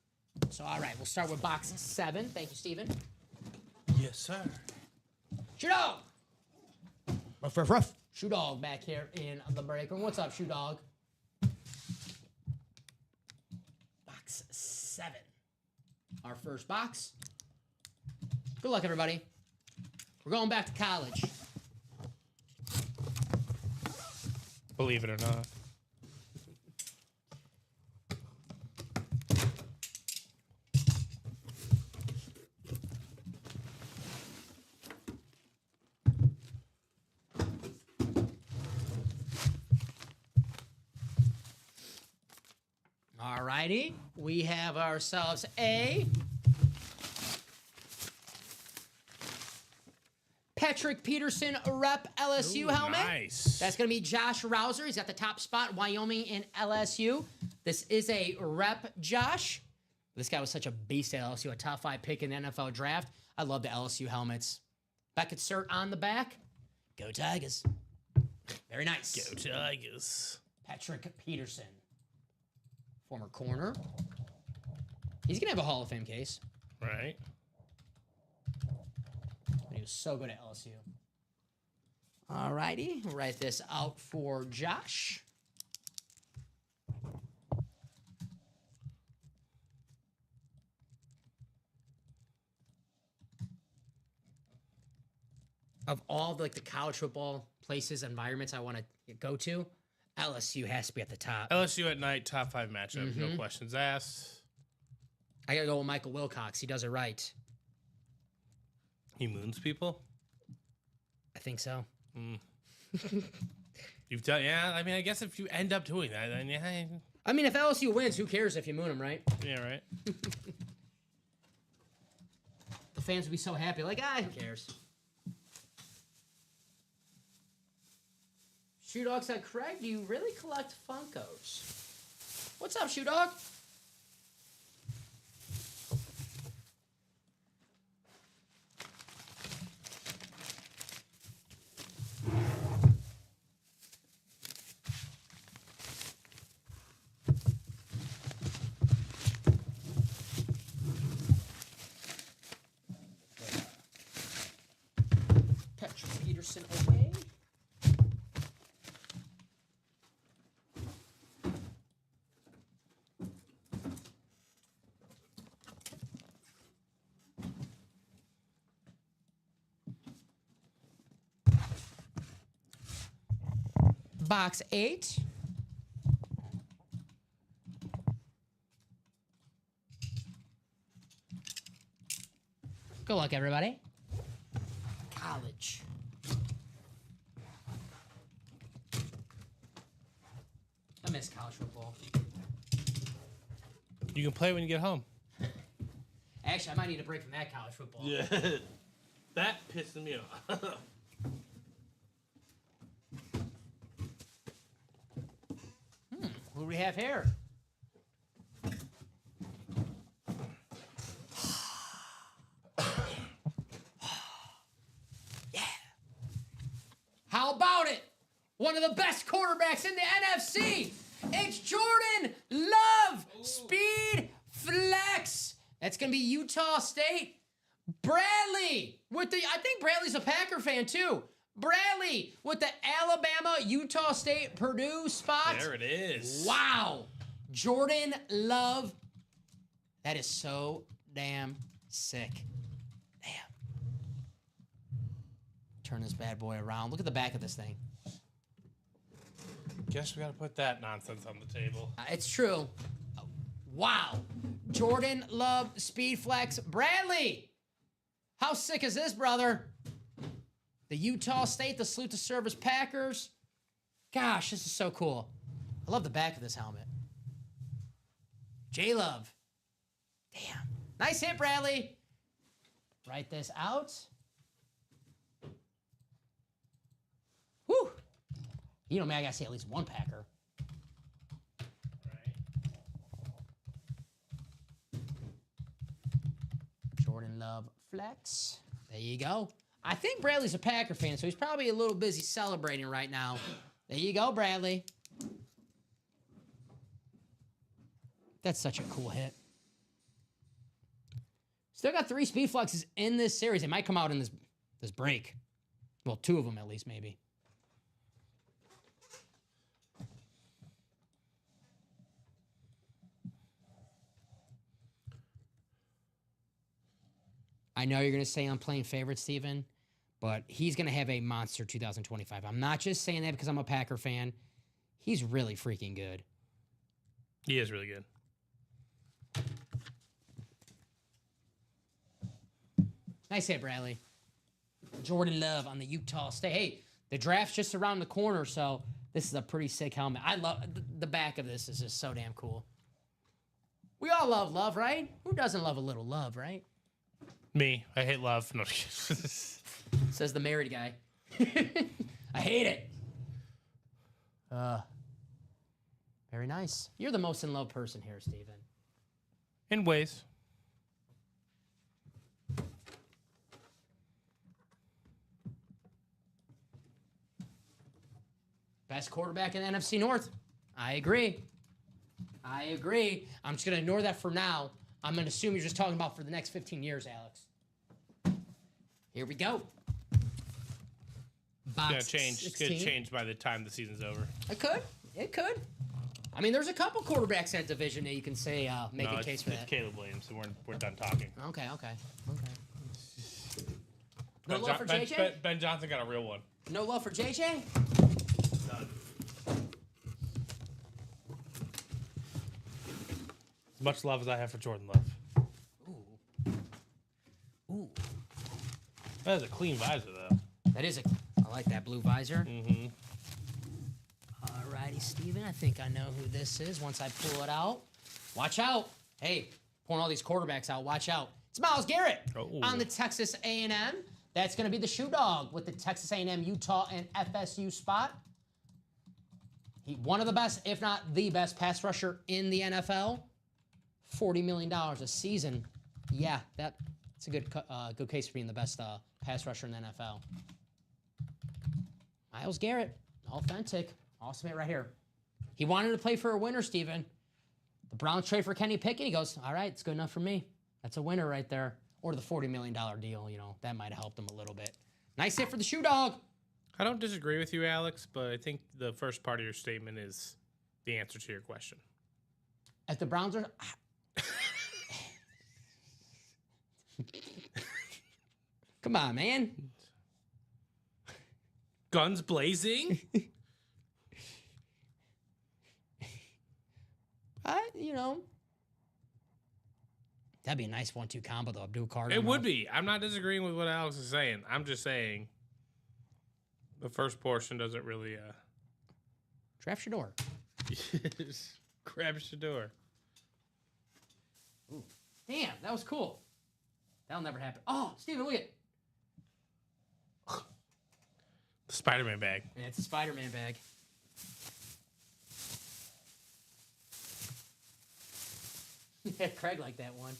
So, all right, we'll start with box 7. Thank you, Steven. Yes, sir. Shoe Dog! Ruff, ruff, ruff. Shoe Dog back here in the break room. What's up, Shoe Dog? Box our first box. Good luck, everybody. We're going back to college. Believe it or not. Alrighty, we have ourselves a Patrick Peterson rep LSU helmet. Nice. That's going to be Josh Rouser. He's got the top spot, Wyoming and LSU. This is a rep, Josh. This guy was such a beast at LSU, a top 5 pick in the NFL draft. I love the LSU helmets. Beckett cert on the back. Go Tigers. Very nice. Go Tigers. Patrick Peterson, former corner. He's going to have a Hall of Fame case. Right. But he was so good at LSU. Alrighty, we'll write this out for Josh. Of all the college football places, environments I want to go to, LSU has to be at the top. LSU at night, top 5 matchup. No questions asked. I got to go with Michael Wilcox. He does it right. He moons people? I think so. You've done, yeah. I mean, I guess if you end up doing that, then yeah. I mean, if LSU wins, who cares if you moon him, right? Yeah, right. The fans would be so happy. Like, who cares? Shoe Dog said, Craig, do you really collect Funkos? What's up, Shoe Dog? Patrick Peterson away. Box 8. Good luck, everybody. College. I miss college football. You can play when you get home. Actually, I might need a break from that college football. Yeah. That pissed me off. Who do we have here? Yeah. How about it? One of the best quarterbacks in the NFC. It's Jordan Love. Speed flex. That's going to be Utah State. Bradley with the, I think Bradley's a Packer fan too. Bradley with the Alabama, Utah State, Purdue spot. There it is. Wow. Jordan Love. That is so damn sick. Damn. Turn this bad boy around. Look at the back of this thing. Guess we gotta put that nonsense on the table. It's true. Wow. Jordan Love, Speed Flex. Bradley. How sick is this, brother? The Utah State, the Salute to Service Packers. Gosh, this is so cool. I love the back of this helmet. J-Love. Damn. Nice hit, Bradley. Write this out. Whew. You know me, I gotta say at least one Packer. Jordan Love flex. There you go. I think Bradley's a Packer fan, so he's probably a little busy celebrating right now. There you go, Bradley. That's such a cool hit. Still got 3 speed flexes in this series. They might come out in this break. Well, 2 of them at least, maybe. I know you're going to say I'm playing favorite, Steven, but he's going to have a monster 2025. I'm not just saying that because I'm a Packer fan. He's really freaking good. He is really good. Nice hit, Bradley. Jordan Love on the Utah State. Hey, the draft's just around the corner, so this is a pretty sick helmet. I love the back of this is just so damn cool. We all love love, right? Who doesn't love a little love, right? Me. I hate love. No. Says the married guy. I hate it. Very nice. You're the most in love person here, Steven. In ways. Best quarterback in the NFC North. I agree. I'm just going to ignore that for now. I'm going to assume you're just talking about for the next 15 years, Alex. Here we go. Box It's gonna change. 16. It's gonna change by the time the season's over. It could. I mean, there's a couple quarterbacks in that division that you can say make a case for it's that. Caleb Williams, so we're done talking. Okay. No love for JJ? Ben Johnson got a real one. No love for JJ? None. As much love as I have for Jordan Love. Ooh. That is a clean visor, though. I like that blue visor. Mm-hmm. Alrighty, Steven. I think I know who this is once I pull it out. Watch out. Hey, pulling all these quarterbacks out. Watch out. It's Myles Garrett on the Texas A&M. That's going to be the shoe dog with the Texas A&M, Utah, and FSU spot. One of the best, if not the best, pass rusher in the NFL. $40 million a season. Yeah, that's a good case for being the best pass rusher in the NFL. Myles Garrett, authentic. Awesome hit right here. He wanted to play for a winner, Steven. The Browns trade for Kenny Pickett. He goes, all right, it's good enough for me. That's a winner right there. Or the $40 million deal, that might have helped him a little bit. Nice hit for the shoe dog. I don't disagree with you, Alex, but I think the first part of your statement is the answer to your question. If the Browns are... Come on, man. Guns blazing? That'd be a nice 1-2 combo, though. Abdul Carter. It would be. I'm not disagreeing with what Alex is saying. I'm just saying the first portion doesn't really... Draft Shador. Grab Shador. Ooh. Damn, that was cool. That'll never happen. Oh, Steven, look at The Spider-Man bag. Yeah, it's a Spider-Man bag. Yeah, Craig liked that one.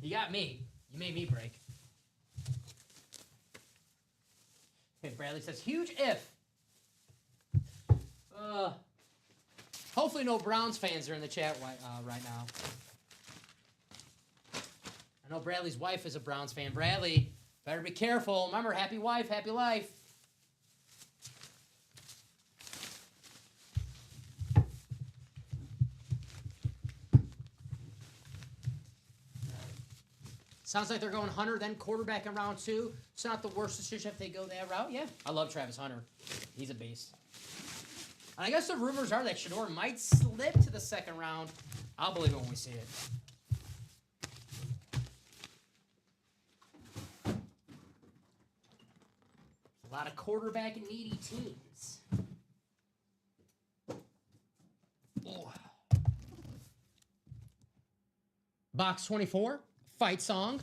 You got me. You made me break. Okay, Bradley says, huge if. Hopefully no Browns fans are in the chat right now. I know Bradley's wife is a Browns fan. Bradley, better be careful. Remember, happy wife, happy life. Sounds like they're going Hunter, then quarterback in round 2. It's not the worst decision if they go that route. Yeah, I love Travis Hunter. He's a beast. And I guess the rumors are that Shador might slip to the second round. I'll believe it when we see it. A lot of quarterback and needy teams. Oh. Box 24, fight song.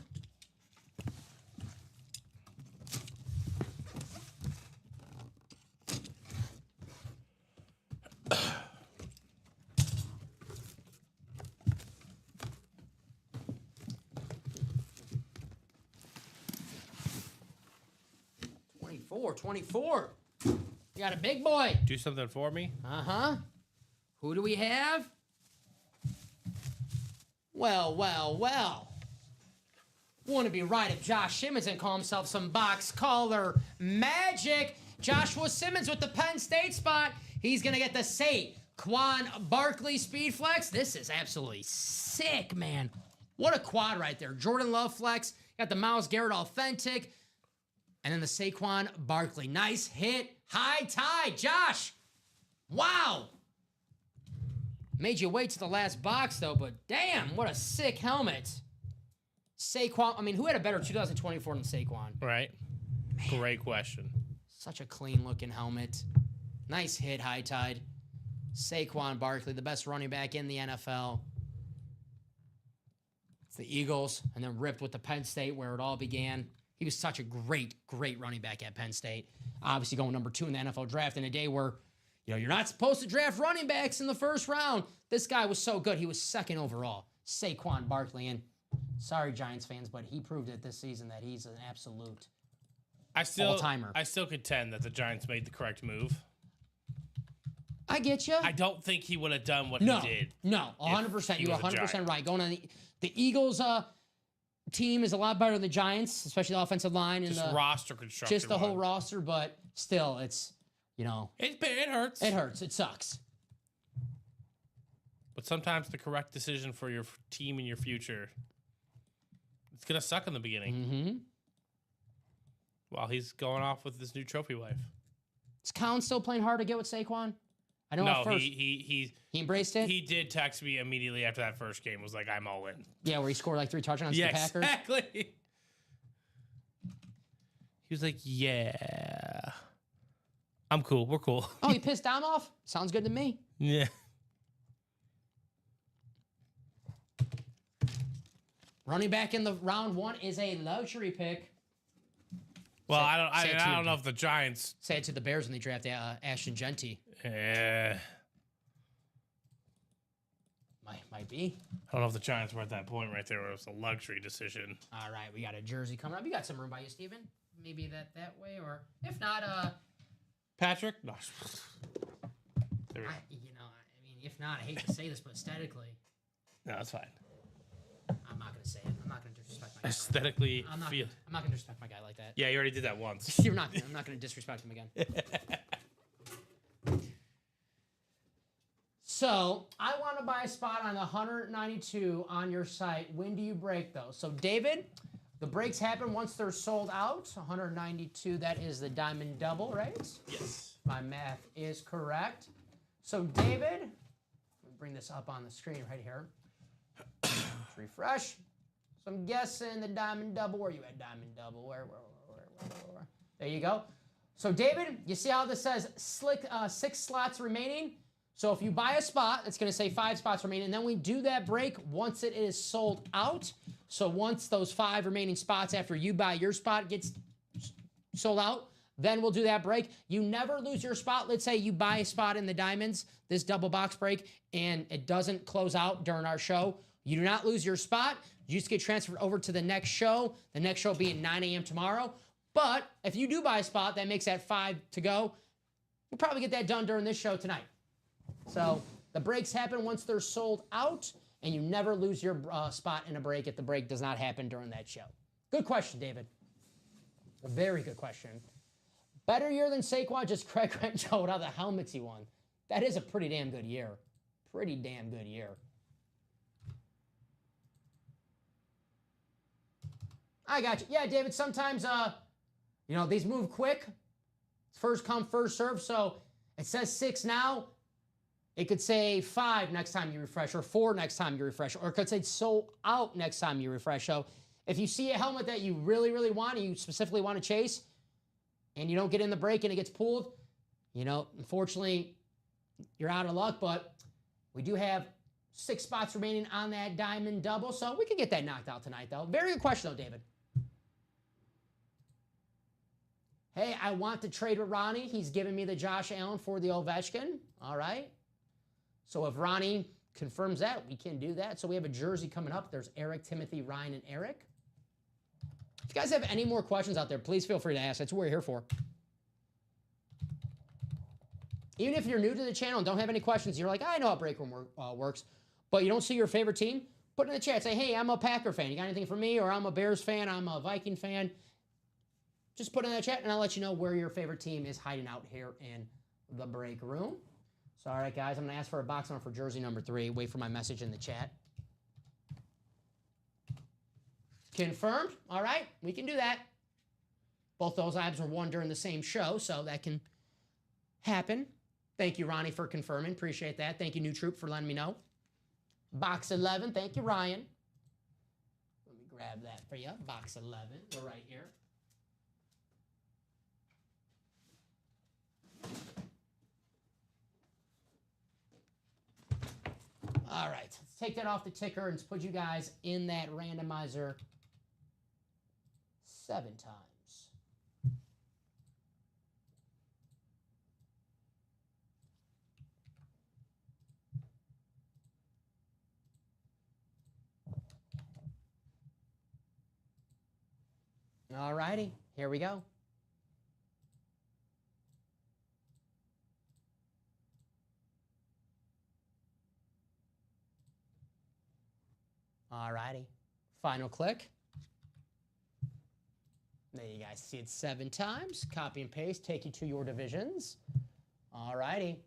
$24. You got a big boy. Do something for me? Uh-huh. Who do we have? Well. Wouldn't it be right if Josh Simmons didn't call himself some box caller magic? Joshua Simmons with the Penn State spot. He's going to get the Saquon Barkley Speed Flex. This is absolutely sick, man. What a quad right there. Jordan Love flex. Got the Myles Garrett authentic. And then the Saquon Barkley. Nice hit. High tide. Josh. Wow. Made you wait to the last box, though, but damn, what a sick helmet. Saquon, I mean, who had a better 2024 than Saquon? Right. Great question. Such a clean-looking helmet. Nice hit, high tide. Saquon Barkley, the best running back in the NFL. It's the Eagles, and then ripped with the Penn State where it all began. He was such a great, great running back at Penn State. Obviously going number 2 in the NFL draft in a day where, you're not supposed to draft running backs in the first round. This guy was so good. He was 2nd overall. Saquon Barkley. And sorry, Giants fans, but he proved it this season that he's an absolute all-timer. I still contend that the Giants made the correct move. I get you. I don't think he would have done what he did. No, 100%. he You're was a 100% Giant. right. Going on the Eagles team is a lot better than the Giants, especially the offensive line and Just the roster construction. just the whole roster. But still, it's It hurts. it hurts. It sucks. But sometimes the correct decision for your team and your future, it's going to suck in the beginning. Mm-hmm. While he's going off with this new trophy wife. Is Colin still playing hard to get with Saquon? I know No, at first he he embraced it. he did text me immediately after that first game. Was like, I'm all in. Yeah, where he scored like 3 touchdowns Yeah, to the Packers. exactly. He was like, yeah, I'm cool. We're cool. Oh, he pissed Dom off? Sounds good to me. Yeah. Running back in the round 1 is a luxury pick. Well, Say- I say it to don't your- know if the Giants. Say it to the Bears when they draft Ashton Genty. I Might be. don't know if the Giants were at that point right there where it was a luxury decision. All right, we got a jersey coming up. You got some room by you, Steven? Maybe that way, or if not, Patrick? No. There we go. if not, I hate to say this, but aesthetically, No, that's fine. I'm not gonna say it. I'm not gonna disrespect my guy. Aesthetically, I'm not gonna disrespect my guy like that. Yeah, you already did that once. I'm not gonna disrespect him again. So I want to buy a spot on the 192 on your site. When do you break those? So David, the breaks happen once they're sold out. 192, that is the diamond double, right? Yes. My math is correct. So David, let me bring this up on the screen right here. Let's refresh. So I'm guessing the diamond double. Where are you at, diamond double? Where? There you go. So David, you see how this says 6 slots remaining? So if you buy a spot, it's going to say 5 spots remaining, and then we do that break once it is sold out. So once those 5 remaining spots after you buy your spot gets sold out, then we'll do that break. You never lose your spot. Let's say you buy a spot in the diamonds, this double box break, and it doesn't close out during our show. You do not lose your spot. You just get transferred over to the next show. The next show being 9 a.m. tomorrow. But if you do buy a spot that makes that 5 to go, we'll probably get that done during this show tonight. So the breaks happen once they're sold out, and you never lose your spot in a break if the break does not happen during that show. Good question, David. A very good question. Better year than Saquon, just Craig Rencho with all the helmets he won. That is a pretty damn good year. Pretty damn good year. I got you. Yeah, David, sometimes, these move quick. It's first come, first serve. So it says 6 now. It could say 5 next time you refresh, or 4 next time you refresh, or it could say sold out next time you refresh. So if you see a helmet that you really, really want, and you specifically want to chase, and you don't get in the break and it gets pulled, unfortunately, you're out of luck. But we do have 6 spots remaining on that diamond double, so we could get that knocked out tonight, though. Very good question, though, David. Hey, I want to trade with Ronnie. He's giving me the Josh Allen for the Ovechkin. All right. So if Ronnie confirms that, we can do that. So we have a jersey coming up. There's Eric, Timothy, Ryan, and Eric. If you guys have any more questions out there, please feel free to ask. That's what we're here for. Even if you're new to the channel and don't have any questions, you're like, I know how Break Room works, but you don't see your favorite team, put it in the chat. Say, hey, I'm a Packer fan. You got anything for me? Or I'm a Bears fan. I'm a Viking fan. Just put it in the chat, and I'll let you know where your favorite team is hiding out here in the Break Room. So, all right, guys, I'm going to ask for a box number for jersey number 3. Wait for my message in the chat. Confirmed. All right, we can do that. Both those items were won during the same show, so that can happen. Thank you, Ronnie, for confirming. Appreciate that. Thank you, New Troop, for letting me know. Box 11. Thank you, Ryan. Let me grab that for you. Box 11. We're right here. All right, let's take that off the ticker and put you guys in that randomizer 7 times. All righty, here we go. All righty, final click. There you guys see it 7 times. Copy and paste, take you to your divisions. All righty.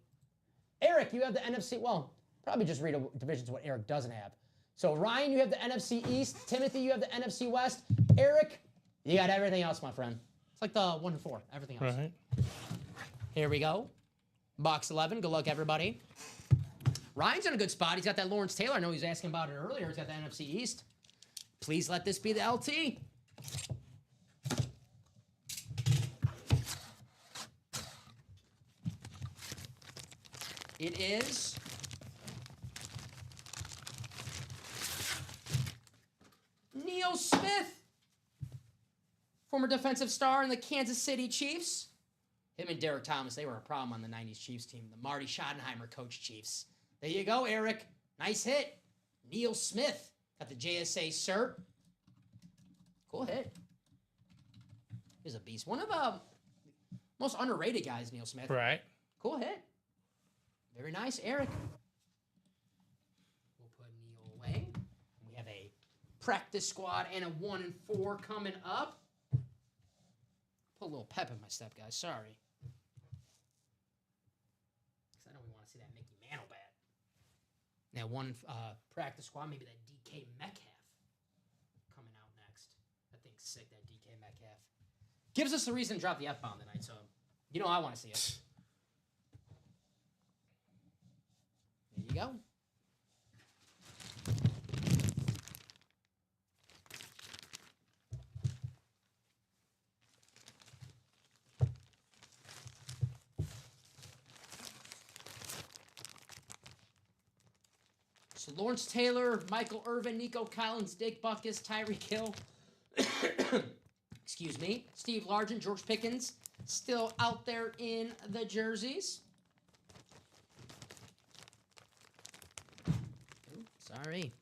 Eric, you have the NFC, well, probably just read divisions what Eric doesn't have. So Ryan, you have the NFC East. Timothy, you have the NFC West. Eric, you got everything else, my friend. It's like the 1 and 4, everything else. Right. Here we go. Box 11, good luck, everybody. Ryan's in a good spot. He's got that Lawrence Taylor. I know he was asking about it earlier. He's got the NFC East. Please let this be the LT. It is Neil Smith, former defensive star in the Kansas City Chiefs. Him and Derek Thomas, they were a problem on the 90s Chiefs team, the Marty Schottenheimer coach Chiefs. There you go, Eric. Nice hit. Neil Smith got the JSA cert. Cool hit. He's a beast. One of the most underrated guys, Neil Smith. Right. Cool hit. Very nice, Eric. We'll put Neil away. We have a practice squad and a 1 and 4 coming up. Put a little pep in my step, guys. Sorry. Because I know we want to see that Mickey Mantle bat. Now, one practice squad, maybe that DK Metcalf coming out next. That thing's sick, that DK Metcalf. Gives us a reason to drop the F-bomb tonight, so you know I want to see it. There you go. So Lawrence Taylor, Michael Irvin, Nico Collins, Dick Butkus, Tyreek Hill, excuse me, Steve Largent, George Pickens, still out there in the jerseys. Ooh, sorry.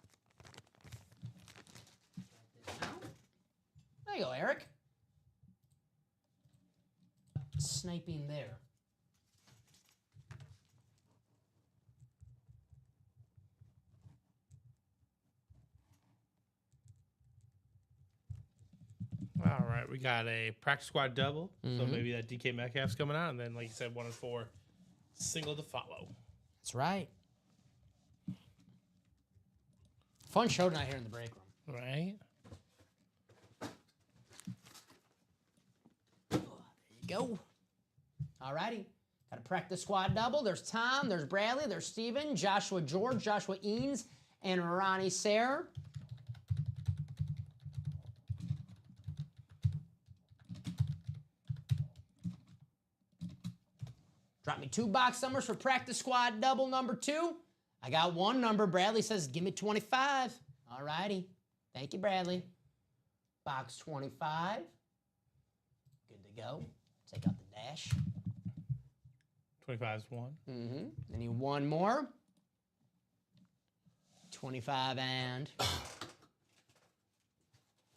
There you go, Eric. Sniping there. All right, we got a practice squad double, so maybe that DK Metcalf's coming out, and then, like you said, 1 and 4, single to follow. That's right. Fun show tonight here in the break room. Right. There you go. All righty. Got a practice squad double. There's Tom, there's Bradley, there's Steven, Joshua George, Joshua Eanes, and Ronnie Sayre. Drop me 2 box numbers for practice squad double number 2. I got 1 number. Bradley says, give me 25. All righty. Thank you, Bradley. Box 25. Good to go. Take out the dash. 25 is 1. I need 1 more. 25 and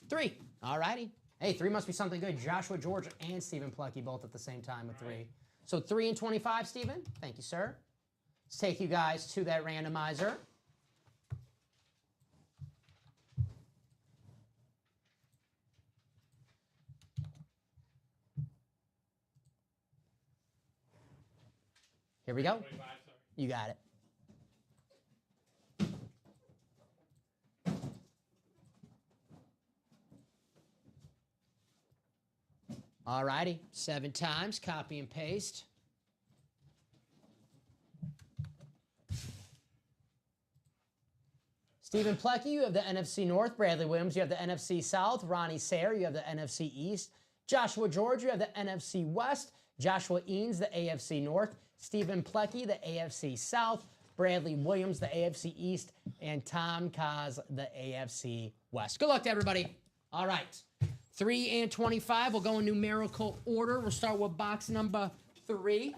3. All righty. Hey, 3 must be something good. Joshua George and Stephen Plucky both at the same time with 3. So 3 and 25, Stephen. Thank you, sir. Let's take you guys to that randomizer. Here we go. 25, sorry. You got it. All righty. 7 times. Copy and paste. Stephen Plecky, you have the NFC North. Bradley Williams, you have the NFC South. Ronnie Sayre, you have the NFC East. Joshua George, you have the NFC West. Joshua Eanes, the AFC North. Stephen Plecky, the AFC South. Bradley Williams, the AFC East. And Tom Kaz, the AFC West. Good luck to everybody. All right. 3 and 25. We'll go in numerical order. We'll start with box number 3.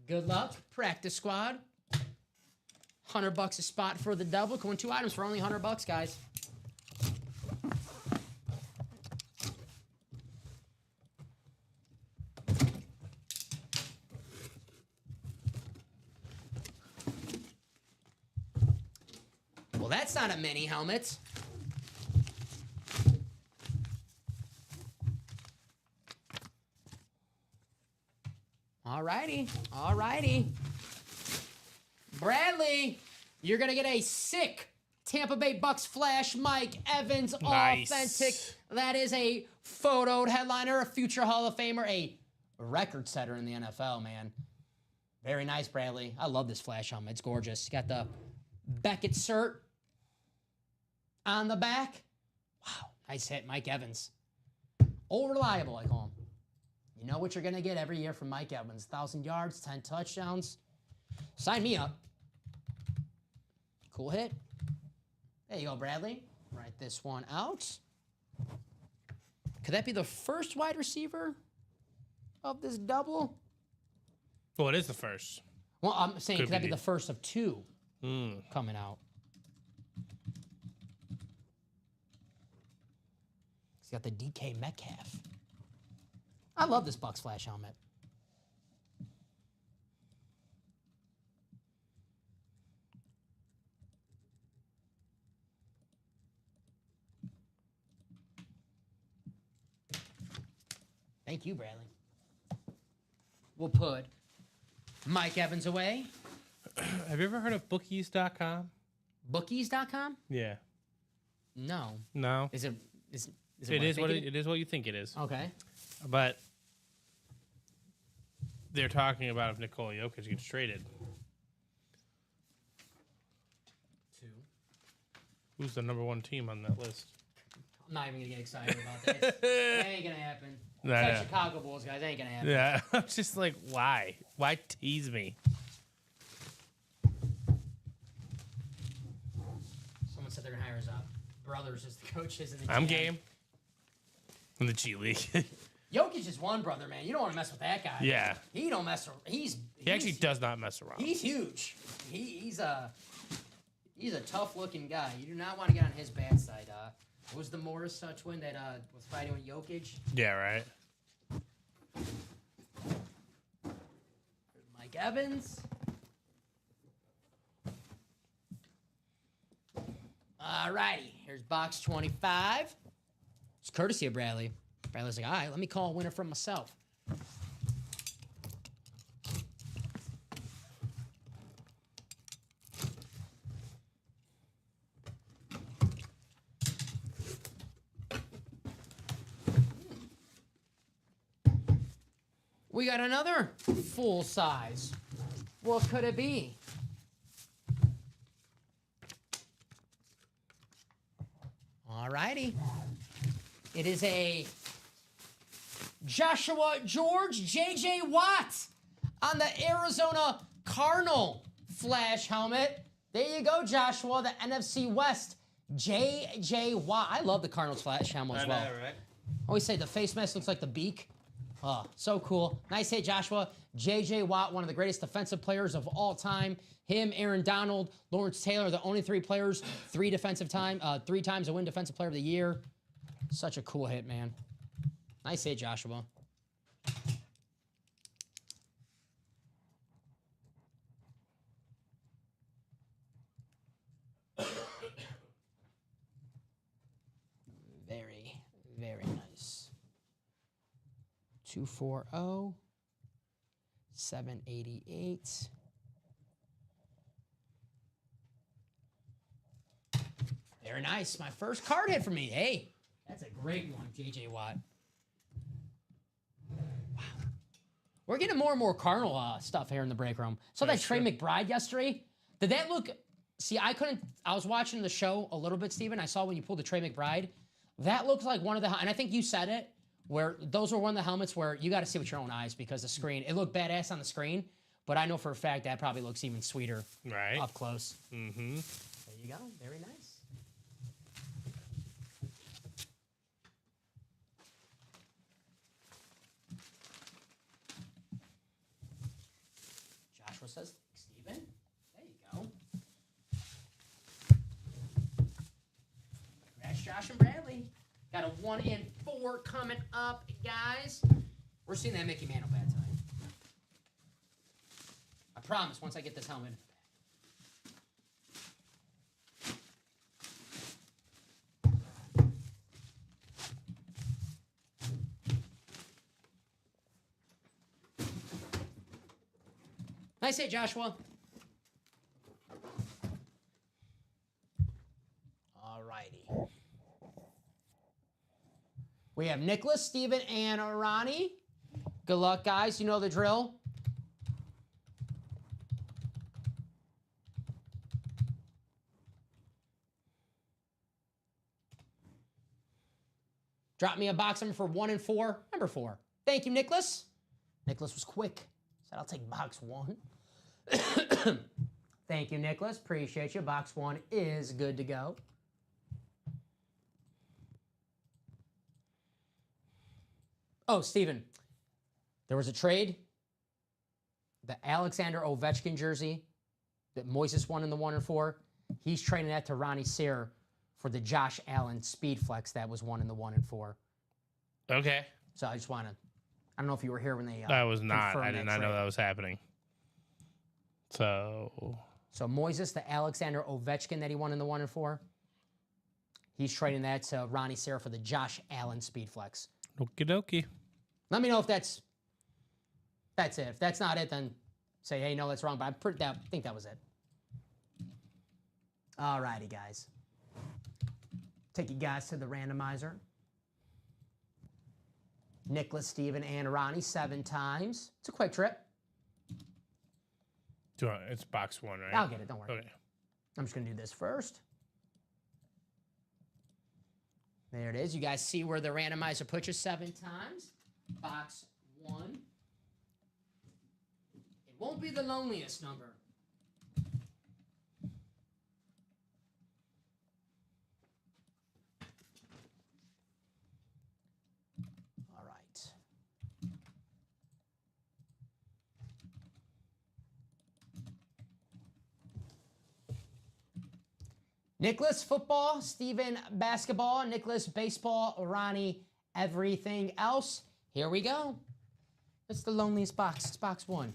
Good luck, practice squad. $100 a spot for the double. Going 2 items for only $100, guys. Well, that's not a mini helmet. All righty. Bradley, you're going to get a sick Tampa Bay Bucks flash Mike Evans Nice. authentic. That is a photoed headliner, a future Hall of Famer, a record setter in the NFL, man. Very nice, Bradley. I love this flash helmet. It's gorgeous. Got the Beckett cert on the back. Wow, nice hit, Mike Evans. Old reliable, I call him. You know what you're going to get every year from Mike Evans. 1,000 yards, 10 touchdowns. Sign me up. Cool hit. There you go, Bradley. Write this one out. Could that be the first wide receiver of this double? Well, it is the first. Well, I'm saying, Could could that be be. the first of 2 coming out? He's got the DK Metcalf. I love this Bucks flash helmet. Thank you, Bradley. We'll put Mike Evans away. Have you ever heard of bookies.com? Bookies.com? Yeah. No. No. Is it It is what it is what you think it is. Okay. But they're talking about if Nikola Jokic gets traded. 2. Who's the number 1 team on that list? I'm not even gonna get excited about this. That ain't gonna happen. Nah, It's like nah. Chicago Bulls, guys. That ain't gonna happen. Yeah, I'm just like, why? Why tease me? Someone said they're gonna hire his brothers as the coaches in the I'm GM. game. In the G League. Jokic is one brother, man. You don't want to mess with that guy. Yeah. He don't mess around. He He does not mess around. He's huge. He's a tough looking guy. You do not want to get on his bad side. What was the Morris twin that was fighting with Jokic? Yeah, right. Mike Evans. All righty. Here's box 25. It's courtesy of Bradley. Bradley's like, all right, let me call a winner from myself. We got another full size. What could it be? All righty. It is a Joshua George J.J. Watt on the Arizona Cardinal flash helmet. There you go, Joshua, the NFC West J.J. Watt. I love the Cardinals flash helmet as well. right? I always say the face mask looks like the beak. Oh, so cool. Nice hit, Joshua. J.J. Watt, one of the greatest defensive players of all time. Him, Aaron Donald, Lawrence Taylor, the only 3 players, 3 times to win Defensive Player of the Year. Such a cool hit, man. Nice hit, Joshua. Very, very nice. 240, 788. Very nice. My first card hit for me. Hey, That's a great one, J.J. Watt. Wow. We're getting more and more Cardinal stuff here in the break room. So that Trey McBride yesterday, did that look... See, I was watching the show a little bit, Steven. I saw when you pulled the Trey McBride. That looked like one of the... And I think you said it, where those were one of the helmets where you got to see with your own eyes because the screen... It looked badass on the screen, but I know for a fact that probably looks even sweeter up close. Mm-hmm. There you go. Very nice. Joshua says, Steven, there you go. Congrats, Josh and Bradley. Got a 1 in 4 coming up, guys. We're seeing that Mickey Mantle bat tonight. I promise, once I get this helmet. Nice hit, Joshua. All righty. We have Nicholas, Steven, and Ronnie. Good luck, guys. You know the drill. Drop me a box number for 1 and 4. Number 4. Thank you, Nicholas. Nicholas was quick. Said, I'll take box 1. Thank you, Nicholas. Appreciate you. Box 1 is good to go. Oh, Steven. There was a trade. The Alexander Ovechkin jersey that Moises won in the 1 and 4. He's trading that to Ronnie Sear for the Josh Allen Speed Flex that was won in the 1 and 4. Okay. So I just want to... I don't know if you were here when they... I was not. confirmed I did that not know trade. that was happening. So Moises, the Alexander Ovechkin that he won in the 1 and 4, he's trading that to Ronnie Sear for the Josh Allen Speed Flex. okie dokie. Let me know if that's it. If that's not it, then say, hey, no, that's wrong. But I think that was it. All righty, guys. Take you guys to the randomizer. Nicholas, Steven, and Ronnie 7 times. It's a quick trip. It's box 1, right? I'll get it. Don't worry. Okay. I'm just going to do this first. There it is. You guys see where the randomizer puts you 7 times. Box 1. It won't be the loneliest number. All right. Nicholas, football. Steven, basketball. Nicholas, baseball. Ronnie, everything else. Here we go. It's the loneliest box. It's box 1.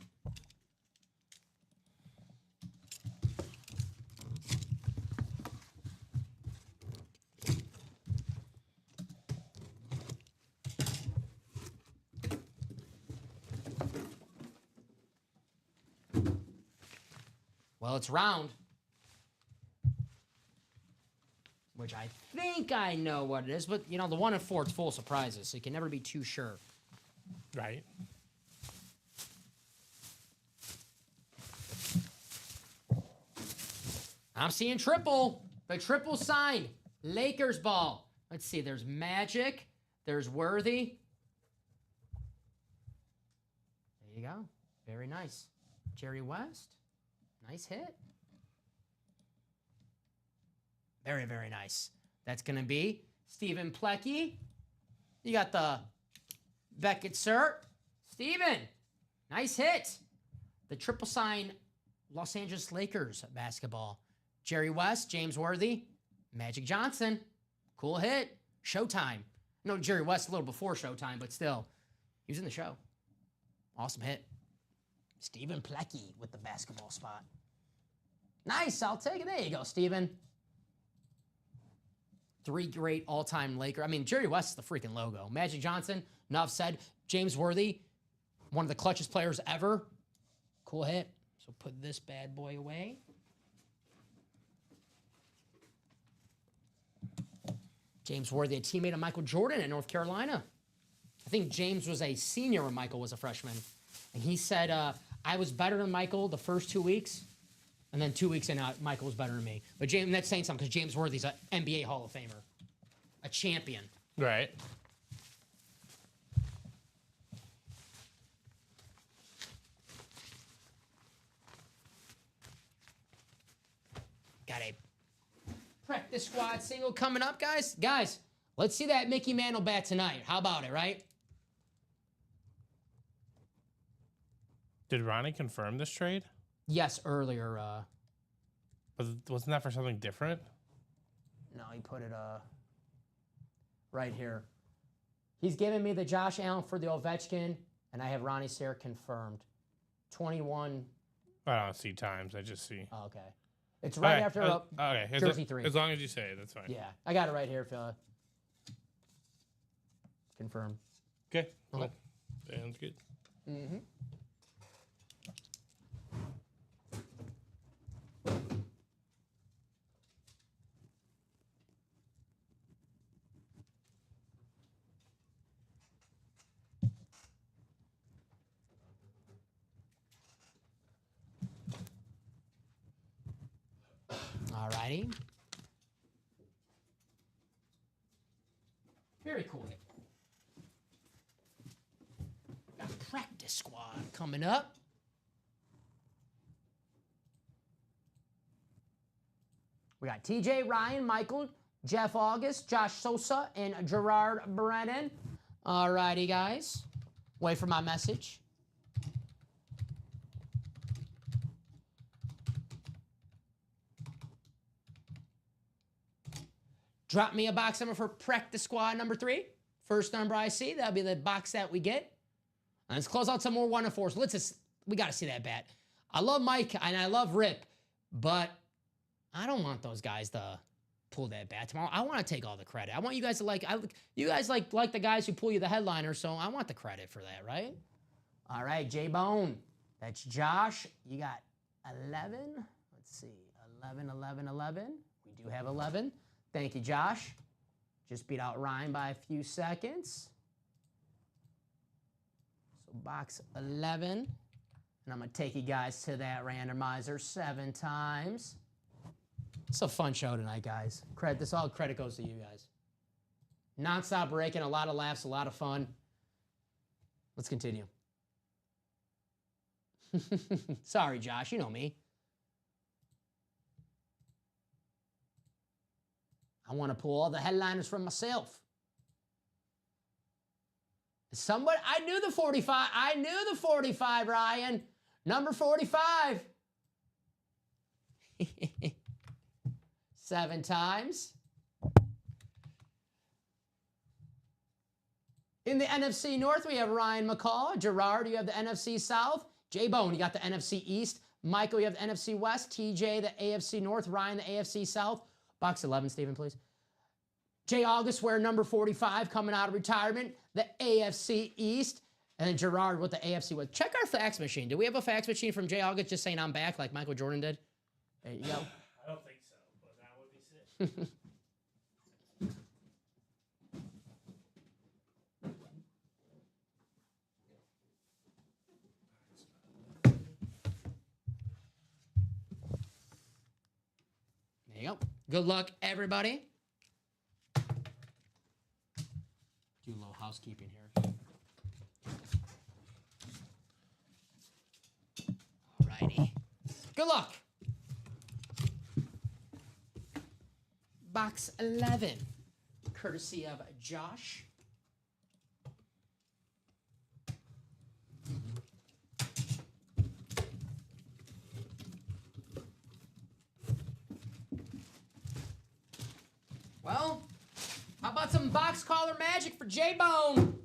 Well, it's round. Which I think I know what it is, but you know, the 1 and 4, it's full of surprises, so you can never be too sure. Right. I'm seeing triple. The triple sign. Lakers ball. Let's see. There's Magic. There's Worthy. There you go. Very nice. Jerry West. Nice hit. Very, very nice. That's going to be Stephen Plecky. You got the Beckett cert. Steven, nice hit. The triple sign Los Angeles Lakers basketball. Jerry West, James Worthy, Magic Johnson. Cool hit. Showtime. No, Jerry West a little before Showtime, but still, he was in the show. Awesome hit. Stephen Plecky with the basketball spot. Nice, I'll take it. There you go, Steven. 3 great all-time Laker. I mean, Jerry West is the freaking logo. Magic Johnson, enough said. James Worthy, one of the clutchest players ever. Cool hit. So put this bad boy away. James Worthy, a teammate of Michael Jordan at North Carolina. I think James was a senior when Michael was a freshman. And he said, I was better than Michael the first 2 weeks. And then 2 weeks in, Michael was better than me. But James, that's saying something because James Worthy's an NBA Hall of Famer, a champion. Right. Got a practice squad single coming up, guys. Guys, let's see that Mickey Mantle bat tonight. How about it, right? Did Ronnie confirm this trade? Yes, earlier. Wasn't that for something different? No, he put it right here. He's giving me the Josh Allen for the Ovechkin, and I have Ronnie Sayre confirmed. 21. I don't see times. I just see. Oh, okay. It's right Okay, after okay. Jersey 3. As long as you say it, that's fine. Yeah, I got it right here, Phil. Confirmed. Okay. Cool. Okay. Sounds good. Mm-hmm. All righty. Very cool. Got practice squad coming up. We got TJ, Ryan, Michael, Jeff August, Josh Sosa, and Gerard Brennan. All righty, guys. Wait for my message. Drop me a box number for practice squad number 3. First number I see, that'll be the box that we get. And let's close out some more 1 and 4s. We got to see that bat. I love Mike and I love Rip, but I don't want those guys to pull that bat tomorrow. I want to take all the credit. I want you guys to you guys like the guys who pull you the headliner, so I want the credit for that, right? All right, J-Bone. That's Josh. You got 11. Let's see, 11, 11, 11. We do have 11. Thank you, Josh. Just beat out Ryan by a few seconds. So box 11. And I'm going to take you guys to that randomizer 7 times. It's a fun show tonight, guys. All credit goes to you guys. Non-stop breaking, a lot of laughs, a lot of fun. Let's continue. Sorry, Josh. You know me. I want to pull all the headliners from myself. I knew the 45. I knew the 45, Ryan. Number 45. 7 times. In the NFC North, we have Ryan McCall. Gerard, you have the NFC South. J-Bone, you got the NFC East. Michael, you have the NFC West. TJ, the AFC North. Ryan, the AFC South. Box 11, Stephen, please. Jay August, wearing number 45, coming out of retirement. The AFC East. And then Gerard with the AFC West. Check our fax machine. Do we have a fax machine from Jay August just saying I'm back like Michael Jordan did? There you go. I don't think so, but that would be sick. There you go. Good luck, everybody. Do a little housekeeping here. Alrighty. Good luck. Box 11, courtesy of Josh. Well, how about some box collar magic for J-Bone?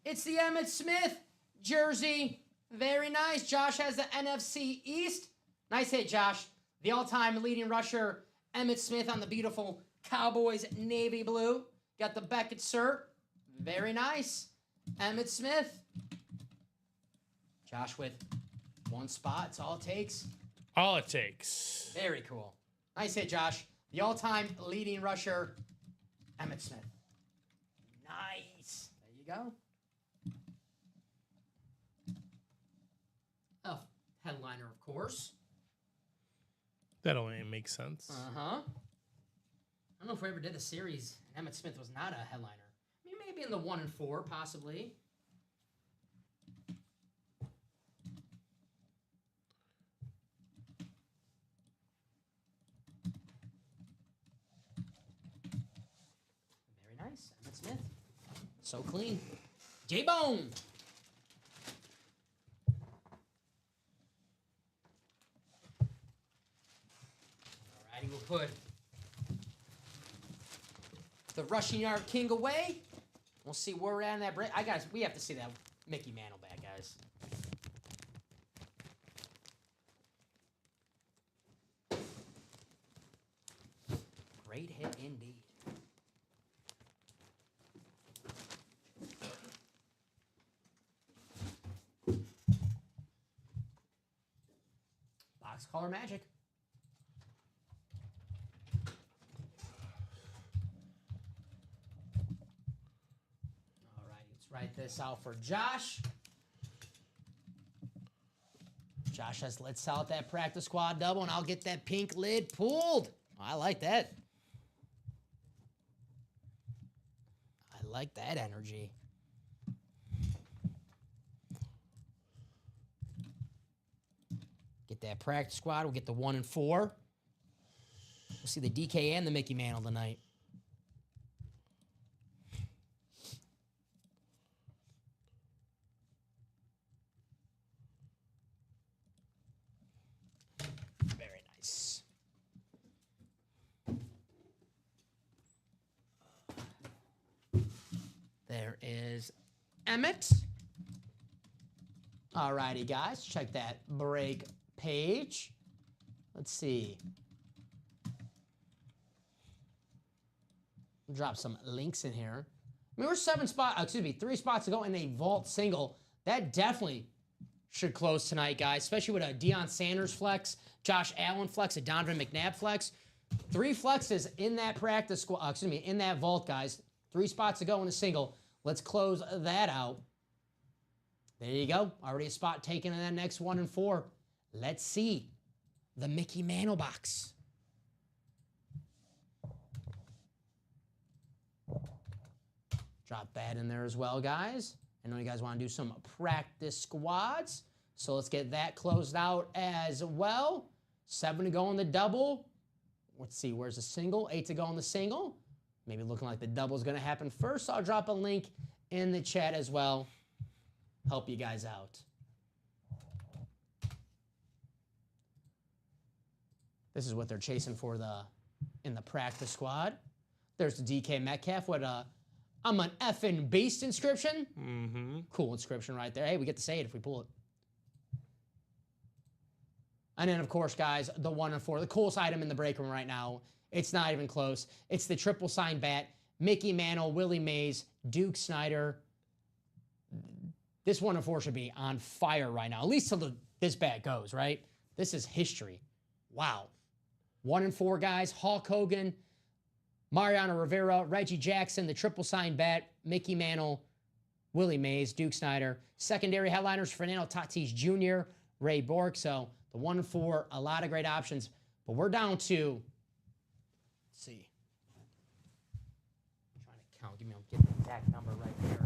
It's the Emmitt Smith jersey. Very nice. Josh has the NFC East. Nice hit, Josh. The all-time leading rusher, Emmitt Smith, on the beautiful Cowboys navy blue. Got the Beckett cert. Very nice. Emmitt Smith. Josh with 1 spot. It's all it takes. All it takes. Very cool. Nice hit, Josh. The all-time leading rusher, Emmitt Smith. Nice. There you go. Oh, headliner, of course. That only makes sense. Uh-huh. I don't know if we ever did a series and Emmitt Smith was not a headliner. I mean, maybe in the 1 and 4, possibly. Very nice. Emmitt Smith. So clean. J-Bone. Alrighty, we'll put the rushing yard king away. We'll see where we're at in that break. We have to see that Mickey Mantle back, guys. Great hit indeed. Box color magic. All right, let's write this out for Josh. Josh has let's out that practice squad double, and I'll get that pink lid pulled. I like that. I like that energy. Get that practice squad. We'll get the 1 and 4. We'll see the DK and the Mickey Mantle tonight. Very nice. There is Emmitt. Alrighty, guys. Check that break page. Let's see. Drop some links in here. I mean, we're 3 spots to go in a vault single. That definitely should close tonight, guys, especially with a Deion Sanders flex, Josh Allen flex, a Donovan McNabb flex. 3 flexes in that practice squad, in that vault, guys. 3 spots to go in a single. Let's close that out. There you go. Already a spot taken in that next 1 and 4. Let's see the Mickey Mantle box. Drop that in there as well, guys. I know you guys want to do some practice squads. So let's get that closed out as well. 7 to go in the double. Let's see, where's the single? 8 to go in the single. Maybe looking like the double is going to happen first. So I'll drop a link in the chat as well. Help you guys out. This is what they're chasing for in the practice squad. There's the DK Metcalf. I'm an effing beast inscription. Mm-hmm. Cool inscription right there. Hey, we get to say it if we pull it. And then, of course, guys, the 1 and 4. The coolest item in the break room right now. It's not even close. It's the triple sign bat. Mickey Mantle, Willie Mays, Duke Snyder. This 1 and 4 should be on fire right now. At least till this bat goes, right? This is history. Wow. 1 and 4 guys. Hulk Hogan, Mariano Rivera, Reggie Jackson, the triple sign bat, Mickey Mantle, Willie Mays, Duke Snyder. Secondary headliners, Fernando Tatis Jr., Ray Bork. So the 1 and 4, a lot of great options. But we're down to, let's see. I'm trying to count. Get the exact number right there.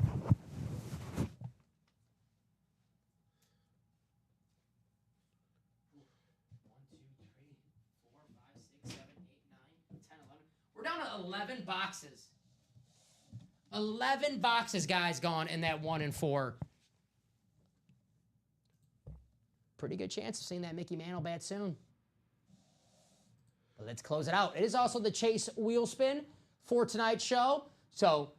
11 boxes. 11 boxes, guys, gone in that 1 and 4. Pretty good chance of seeing that Mickey Mantle bat soon. But let's close it out. It is also the Chase wheel spin for tonight's show. So,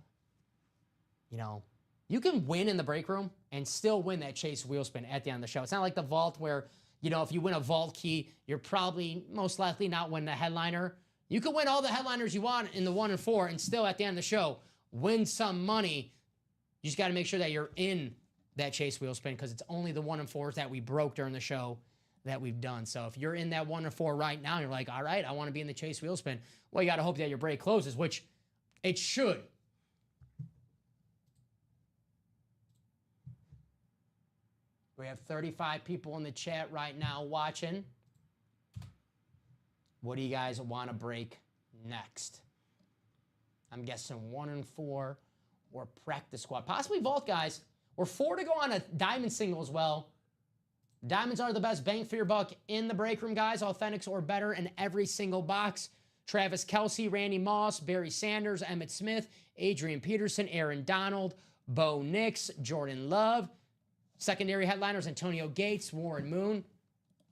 you can win in the break room and still win that Chase wheel spin at the end of the show. It's not like the vault where, if you win a vault key, you're probably most likely not winning the headliner. You can win all the headliners you want in the 1 and 4 and still at the end of the show win some money. You just got to make sure that you're in that Chase wheel spin because it's only the 1 and 4s that we broke during the show that we've done. So if you're in that 1 and 4 right now, you're like, all right, I want to be in the Chase wheel spin. Well, you got to hope that your break closes, which It should. We have 35 people in the chat right now watching. What do you guys want to break next? I'm guessing 1 and 4 or practice squad. Possibly vault, guys. We're 4 to go on a diamond single as well. Diamonds are the best bang for your buck in the break room, guys. Authentics or better in every single box. Travis Kelce, Randy Moss, Barry Sanders, Emmitt Smith, Adrian Peterson, Aaron Donald, Bo Nix, Jordan Love. Secondary headliners, Antonio Gates, Warren Moon.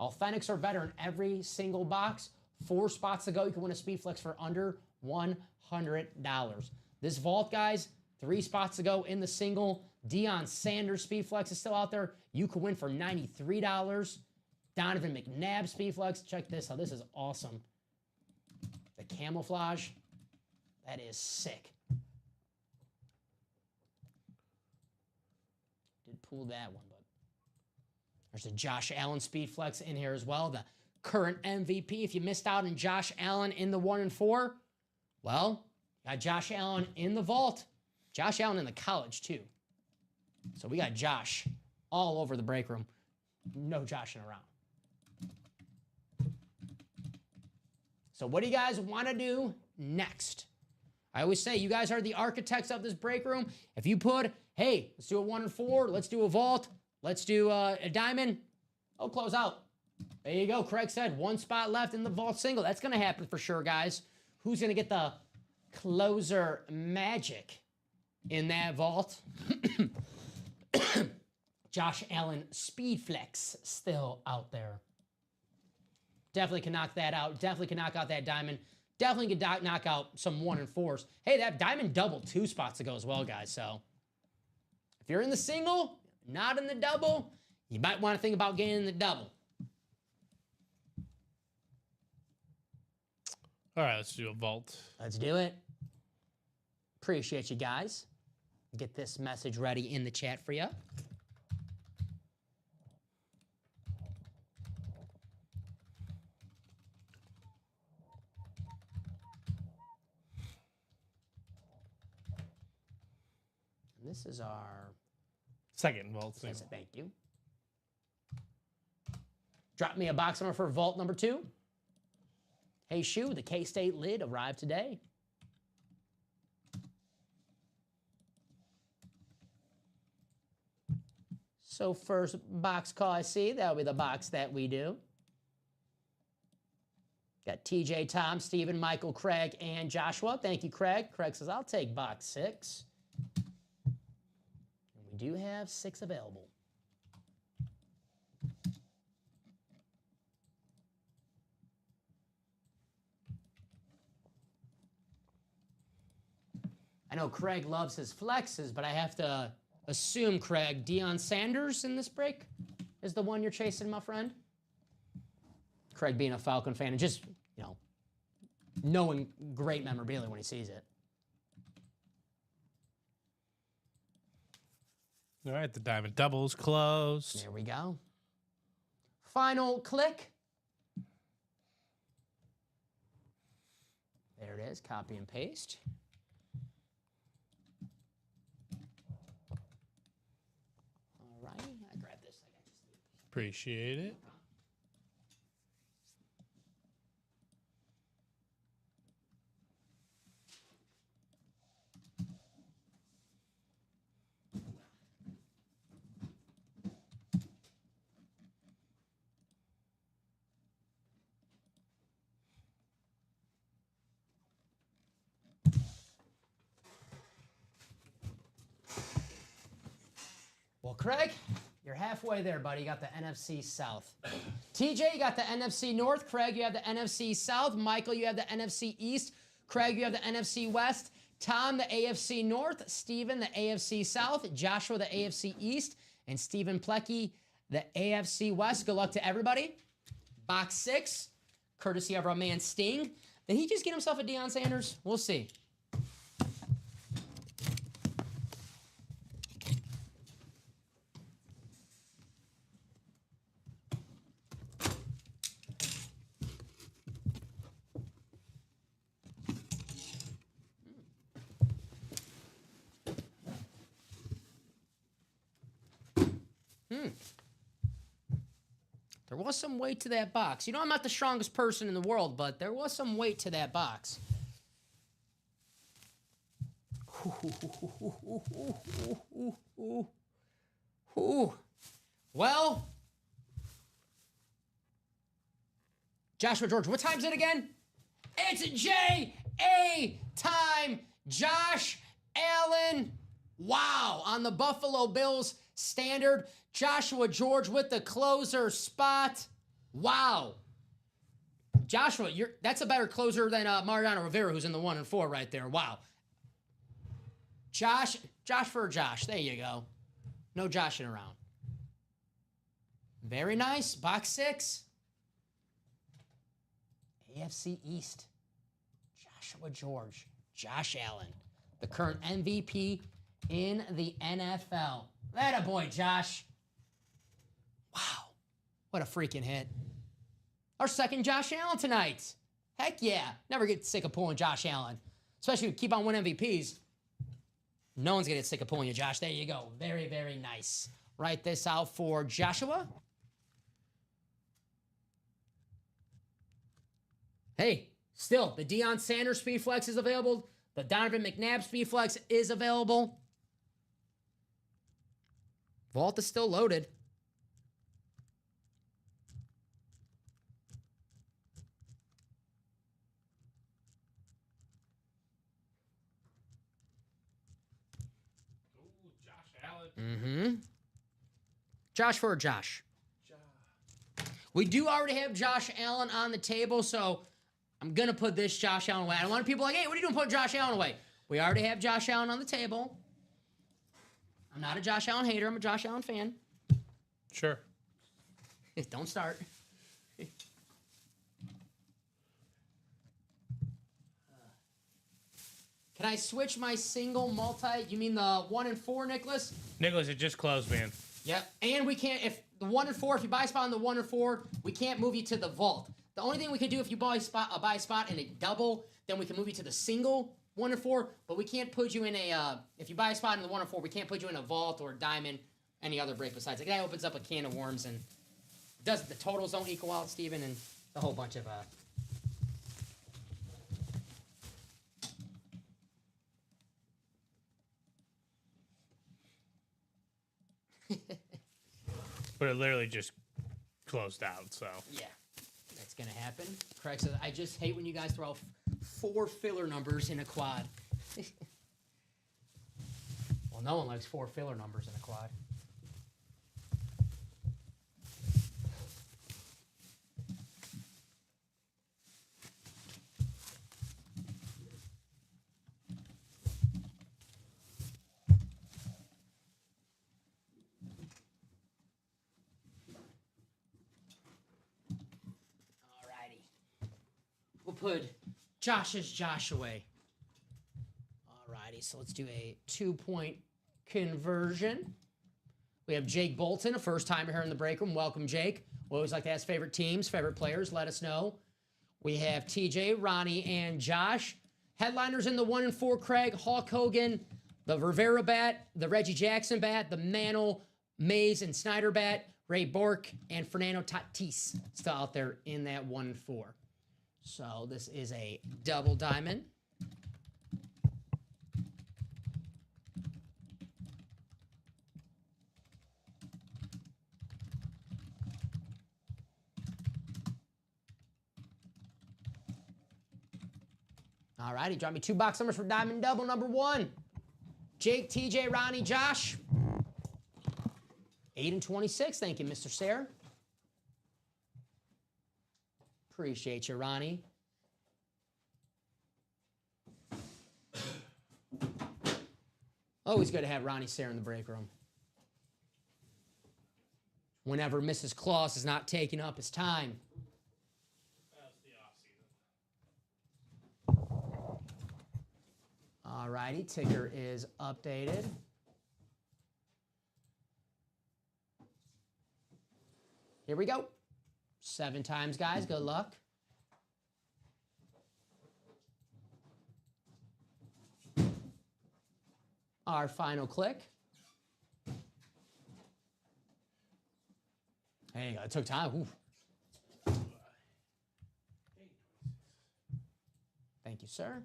Authentics are better in every single box. 4 spots to go. You can win a Speed Flex for under $100. This vault, guys, 3 spots to go in the single. Deion Sanders Speed Flex is still out there. You could win for $93. Donovan McNabb Speed Flex. Check this out. This is awesome. The camouflage. That is sick. Did pull that one, but there's a Josh Allen Speed Flex in here as well. The current MVP. If you missed out on Josh Allen in the 1 and 4, well, got Josh Allen in the vault. Josh Allen in the college, too. So we got Josh all over the break room. No joshing around. So what do you guys want to do next? I always say, you guys are the architects of this break room. If you put, hey, let's do a 1 and 4, let's do a vault, let's do a diamond, I'll close out. There you go. Craig said 1 spot left in the vault single. That's going to happen for sure, guys. Who's going to get the closer magic in that vault? Josh Allen Speed Flex still out there. Definitely can knock that out. Definitely can knock out that diamond. Definitely can knock out some 1 and 4s. Hey, that diamond doubled 2 spots ago as well, guys. So if you're in the single, not in the double, you might want to think about getting in the double. All right, let's do a vault. Let's do it. Appreciate you guys. Get this message ready in the chat for you. This is our Second vault single. Thank you. Drop me a box number for vault number 2. Hey, Shu, the K-State lid arrived today. So first box call I see, that'll be the box that we do. Got TJ, Tom, Steven, Michael, Craig, and Joshua. Thank you, Craig. Craig says, I'll take box 6. We do have 6 available. I know Craig loves his flexes, but I have to assume, Craig, Deion Sanders in this break is the one you're chasing, my friend. Craig being a Falcon fan and just, you know, knowing great memorabilia when he sees it. All right, the diamond double's closed. There we go. Final click. There it is. Copy and paste. All right. I grabbed this. I got this. Appreciate it. Well, Craig, you're halfway there, buddy. You got the NFC South. TJ, you got the NFC North. Craig, you have the NFC South. Michael, you have the NFC East. Craig, you have the NFC West. Tom, the AFC North. Steven, the AFC South. Joshua, the AFC East. And Stephen Plecky, the AFC West. Good luck to everybody. Box 6, courtesy of our man Sting. Did he just get himself a Deion Sanders? We'll see. There was some weight to that box. You know, I'm not the strongest person in the world, but there was some weight to that box. Well, Joshua George, what time is it again? It's J.A. time. Josh Allen. Wow, on the Buffalo Bills standard. Joshua George with the closer spot. Wow. Joshua, that's a better closer than Mariano Rivera, who's in the 1 and 4 right there. Wow. Josh for Josh. There you go. No joshing around. Very nice. Box 6. AFC East. Joshua George. Josh Allen. The current MVP in the NFL. That a boy, Josh. Wow. What a freaking hit. Our second Josh Allen tonight. Heck yeah. Never get sick of pulling Josh Allen. Especially if you keep on winning MVPs. No one's going to get sick of pulling you, Josh. There you go. Very, very nice. Write this out for Joshua. Hey, still, the Deion Sanders Speed Flex is available. The Donovan McNabb Speed Flex is available. Vault is still loaded. Ooh, Josh Allen. Josh for Josh. We do already have Josh Allen on the table, so I'm going to put this Josh Allen away. I don't want people like, hey, what are you doing putting Josh Allen away? We already have Josh Allen on the table. I'm not a Josh Allen hater. I'm a Josh Allen fan. Sure. Don't start. Can I switch my single multi? You mean the 1 and 4, Nicholas? Nicholas, it just closed, man. Yep. And we can't, if the 1 and 4, if you buy a spot in the 1 and 4, we can't move you to the vault. The only thing we can do if you buy a spot in a double, then we can move you to the single 1 and 4, but we can't put you in a, if you buy a spot in the 1 and 4, we can't put you in a vault or a diamond, any other break besides. Like that opens up a can of worms and the totals don't equal out, Steven, and a whole bunch of, But it literally just closed out, so. yeah, that's going to happen. Craig says, I just hate when you guys throw 4 filler numbers in a quad. Well, no one likes 4 filler numbers in a quad. We'll put Josh's Josh away. Alrighty, so let's do a 2-point conversion. We have Jake Bolton, a first timer here in the break room. Welcome, Jake. We always like to ask favorite teams, favorite players. Let us know. We have TJ, Ronnie, and Josh. Headliners in the 1 and 4, Craig, Hulk Hogan, the Rivera bat, the Reggie Jackson bat, the Mantle, Mays, and Snyder bat, Ray Bork, and Fernando Tatis still out there in that 1 and 4. So this is a double diamond. All righty, draw me 2 box numbers for diamond double number 1. Jake, TJ, Ronnie, Josh. 8 and 26. Thank you, Mr. Sayre. Appreciate you, Ronnie. Always good to have Ronnie Sayre in the break room. Whenever Mrs. Claus is not taking up his time. That's the off season. All righty, ticker is updated. Here we go. 7 times, guys. Good luck. Our final click. Hey, it took time. Ooh. Thank you, sir.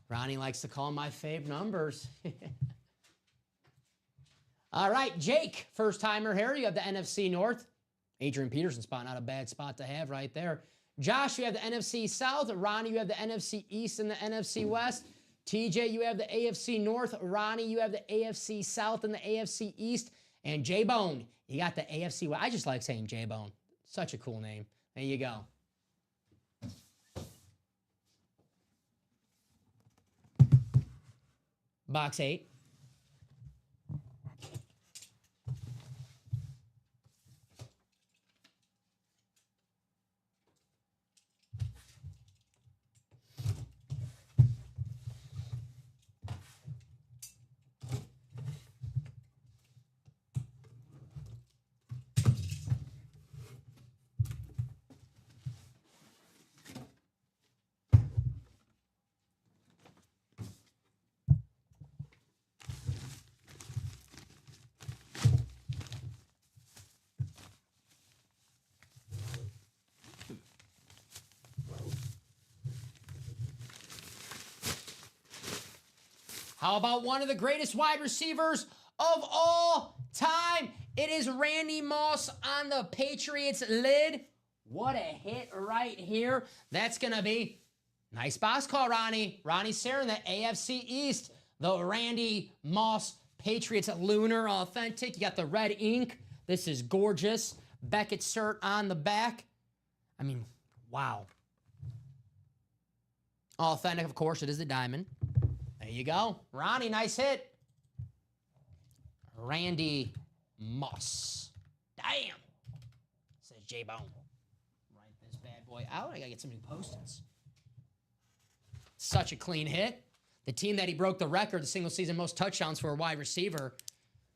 Ronnie likes to call my fave numbers. All right, Jake, first timer here. You have the NFC North. Adrian Peterson spot, not a bad spot to have right there. Josh, you have the NFC South. Ronnie, you have the NFC East and the NFC West. TJ, you have the AFC North. Ronnie, you have the AFC South and the AFC East. And J-Bone, you got the AFC West. I just like saying J-Bone. Such a cool name. There you go. Box 8. How about one of the greatest wide receivers of all time? It is Randy Moss on the Patriots lid. What a hit right here. That's going to be nice box call, Ronnie. Ronnie Sarah in the AFC East. The Randy Moss Patriots Lunar Authentic. You got the red ink. This is gorgeous. Beckett cert on the back. I mean, wow. Authentic, of course, it is the diamond. There you go. Ronnie, nice hit. Randy Moss. Damn. Says J-Bone. Write this bad boy out. I got to get some new post-its. Such a clean hit. The team that he broke the record, the single season most touchdowns for a wide receiver.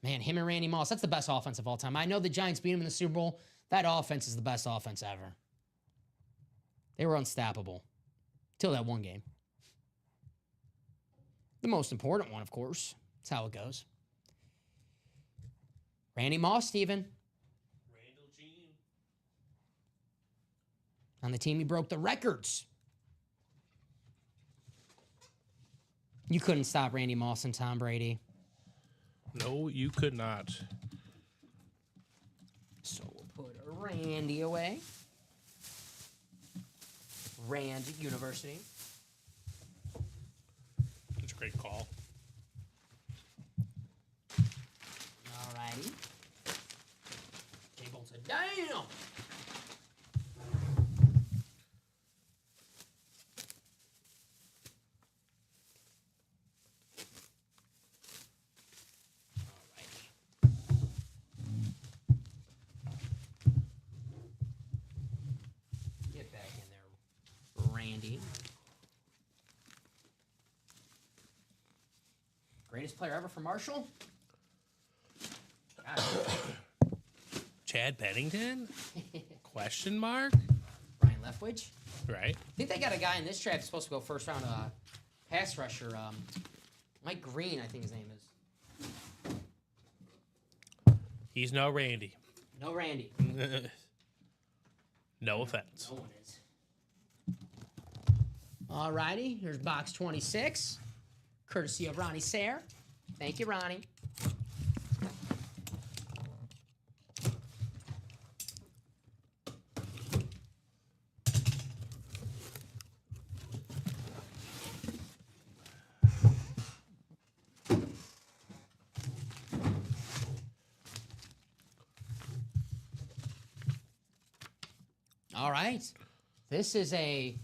Man, him and Randy Moss, that's the best offense of all time. I know the Giants beat him in the Super Bowl. That offense is the best offense ever. They were unstoppable. Till that one game. The most important one, of course. That's how it goes. Randy Moss, Steven. Randall Jean. On the team, he broke the records. You couldn't stop Randy Moss and Tom Brady. No, you could not. So we'll put Randy away. Rand University. That's a great call. Alrighty. J-Bone said, damn! Get back in there, Randy. Greatest player ever for Marshall? God. Chad Pennington? Question mark? Brian Leftwich. Right. I think they got a guy in this draft who's supposed to go first round pass rusher. Mike Green, I think his name is. He's no Randy. No Randy. No offense. No one is. Alrighty, here's box 26. Courtesy of Ronnie Sayre. Thank you, Ronnie. All right. This is a...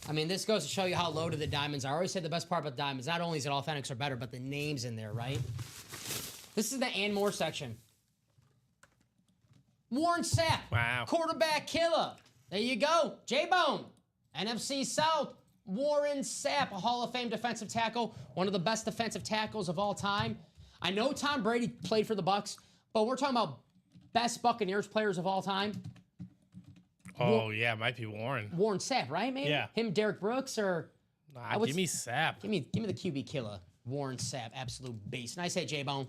I mean, this goes to show you how loaded the diamonds are. I always say the best part about diamonds, not only is it authentics are better, but the names in there, right? This is the and more section. Warren Sapp. Wow. Quarterback killer. There you go. J-Bone. NFC South. Warren Sapp, a Hall of Fame defensive tackle. One of the best defensive tackles of all time. I know Tom Brady played for the Bucs, but we're talking about best Buccaneers players of all time. Oh, yeah, it might be Warren. Warren Sapp, right, man? Yeah. Him, Derek Brooks, or... Nah, give me Sapp. Give me the QB killer. Warren Sapp, absolute beast. Nice hit, J-Bone.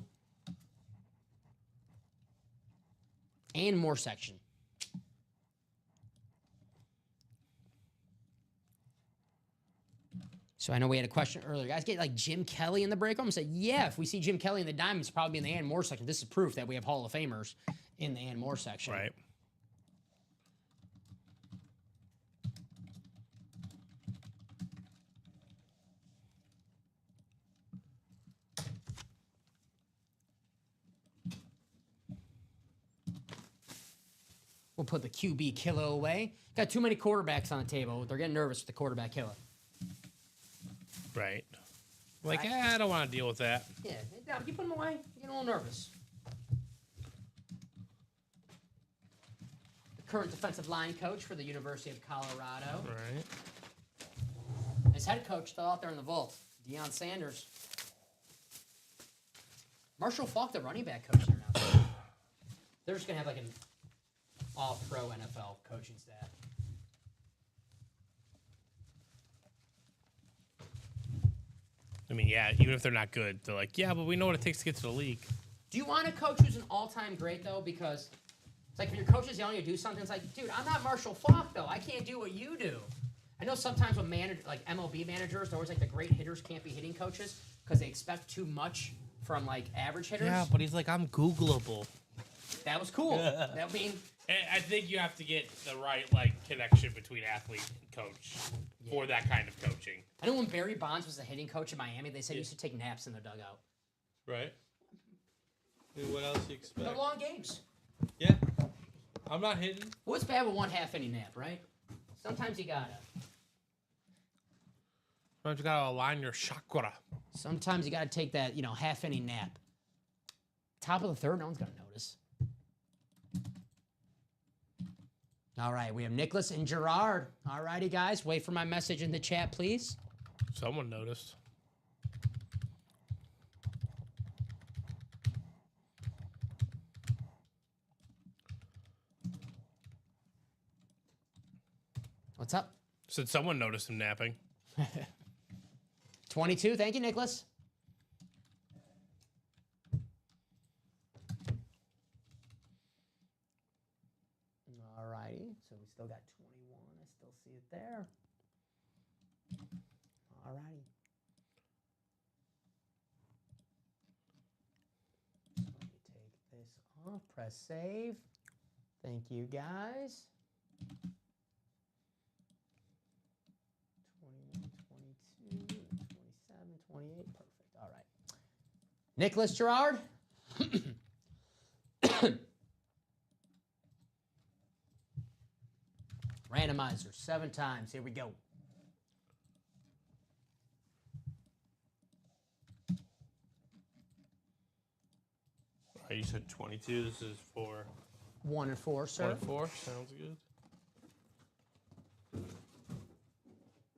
and more section. So I know we had a question earlier. Guys get like Jim Kelly in the break room and say, yeah, if we see Jim Kelly in the diamonds, probably in the and more section. This is proof that we have Hall of Famers in the and more section. Right. We'll put the QB killer away. Got too many quarterbacks on the table. They're getting nervous with the quarterback killer. Right. Like, I don't want to deal with that. Yeah, you put them away. You get a little nervous. The current defensive line coach for the University of Colorado. Right. His head coach still out there in the vault, Deion Sanders. Marshall Faulk, the running back coach there now. They're just going to have like an all-pro NFL coaching staff. I mean, yeah, even if they're not good, they're like, yeah, but we know what it takes to get to the league. Do you want a coach who's an all-time great, though? Because it's like if your coach is yelling you to do something, it's like, dude, I'm not Marshall Faulk, though. I can't do what you do. I know sometimes when like MLB managers, they're always like the great hitters can't be hitting coaches because they expect too much from like average hitters. Yeah, but he's like, I'm Googleable. That was cool. That mean, And I think you have to get the right like connection between athlete and coach for that kind of coaching. I know when Barry Bonds was the hitting coach in Miami, they said he used to take naps in the dugout. Right. I mean, what else you expect? They're long games. Yeah. I'm not hitting. What's bad with one half-inning nap, right? Sometimes you gotta. Sometimes you gotta align your chakra. Sometimes you gotta take that, half-inning nap. Top of the third, no one's gonna notice. All right, we have Nicholas and Gerard. All righty, guys. Wait for my message in the chat, please. Someone noticed. What's up? Said someone noticed him napping. 22. Thank you, Nicholas. All righty. So we still got 21. I still see it there. All righty. So let me take this off. Press save. Thank you, guys. 21, 22, 27, 28. Perfect. All right. Nicholas Gerard. Randomizer 7 times. Here we go. All right, you said 22. This is for 1 and 4, sir. 1 and 4. Sounds good.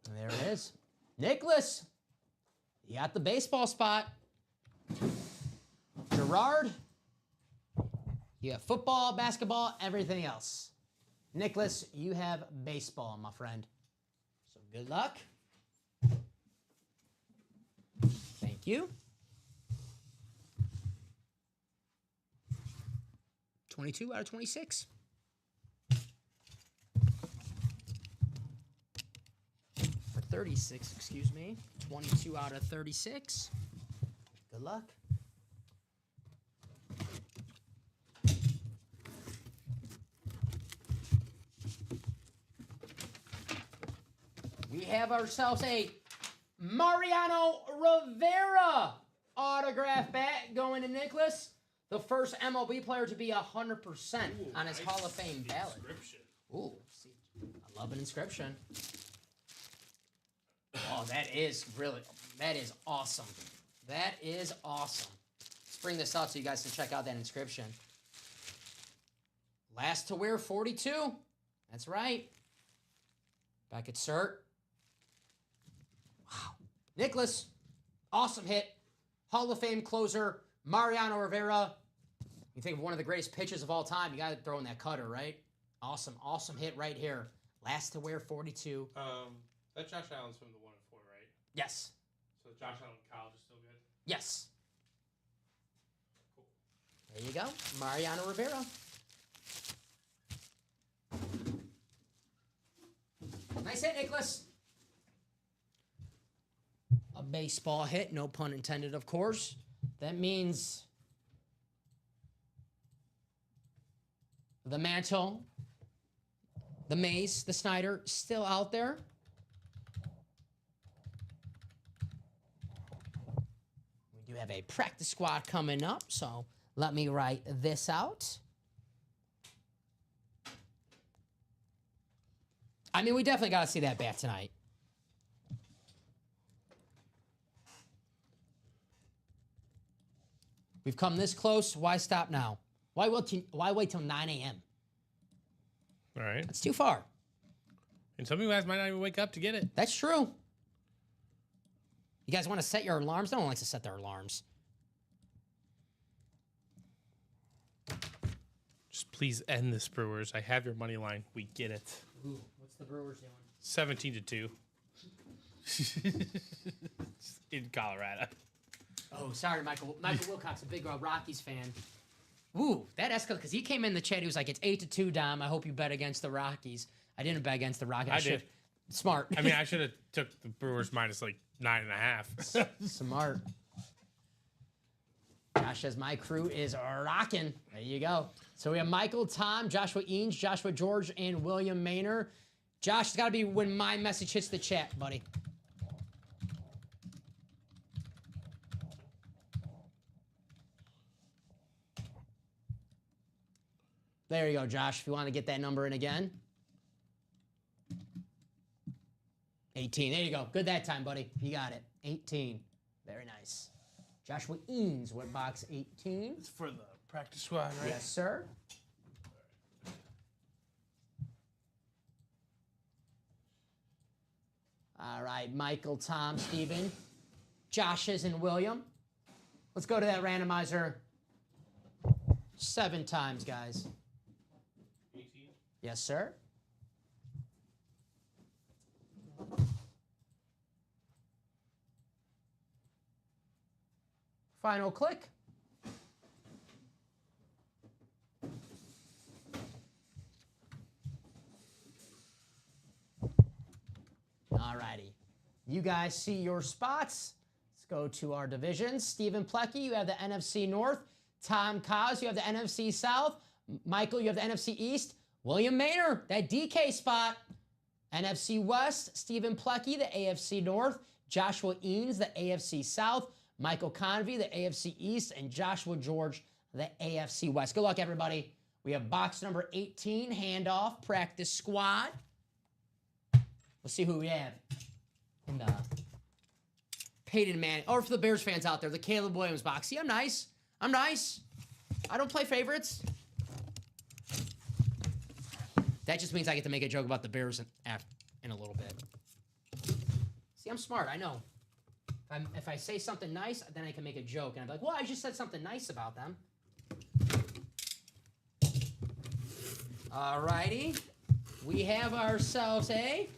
And there it is. Nicholas, you got the baseball spot. Gerard, you have football, basketball, everything else. Nicholas, you have baseball, my friend. So good luck. Thank you. 22 out of 26. For 36, excuse me. 22 out of 36. Good luck. We have ourselves a Mariano Rivera autograph bat going to Nicholas. The first MLB player to be 100% on his Hall of Fame ballot. Inscription. Ooh, see, I love an inscription. Oh, that is awesome. That is awesome. Let's bring this out so you guys can check out that inscription. Last to wear 42. That's right. Back at cert. Wow. Nicholas, awesome hit. Hall of Fame closer, Mariano Rivera. You think of one of the greatest pitches of all time, you got to throw in that cutter, right? Awesome, awesome hit right here. Last to wear 42. That Josh Allen's from the 1 and 4, right? Yes. So Josh Allen in college is still good? Yes. Cool. There you go. Mariano Rivera. Nice hit, Nicholas. A baseball hit, no pun intended, of course. That means the Mantle, the Mace, the Snyder still out there. We do have a practice squad coming up, so let me write this out. I mean, we definitely got to see that bat tonight. We've come this close. Why stop now? Why wait till 9 a.m.? All right. That's too far. And some of you guys might not even wake up to get it. That's true. You guys want to set your alarms? No one likes to set their alarms. Just please end this, Brewers. I have your money line. We get it. Ooh, what's the Brewers doing? 17-2. In Colorado. Oh, sorry, Michael. Michael Wilcox, a big Rockies fan. Ooh, that escalated because he came in the chat. He was like, "It's 8-2, Dom. I hope you bet against the Rockies." I didn't bet against the Rockies. I did. Smart. I mean, I should have took the Brewers minus like 9.5. Smart. Josh says, my crew is rocking. There you go. So we have Michael, Tom, Joshua Eanes, Joshua George, and William Maynor. Josh, it's got to be when my message hits the chat, buddy. There you go, Josh, if you want to get that number in again. 18. There you go. Good that time, buddy. You got it. 18. Very nice. Joshua Eanes, what box 18? It's for the practice squad, right? Yes, sir. All right, Michael, Tom, Steven, Josh's, and William. Let's go to that randomizer 7 times, guys. 18. Yes, sir. Final click. All righty. You guys see your spots. Let's go to our divisions. Stephen Plecky, you have the NFC North. Tom Cos, you have the NFC South. Michael, you have the NFC East. William Maynor, that DK spot. NFC West, Stephen Plecky, the AFC North. Joshua Eanes, the AFC South. Michael Convey, the AFC East. And Joshua George, the AFC West. Good luck, everybody. We have box number 18, handoff, practice squad. Let's see who we have. And Peyton Manning. Or for the Bears fans out there, the Caleb Williams box. See, I'm nice. I'm nice. I don't play favorites. That just means I get to make a joke about the Bears in a little bit. See, I'm smart. I know. If I say something nice, then I can make a joke. And I'm like, well, I just said something nice about them. All righty. We have ourselves a...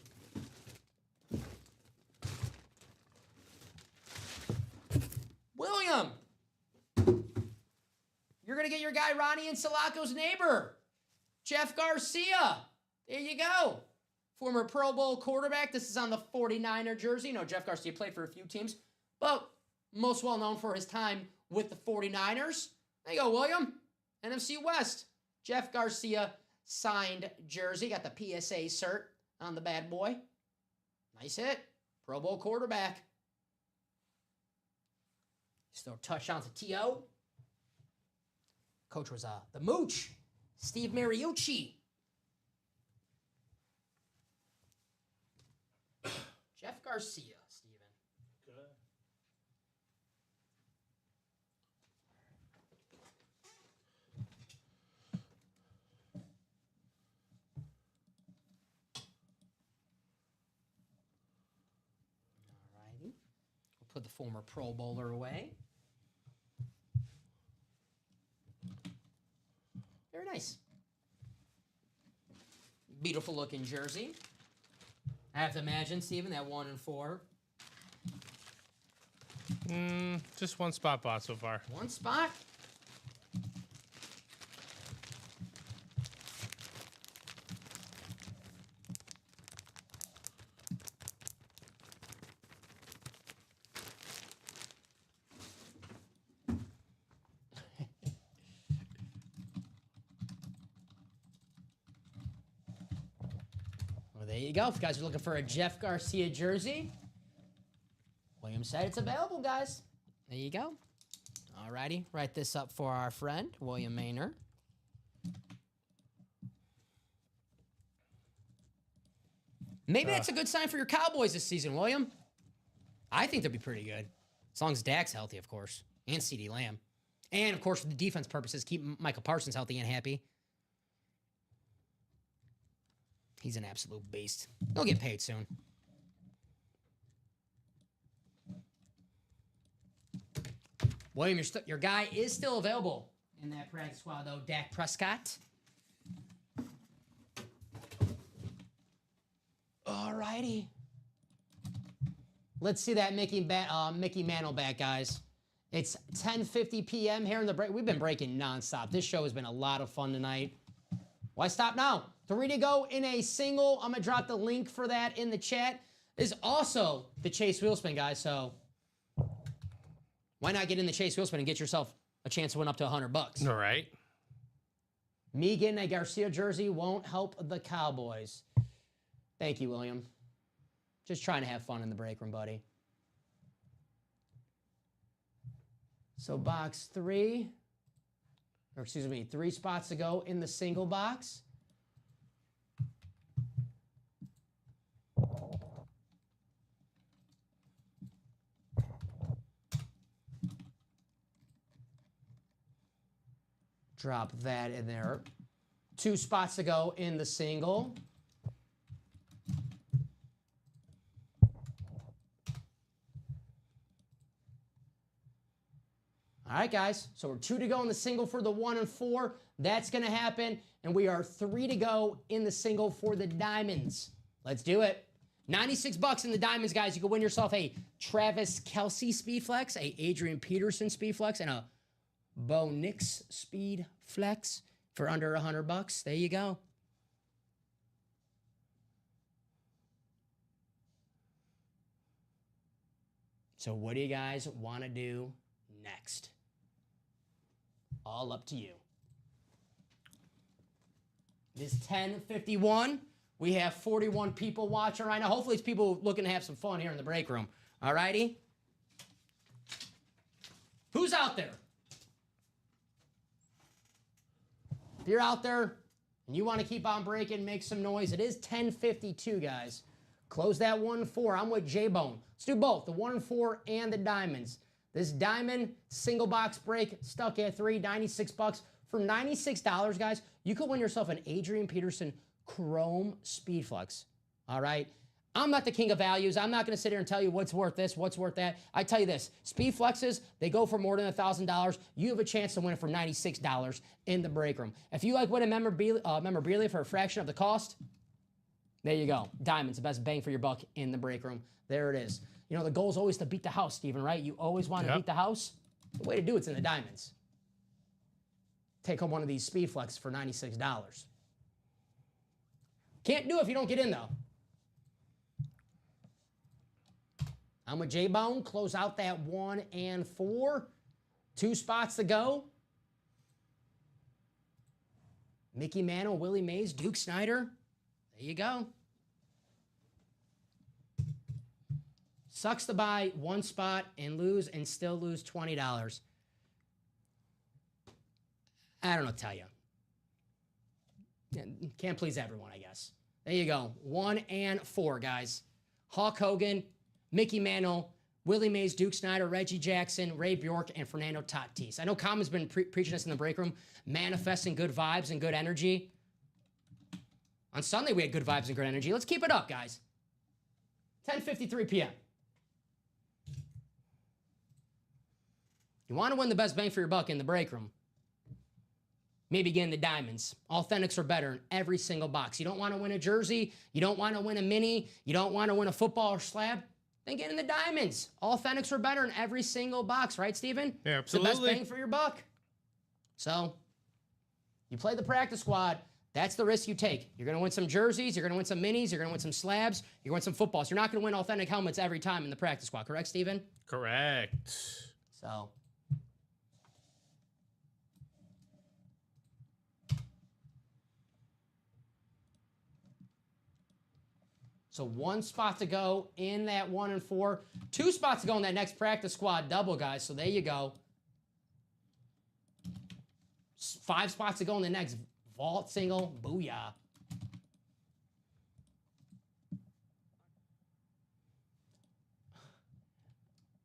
William! You're going to get your guy Ronnie and Sulaco's neighbor, Jeff Garcia. There you go. Former Pro Bowl quarterback. This is on the 49er jersey. You know, Jeff Garcia played for a few teams, but most well known for his time with the 49ers. There you go, William. NFC West. Jeff Garcia signed jersey. Got the PSA cert on the bad boy. Nice hit. Pro Bowl quarterback. Still touchdown to T.O. Coach was the Mooch, Steve Mariucci. Jeff Garcia, Steven. Good. Alrighty. We'll put the former Pro Bowler away. Very nice. Beautiful looking jersey. I have to imagine, Steven, that 1 and 4. Just one spot bought so far. One spot. There you go. If you guys are looking for a Jeff Garcia jersey, William said it's available, guys. There you go. Alrighty, write this up for our friend, William Maynard. Maybe that's a good sign for your Cowboys this season, William. I think they'll be pretty good. As long as Dak's healthy, of course, and CeeDee Lamb. And, of course, for the defense purposes, keep Michael Parsons healthy and happy. He's an absolute beast. He'll get paid soon. William, your guy is still available in that practice squad, though. Dak Prescott. All righty. Let's see that Mickey Mantle back, guys. It's 10:50 p.m. here in the break. We've been breaking nonstop. This show has been a lot of fun tonight. Why stop now? 3 to go in a single. I'm going to drop the link for that in the chat. Is also the Chase Wheelspin, guys. So why not get in the Chase Wheelspin and get yourself a chance to win up to $100? All right. Me getting a Garcia jersey won't help the Cowboys. Thank you, William. Just trying to have fun in the break room, buddy. So box 3, or excuse me, 3 spots to go in the single box. Drop that in there. 2 spots to go in the single. All right, guys. So we're 2 to go in the single for the 1 and 4. That's going to happen. And we are 3 to go in the single for the diamonds. Let's do it. $96 in the diamonds, guys. You can win yourself a Travis Kelce Speed Flex, a Adrian Peterson Speed Flex, and a Bo Nix Speed Flex for under $100. There you go. So what do you guys want to do next? All up to you. It is 10:51. We have 41 people watching right now. Hopefully it's people looking to have some fun here in the break room. All righty? Who's out there? If you're out there and you want to keep on breaking, make some noise, it is 10:52, guys. Close that 1 and 4. I'm with J-Bone. Let's do both, the 1 and 4 and the diamonds. This diamond single box break stuck at 3, $96. For $96, guys, you could win yourself an Adrian Peterson Chrome Speed Flex. All right? I'm not the king of values. I'm not going to sit here and tell you what's worth this, what's worth that. I tell you this, Speed Flexes, they go for more than $1,000. You have a chance to win it for $96 in the break room. If you like winning memorabilia for a fraction of the cost, there you go. Diamonds, the best bang for your buck in the break room. There it is. You know, the goal is always to beat the house, Steven, right? You always want to beat the house. The way to do it's in the diamonds. Take home one of these Speed Flex for $96. Can't do it if you don't get in, though. I'm with J-Bone. Close out that 1 and 4. 2 spots to go. Mickey Mantle, Willie Mays, Duke Snyder. There you go. Sucks to buy 1 spot and lose and still lose $20. I don't know what to tell you. Can't please everyone, I guess. There you go. 1 and 4, guys. Hulk Hogan, Mickey Mantle, Willie Mays, Duke Snyder, Reggie Jackson, Ray Bjork, and Fernando Tatis. I know Common's been preaching this in the break room, manifesting good vibes and good energy. On Sunday, we had good vibes and good energy. Let's keep it up, guys. 10:53 p.m. You want to win the best bang for your buck in the break room? Maybe get in the diamonds. Authentics are better in every single box. You don't want to win a jersey. You don't want to win a mini. You don't want to win a football or slab. Then get in the diamonds. Authentics are better in every single box, right, Steven? Yeah, It's absolutely. the best bang for your buck. So, you play the practice squad. That's the risk you take. You're going to win some jerseys. You're going to win some minis. You're going to win some slabs. You're going to win some footballs. You're not going to win authentic helmets every time in the practice squad. Correct, Steven? Correct. So, So 1 spot to go in that 1 and 4. 2 spots to go in that next practice squad double, guys. So there you go. 5 spots to go in the next vault single. Booyah.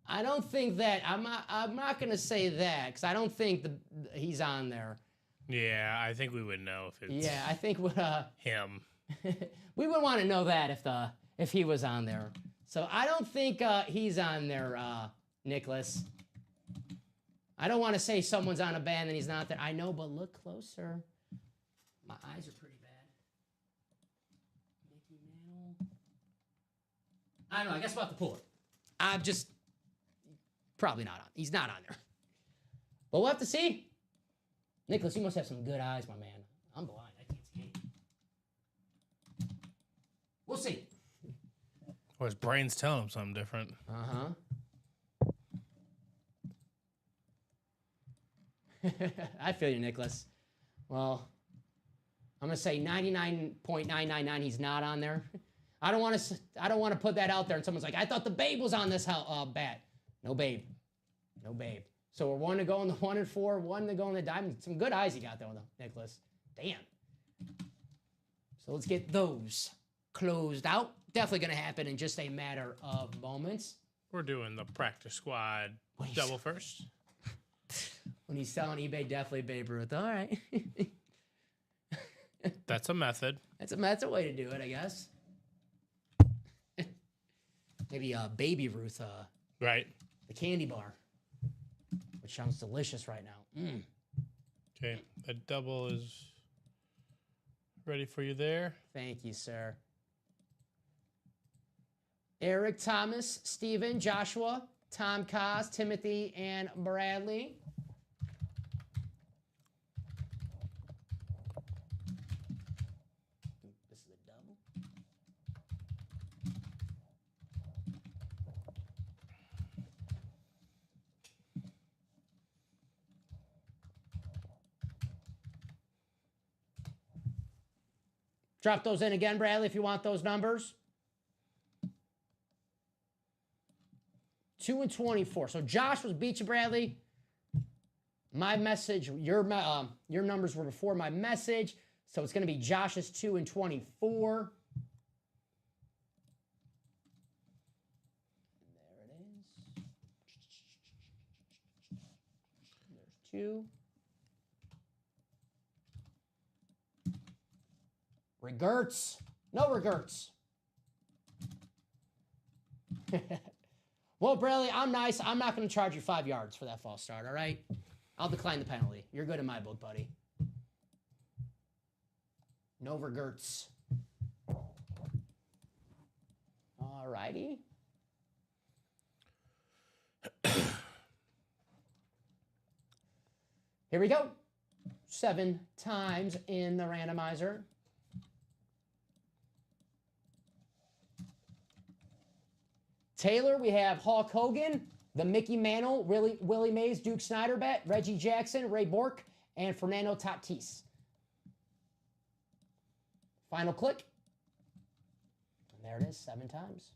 I don't think that I'm not gonna say that because I don't think he's on there. Yeah, I think we would know if it's Yeah, I think him. we would want to know that if he was on there. So I don't think he's on there, Nicholas. I don't want to say someone's on a band and he's not there. I know, but look closer. My eyes are pretty bad. Mickey Mantle. I don't know. I guess we'll have to pull it. I'm just probably not on. He's not on there. But we'll have to see. Nicholas, you must have some good eyes, my man. I'm blind. I can't see. We'll see. Or his brain's telling him something different. Uh-huh. I feel you, Nicholas. Well, I'm gonna say 99.999 he's not on there. I don't want to put that out there and someone's like, I thought the Babe was on this bat. No Babe. No Babe. So we're 1 to go in the 1 and 4, 1 to go in the diamond. Some good eyes you got there, Nicholas. Damn. So let's get those closed out. Definitely gonna happen in just a matter of moments. We're doing the practice squad double first. When he's selling eBay, definitely Babe Ruth. All right. That's a method. That's a way to do it, I guess. Maybe Baby Ruth, Right. the candy bar, which sounds delicious right now. Mm. Okay, that double is ready for you there. Thank you, sir. Eric, Thomas, Steven, Joshua, Tom Kaz, Timothy, and Bradley. This is a double. Drop those in again, Bradley, if you want those numbers. 2 and 24. So Josh was beat you, Bradley. My message, your numbers were before my message. So it's going to be Josh's 2 and 24. And there it is. There's 2. Regerts. No regerts. Well, Bradley, I'm nice. I'm not going to charge you 5 yards for that false start, all right? I'll decline the penalty. You're good in my book, buddy. No regerts. All righty. Here we go. 7 times in the randomizer. Taylor, we have Hulk Hogan, the Mickey Mantle, Willie Mays, Duke Snyder bet, Reggie Jackson, Ray Bork, and Fernando Tatis. Final click. And there it is, 7 times.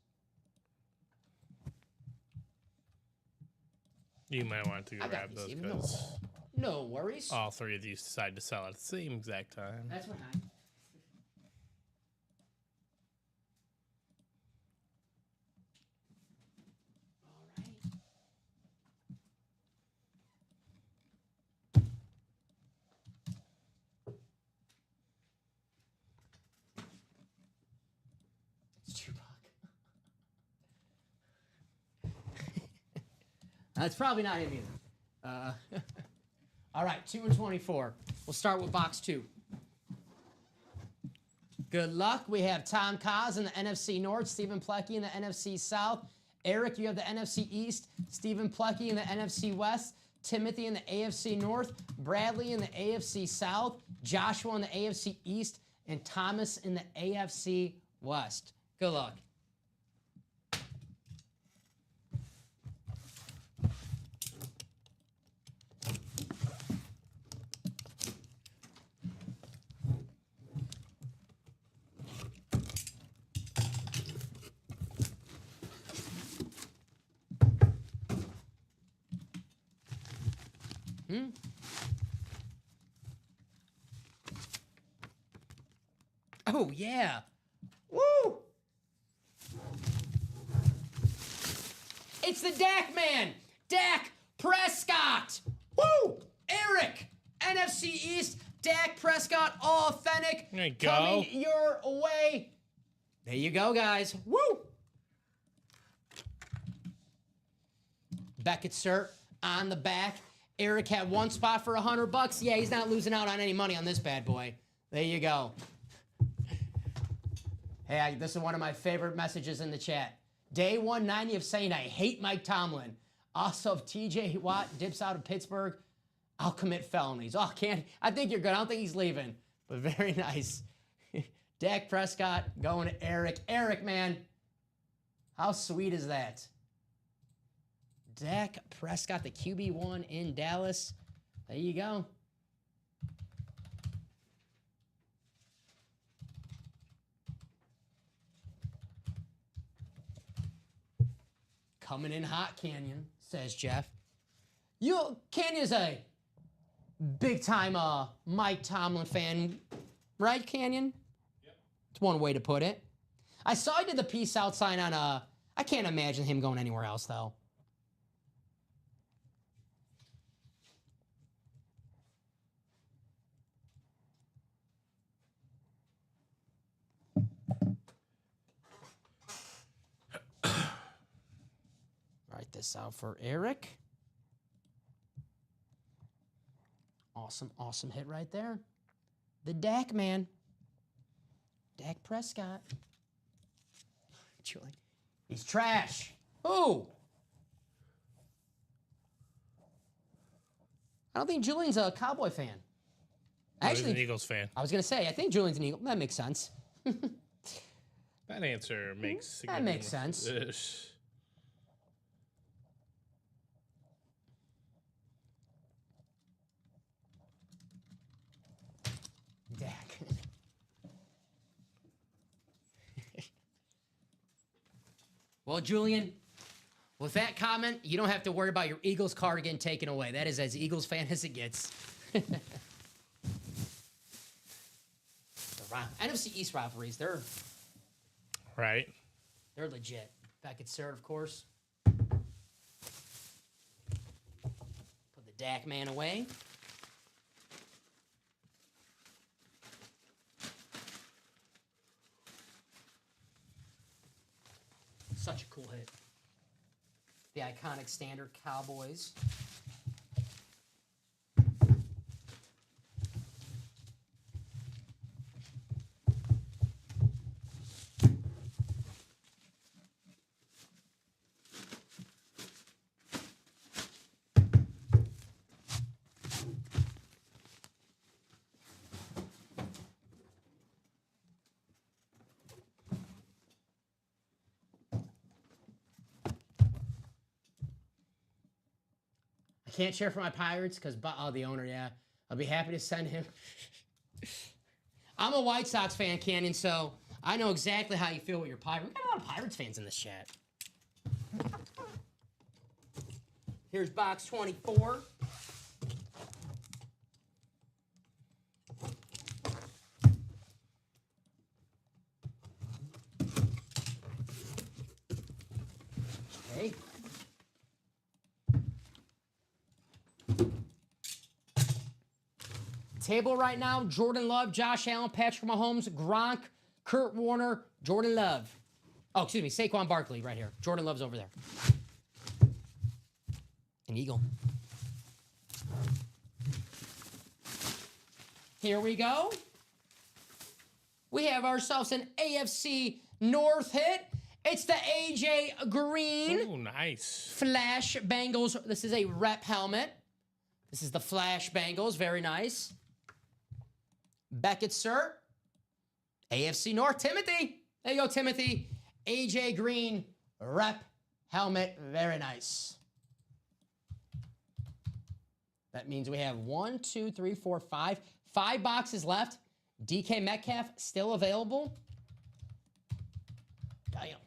You might want to I got grab these, those Steven, because No worries. all 3 of these decide to sell at the same exact time. That's what I... That's probably not him either. All right, 2 and 24. We'll start with box 2. Good luck. We have Tom Kaz in the NFC North, Stephen Plecky in the NFC South. Eric, you have the NFC East, Stephen Plecky in the NFC West, Timothy in the AFC North, Bradley in the AFC South, Joshua in the AFC East, and Thomas in the AFC West. Good luck. Oh, yeah. Woo! It's the Dak man, Dak Prescott. Woo! Eric, NFC East, Dak Prescott, all authentic. There you go. Coming your way. There you go, guys. Woo! Beckett, sir, on the back. Eric had one spot for $100. Yeah, he's not losing out on any money on this bad boy. There you go. Hey, this is one of my favorite messages in the chat. Day 190 of saying I hate Mike Tomlin. Also, if TJ Watt dips out of Pittsburgh, I'll commit felonies. Oh, I think you're good. I don't think he's leaving. But very nice. Dak Prescott going to Eric. Eric, man, how sweet is that? Dak Prescott, the QB1 in Dallas. There you go. Coming in hot, Canyon, says Jeff. Canyon's a big-time Mike Tomlin fan, right, Canyon? Yep. It's one way to put it. I saw he did the peace out sign on I can't imagine him going anywhere else, though. Write this out for Eric. Awesome, awesome hit right there. The Dak man. Dak Prescott. Julian. He's trash. Who? I don't think Julian's a Cowboy fan. He's an Eagles fan. I was going to say, I think Julian's an Eagle. That makes sense. That answer makes That makes sense. Dak. Well, Julian, with that comment, you don't have to worry about your Eagles card getting taken away. That is as Eagles fan as it gets. NFC East rivalries, they're legit. Beckett, sir, of course. Put the Dak man away. Such a cool hit. The iconic standard Cowboys. Can't share for my Pirates because the owner, yeah. I'll be happy to send him. I'm a White Sox fan, Canyon, so I know exactly how you feel with your Pirates. We got a lot of Pirates fans in this chat. Here's box 24. Okay. Table right now, Jordan Love, Josh Allen, Patrick Mahomes, Gronk, Kurt Warner, Jordan Love. Oh, excuse me, Saquon Barkley right here. Jordan Love's over there. An Eagle. Here we go. We have ourselves an AFC North hit. It's the AJ Green. Oh, nice. Flash Bengals. This is a rep helmet. This is the Flash Bengals. Very nice. Beckett, sir. AFC North. Timothy. There you go, Timothy. AJ Green rep helmet. Very nice. That means we have 1, 2, 3, 4, 5. 5 boxes left. DK Metcalf still available. Damn.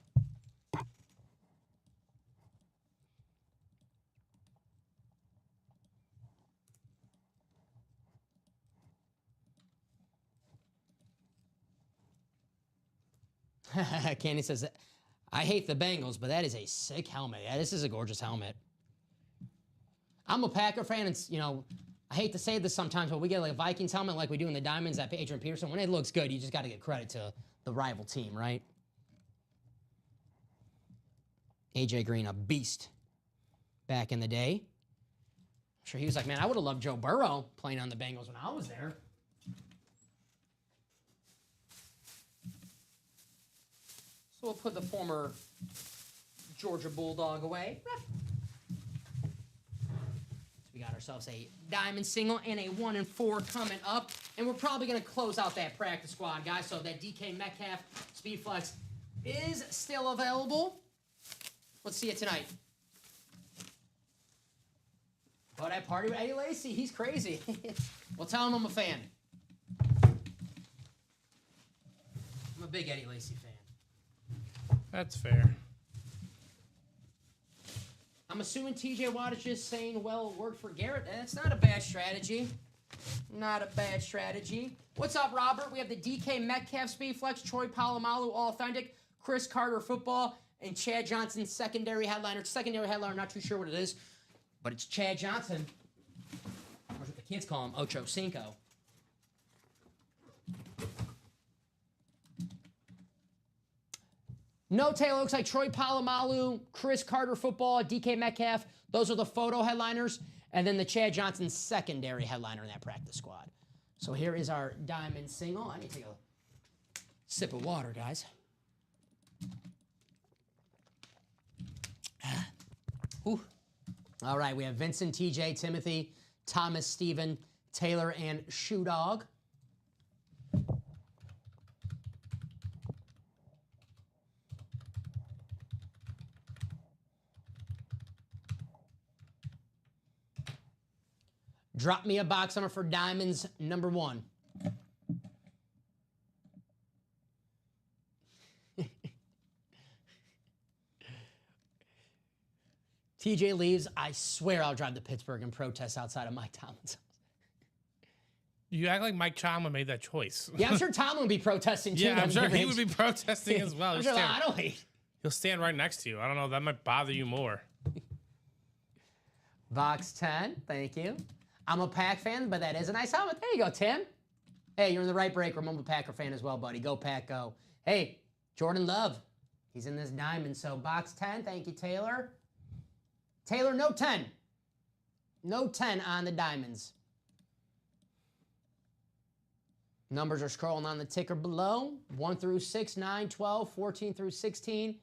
Candy says, I hate the Bengals, but that is a sick helmet. Yeah, this is a gorgeous helmet. I'm a Packer fan, and I hate to say this sometimes, but we get like a Vikings helmet like we do in the Diamonds at Adrian Peterson. When it looks good, you just got to give credit to the rival team, right? AJ Green, a beast back in the day. I'm sure he was like, man, I would have loved Joe Burrow playing on the Bengals when I was there. So we'll put the former Georgia Bulldog away. We got ourselves a diamond single and a 1 and 4 coming up. And we're probably going to close out that practice squad, guys. So that DK Metcalf Speed Flex is still available. Let's see it tonight. But I party with Eddie Lacy. He's crazy. Well, tell him I'm a fan. I'm a big Eddie Lacy fan. That's fair. I'm assuming TJ Watt is just saying, well, it worked for Garrett. That's not a bad strategy. Not a bad strategy. What's up, Robert? We have the DK Metcalf Speed Flex, Troy Polamalu All Authentic, Chris Carter Football, and Chad Johnson Secondary Headliner. Secondary Headliner, I'm not too sure what it is, but it's Chad Johnson. Or what the kids call him, Ocho Cinco. No, Taylor, looks like Troy Polamalu, Chris Carter Football, DK Metcalf. Those are the photo headliners. And then the Chad Johnson secondary headliner in that practice squad. So here is our diamond single. I need to take a sip of water, guys. Whew. All right, we have Vincent, TJ, Timothy, Thomas, Steven, Taylor, and Shoe Dog. Drop me a box number for Diamonds number 1. TJ leaves. I swear I'll drive to Pittsburgh and protest outside of Mike Tomlin's house. You act like Mike Tomlin made that choice. Yeah, I'm sure Tomlin would be protesting too. Yeah, I'm sure he would be protesting as well. I'm sure, I don't hate. He'll stand right next to you. I don't know. That might bother you more. Box 10. Thank you. I'm a Pack fan, but that is a nice helmet. There you go, Tim. Hey, you're in the right break room. I'm a Packer fan as well, buddy. Go, Pack, go. Hey, Jordan Love. He's in this diamond. So box 10. Thank you, Taylor. Taylor, no 10. No 10 on the diamonds. Numbers are scrolling on the ticker below. 1 through 6, 9, 12, 14 through 16.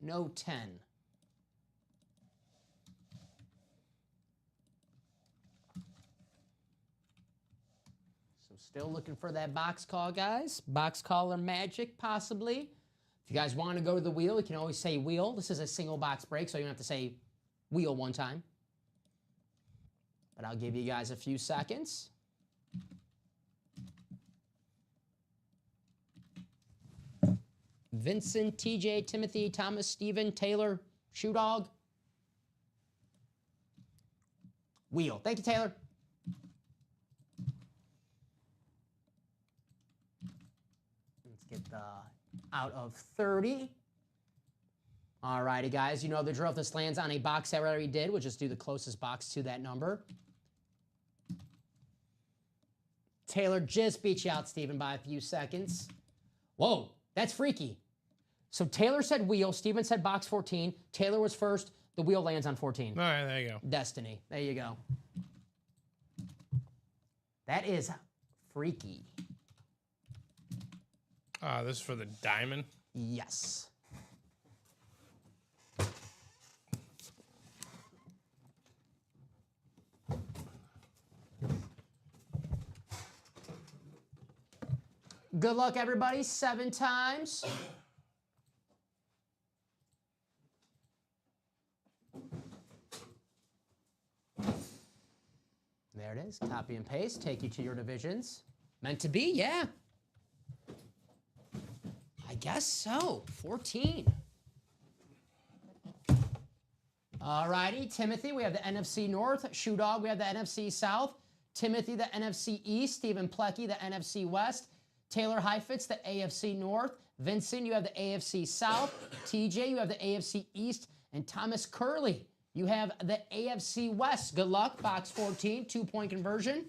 No 10. So still looking for that box call, guys. Box caller magic, possibly. If you guys want to go to the wheel, you can always say wheel. This is a single box break, so you don't have to say wheel one time. But I'll give you guys a few seconds. Vincent, TJ, Timothy, Thomas, Steven, Taylor, Shoe Dog. Wheel. Thank you, Taylor. Let's get the out of 30. All righty, guys. You know the drill. If this lands on a box that we already did, we'll just do the closest box to that number. Taylor just beat you out, Steven, by a few seconds. Whoa, that's freaky. So Taylor said wheel, Steven said box 14. Taylor was first. The wheel lands on 14. All right, there you go. Destiny. There you go. That is freaky. This is for the diamond? Yes. Good luck, everybody. 7 times. There it is. Copy and paste. Take you to your divisions. Meant to be, yeah. I guess so. 14. All righty. Timothy, we have the NFC North. Shoe Dog, we have the NFC South. Timothy, the NFC East. Stephen Plecky, the NFC West. Taylor Heifetz, the AFC North. Vincent, you have the AFC South. TJ, you have the AFC East. And Thomas Curley, you have the AFC West. Good luck. Box 14, 2-point conversion.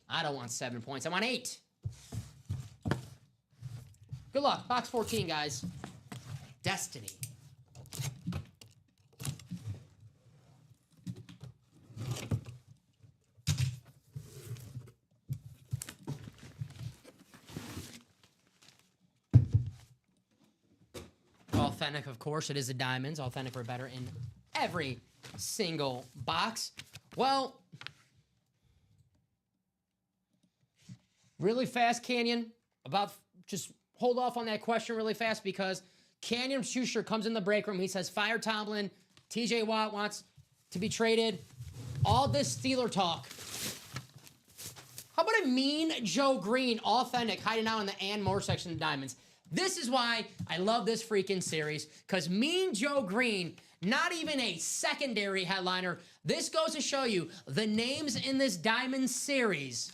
I don't want 7 points. I want 8. Good luck. Box 14, guys. Destiny. Authentic, of course. It is the diamonds. Authentic or better in every single box. Well, really fast, Canyon. Just hold off on that question really fast because Canyon Schuster comes in the break room. He says, Fire Tomlin, TJ Watt wants to be traded. All this Steeler talk. How about a Mean Joe Green, authentic, hiding out in the and more section of diamonds? This is why I love this freaking series, because Mean Joe Green, not even a secondary headliner. This goes to show you the names in this diamond series.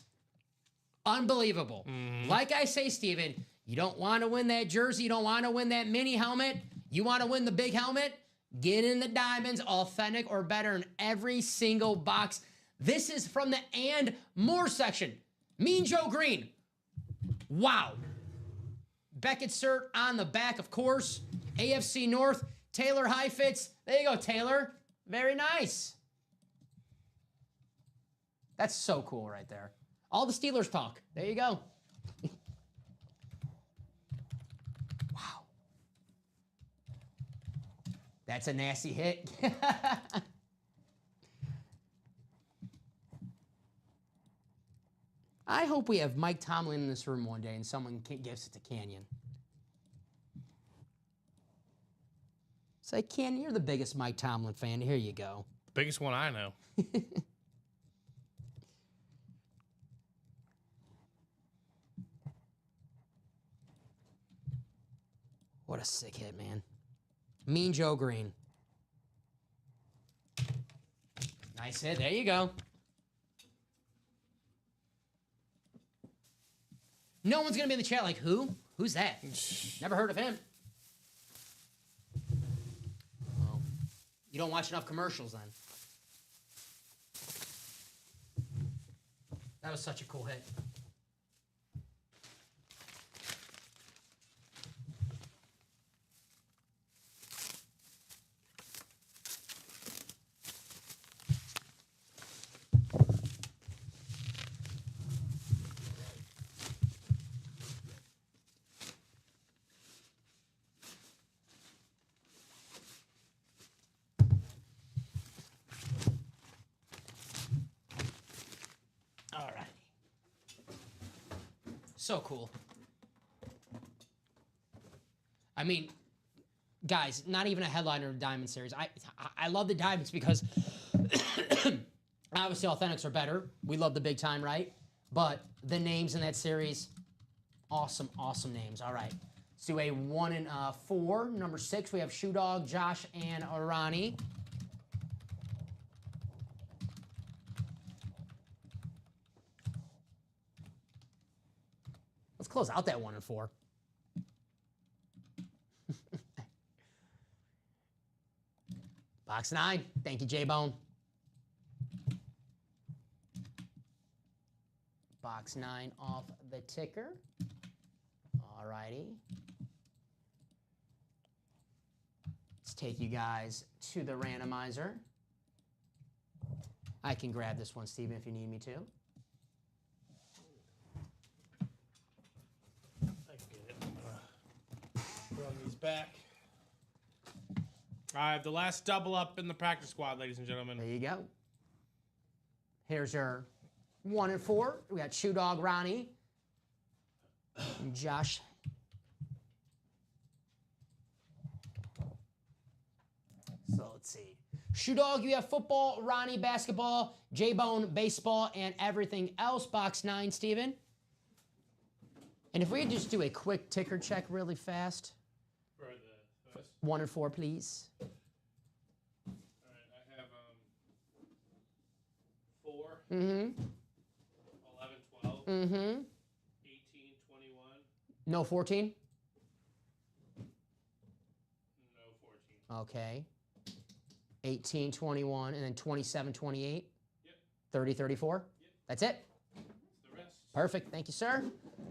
Unbelievable. Like I say, Steven, you don't want to win that jersey. You don't want to win that mini helmet. You want to win the big helmet? Get in the diamonds, authentic or better in every single box. This is from the and more section. Mean Joe Green. Wow. Beckett cert on the back, of course. AFC North, Taylor Heifetz. There you go, Taylor. Very nice. That's so cool right there. All the Steelers talk. There you go. Wow. That's a nasty hit. I hope we have Mike Tomlin in this room one day and someone gives it to Canyon. Say, Canyon, you're the biggest Mike Tomlin fan. Here you go. Biggest one I know. What a sick hit, man. Mean Joe Green. Nice hit. There you go. No one's going to be in the chat like, who? Who's that? Never heard of him. Well, you don't watch enough commercials then. That was such a cool hit. So cool. I mean, guys, not even a headliner of Diamond Series. I love the Diamonds because obviously Authentics are better. We love the big time, right? But the names in that series, awesome, awesome names. All right. Let's do a 1 and 4. Number 6, we have Shoe Dog, Josh, and Arani. Let's close out that 1 and 4. Box 9. Thank you, J-Bone. Box 9 off the ticker. All righty. Let's take you guys to the randomizer. I can grab this one, Steven, if you need me to. Run these back. I have the last double up in the practice squad, ladies and gentlemen. There you go. Here's your 1 and 4. We got Shoe Dog Ronnie and Josh. So let's see. Shoe Dog, you have football, Ronnie basketball, J-Bone baseball, and everything else. Box 9, Steven. And if we could just do a quick ticker check really fast. For the 1 and 4, please. All right, I have 4, Mm-hmm. 11, 12, Mm-hmm. 18, 21. No 14? No 14. Okay. 18, 21, and then 27, 28? Yep. 30, 34? Yep. That's it? That's the rest. Perfect. Thank you, sir.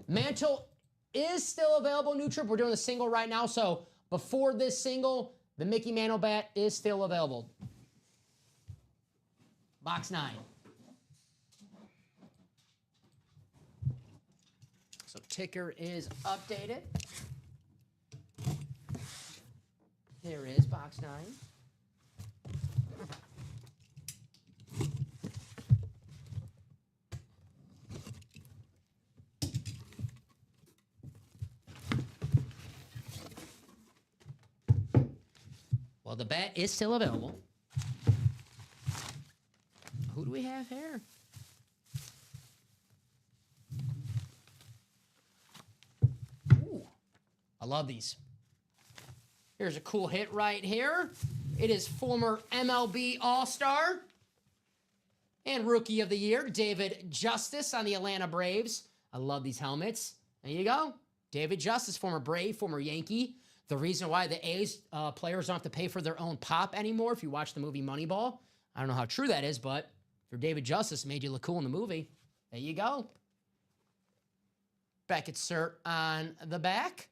Mantle is still available, New Trip. We're doing a single right now, so before this single, the Mickey Mantle bat is still available. Box 9. So ticker is updated. There is box 9. Well, the bat is still available. Who do we have here? Ooh, I love these. Here's a cool hit right here. It is former MLB All-Star and Rookie of the Year, David Justice on the Atlanta Braves. I love these helmets. There you go. David Justice, former Brave, former Yankee. The reason why the A's players don't have to pay for their own pop anymore, if you watch the movie Moneyball, I don't know how true that is, but for David Justice, made you look cool in the movie. There you go. Beckett cert on the back.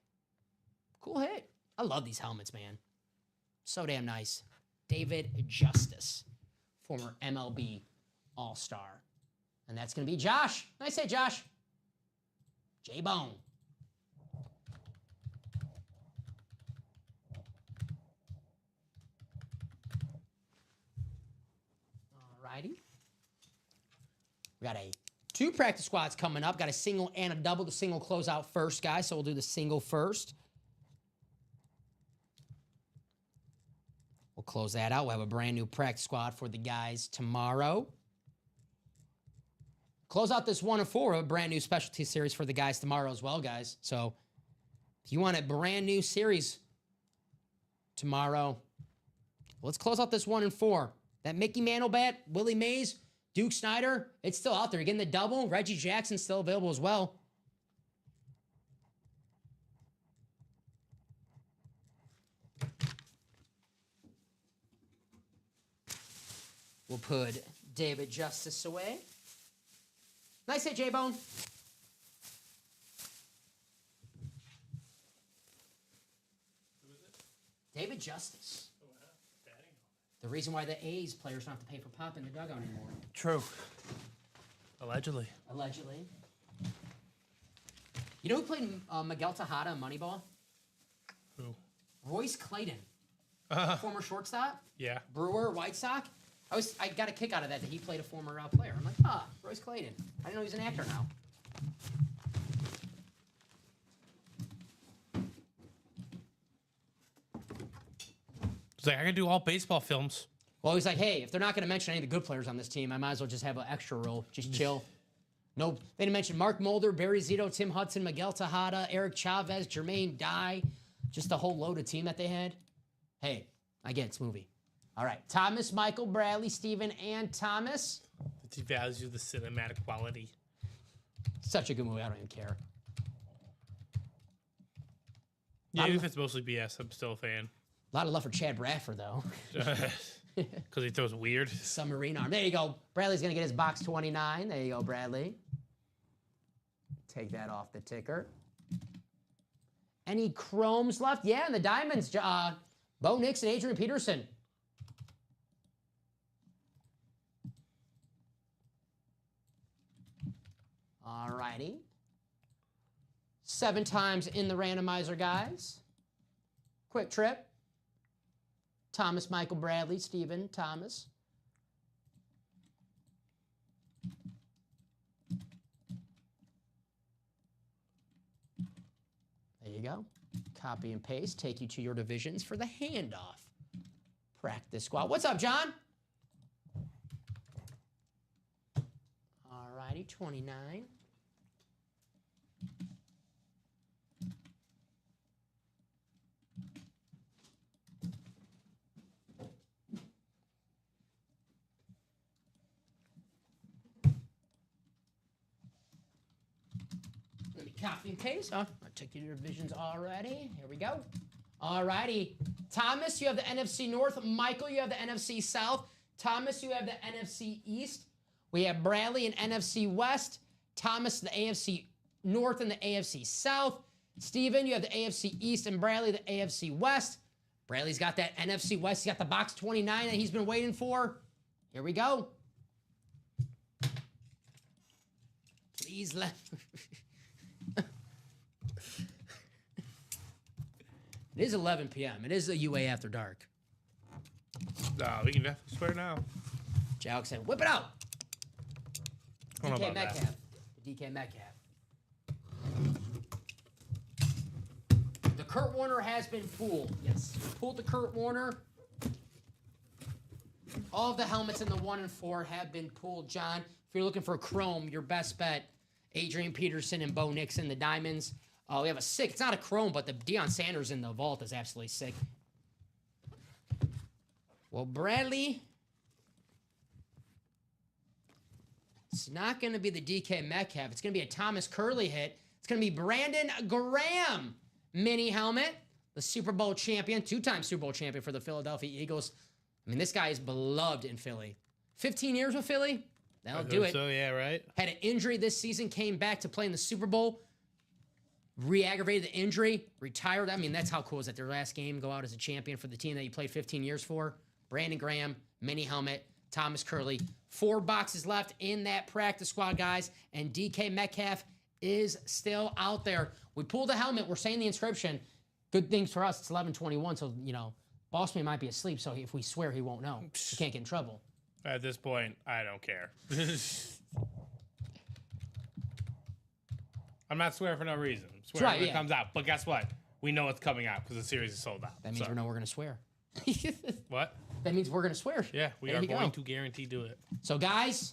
Cool hit. I love these helmets, man. So damn nice. David Justice, former MLB All-Star. And that's going to be Josh. Nice hit, Josh. J-Bone. Alrighty. We got 2 practice squads coming up. Got a single and a double. The single close out first, guys. So we'll do the single first. We'll close that out. We'll have a brand new practice squad for the guys tomorrow. Close out this 1 and 4, a brand new specialty series for the guys tomorrow as well, guys. So if you want a brand new series tomorrow, let's close out this 1 and 4. That Mickey Mantle bat, Willie Mays, Duke Snyder, it's still out there. You're getting the double. Reggie Jackson's still available as well. We'll put David Justice away. Nice hit, J-Bone. Who is it? David Justice. Oh, wow. Batting. The reason why the A's players don't have to pay for pop in the dugout anymore. True. Allegedly. Allegedly. You know who played Miguel Tejada in Moneyball? Who? Royce Clayton. Former shortstop. Yeah. Brewer, White Sox. I got a kick out of that he played a former player. I'm like, Royce Clayton. I didn't know he's an actor now. It's like I can do all baseball films. Well, he's like, hey, if they're not going to mention any of the good players on this team, I might as well just have an extra role. Just chill. Nope. They didn't mention Mark Mulder, Barry Zito, Tim Hudson, Miguel Tejada, Eric Chavez, Jermaine Dye. Just a whole load of team that they had. Hey, I get it's movie. All right. Thomas, Michael, Bradley, Steven, and Thomas. It devalues the cinematic quality. Such a good movie. I don't even care. Yeah, even if it's mostly BS, I'm still a fan. A lot of love for Chad Bradford, though. Because he throws weird. Submarine arm. There you go. Bradley's going to get his box 29. There you go, Bradley. Take that off the ticker. Any chromes left? Yeah, and the diamonds. Bo Nix and Adrian Peterson. All righty. 7 times in the randomizer, guys. Quick trip. Thomas, Michael, Bradley, Steven, Thomas. There you go. Copy and paste. Take you to your divisions for the handoff. Practice squad. What's up, John? All righty, 29. Copy and paste. Oh, I took you to your divisions already. Here we go. All righty. Thomas, you have the NFC North. Michael, you have the NFC South. Thomas, you have the NFC East. We have Bradley in NFC West. Thomas, the AFC North and the AFC South. Steven, you have the AFC East, and Bradley, the AFC West. Bradley's got that NFC West. He's got the box 29 that he's been waiting for. Here we go. Please let... It is 11 p.m. It is a UA After Dark. No, we can definitely swear now. Jalk said, whip it out. I don't know DK about that. Metcalf. DK Metcalf. The Kurt Warner has been pulled. Yes. Pulled the Kurt Warner. All of the helmets in the 1 and 4 have been pulled, John. If you're looking for chrome, your best bet, Adrian Peterson and Bo Nixon, the Diamonds. We have a sick. It's not a chrome, but the Deion Sanders in the vault is absolutely sick. Well, Bradley, it's not going to be the DK Metcalf. It's going to be a Thomas Curley hit. It's going to be Brandon Graham mini helmet, the Super Bowl champion, 2-time Super Bowl champion for the Philadelphia Eagles. I mean, this guy is beloved in Philly. 15 years with Philly, that'll do it. So, yeah, right? Had an injury this season, came back to play in the Super Bowl. Re-aggravated the injury, retired. I mean, that's how cool is that their last game, go out as a champion for the team that you played 15 years for. Brandon Graham, mini helmet, Thomas Curley. 4 boxes left in that practice squad, guys, and DK Metcalf is still out there. We pulled a helmet. We're saying the inscription. Good things for us. It's 11:21, so, you know, Bossman might be asleep, so if we swear, he won't know. He can't get in trouble. At this point, I don't care. I'm not swearing for no reason. I'm swearing right, when yeah. it comes out. But guess what? We know it's coming out because the series is sold out. That means we know we're going to swear. What? That means we're going to swear. Yeah, we There are you go. going to guarantee do it. So, guys,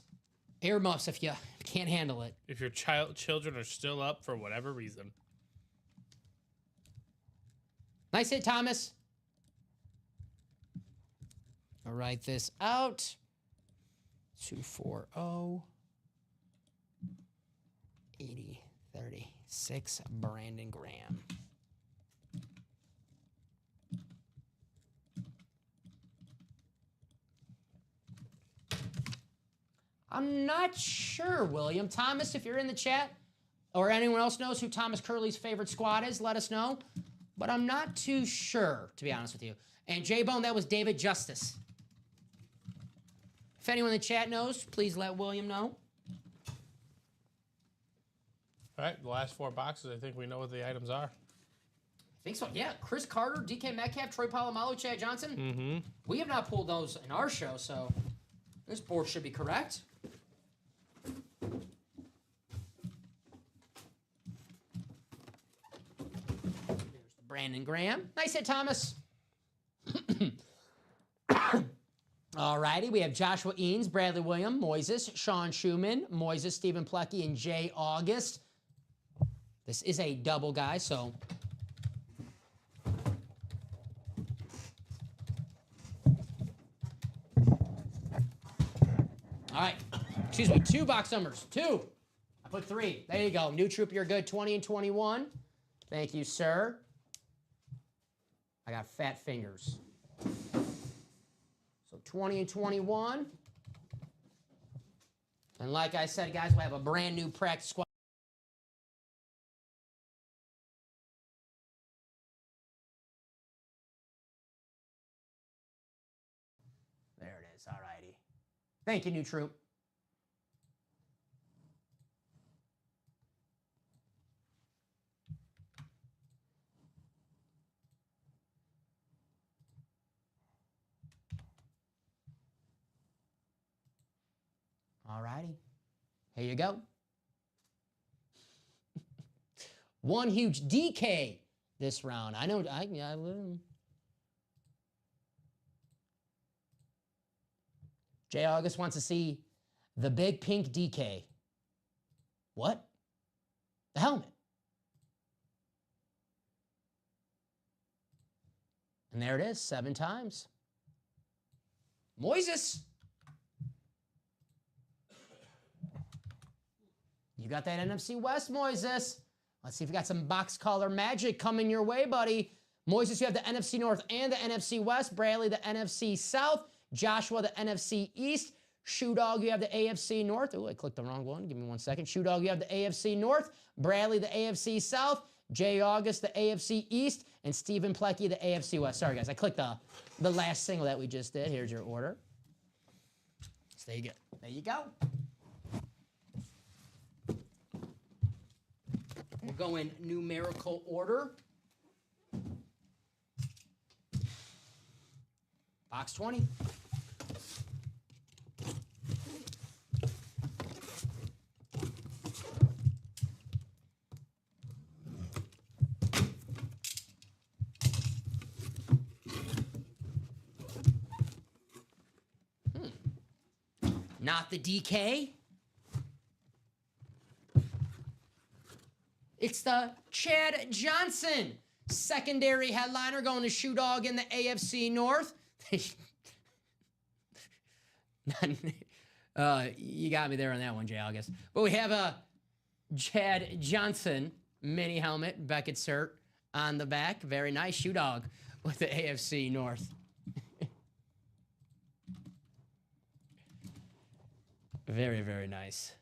earmuffs if you can't handle it. If your children are still up for whatever reason. Nice hit, Thomas. I'll write this out. 240 80 36 Brandon Graham. I'm not sure, William. Thomas, if you're in the chat, or anyone else knows who Thomas Curley's favorite squad is, let us know. But I'm not too sure, to be honest with you. And J-Bone, that was David Justice. If anyone in the chat knows, please let William know. All right, the last 4 boxes, I think we know what the items are. I think so, yeah. Chris Carter, DK Metcalf, Troy Polamalu, Chad Johnson. Mm-hmm. We have not pulled those in our show, so this board should be correct. There's Brandon Graham. Nice hit, Thomas. All righty, we have Joshua Eanes, Bradley William, Moises, Sean Schumann, Moises, Stephen Plecky, and Jay August. This is a double, guys, so... All right, excuse me, 2 box numbers, 2. I put 3. There you go. New Troop, you're good. 20 and 21. Thank you, sir. I got fat fingers. So 20 and 21. And like I said, guys, we have a brand new practice squad. There it is. All righty. Thank you, New Troop. All righty. Here you go. One huge DK this round. I know. I Jay August wants to see the big pink DK. What? The helmet. And there it is, 7 times. Moises. You got that NFC West, Moises. Let's see if we got some box color magic coming your way, buddy. Moises, you have the NFC North and the NFC West. Bradley, the NFC South. Joshua, the NFC East. Shoe Dog, you have the AFC North. Oh, I clicked the wrong one. Give me 1 second. Shoe Dog, you have the AFC North. Bradley, the AFC South. Jay August, the AFC East. And Stephen Plecky, the AFC West. Sorry, guys. I clicked the last single that we just did. Here's your order. So there you go. There you go. We'll go in numerical order. Box 20. Not the DK. It's the Chad Johnson secondary headliner going to Shoe Dog in the AFC North. You got me there on that one, Jay August. But we have a Chad Johnson mini helmet, Beckett cert on the back. Very nice. Shoe Dog with the AFC North. Very, very nice.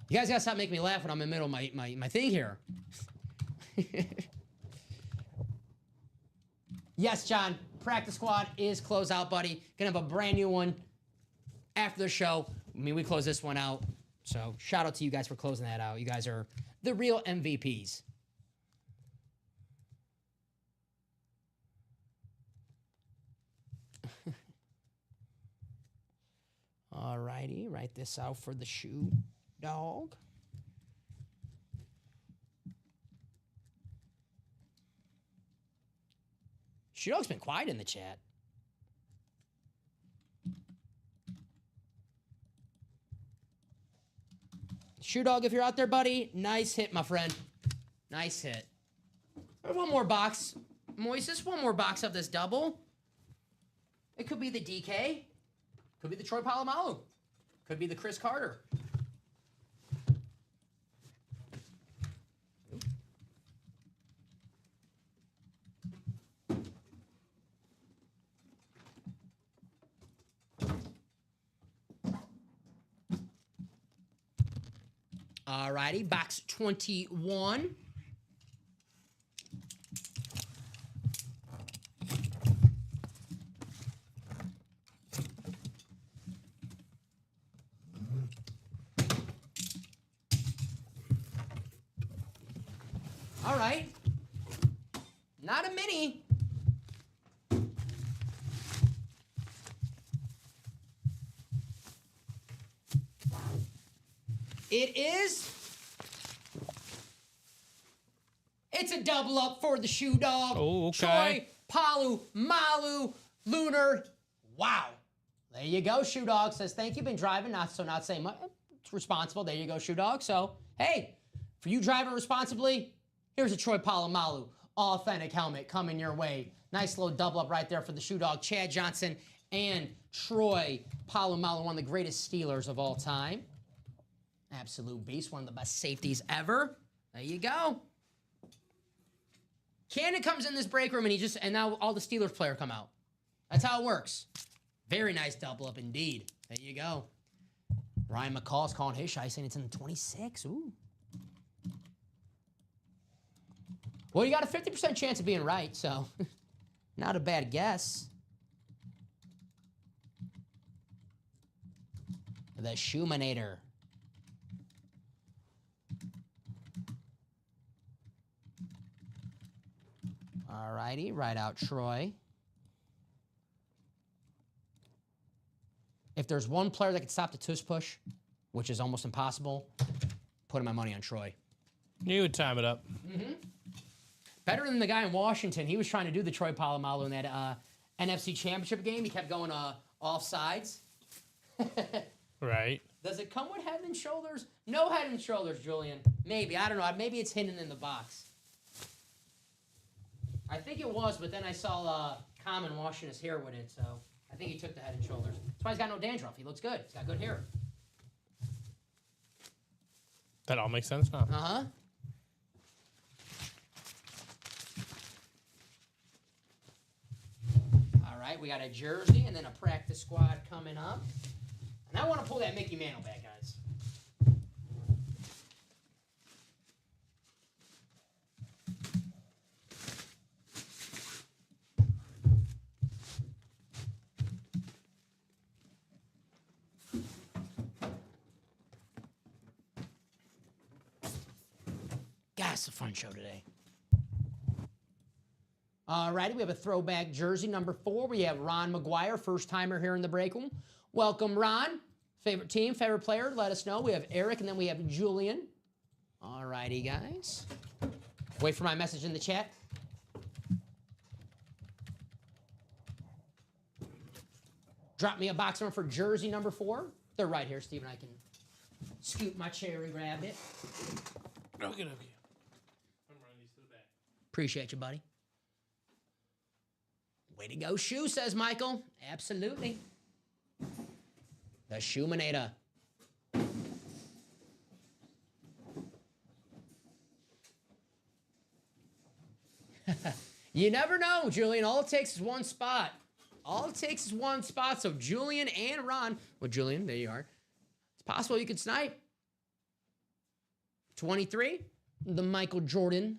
You guys gotta stop making me laugh when I'm in the middle of my thing here. Yes, John, practice squad is closed out, buddy. Gonna have a brand new one after the show. I mean, we close this one out. So shout out to you guys for closing that out. You guys are the real MVPs. All righty, write this out for the Shoe Dog. Shoe Dog's been quiet in the chat. Shoe Dog, if you're out there, buddy, nice hit, my friend. Nice hit. There's one more box. Moises, one more box of this double. It could be the DK. Could be the Troy Polamalu. Could be the Chris Carter. All righty, box 21. All right. Not a mini. It is. It's a double up for the Shoe Dog. Oh, okay. Troy, Palu, Malu, Lunar. Wow. There you go, Shoe Dog. Says, thank you. Been driving, not saying much. It's responsible. There you go, Shoe Dog. So, hey, for you driving responsibly, here's a Troy Polamalu authentic helmet coming your way. Nice little double up right there for the Shoe Dog. Chad Johnson and Troy Polamalu, one of the greatest Steelers of all time. Absolute beast, one of the best safeties ever. There you go. Cannon comes in this break room and now all the Steelers players come out. That's how it works. Very nice double up indeed. There you go. Ryan McCall's calling his shot, saying it's in the 26. Ooh. Well, you got a 50% chance of being right, so not a bad guess. The Shoemanator. All righty, right out Troy. If there's one player that could stop the tush push, which is almost impossible, putting my money on Troy. You would time it up. Mm-hmm. Better than the guy in Washington. He was trying to do the Troy Polamalu in that NFC Championship game. He kept going off sides. Right. Does it come with head and shoulders? No head and shoulders, Julian. Maybe. I don't know. Maybe it's hidden in the box. I think it was, but then I saw Common washing his hair with it, so I think he took the head and shoulders. That's why he's got no dandruff. He looks good. He's got good hair. That all makes sense now. Uh-huh. All right, we got a jersey and then a practice squad coming up. And I want to pull that Mickey Mantle back, guys. God, it's a fun show today. All righty, we have a throwback jersey, number 4. We have Ron McGuire, first-timer here in the break room. Welcome, Ron. Favorite team, favorite player, let us know. We have Eric, and then we have Julian. All righty, guys. Wait for my message in the chat. Drop me a box number for jersey number 4. They're right here, Steven. I can scoop my chair and grab it. Okay. I'm running these to the back. Appreciate you, buddy. Way to go, Shoe, says Michael. Absolutely. The Shoeminator. You never know, Julian. All it takes is one spot. All it takes is one spot. So Julian and Ron. Well, Julian, there you are. It's possible you could snipe. 23, the Michael Jordan.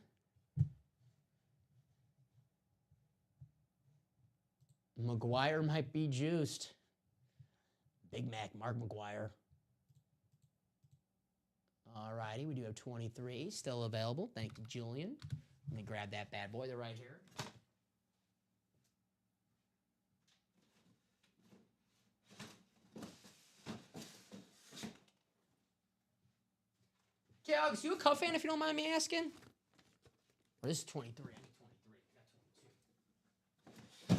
McGuire might be juiced. Big Mac, Mark McGuire. All righty, we do have 23 still available. Thank you, Julian. Let me grab that bad boy. They're right here. Alex, you a Cub fan if you don't mind me asking? Or this is 23. I need 23.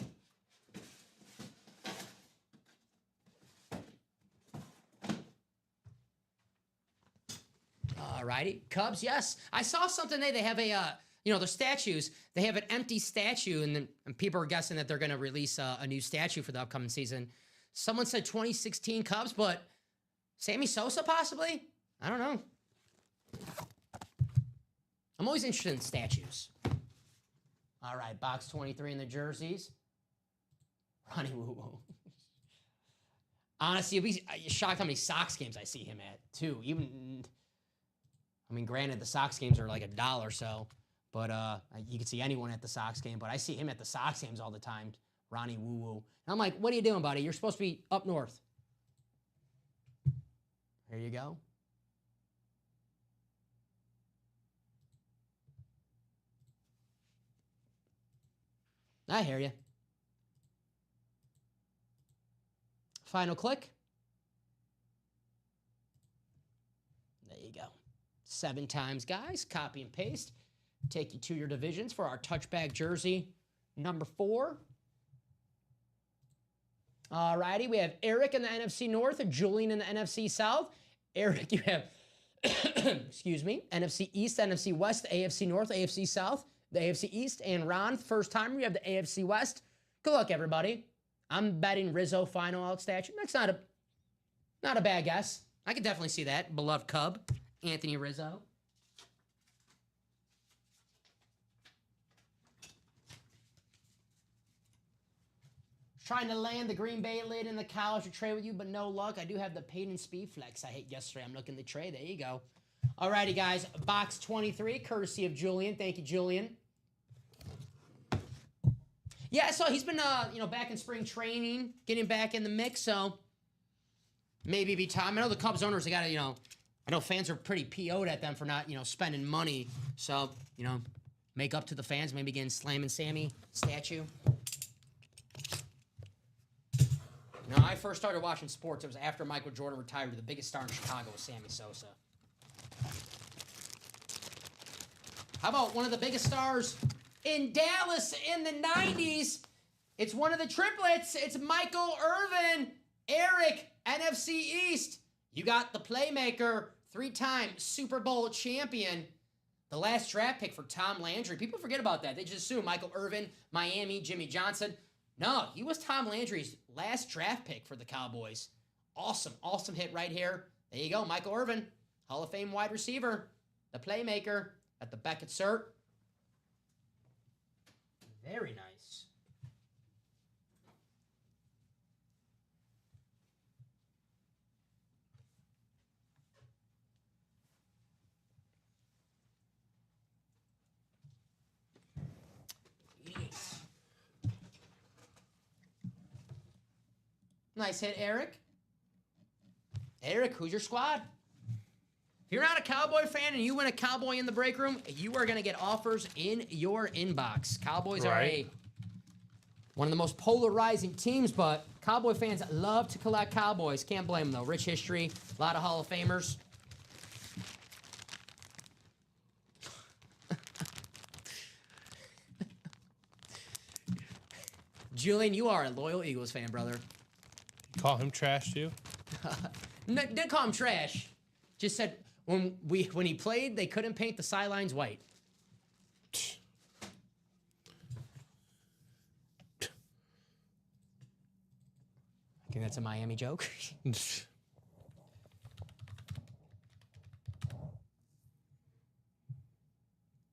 All righty. Cubs, yes. I saw something they have a, their statues. They have an empty statue, and people are guessing that they're going to release a new statue for the upcoming season. Someone said 2016 Cubs, but Sammy Sosa possibly? I don't know. I'm always interested in statues. All right, box 23 in the jerseys. Ronnie Woo Woo. Honestly, you'll be shocked how many Sox games I see him at, too. Granted, the Sox games are like $1, so, but you can see anyone at the Sox game, but I see him at the Sox games all the time, Ronnie Woo Woo. And I'm like, what are you doing, buddy? You're supposed to be up north. There you go. I hear you. Final click. There you go. 7 times, guys. Copy and paste. Take you to your divisions for our touchback jersey number 4. All righty. We have Eric in the NFC North and Julian in the NFC South. Eric, you have, excuse me, NFC East, NFC West, AFC North, AFC South, the AFC East, and Ron, first time we have the AFC West. Good luck, everybody. I'm betting Rizzo final out statue. That's not a bad guess. I can definitely see that. Beloved Cub, Anthony Rizzo. Trying to land the Green Bay lid in the college to trade with you, but no luck. I do have the Peyton Speed Flex I hit yesterday. I'm looking to trade. There you go. Alrighty, guys. Box 23, courtesy of Julian. Thank you, Julian. Yeah, so he's been, back in spring training, getting back in the mix, so maybe be time. I know the Cubs owners, they got to, I know fans are pretty PO'd at them for not, spending money. So, make up to the fans, maybe getting Slammin' Sammy statue. When I first started watching sports, it was after Michael Jordan retired. The biggest star in Chicago was Sammy Sosa. How about one of the biggest stars in Dallas in the 90s? It's one of the triplets. It's Michael Irvin. Eric, NFC East. You got the playmaker, 3-time Super Bowl champion. The last draft pick for Tom Landry. People forget about that. They just assume Michael Irvin, Miami, Jimmy Johnson. No, he was Tom Landry's last draft pick for the Cowboys. Awesome hit right here. There you go, Michael Irvin. Hall of Fame wide receiver, the playmaker at the Beckett cert. Very nice. Nice hit, Eric. Eric, who's your squad? If you're not a Cowboy fan and you win a Cowboy in the break room, you are going to get offers in your inbox. Cowboys are one of the most polarizing teams, but Cowboy fans love to collect Cowboys. Can't blame them, though. Rich history, a lot of Hall of Famers. Julian, you are a loyal Eagles fan, brother. Call him trash too? No, didn't call him trash. Just said when he played, they couldn't paint the sidelines white. I think that's a Miami joke.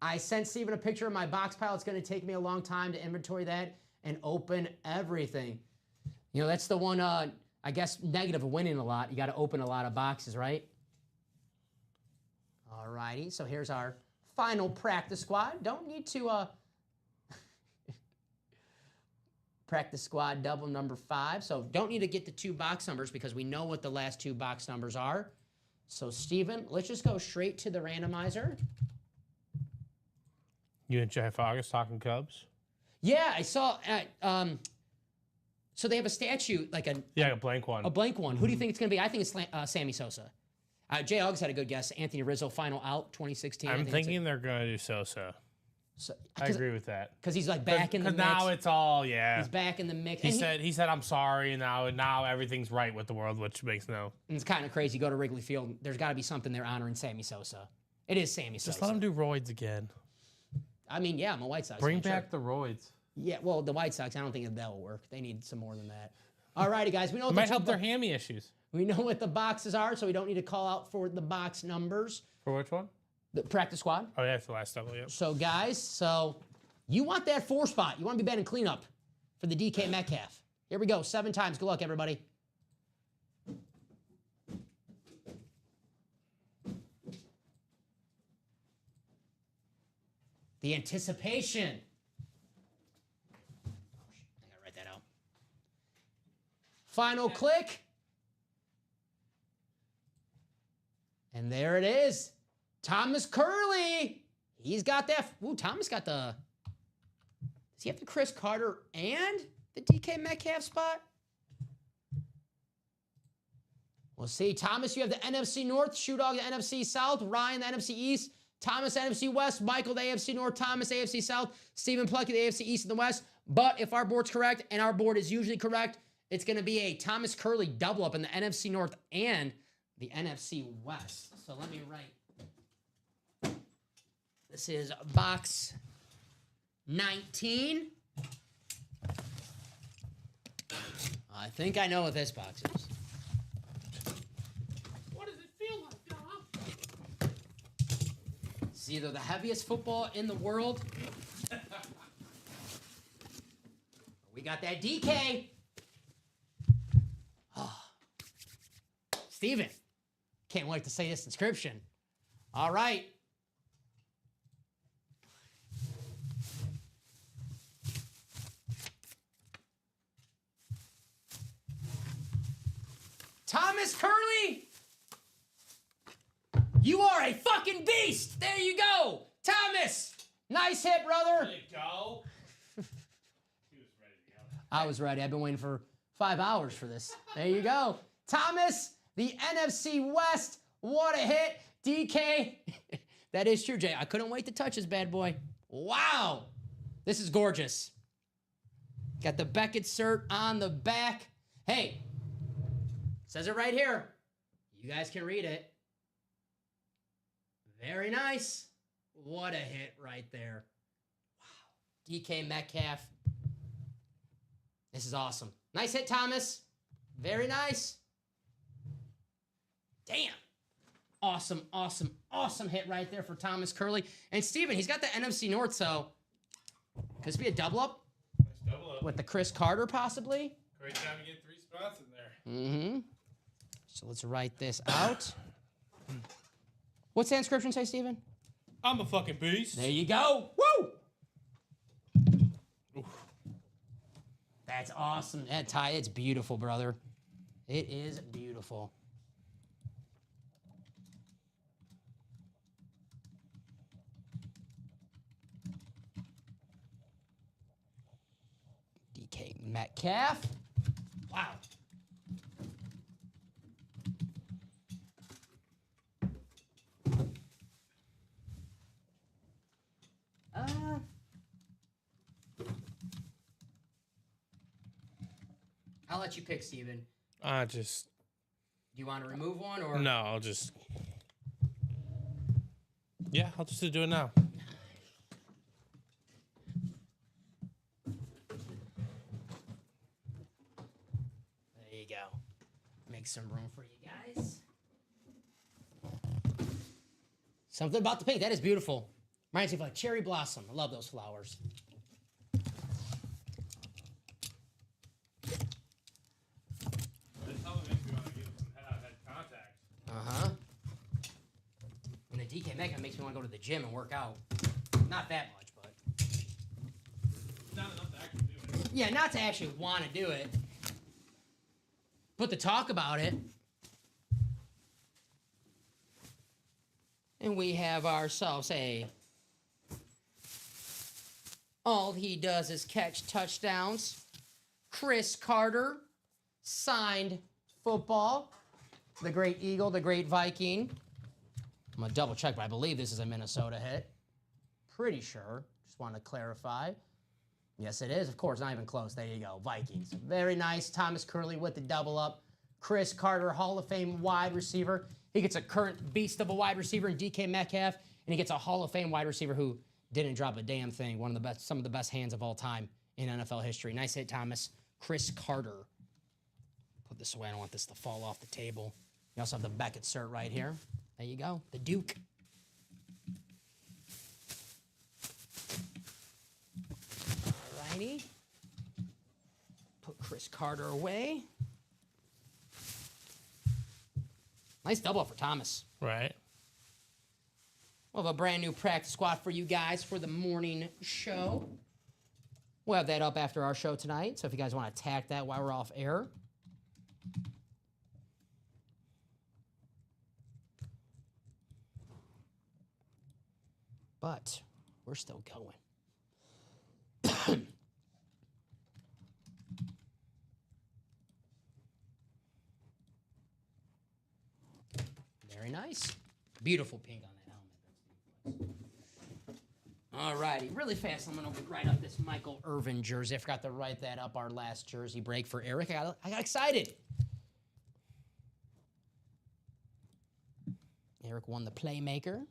I sent Steven a picture of my box pile. It's going to take me a long time to inventory that and open everything. You know, that's the one, I guess, negative of winning a lot. You got to open a lot of boxes, right? All righty, so here's our final practice squad. Don't need to practice squad double number 5. So don't need to get the 2 box numbers because we know what the last 2 box numbers are. So Steven, let's just go straight to the randomizer. You and Jeff August talking Cubs? Yeah, I saw at so they have a statue, like a blank one. A blank one. Who do you think it's going to be? I think it's Sammy Sosa. Jay August had a good guess. Anthony Rizzo, final out, 2016. I'm thinking they're going to do Sosa. I agree with that. Because he's like back in the mix. Because now it's all, He's back in the mix. He said, I'm sorry, and now everything's right with the world, which makes no. And it's kind of crazy. Go to Wrigley Field. There's got to be something there honoring Sammy Sosa. It is Sammy Sosa. Just let him do roids again. I mean, yeah, I'm a White Sox Bring fan, back the roids. Yeah, well, the White Sox, I don't think that will work. They need some more than that. All righty, guys. We know It might help their hammy issues. We know what the boxes are, so we don't need to call out for the box numbers. For which one? The practice squad. Oh, yeah, it's the last double, yep. So, guys, you want that 4 spot. You want to be batting cleanup for the DK Metcalf. Here we go. 7 times. Good luck, everybody. The anticipation. I gotta write that out. Final click. And there it is. Thomas Curley. He's got that. Ooh, Thomas got the. Does he have the Chris Carter and the DK Metcalf spot? We'll see. Thomas, you have the NFC North. Shoe Dog, the NFC South. Ryan, the NFC East. Thomas, NFC West. Michael, the AFC North. Thomas, AFC South. Stephen Plucky, the AFC East and the West. But if our board's correct, and our board is usually correct, it's going to be a Thomas Curley double up in the NFC North and the NFC West. So let me write. This is box 19. I think I know what this box is. What does it feel like, Dom? It's either the heaviest football in the world. We got that DK. Oh. Steven. Can't wait to say this inscription. All right. Thomas Curley, you are a fucking beast. There you go. Thomas, nice hit, brother. Let it go. He was ready to go. I was ready. I've been waiting for 5 hours for this. There you go. Thomas, the NFC West. What a hit. DK. That is true, Jay. I couldn't wait to touch this bad boy. Wow. This is gorgeous. Got the Beckett cert on the back. Hey, says it right here. You guys can read it. Very nice. What a hit right there. Wow. DK Metcalf. This is awesome. Nice hit, Thomas. Very nice. Damn. Awesome, awesome, awesome hit right there for Thomas Curley. And Steven, he's got the NFC North, so could this be a double up Nice double up. with the Chris Carter possibly? Great time to get 3 spots in there. Mm-hmm. So let's write this out. What's the inscription say, Steven? I'm a fucking beast. There you go. Woo! That's awesome. That tie, it's beautiful, brother. It is beautiful. DK Metcalf. Wow. I'll let you pick, Steven. I just Do you want to remove one or? no. I'll just I'll just do it now. There you go. Make some room for you guys. Something about the pink. That is beautiful. Reminds me of like cherry blossom. I love those flowers. This helmet makes me want to give him some head-on-head contact. Uh-huh. And the DK Mega makes me want to go to the gym and work out. Not that much, but... Not enough to actually do it. Yeah, not to actually want to do it. But to talk about it. And we have ourselves a... All he does is catch touchdowns. Chris Carter, signed football. The great Eagle, the great Viking. I'm going to double check, but I believe this is a Minnesota hit. Pretty sure. Just want to clarify. Yes, it is. Of course, not even close. There you go. Vikings. Very nice. Thomas Curley with the double up. Chris Carter, Hall of Fame wide receiver. He gets a current beast of a wide receiver in DK Metcalf, and he gets a Hall of Fame wide receiver who didn't drop a damn thing. One of the best, some of the best hands of all time in NFL history. Nice hit, Thomas. Chris Carter. Put this away. I don't want this to fall off the table. You also have the Beckett cert right here. There you go. The Duke. Alrighty. Put Chris Carter away. Nice double up for Thomas. Right. We'll have a brand new practice squad for you guys for the morning show. We'll have that up after our show tonight. So if you guys want to attack that while we're off air. But we're still going. Very nice. Beautiful pink on that helmet. All righty, really fast. I'm gonna write up this Michael Irvin jersey. I forgot to write that up. Our last jersey break for Eric. I got excited. Eric won the Playmaker.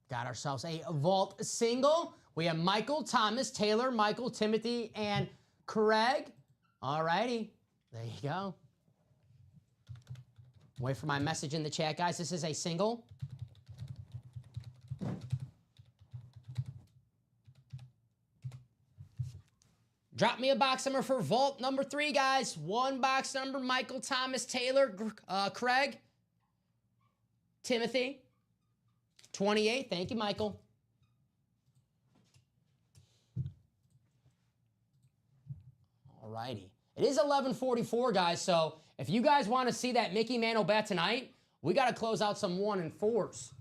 Got ourselves a vault single. We have Michael, Thomas, Taylor, Michael, Timothy, and Craig. All righty. There you go. Wait for my message in the chat, guys. This is a single. Drop me a box number for vault number 3, guys. 1 box number, Michael, Thomas, Taylor, Craig, Timothy. 28. Thank you, Michael. All righty. It is 11:44, guys, so if you guys want to see that Mickey Mantle bet tonight, we got to close out some 1 and 4s.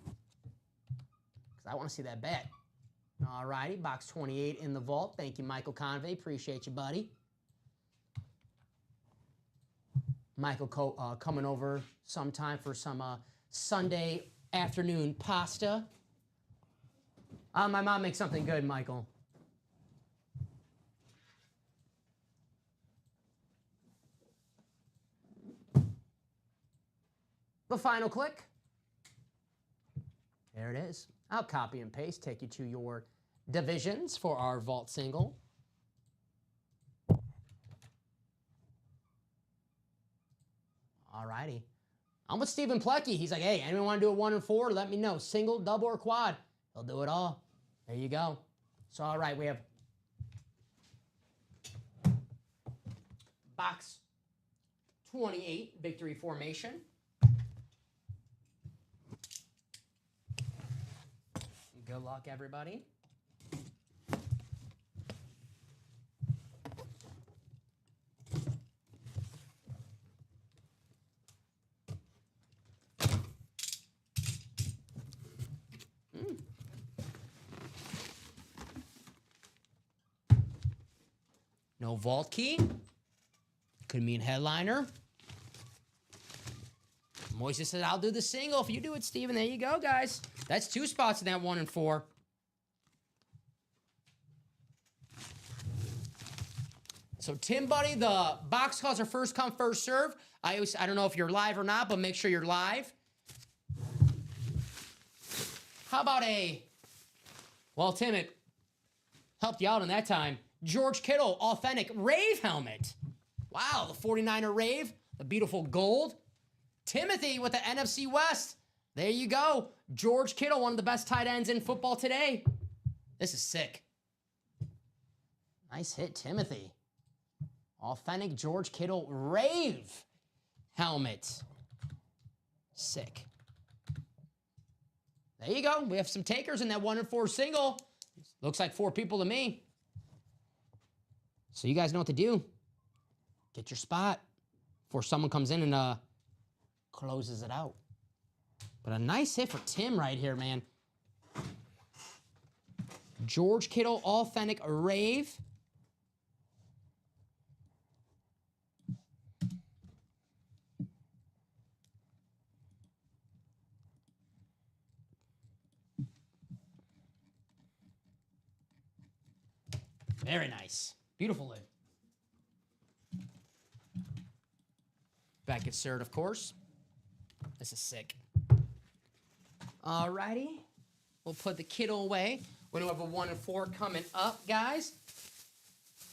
Because I want to see that bet. All righty. Box 28 in the vault. Thank you, Michael Convey. Appreciate you, buddy. Michael coming over sometime for some Sunday afternoon pasta. My mom makes something good, Michael. The final click. There it is. I'll copy and paste, take you to your divisions for our vault single. All righty. I'm with Stephen Plecky. He's like, hey, anyone want to do a 1 and 4? Let me know. Single, double, or quad. He'll do it all. There you go. So, all right, we have box 28, victory formation. Good luck, everybody. No vault key. Could mean headliner. Moises says, I'll do the single if you do it, Steven. There you go, guys. That's 2 spots in that 1 and 4. So, Tim Buddy, the box calls are first come, first serve. I don't know if you're live or not, but make sure you're live. How about well, Tim, it helped you out in that time. George Kittle, authentic Rave helmet. Wow, the 49er Rave, the beautiful gold. Timothy with the NFC West. There you go. George Kittle, one of the best tight ends in football today. This is sick. Nice hit, Timothy. Authentic George Kittle Rave helmet. Sick. There you go. We have some takers in that 1 and 4 single. Looks like 4 people to me. So you guys know what to do. Get your spot before someone comes in and closes it out. But a nice hit for Tim right here, man. George Kittle, authentic Rave. Very nice. Beautiful lid. Back insert, of course. This is sick. Alrighty. We'll put the Kittle away. We do have a 1 and 4 coming up, guys.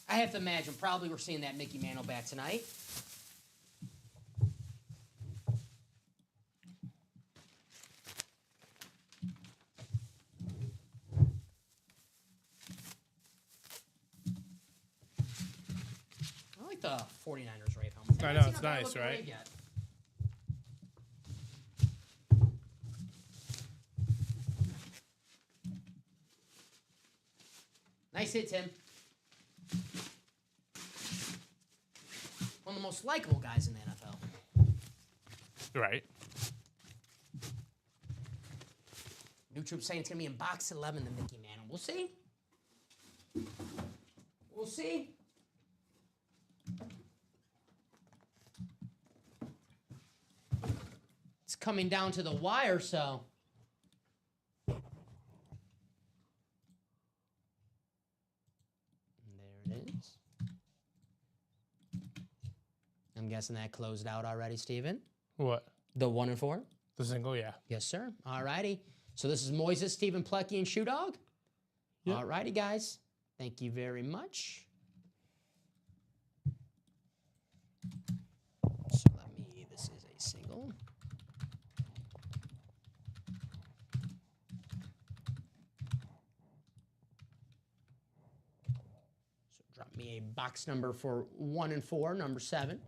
I have to imagine probably we're seeing that Mickey Mantle bat tonight. I like the 49ers Rave helmet. I know, it's nice, right? Nice hit, Tim. One of the most likable guys in the NFL. Right. New Troop saying it's going to be in box 11, the Mickey Mantle. We'll see. We'll see. It's coming down to the wire, so. There it is. I'm guessing that closed out already, Steven. What? The 1 and 4? The single, yeah. Yes, sir. All righty. So this is Moises, Stephen Plecky, and Shoe Dog. Yep. All righty, guys. Thank you very much. So this is a single. So drop me a box number for 1 and 4, number 7.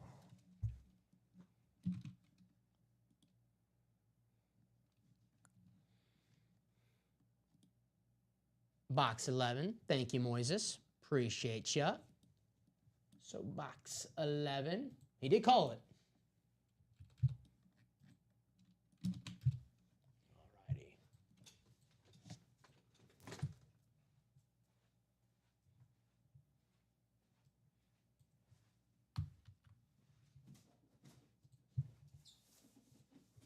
Box 11. Thank you, Moises. Appreciate ya. So box 11. He did call it. Alrighty.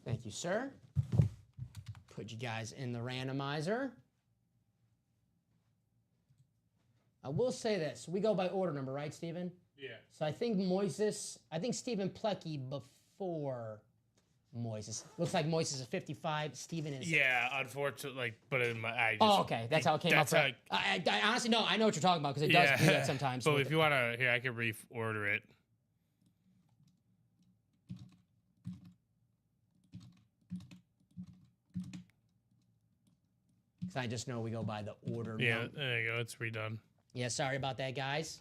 Thank you, sir. Put you guys in the randomizer. I will say this. We go by order number, right, Steven? Yeah. So I think Stephen Plecky before Moises. Looks like Moises is 55. Steven is. Yeah, unfortunately, but in my I just, Oh, okay. That's how it came up. that's how I honestly know. I know what you're talking about because it does do that sometimes. But if you want to, here I can reorder it. I just know we go by the order. Yeah, number. there you go. It's redone. Yeah, sorry about that, guys.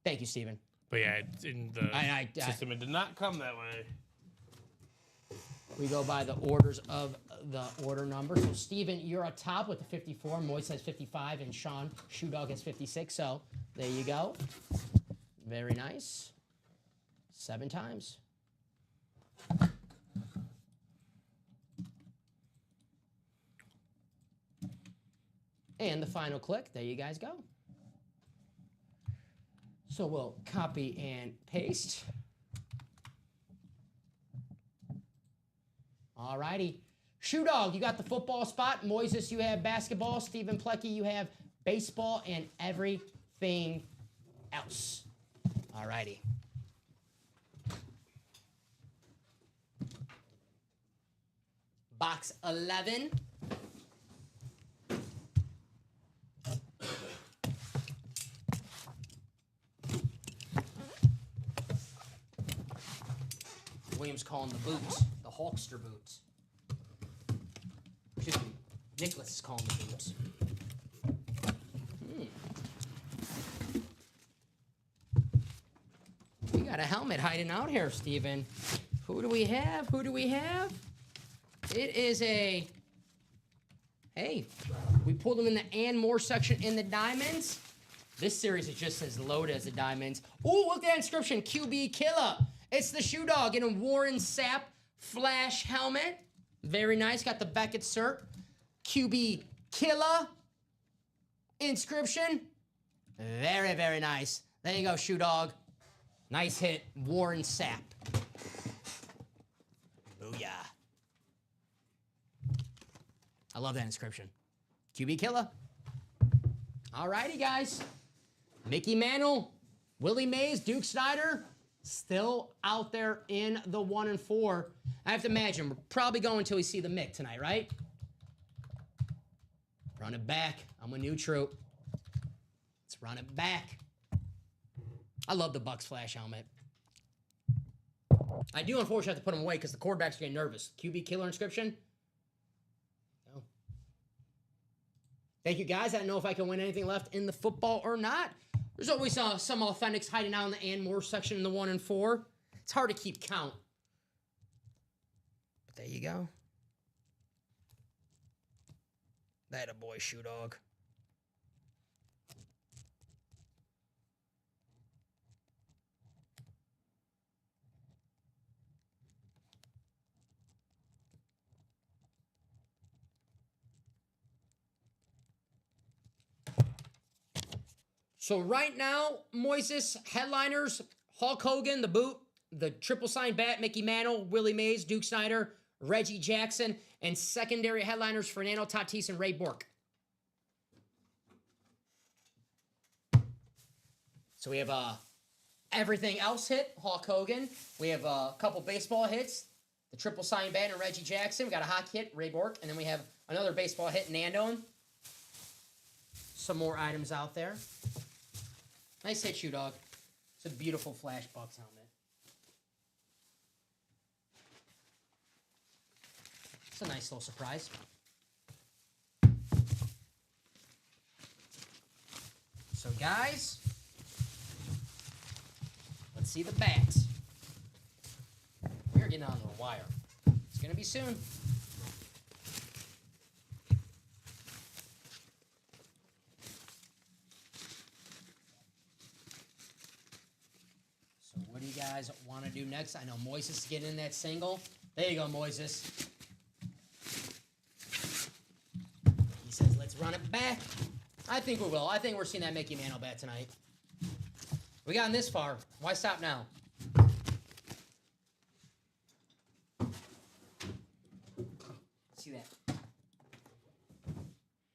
Thank you, Steven. But yeah, it's in the I- system. It did not come that way. We go by the orders of the order number. So, Steven, you're at top with the 54. Moise has 55, and Sean Shoe Dog has 56. So, there you go. Very nice. 7 times. And the final click. There you guys go. So, we'll copy and paste. All righty. Shoe Dog, you got the football spot. Moises, you have basketball. Stephen Plecky, you have baseball and everything else. All righty. Box 11. Williams calling the boots, the Hulkster boots. Excuse me, Nicholas is calling the boots. We got a helmet hiding out here, Steven. Who do we have? Who do we have? It is a... Hey, we pulled them in the and more section in the diamonds. This series, it just says loaded as the diamonds. Ooh, look at that inscription, QB Killer. It's the Shoe Dog in a Warren Sapp flash helmet. Very nice. Got the Beckett cert. QB Killer inscription. Very, very nice. There you go, Shoe Dog. Nice hit, Warren Sapp. Booyah. I love that inscription. QB Killer. All righty, guys. Mickey Mantle, Willie Mays, Duke Snyder, still out there in the 1 and 4. I have to imagine we're probably going until we see the Mick tonight, right? Run it back. I'm a new troop. Let's run it back. I love the Bucks flash helmet. I do unfortunately have to put them away because the quarterbacks are getting nervous. QB Killer inscription. No. Thank you, guys. I don't know if I can win anything left in the football or not. There's always some Authentics hiding out in the and more section in the 1 and 4. It's hard to keep count. But there you go. That a boy, Shoe Dog. So right now, Moises, headliners, Hulk Hogan, the boot, the triple sign bat, Mickey Mantle, Willie Mays, Duke Snyder, Reggie Jackson, and secondary headliners, Fernando Tatis and Ray Bork. So we have everything else hit, Hulk Hogan. We have a couple baseball hits, the triple sign bat and Reggie Jackson. We got a hockey hit, Ray Bork, and then we have another baseball hit, Nando. Some more items out there. Nice hit, Shoe Dog. It's a beautiful Flash Bucks helmet. It's a nice little surprise. So, guys, let's see the bats. We're getting onto the wire. It's going to be soon. What do you guys want to do next? I know Moises is getting in that single. There you go, Moises. He says, let's run it back. I think we will. I think we're seeing that Mickey Mantle bat tonight. We gotten this far. Why stop now? See that?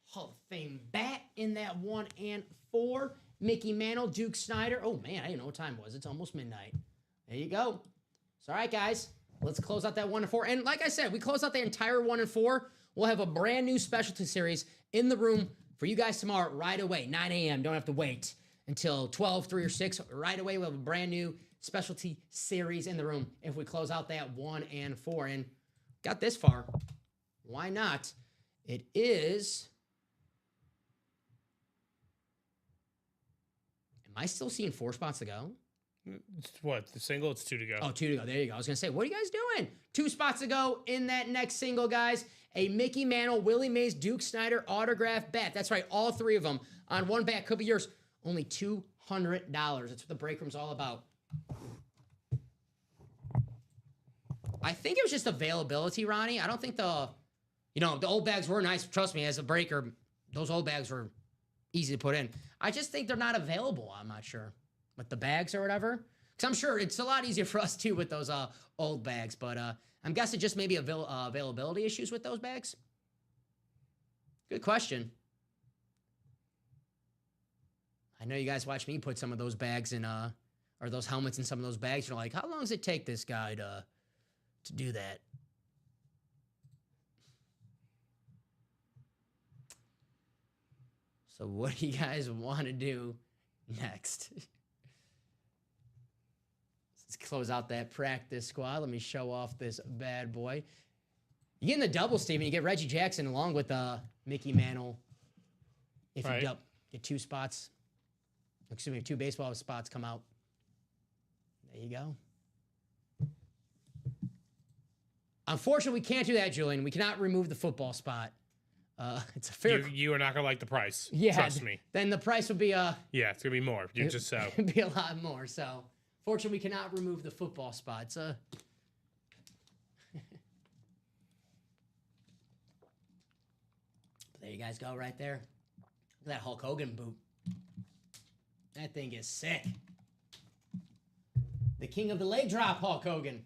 Hall of Fame bat in that 1 and 4. Mickey Mantle, Duke Snyder. Oh, man, I didn't know what time it was. It's almost midnight. There you go. So, all right, guys. Let's close out that 1 and 4. And like I said, we close out the entire 1 and 4. We'll have a brand new specialty series in the room for you guys tomorrow right away, 9 a.m. Don't have to wait until 12, 3, or 6. Right away, we'll have a brand new specialty series in the room if we close out that 1 and 4. And got this far. Why not? It is... Am I still seeing 4 spots to go? It's what? The single? It's 2 to go. Oh, 2 to go. There you go. I was going to say, what are you guys doing? 2 spots to go in that next single, guys. A Mickey Mantle, Willie Mays, Duke Snyder autograph bat. That's right. All 3 of them on one bat. Could be yours. Only $200. That's what the break room's all about. I think it was just availability, Ronnie. I don't think the old bags were nice. Trust me, as a breaker, those old bags were easy to put in. I just think they're not available. I'm not sure. With the bags or whatever. Because I'm sure it's a lot easier for us, too, with those old bags. But I'm guessing just maybe availability issues with those bags. Good question. I know you guys watch me put some of those bags in, or those helmets in some of those bags. You're like, how long does it take this guy to do that? So what do you guys want to do next? Let's close out that practice squad. Let me show off this bad boy. You get in the double, Steven. You get Reggie Jackson along with Mickey Mantle. If you get 2 spots. Excuse me, 2 baseball spots come out. There you go. Unfortunately, we can't do that, Julian. We cannot remove the football spot. It's a fair... You are not going to like the price. Yeah. Trust me. Then the price would be... yeah, it's going to be more. It'd be a lot more, so... Fortunately, we cannot remove the football spots. There you guys go right there. Look at that Hulk Hogan boot. That thing is sick. The king of the leg drop, Hulk Hogan.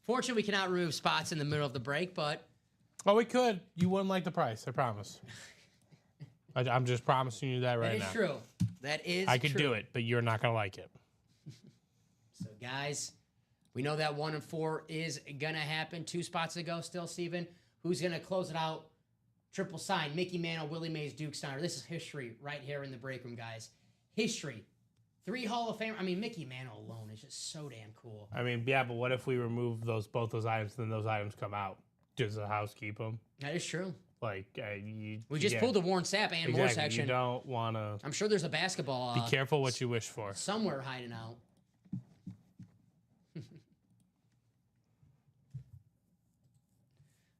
Fortunately, we cannot remove spots in the middle of the break, but... Oh, we could. You wouldn't like the price, I promise. I'm just promising you that right now. That is true. That is I could true. do it, but you're not going to like it. So, guys, we know that 1 and 4 is going to happen. 2 spots to go still, Steven. Who's going to close it out? Triple sign, Mickey Mantle, Willie Mays, Duke Snyder. This is history right here in the break room, guys. History. 3 Hall of Fame. I mean, Mickey Mantle alone is just so damn cool. I mean, yeah, but what if we remove both those items, then those items come out? Does the house keep them? That is true. Like, we just pulled the Warren Sapp and more section. You don't want to... I'm sure there's a basketball... Be careful what you wish for. Somewhere hiding out.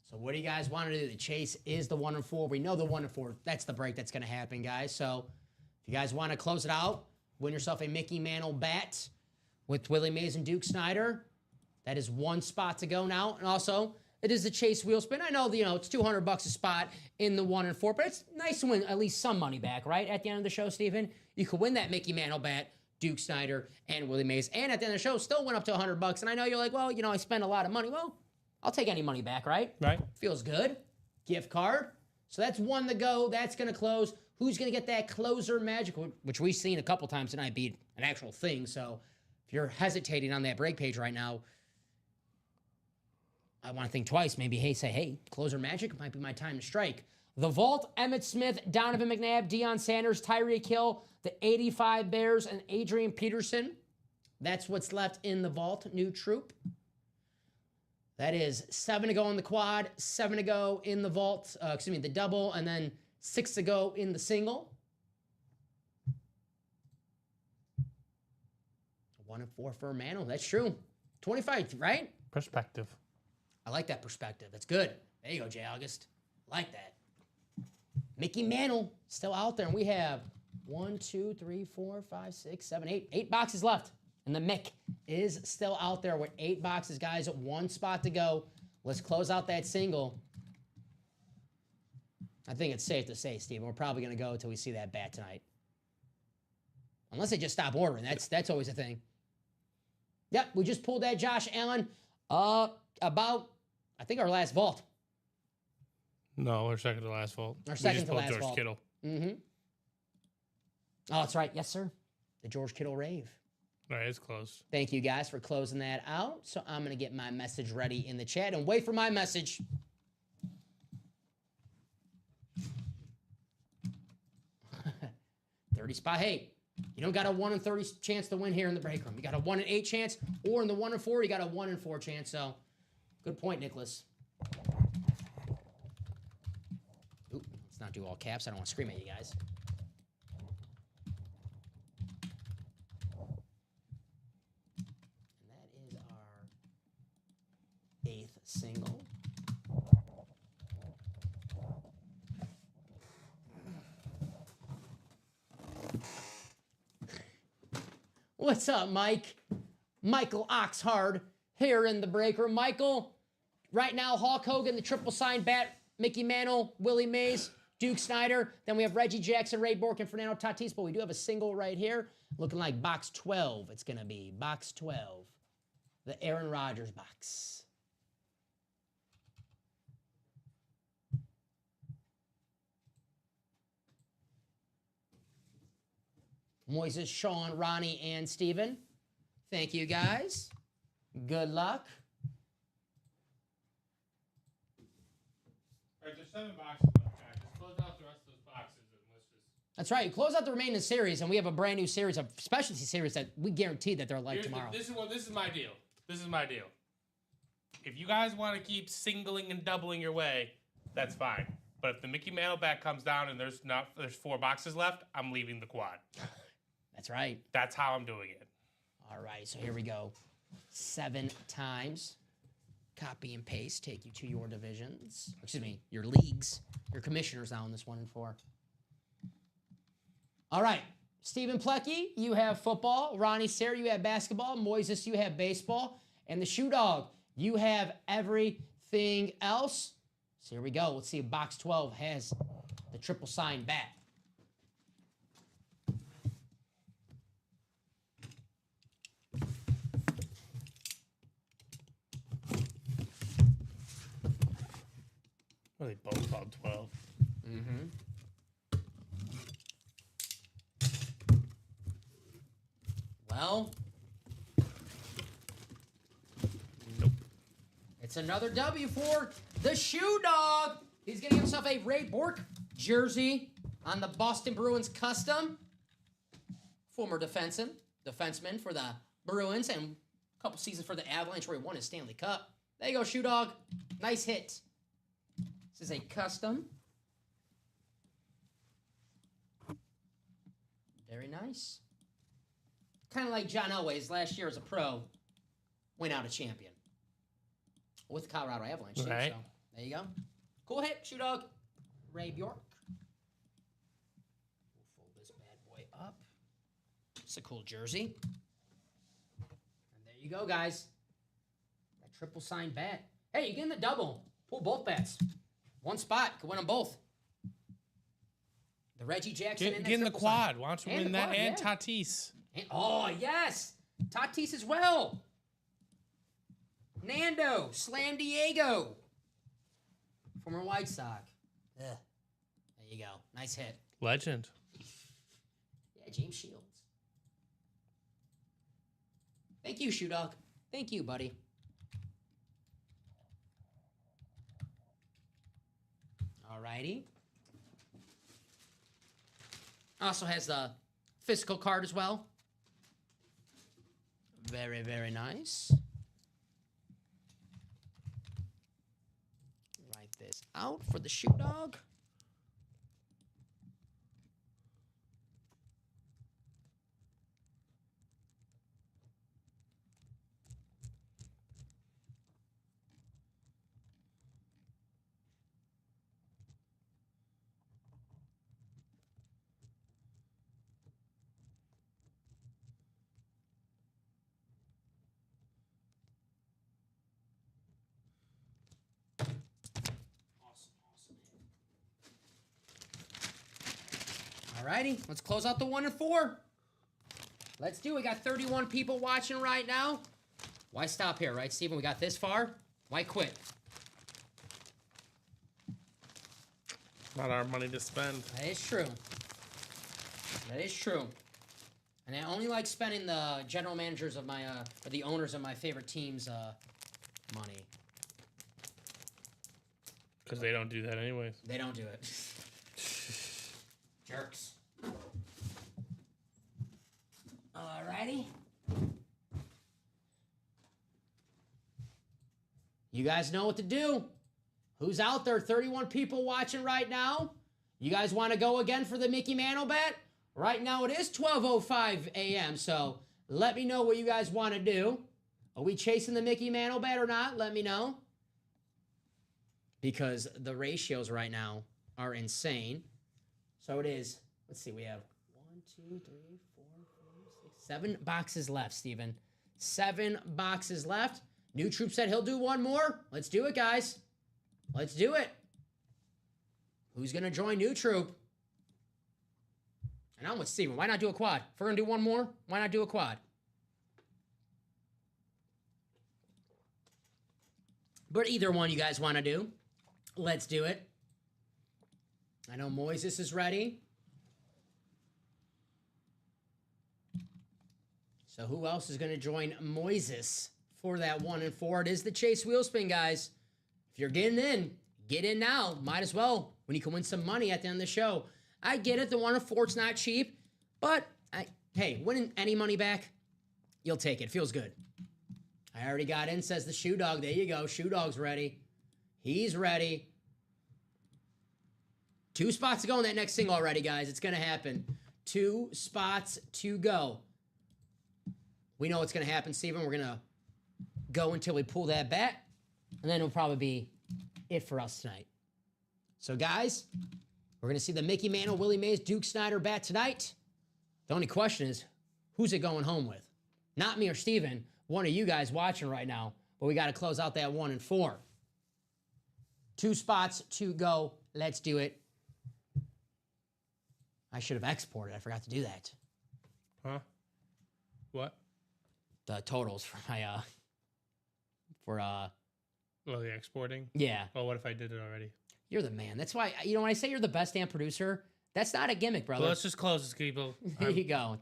So what do you guys want to do? The chase is the 1 and 4. We know the 1 and 4. That's the break that's going to happen, guys. So if you guys want to close it out, win yourself a Mickey Mantle bat with Willie Mays and Duke Snyder. That is 1 spot to go now. And also, it is the Chase wheel spin. I know, it's $200 a spot in the 1 and 4, but it's nice to win at least some money back, right? At the end of the show, Steven, you could win that Mickey Mantle bat, Duke Snyder, and Willie Mays. And at the end of the show, still went up to $100. And I know you're like, well, I spend a lot of money. Well, I'll take any money back, right? Right. Feels good. Gift card. So that's 1 to go. That's going to close. Who's going to get that closer magic, which we've seen a couple times tonight be an actual thing. So if you're hesitating on that break page right now, I want to think twice. Maybe, say, hey, closer magic might be my time to strike. The Vault, Emmitt Smith, Donovan McNabb, Deion Sanders, Tyreek Hill, the 85 Bears, and Adrian Peterson. That's what's left in the Vault, new troop. That is 7 to go in the quad, 7 to go in the Vault, the double, and then 6 to go in the single. 1 and 4 for Mantle. That's true. 25, right? Perspective. I like that perspective. That's good. There you go, Jay August. Like that. Mickey Mantle still out there, and we have 1, 2, 3, 4, 5, 6, 7, 8. 8 boxes left. And the Mick is still out there with 8 boxes, guys. 1 spot to go. Let's close out that single. I think it's safe to say, Steve, we're probably going to go until we see that bat tonight. Unless they just stop ordering. That's always a thing. Yep, we just pulled that Josh Allen about, I think, our last vault. No, our second to last vault. Our We second just to pulled last George vault. Kittle. Mm-hmm. Oh, that's right. Yes, sir. The George Kittle rave. All right, it's close. Thank you guys for closing that out. So I'm going to get my message ready in the chat and wait for my message. $30 spot. Hey, you don't got a 1 in 30 chance to win here in the break room. You got a 1 in 8 chance, or in the 1 in 4, you got a 1 in 4 chance. So good point, Nicholas. Oop, let's not do all caps. I don't want to scream at you guys. And that is our 8th single. What's up, Mike? Michael Oxhard here in the break room. Michael, right now, Hulk Hogan, the triple sign bat, Mickey Mantle, Willie Mays, Duke Snyder. Then we have Reggie Jackson, Ray Bork, and Fernando Tatis. But we do have a single right here, looking like box 12. It's going to be box 12, the Aaron Rodgers box. Moises, Sean, Ronnie, and Steven. Thank you, guys. Good luck. All right, there's 7 boxes left, guys. Just close out the rest of those boxes and let's just. That's right. You close out the remaining series, and we have a brand new series, a specialty series that we guarantee that they're like tomorrow. This is my deal. This is my deal. If you guys want to keep singling and doubling your way, that's fine. But if the Mickey Mantle back comes down and there's 4 boxes left, I'm leaving the quad. That's right. That's how I'm doing it. All right, so here we go. 7 times. Copy and paste, take you to your divisions. Excuse me, your leagues. Your commissioners now in this 1 and 4. All right, Stephen Plecky, you have football. Ronnie Sayre, you have basketball. Moises, you have baseball. And the Shoe Dog, you have everything else. So here we go. Let's see if box 12 has the triple sign bat. Well, they both called 12. Mm-hmm. Well, Nope. it's another W for the Shoe Dog. He's getting himself a Ray Bork jersey on the Boston Bruins custom. Former defenseman for the Bruins and a couple seasons for the Avalanche where he won his Stanley Cup. There you go, Shoe Dog. Nice hit. This is a custom. Very nice. Kind of like John Elway's last year as a pro, went out a champion with the Colorado Avalanche team. Right. So there you go. Cool hit, Shoe Dog. Ray Bjork. We'll fold this bad boy up. It's a cool jersey. And there you go, guys. That triple sign bat. Hey, you getting the double. Pull both bats. One spot. Could win them both. The Reggie Jackson Get in the quad. Why don't you win that and Tatis? And, oh, yes. Tatis as well. Nando. Slam Diego. Former White Sox. Ugh. There you go. Nice hit. Legend. Yeah, James Shields. Thank you, Shoe Dog. Thank you, buddy. Alrighty. Also has the physical card as well. Very, very nice. Write this out for the Shoe Dog. Alrighty, let's close out the 1 and 4. Let's do it. We got 31 people watching right now. Why stop here, right, Steven? We got this far. Why quit? Not our money to spend. That is true. That is true. And I only like spending the general managers of my, or the owners of my favorite teams' money. Because they don't do that anyways. They don't do it. Jerks. Alrighty. You guys know what to do. Who's out there? 31 people watching right now. You guys want to go again for the Mickey Mantle bet? Right now it is 12:05 a.m. So let me know what you guys want to do. Are we chasing the Mickey Mantle bet or not? Let me know. Because the ratios right now are insane. So it is. Let's see. We have 1, 2, 3, 4, 5, 6, 7 boxes left, Steven. 7 boxes left. New Troop said he'll do one more. Let's do it, guys. Let's do it. Who's going to join New Troop? And I'm with Steven. Why not do a quad? If we're going to do one more, why not do a quad? But either one you guys want to do, let's do it. I know Moises is ready. So who else is going to join Moises for that 1 and 4? It is the Chase Wheel Spin, guys. If you're getting in, get in now. Might as well when you can win some money at the end of the show. I get it. The 1 and 4, it's not cheap. But, hey, winning any money back, you'll take it. Feels good. I already got in, says the Shoe Dog. There you go. Shoe Dog's ready. He's ready. 2 spots to go in that next single already, guys. It's going to happen. 2 spots to go. We know what's going to happen, Steven. We're going to go until we pull that bet. And then it'll probably be it for us tonight. So, guys, we're going to see the Mickey Mantle, Willie Mays, Duke Snyder bet tonight. The only question is, who's it going home with? Not me or Steven. One of you guys watching right now. But we got to close out that 1 and 4. 2 spots to go. Let's do it. I should have exported. I forgot to do that. Huh? What? The totals for my, Oh, the exporting? yeah. Well, what if I did it already? You're the man. That's why, you know, when I say you're the best damn producer, that's not a gimmick, brother. Well, let's just close this, people. There you go.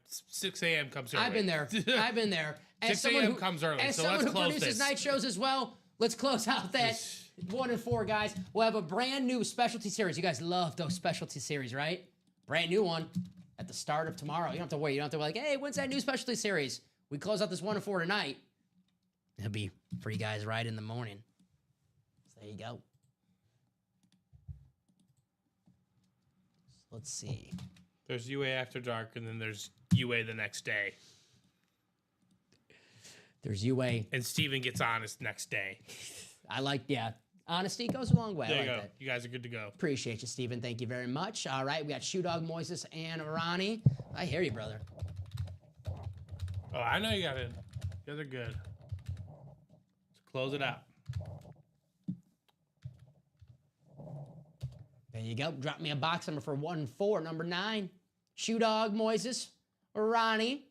6 a.m. comes early. I've been there. I've been there. 6 a.m. comes early, As so someone let's who close produces this. night shows as well, let's close out that 1 and 4, guys. We'll have a brand new specialty series. You guys love those specialty series, right? Brand new one at the start of tomorrow. You don't have to wait. You don't have to be like, hey, when's that new specialty series? We close out this 1 and 4 tonight. It'll be for you guys right in the morning. So there you go. So let's see. There's UA After Dark, and then there's UA the next day. There's UA. And Steven gets honest next day. I like, yeah. Honesty goes a long way. There I you like go. that. You guys are good to go. Appreciate you, Steven. Thank you very much. All right, we got Shoe Dog, Moises, and Ronnie. I hear you, brother. Oh, I know you got it. You guys are good. Let's close it out. There you go. Drop me a box number for 1 and 4, number 9. Shoe Dog, Moises, Ronnie.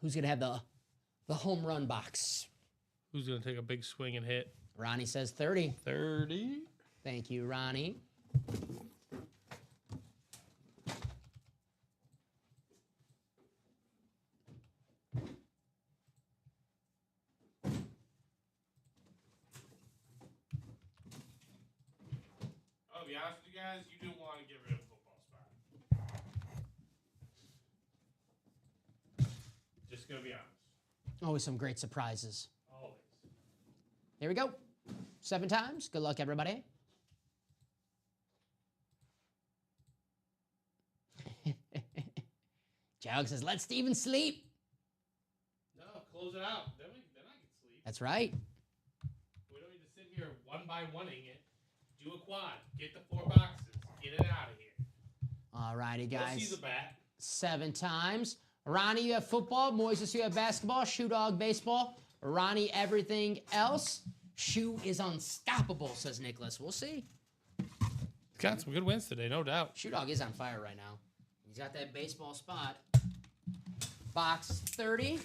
Who's going to have the home run box? Who's going to take a big swing and hit? Ronnie says 30. 30. Thank you, Ronnie. I'll be honest with you guys, you didn't want to get rid of a football spot. Just going to be honest. Always some great surprises. Always. Here we go. 7 times. Good luck, everybody. Jog says, let Steven sleep. No, close it out. Then I can sleep. That's right. We don't need to sit here one by one-ing it. Do a quad. Get the 4 boxes. Get it out of here. All righty, Go guys. see the bat. 7 times. Ronnie, you have football. Moises, you have basketball. Shoe Dog, baseball. Ronnie, everything else. Shoe is unstoppable, says Nicholas. We'll see. Got some good wins today, no doubt. Shoe Dog is on fire right now. He's got that baseball spot. Box 30.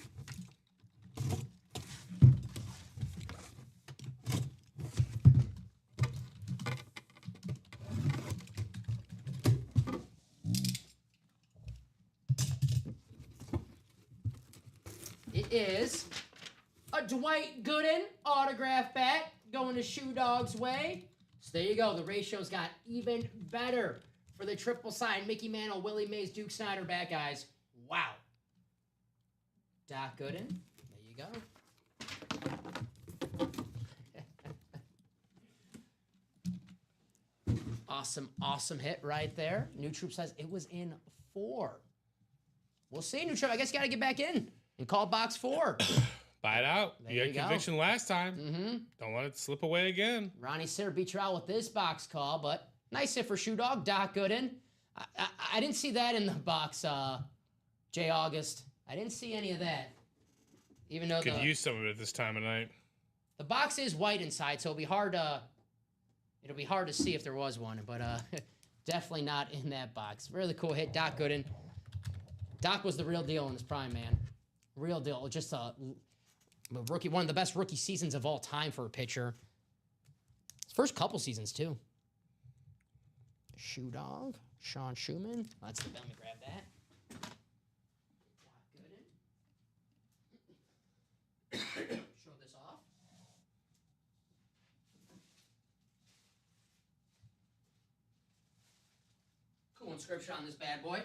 It is a Dwight Gooden autograph bat going to Shoe Dog's way. So there you go. The ratio's got even better for the triple sign Mickey Mantle, Willie Mays, Duke Snider bat, guys. Wow. Doc Gooden. There you go. Awesome hit right there. New Troop says it was in 4. We'll see, New Troop. I guess you got to get back in and call box 4. Buy it out. There You you had go. conviction last time. Don't let it slip away again. Ronnie Sarah beat you out with this box call, but nice hit for Shoe Dog. Doc Gooden. I didn't see that in the box, Jay August. I didn't see any of that. Even though Could use some of it this time of night. the box is white inside, so it'll be hard to see if there was one, but definitely not in that box. Really cool hit, Doc Gooden. Doc was the real deal in his prime, man. Real deal. Just a rookie, one of the best rookie seasons of all time for a pitcher. His first couple seasons, too. Shoe Dog, Sean Schumann. Let me grab that. Doc Gooden. Show this off. Cool inscription on this bad boy.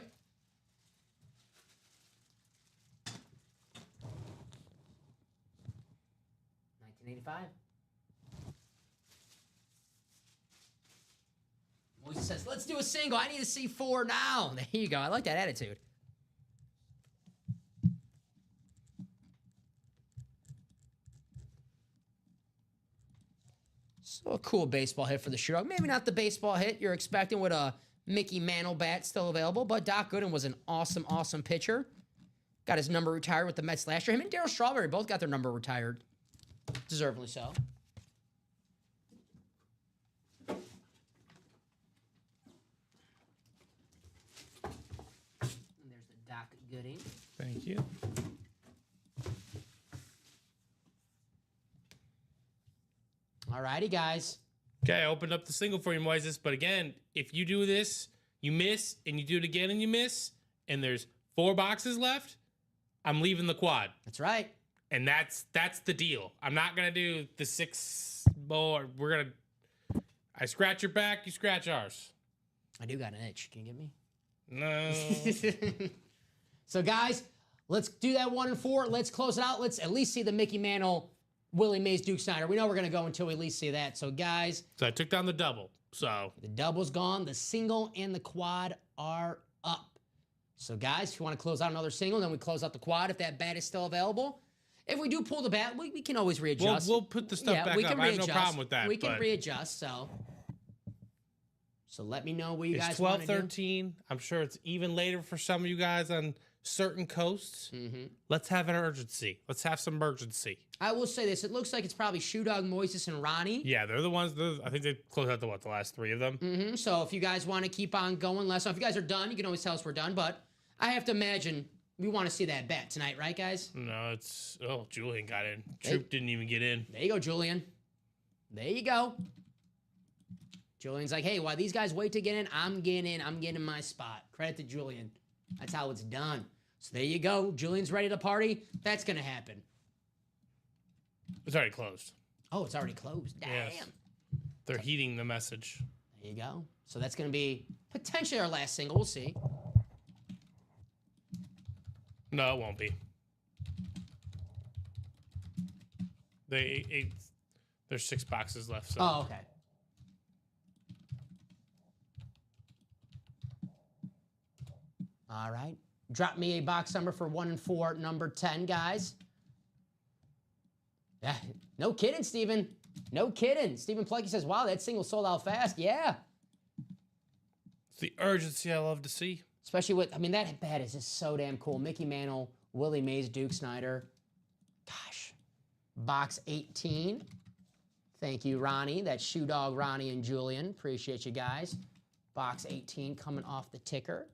$1985. Moise says, let's do a single. I need to see 4 now. There you go. I like that attitude. So a cool baseball hit for the Shoe Dog. Maybe not the baseball hit you're expecting with a Mickey Mantle bat still available, but Doc Gooden was an awesome pitcher. Got his number retired with the Mets last year. Him and Darryl Strawberry both got their number retired. Deservedly so. And there's the Doc Gooden. Thank you. Alrighty, guys. Okay, I opened up the single for you, Moises. But again, if you do this, you miss, and you do it again and you miss, and there's 4 boxes left, I'm leaving the quad. That's right. And that's the deal. I'm not gonna do the 6 more. I scratch your back, you scratch ours. I do got an itch. Can you get me? No. So, guys, let's do that 1 and 4. Let's close it out. Let's at least see the Mickey Mantle, Willie Mays, Duke Snider. We know we're going to go until we at least see that. So, guys, So I took down the double. So the double's gone. The single and the quad are up. So, guys, if you want to close out another single, then we close out the quad if that bat is still available. If we do pull the bat, we can always readjust. we'll put the stuff back we up. can I have no readjust. problem with that. We can but readjust, so let me know what you it's guys want to do. 12:13. I'm sure it's even later for some of you guys on certain coasts. Mm-hmm. Let's have an urgency. Let's have some urgency. I will say this. It looks like it's probably Shoe Dog, Moises, and Ronnie. Yeah, they're the ones. I think they closed out the last 3 of them. Mm-hmm. So if you guys want to keep on going, let us know. If you guys are done, you can always tell us we're done. But I have to imagine we want to see that bat tonight, right, guys? No, Julian got in. Troop didn't even get in. There you go, Julian. There you go. Julian's like, hey, while these guys wait to get in, I'm getting in. I'm getting my spot. Credit to Julian. That's how it's done. So there you go. Julian's ready to party. That's going to happen. It's already closed. Oh, it's already closed. Damn. Yes. They're heating the message. There you go. So that's going to be potentially our last single. We'll see. No, it won't be. There's 6 boxes left. So. Oh, okay. All right. Drop me a box number for 1 and 4, number 10, guys. Yeah, no kidding, Steven. No kidding. Stephen Plucky says, wow, that single sold out fast. Yeah. It's the urgency I love to see. Especially with, that bat is just so damn cool. Mickey Mantle, Willie Mays, Duke Snider. Gosh. Box 18. Thank you, Ronnie. That's Shoe Dog, Ronnie, and Julian. Appreciate you guys. Box 18 coming off the ticker.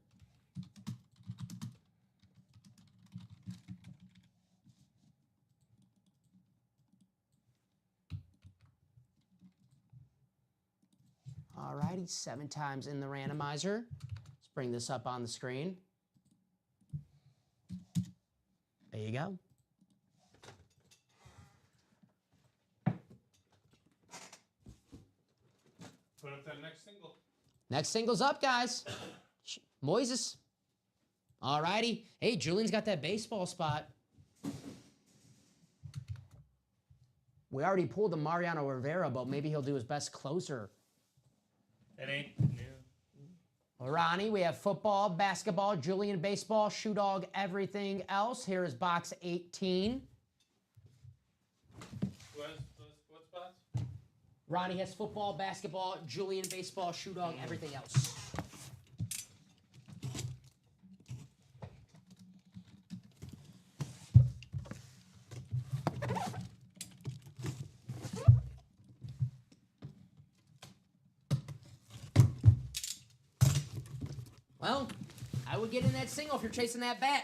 righty, 7 times in the randomizer. Let's bring this up on the screen. There you go. Put up that next single. Next single's up, guys. Moises. All righty. Hey, Julian's got that baseball spot. We already pulled the Mariano Rivera, but maybe he'll do his best closer. It ain't new. Ronnie, we have football, basketball, Julian baseball, Shoe Dog, everything else. Here is box 18. What spots? Ronnie has football, basketball, Julian baseball, Shoe Dog, everything else. Well, I would get in that single if you're chasing that bat.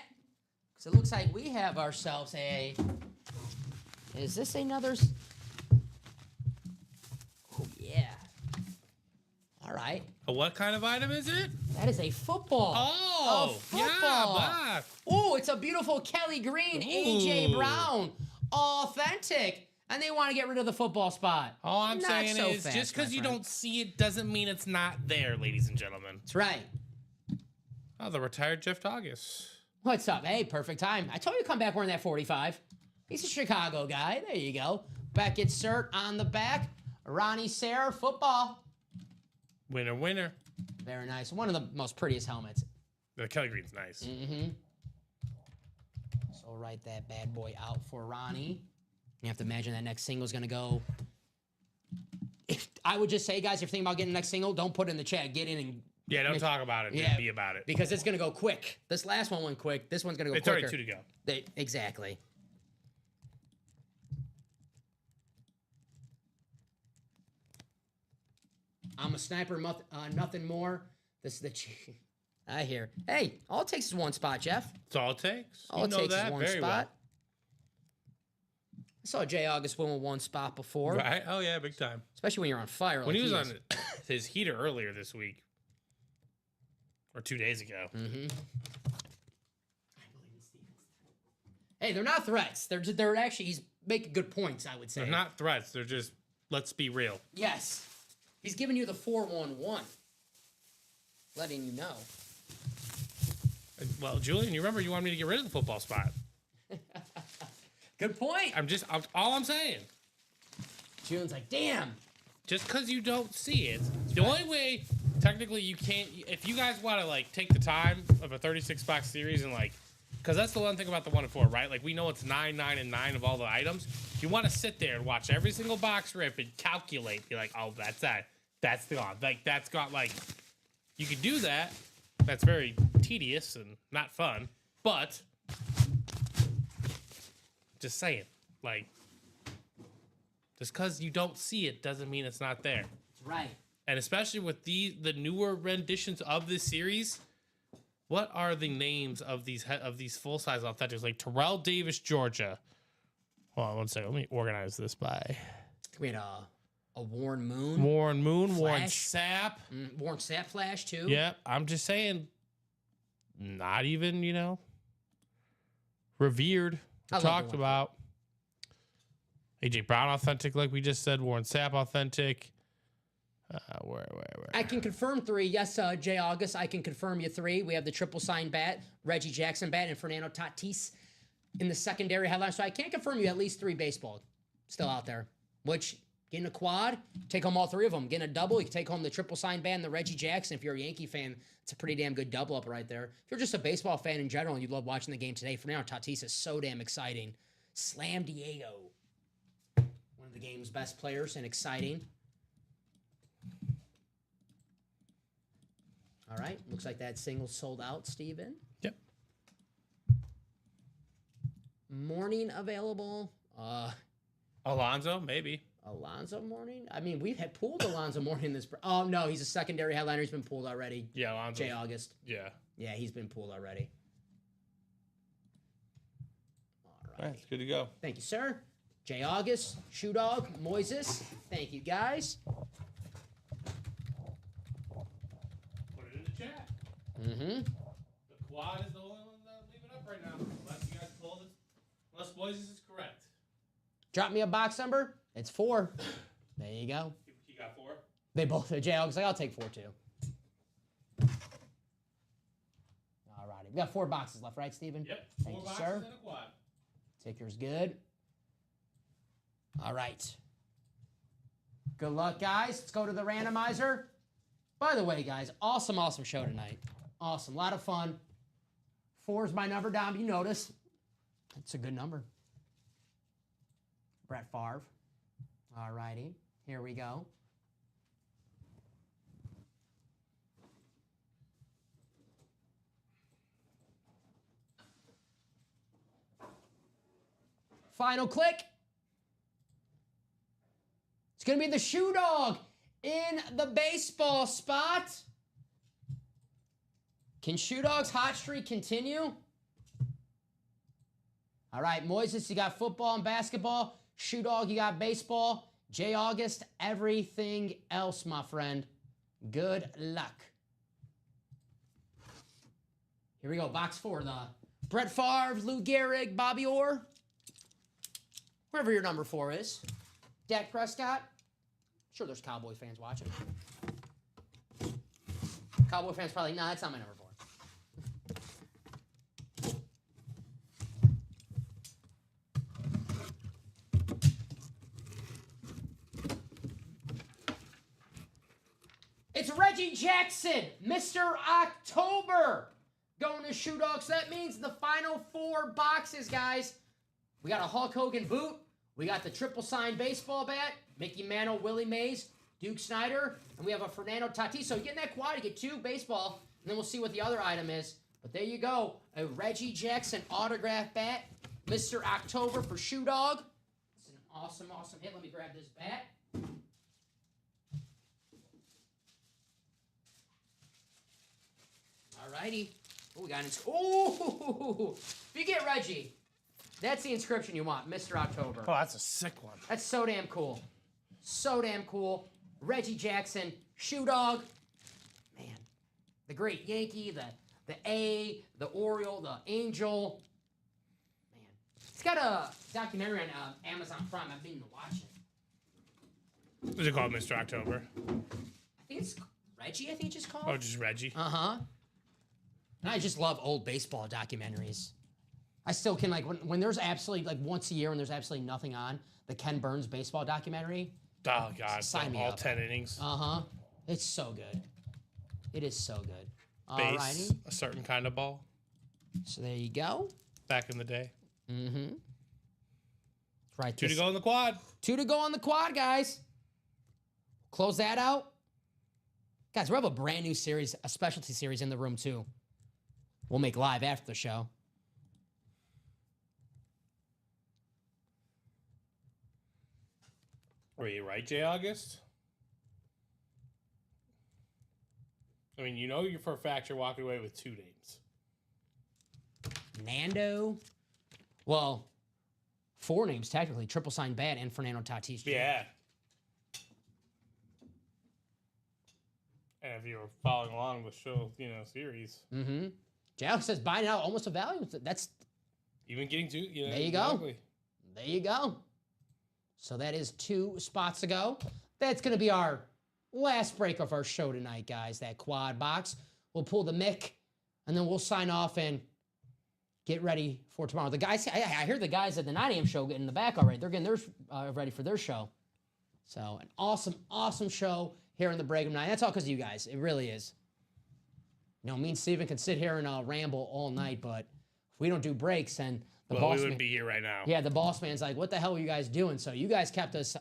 Because it looks like we have ourselves a... Is this another... Oh, yeah. All right. What kind of item is it? That is a football. Oh, A football. yeah, Oh, it's a beautiful Kelly Green, A.J. Ooh. Brown. Authentic. And they want to get rid of the football spot. All I'm Not saying so is fast, just because my you friend. don't see it doesn't mean it's not there, ladies and gentlemen. That's right. Oh, the retired Jeff Doggis. What's up? Hey, perfect time. I told you to come back wearing that 45. He's a Chicago guy. There you go. Beckett cert on the back. Ronnie Sayre, football. Winner, winner. Very nice. One of the most prettiest helmets. The Kelly Green's nice. Mm-hmm. So we'll write that bad boy out for Ronnie. You have to imagine that next single is going to go. I would just say, guys, if you're thinking about getting the next single, don't put it in the chat. Get in and... Yeah, don't talk about it. Yeah. Just be about it. Because it's going to go quick. This last one went quick. This one's going to go It's quicker. already 2 to go. Exactly. I'm a sniper, nothing more. This is the... I hear. Hey, all it takes is one spot, Jeff. That's all it takes. All You it know takes that is one very spot. I saw Jay August win with one spot before, well. Right? Oh, yeah, big time. especially when you're on fire. When like he was is. on his heater earlier this week, or 2 days ago. Mm-hmm. Hey, they're not threats. They're actually, he's making good points, I would say. They're not threats. They're just, let's be real. Yes. He's giving you the 4-1-1. Letting you know. Well, Julian, you remember you wanted me to get rid of the football spot. Good point. All I'm saying. June's like, damn. Just because you don't see it, the only way technically you can't, if you guys want to like take the time of a 36 box series and like, because that's the one thing about the 1 and 4, right? Like we know it's 9, 9, and 9 of all the items. You want to sit there and watch every single box rip and calculate. Be like, oh, that's that. That's gone. Like that's got like, you could do that. That's very tedious and not fun. But just saying, like, just because you don't see it doesn't mean it's not there. That's right. And especially with the newer renditions of this series, what are the names of these full size authentics? Like Terrell Davis, Georgia. Hold on one second. Let me organize this by We had a Warren Moon. Warren Moon, Warren Flash. Sapp. Warren Sapp Flash, too. Yeah, I'm just saying, not even, revered, I love talked the one. about. AJ Brown authentic, like we just said. Warren Sapp authentic. Where? I can confirm 3. Yes, Jay August, I can confirm you 3. We have the triple sign bat, Reggie Jackson bat, and Fernando Tatis in the secondary headline. So I can confirm you at least 3 baseball still out there. Which, getting a quad, take home all 3 of them. Getting a double, you can take home the triple sign bat and the Reggie Jackson. If you're a Yankee fan, it's a pretty damn good double up right there. If you're just a baseball fan in general and you love watching the game today, Fernando Tatis is so damn exciting. Slam Diego. One of the game's best players and exciting. All right, looks like that single sold out, Steven. Yep. Morning available. Alonzo, maybe. Alonzo Morning? I mean, we've had pulled Alonzo Morning this... Oh, no, he's a secondary headliner. He's been pulled already. Yeah, Alonzo. Jay August. Yeah. Yeah, he's been pulled already. All All right. right, it's good to go. Thank you, sir. Jay August, Shoe Dog, Moises. Thank you, guys. Mm-hmm. The quad is the only one that I'm leaving up right now. Unless you guys pull this. Unless Boises is correct. Drop me a box number. It's 4. There you go. You got 4? They both are Jayhawks. Like, I'll take 4 too. All righty. We got 4 boxes left, right, Steven? Yep. Thank 4 you, boxes sir. and a quad. Ticker's good. All right. Good luck, guys. Let's go to the randomizer. By the way, guys, awesome show tonight. Awesome. A lot of fun. 4 is my number, Dom. You notice. It's a good number. Brett Favre. All righty. Here we go. Final click. It's going to be the Shoe Dog in the baseball spot. Can Shoe Dog's hot streak continue? All right, Moises, you got football and basketball. Shoe Dog, you got baseball. J. August, everything else, my friend. Good luck. Here we go, box 4. The Brett Favre, Lou Gehrig, Bobby Orr. Wherever your number 4 is. Dak Prescott. Sure, there's Cowboy fans watching. Cowboy fans probably, nah, that's not my number 4. It's Reggie Jackson, Mr. October, going to Shoe Dog. So that means the final 4 boxes, guys. We got a Hulk Hogan boot. We got the triple sign baseball bat, Mickey Mantle, Willie Mays, Duke Snyder, and we have a Fernando Tatis. So you get in that quad, you get 2 baseball, and then we'll see what the other item is. But there you go, a Reggie Jackson autograph bat, Mr. October for Shoe Dog. It's an awesome hit. Let me grab this bat. Alrighty. Oh, we got oh, if you get Reggie, that's the inscription you want, Mr. October. Oh, that's a sick one. That's so damn cool. So damn cool. Reggie Jackson, Shoe Dog. Man, the great Yankee, the A, the Oriole, the Angel. Man, it's got a documentary on Amazon Prime. I've been to watch it. What's it called, Mr. October? I think it's Reggie, I think it's just called. Oh, just Reggie. Uh-huh. And I just love old baseball documentaries. I still can, like, when there's absolutely, like, once a year when there's absolutely nothing on, the Ken Burns baseball documentary. Oh, God. Sign me all up. 10 innings. Uh-huh. It's so good. It is so good. Base, Alrighty. a certain kind of ball. So there you go. Back in the day. Mm-hmm. Right. 2 to go in the quad. 2 to go on the quad, guys. Close that out. Guys, we have a brand new series, a specialty series in the room, too. We'll make live after the show. Were you right, J. August? I mean, you know you're for a fact you're walking away with 2 names. Nando. Well, 4 names, technically. Triple sign bat and Fernando Tatis Jr. Yeah. And if you were following along with show, series. Mm-hmm. Jalek says buying out almost a value. That's Even getting 2, there you go. There you go. So that is 2 spots to go. That's going to be our last break of our show tonight, guys. That quad box. We'll pull the Mick, and then we'll sign off and get ready for tomorrow. The guys, I hear the guys at the 9 a.m. show getting in the back already. They're getting theirs ready for their show. So an awesome show here in the Break Room 9. That's all because of you guys. It really is. Me and Steven can sit here and ramble all night, but if we don't do breaks, then the boss we wouldn't man, be here right now. yeah, the boss man's like, what the hell are you guys doing? So you guys kept us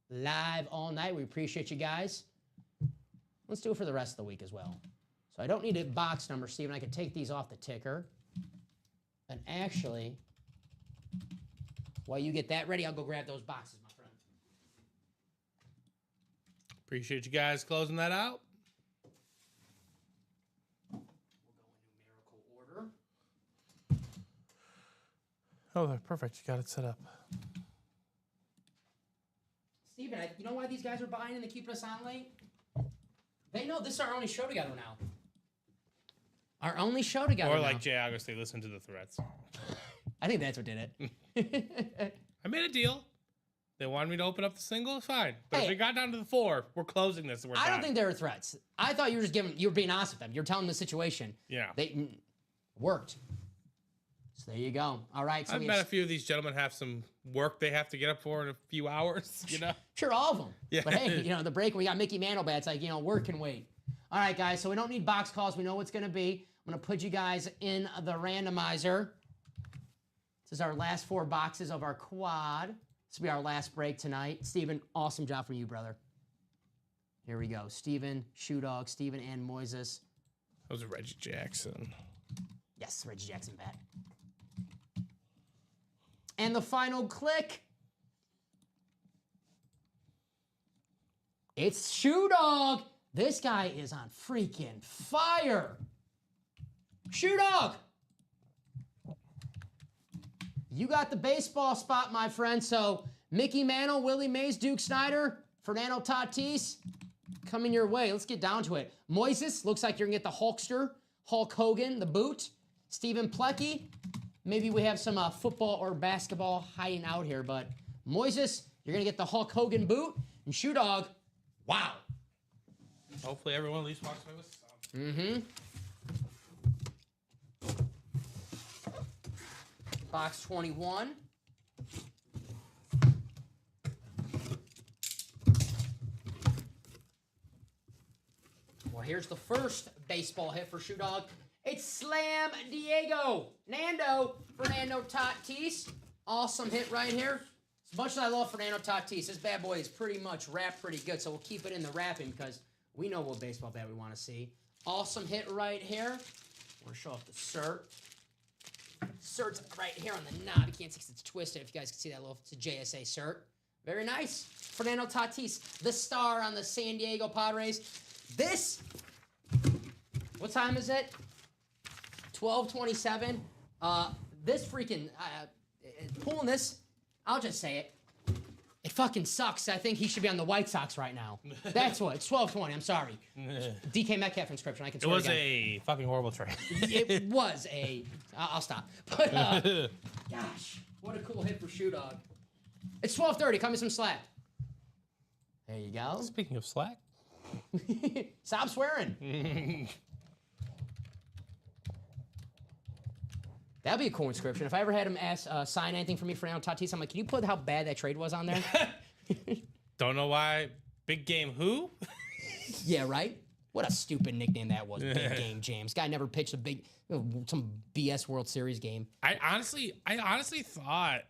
live all night. We appreciate you guys. Let's do it for the rest of the week as well. So I don't need a box number, Steven. I can take these off the ticker. And actually, while you get that ready, I'll go grab those boxes, my friend. Appreciate you guys closing that out. We'll go in numerical order. Oh, they're perfect. You got it set up. Steven, you know why these guys are buying and they keep us on late? They know this is our only show together now. Our only show together. Or like now. Jay August, they listen to the threats. I think that's what did it. I made a deal. They wanted me to open up the single, fine. But Hey. if it got down to the 4, we're closing this and we're I done. don't think there were threats. I thought you were just you were being honest with them. You're telling them the situation. Yeah. They worked. So there you go. All right. So I've we met a have, few of these gentlemen have some work they have to get up for in a few hours, you know? sure, all of them. Yeah. But hey, the break, we got Mickey Mantle bats. Like, work can wait. All right, guys. So we don't need box calls. We know what's going to be. I'm going to put you guys in the randomizer. This is our last 4 boxes of our quad. This will be our last break tonight. Steven, awesome job from you, brother. Here we go. Steven, Shoe Dog, Steven, and Moises. That was Reggie Jackson. Yes, Reggie Jackson bat. And the final click. It's Shoe Dog. This guy is on freaking fire. Shoe Dog. You got the baseball spot, my friend. So Mickey Mantle, Willie Mays, Duke Snyder, Fernando Tatis, coming your way. Let's get down to it. Moises, looks like you're going to get the Hulkster, Hulk Hogan, the boot. Stephen Plecky, maybe we have some football or basketball hiding out here, but Moises, you're going to get the Hulk Hogan boot. And Shoe Dog, wow. Hopefully everyone at least walks away with some. Mm-hmm. Box 21. Well, here's the first baseball hit for Shoe Dog. It's Slam Diego. Fernando Tatis. Awesome hit right here. As much as I love Fernando Tatis, this bad boy is pretty much wrapped pretty good, so we'll keep it in the wrapping because we know what baseball bat we want to see. Awesome hit right here. We're going to show off the cert. Cert's right here on the knob. You can't see because it's twisted. If you guys can see that little, it's a JSA cert. Very nice. Fernando Tatis, the star on the San Diego Padres. This, what time is it? 12:27. This freaking, pulling this, I'll just say it. It fucking sucks. I think he should be on the White Sox right now. That's what. It's 12:20. I'm sorry. DK Metcalf inscription. I can It swear was again. a fucking horrible trade. It was a. I'll stop. But gosh, what a cool hit for Shoe Dog. It's 12:30. Cut me some slack. There you go. Speaking of slack. Stop swearing. That'd be a cool inscription. If I ever had him sign anything for me for Fernando Tatis, I'm like, can you put how bad that trade was on there? Don't know why. Big game who? Yeah, right? What a stupid nickname that was. Big Game James. Guy never pitched some BS World Series game. I honestly thought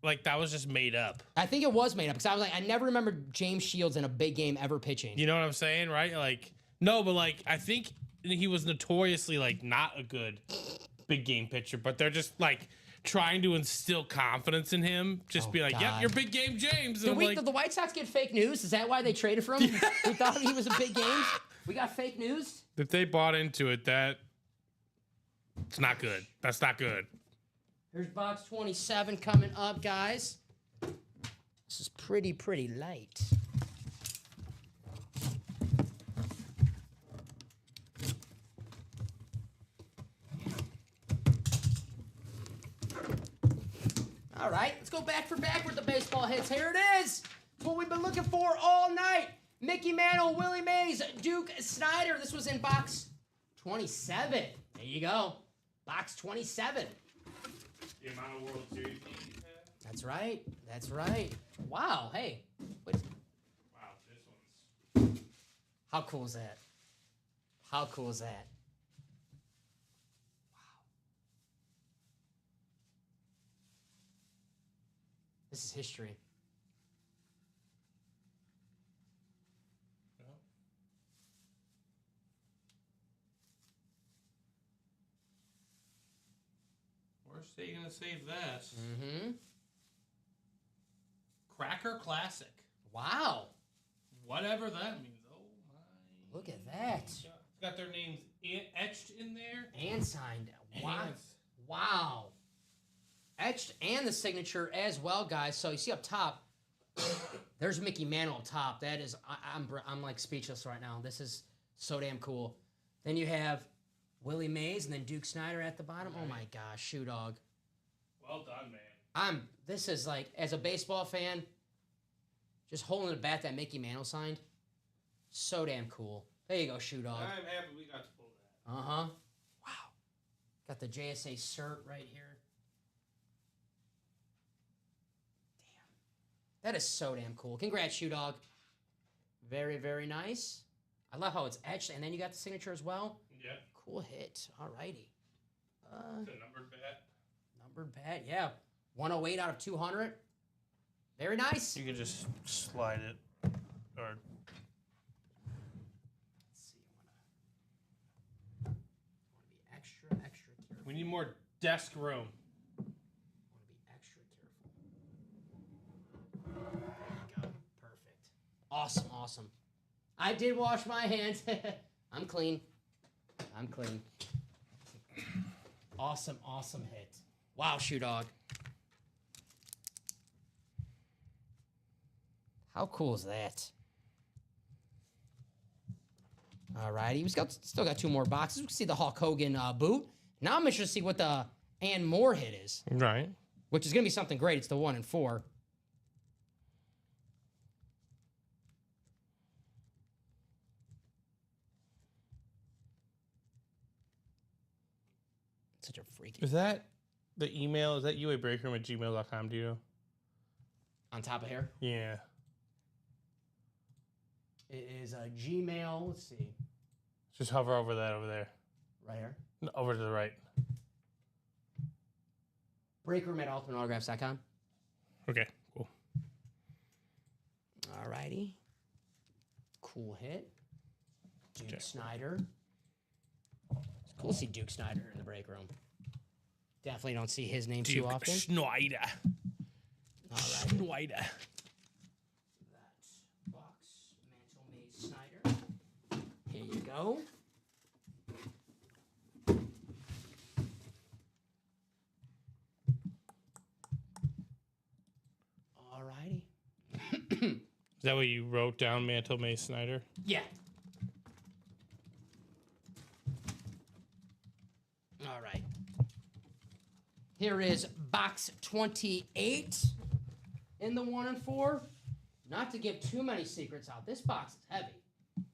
like that was just made up. I think it was made up because I was like, I never remember James Shields in a big game ever pitching. You know what I'm saying, right? Like, no, but like I think he was notoriously like not a good big game pitcher, but they're just like trying to instill confidence in him. Just be like, God. yep, you're Big Game James. And Did the White Sox get fake news? Is that why they traded for him? We thought he was a big game. We got fake news. if they bought into it, that it's not good. That's not good. Here's box 27 coming up, guys. This is pretty light. All right, let's go back for back with the baseball hits. Here it is. It's what we've been looking for all night. Mickey Mantle, Willie Mays, Duke Snyder. This was in box 27. There you go. Box 27. The amount of World Series games you've had. That's right. That's right. Wow. Hey. Wait, Wow, this one's. how cool is that? How cool is that? Wow. This is history. Where's they gonna save that? Mm-hmm. Cracker Classic. Wow. Whatever that means. Oh my. Look at that. Got their names etched in there. And signed. Wow. And- Wow. Etched and the signature as well, guys. So you see up top, there's Mickey Mantle up top. That is, I'm like speechless right now. This is so damn cool. Then you have Willie Mays and then Duke Snyder at the bottom. Oh my gosh, Shoe Dog. Well done, man. This is like, as a baseball fan, just holding the bat that Mickey Mantle signed. So damn cool. There you go, Shoe Dog. I'm happy we got to pull that. Uh-huh. Wow. Got the JSA cert right here. Damn. That is so damn cool. Congrats, Shoe Dog. Very, very nice. I love how it's etched, and then you got the signature as well. Yeah. Cool hit. All righty. It's a numbered bat. Numbered bat, yeah. 108 out of 200. Very nice. You can just slide it, or Let's see. I want to be extra careful. we need more desk room. I want to be extra careful. There you go. Perfect. Awesome. I did wash my hands. I'm clean. Awesome hit. Wow, Shoe Dog. How cool is that? All righty. We still got 2 more boxes. We can see the Hulk Hogan boot. Now I'm interested to see what the Ann Moore hit is, Right. which is going to be something great. It's the 1 and 4. Such a freaking... Is that the email? Is that uabreakroom@gmail.com? Do you know? On top of here? Yeah. It is a Gmail. Let's see. Just hover over that over there. Right here. No, over to the right. Breakroom@ultimateautographs.com. Okay, cool. All righty. Cool hit. Duke Okay. Snyder. It's cool to see Duke Snyder in the break room. Definitely don't see his name too often. Schneider. All right. Schneider. That's box Mantle Maze Snyder. Here you go. All righty. Is that what you wrote down, Mantle May Snyder? Yeah. All right. Here is box 28 in the 1 and 4. Not to give too many secrets out. This box is heavy. Let's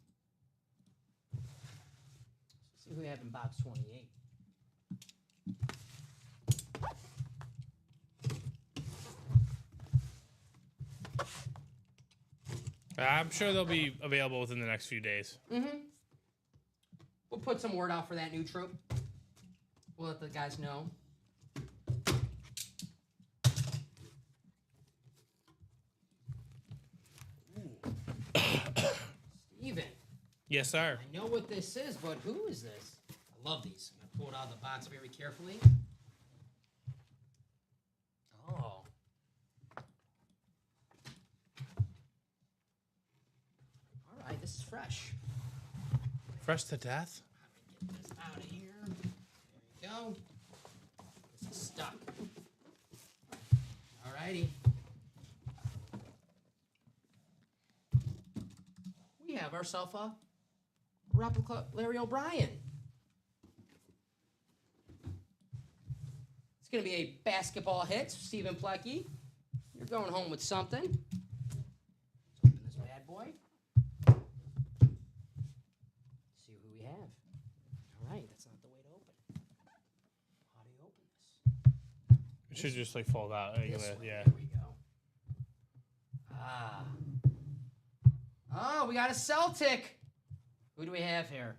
see who we have in box 28. I'm sure they'll be available within the next few days. Mm-hmm. We'll put some word out for that new troop. We'll let the guys know. Steven, Yes, sir. I know what this is, but who is this? I love these. I'm going to pull it out of the box very carefully. Oh. All right, this is fresh. Fresh to death? Get this out of here. There you go. This is stuck. All righty. We have ourselves a replica Larry O'Brien. It's going to be a basketball hit, Stephen Plecky. You're going home with something. Let's open this bad boy. See who we have. All right, that's not the way to open. How do you open this? It should just like fold out. This way. Yeah. There we go. Ah. Oh, we got a Celtic. Who do we have here?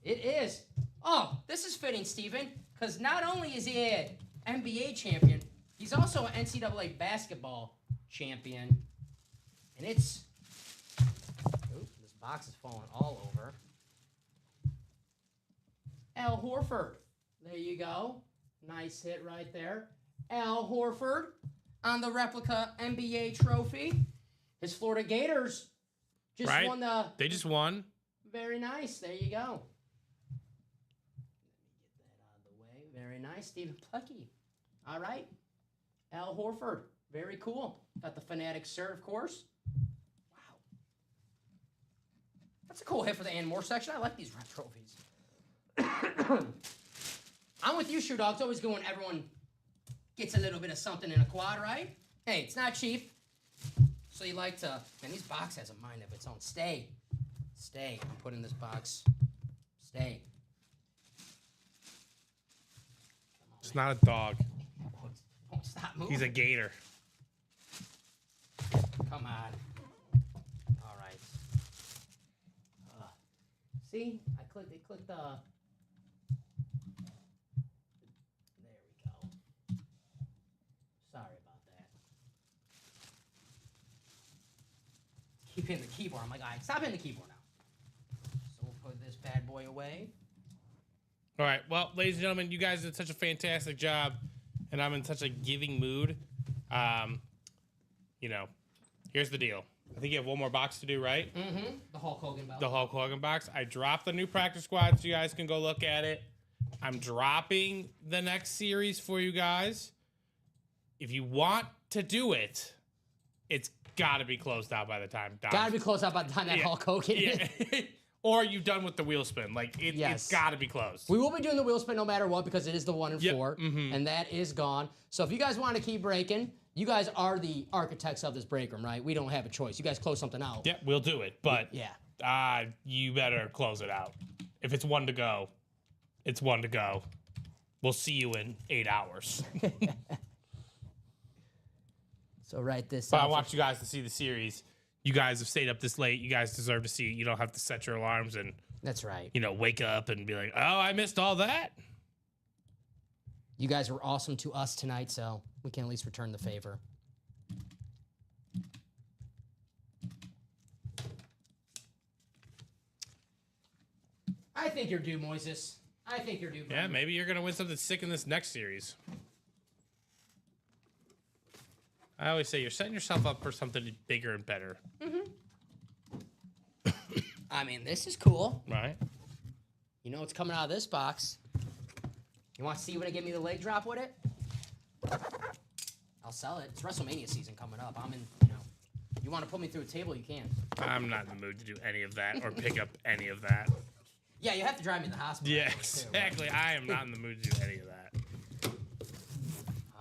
It is. Oh, this is fitting, Steven, because not only is he an NBA champion, he's also an NCAA basketball champion. And it's... Oop, this box is falling all over. Al Horford. There you go. Nice hit right there. Al Horford on the replica NBA trophy. His Florida Gators just Right. won the... They just won. Very nice. There you go. Let me get that out of the way. Very nice. Stephen Plecky. All right. Al Horford. Very cool. Got the Fanatic cert, of course. Wow. That's a cool hit for the Ann Moore section. I like these trophies. I'm with you, Shoe Dog. It's always good when everyone gets a little bit of something in a quad, right? Hey, it's not cheap. So you like to... Man, this box has a mind of its own. Stay. Stay. I'm putting this box. Stay. It's not a dog. Won't stop moving. He's a gator. Come on. All right. See? It clicked the... There we go. Sorry about that. Keep hitting the keyboard. I'm like, all right, stop hitting the keyboard now. So we'll put this bad boy away. All right. Well, ladies and gentlemen, you guys did such a fantastic job, and I'm in such a giving mood. You know, here's the deal. I think you have one more box to do, right? Mm-hmm. The Hulk Hogan belt. The Hulk Hogan box. I dropped the new practice squad, so you guys can go look at it. I'm dropping the next series for you guys. If you want to do it, it's got to be closed out by the time. Gotta be closed out by the time that Hulk Hogan is. Yeah. Or you've done with the wheel spin. Like, it's got to be closed. We will be doing the wheel spin no matter what because it is the 1 and 4, Mm-hmm. and that is gone. So if you guys want to keep breaking, you guys are the architects of this break room, right? We don't have a choice. You guys close something out. Yeah, we'll do it. But yeah, you better close it out. If it's 1 to go, it's 1 to go. We'll see you in 8 hours. So write this But I out. want you guys to see the series. You guys have stayed up this late. You guys deserve to see it. You don't have to set your alarms and, That's right. wake up and be like, oh, I missed all that. You guys were awesome to us tonight, so we can at least return the favor. I think you're due, Moises. I think you're due. Yeah, buddy. maybe you're going to win something sick in this next series. I always say you're setting yourself up for something bigger and better. I mean, this is cool. Right? You know what's coming out of this box? You want to see when I give me the leg drop with it? I'll sell it. It's WrestleMania season coming up. I'm in, you want to put me through a table, you can. I'm not in the mood to do any of that or pick up any of that. Yeah, you have to drive me to the hospital. Yeah, afterwards, too, right? exactly. I am not in the mood to do any of that.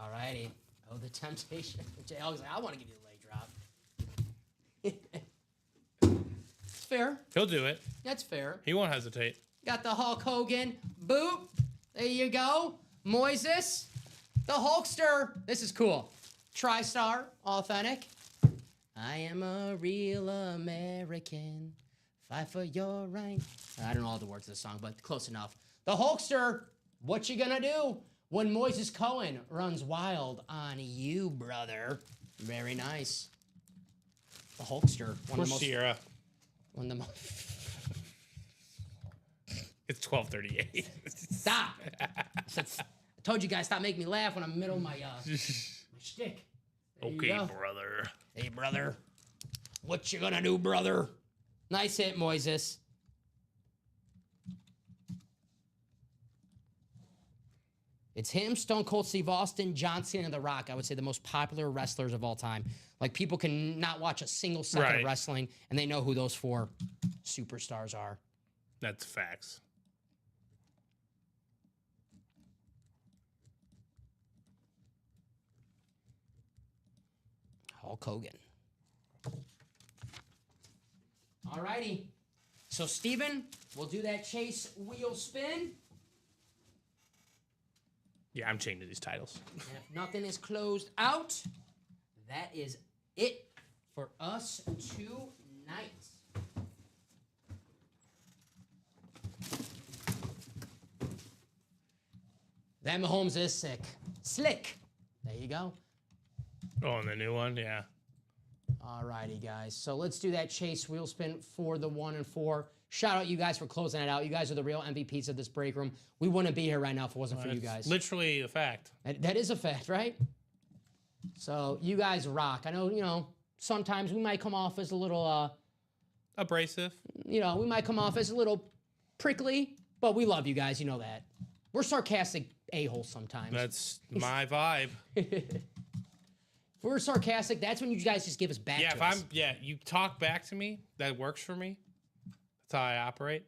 Alrighty. Oh, the temptation. Jay Hog's like, I want to give you the leg drop. It's fair. He'll do it. That's fair. He won't hesitate. Got the Hulk Hogan. Boop. There you go. Moises. The Hulkster. This is cool. TriStar. Authentic. I am a real American. Fight for your right. I don't know all the words of the song, but close enough. The Hulkster. What you gonna do when Moises Cohen runs wild on you, brother? Very nice. The Hulkster. Poor Sierra. One of the most. It's 12:38. Stop. I told you guys stop making me laugh when I'm in the middle of my shtick. There you Okay, go. brother. Hey, brother. What you gonna do, brother? Nice hit, Moises. It's him, Stone Cold Steve Austin, John Cena, and The Rock. I would say the most popular wrestlers of all time. Like, people can not watch a single second Right. of wrestling, and they know who those 4 superstars are. That's facts. Hulk Hogan. Alrighty. So, Steven, we'll do that chase wheel spin. Yeah, I'm changing these titles. And if nothing is closed out, that is it for us tonight. That Mahomes is sick. Slick. There you go. Oh, and the new one, yeah. Alrighty, guys. So let's do that chase wheel spin for the 1 and 4. Shout out you guys for closing it out. You guys are the real MVPs of this break room. We wouldn't be here right now if it wasn't for you That's guys. literally a fact. That is a fact, right? So you guys rock. I know, sometimes we might come off as a little, Abrasive. we might come off as a little prickly, but we love you guys. You know that. We're sarcastic a-holes sometimes. That's my vibe. If we're sarcastic, that's when you guys just give us back Yeah, to us. you talk back to me, that works for me. That's how I operate.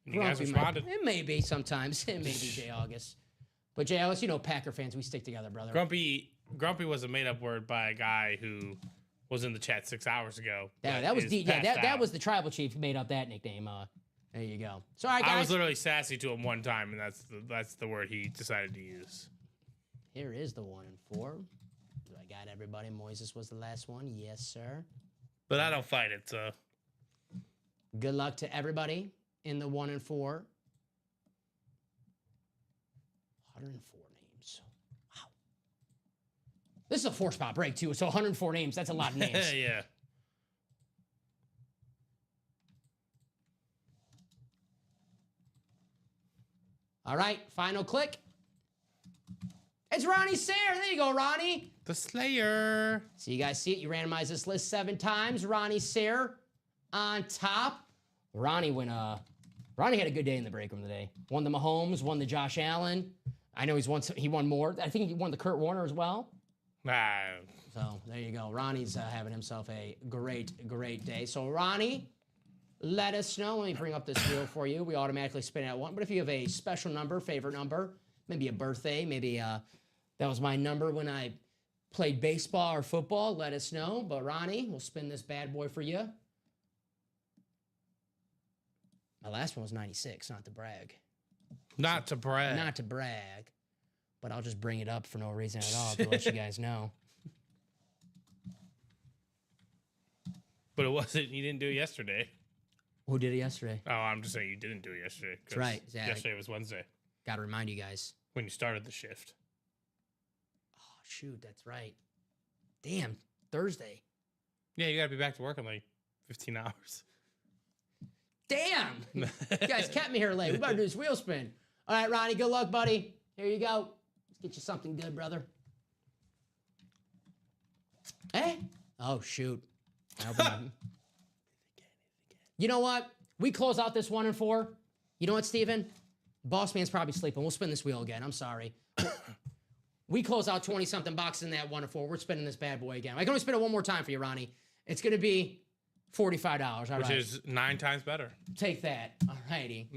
You guys Grumpy responded. It may be sometimes. It may be J. August. But J. August, you know, Packer fans, we stick together, brother. Grumpy was a made up word by a guy who was in the chat 6 hours ago. Yeah, but that was is passed that out. was the tribal chief who made up that nickname. There you go. So, all right, guys. I was literally sassy to him one time, and that's the word he decided to use. Here is the 1 and 4. Do I got everybody? Moises was the last one. Yes, sir. But I don't fight it, so. Good luck to everybody in the 1 and 4. 104 names. Wow. This is a 4-spot break, too. So 104 names. That's a lot of names. Yeah. All right, final click. It's Ronnie Sayre. There you go, Ronnie. The Slayer. So you guys see it. You randomized this list 7 times. Ronnie Sayre on top. Ronnie had a good day in the break room today. Won the Mahomes, won the Josh Allen. I know he won more. I think he won the Kurt Warner as well. So there you go. Ronnie's having himself a great day. So Ronnie, let us know. Let me bring up this wheel for you. We automatically spin it at 1. But if you have a special number, favorite number, maybe a birthday, maybe that was my number when I played baseball or football, let us know. But Ronnie, we'll spin this bad boy for you. My last one was 96, not to brag. Not to brag. Not to brag, but I'll just bring it up for no reason at all to let you guys know. But it wasn't, you didn't do it yesterday. Who did it yesterday? Oh, I'm just saying you didn't do it yesterday. That's right. Yeah, Yesterday was Wednesday got to remind you guys. when you started the shift. Oh, shoot, that's right. Damn, Thursday. Yeah, you got to be back to work in like 15 hours. Damn! You guys kept me here late. We better do this wheel spin. All right, Ronnie, good luck, buddy. Here you go. Let's get you something good, brother. Eh? Oh, shoot. I hope I'm- You know what? We close out this 1 and 4. You know what, Steven? Boss man's probably sleeping. We'll spin this wheel again. I'm sorry. We close out 20-something boxes in that 1 and 4. We're spinning this bad boy again. I can only spin it one more time for you, Ronnie. It's going to be $45. All right. Which is 9 times better. Take that. All righty.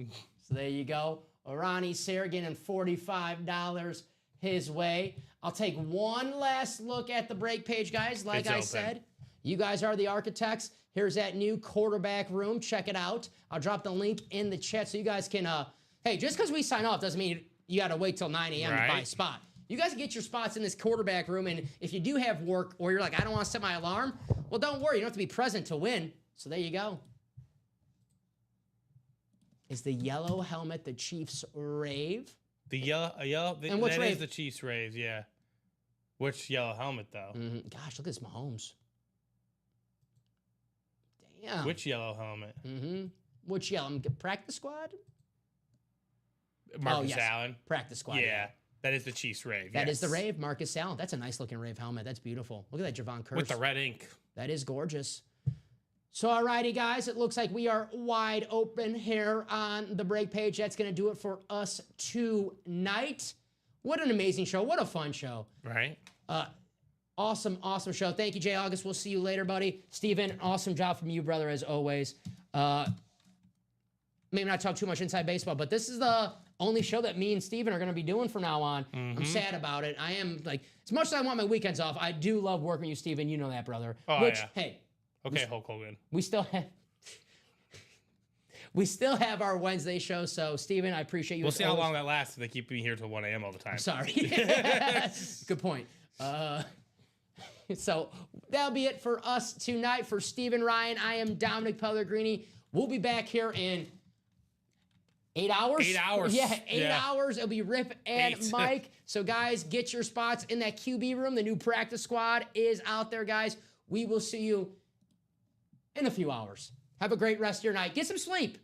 So there you go. Ronnie Sayre getting $45 his way. I'll take one last look at the break page, guys. Like It's I open. said, you guys are the architects. Here's that new quarterback room. Check it out. I'll drop the link in the chat so you guys can, hey, just because we sign off doesn't mean you got to wait till 9 a.m. to buy a Right. spot. You guys can get your spots in this quarterback room, and if you do have work or you're like, I don't want to set my alarm, well, don't worry. You don't have to be present to win. So there you go. Is the yellow helmet the Chiefs rave? The yellow, And which that rave? is the Chiefs rave, yeah. Which yellow helmet though? Gosh, look at this Mahomes. Damn. Which yellow helmet? Which yellow? Practice squad? Marcus yes. Allen. Practice squad. Yeah, that is the Chiefs rave. That is yes. the rave, Marcus Allen. That's a nice looking rave helmet. That's beautiful. Look at that Javon Curse. with the red ink. That is gorgeous. So, alrighty, guys, it looks like we are wide open here on the break page. That's going to do it for us tonight. What an amazing show. What a fun show. Right. Awesome show. Thank you, Jay August. We'll see you later, buddy. Steven, awesome job from you, brother, as always. Maybe not talk too much inside baseball, but this is the only show that me and Steven are going to be doing from now on. I'm sad about it. I am, like, as much as I want my weekends off, I do love working with you, Steven. You know that, brother. Oh, Which, yeah. hey, Okay, Hulk Hogan. we still have our Wednesday show. So, Steven, I appreciate you. We'll as see how always. long that lasts if they keep me here till 1 a.m. all the time. Sorry. Good point. So that'll be it for us tonight. For Steven Ryan, I am Dominic Pellegrini. We'll be back here in 8 hours. 8 hours. Yeah, 8 Yeah. hours. It'll be Rip and 8. Mike. So, guys, get your spots in that QB room. The new practice squad is out there, guys. We will see you in a few hours. Have a great rest of your night. Get some sleep.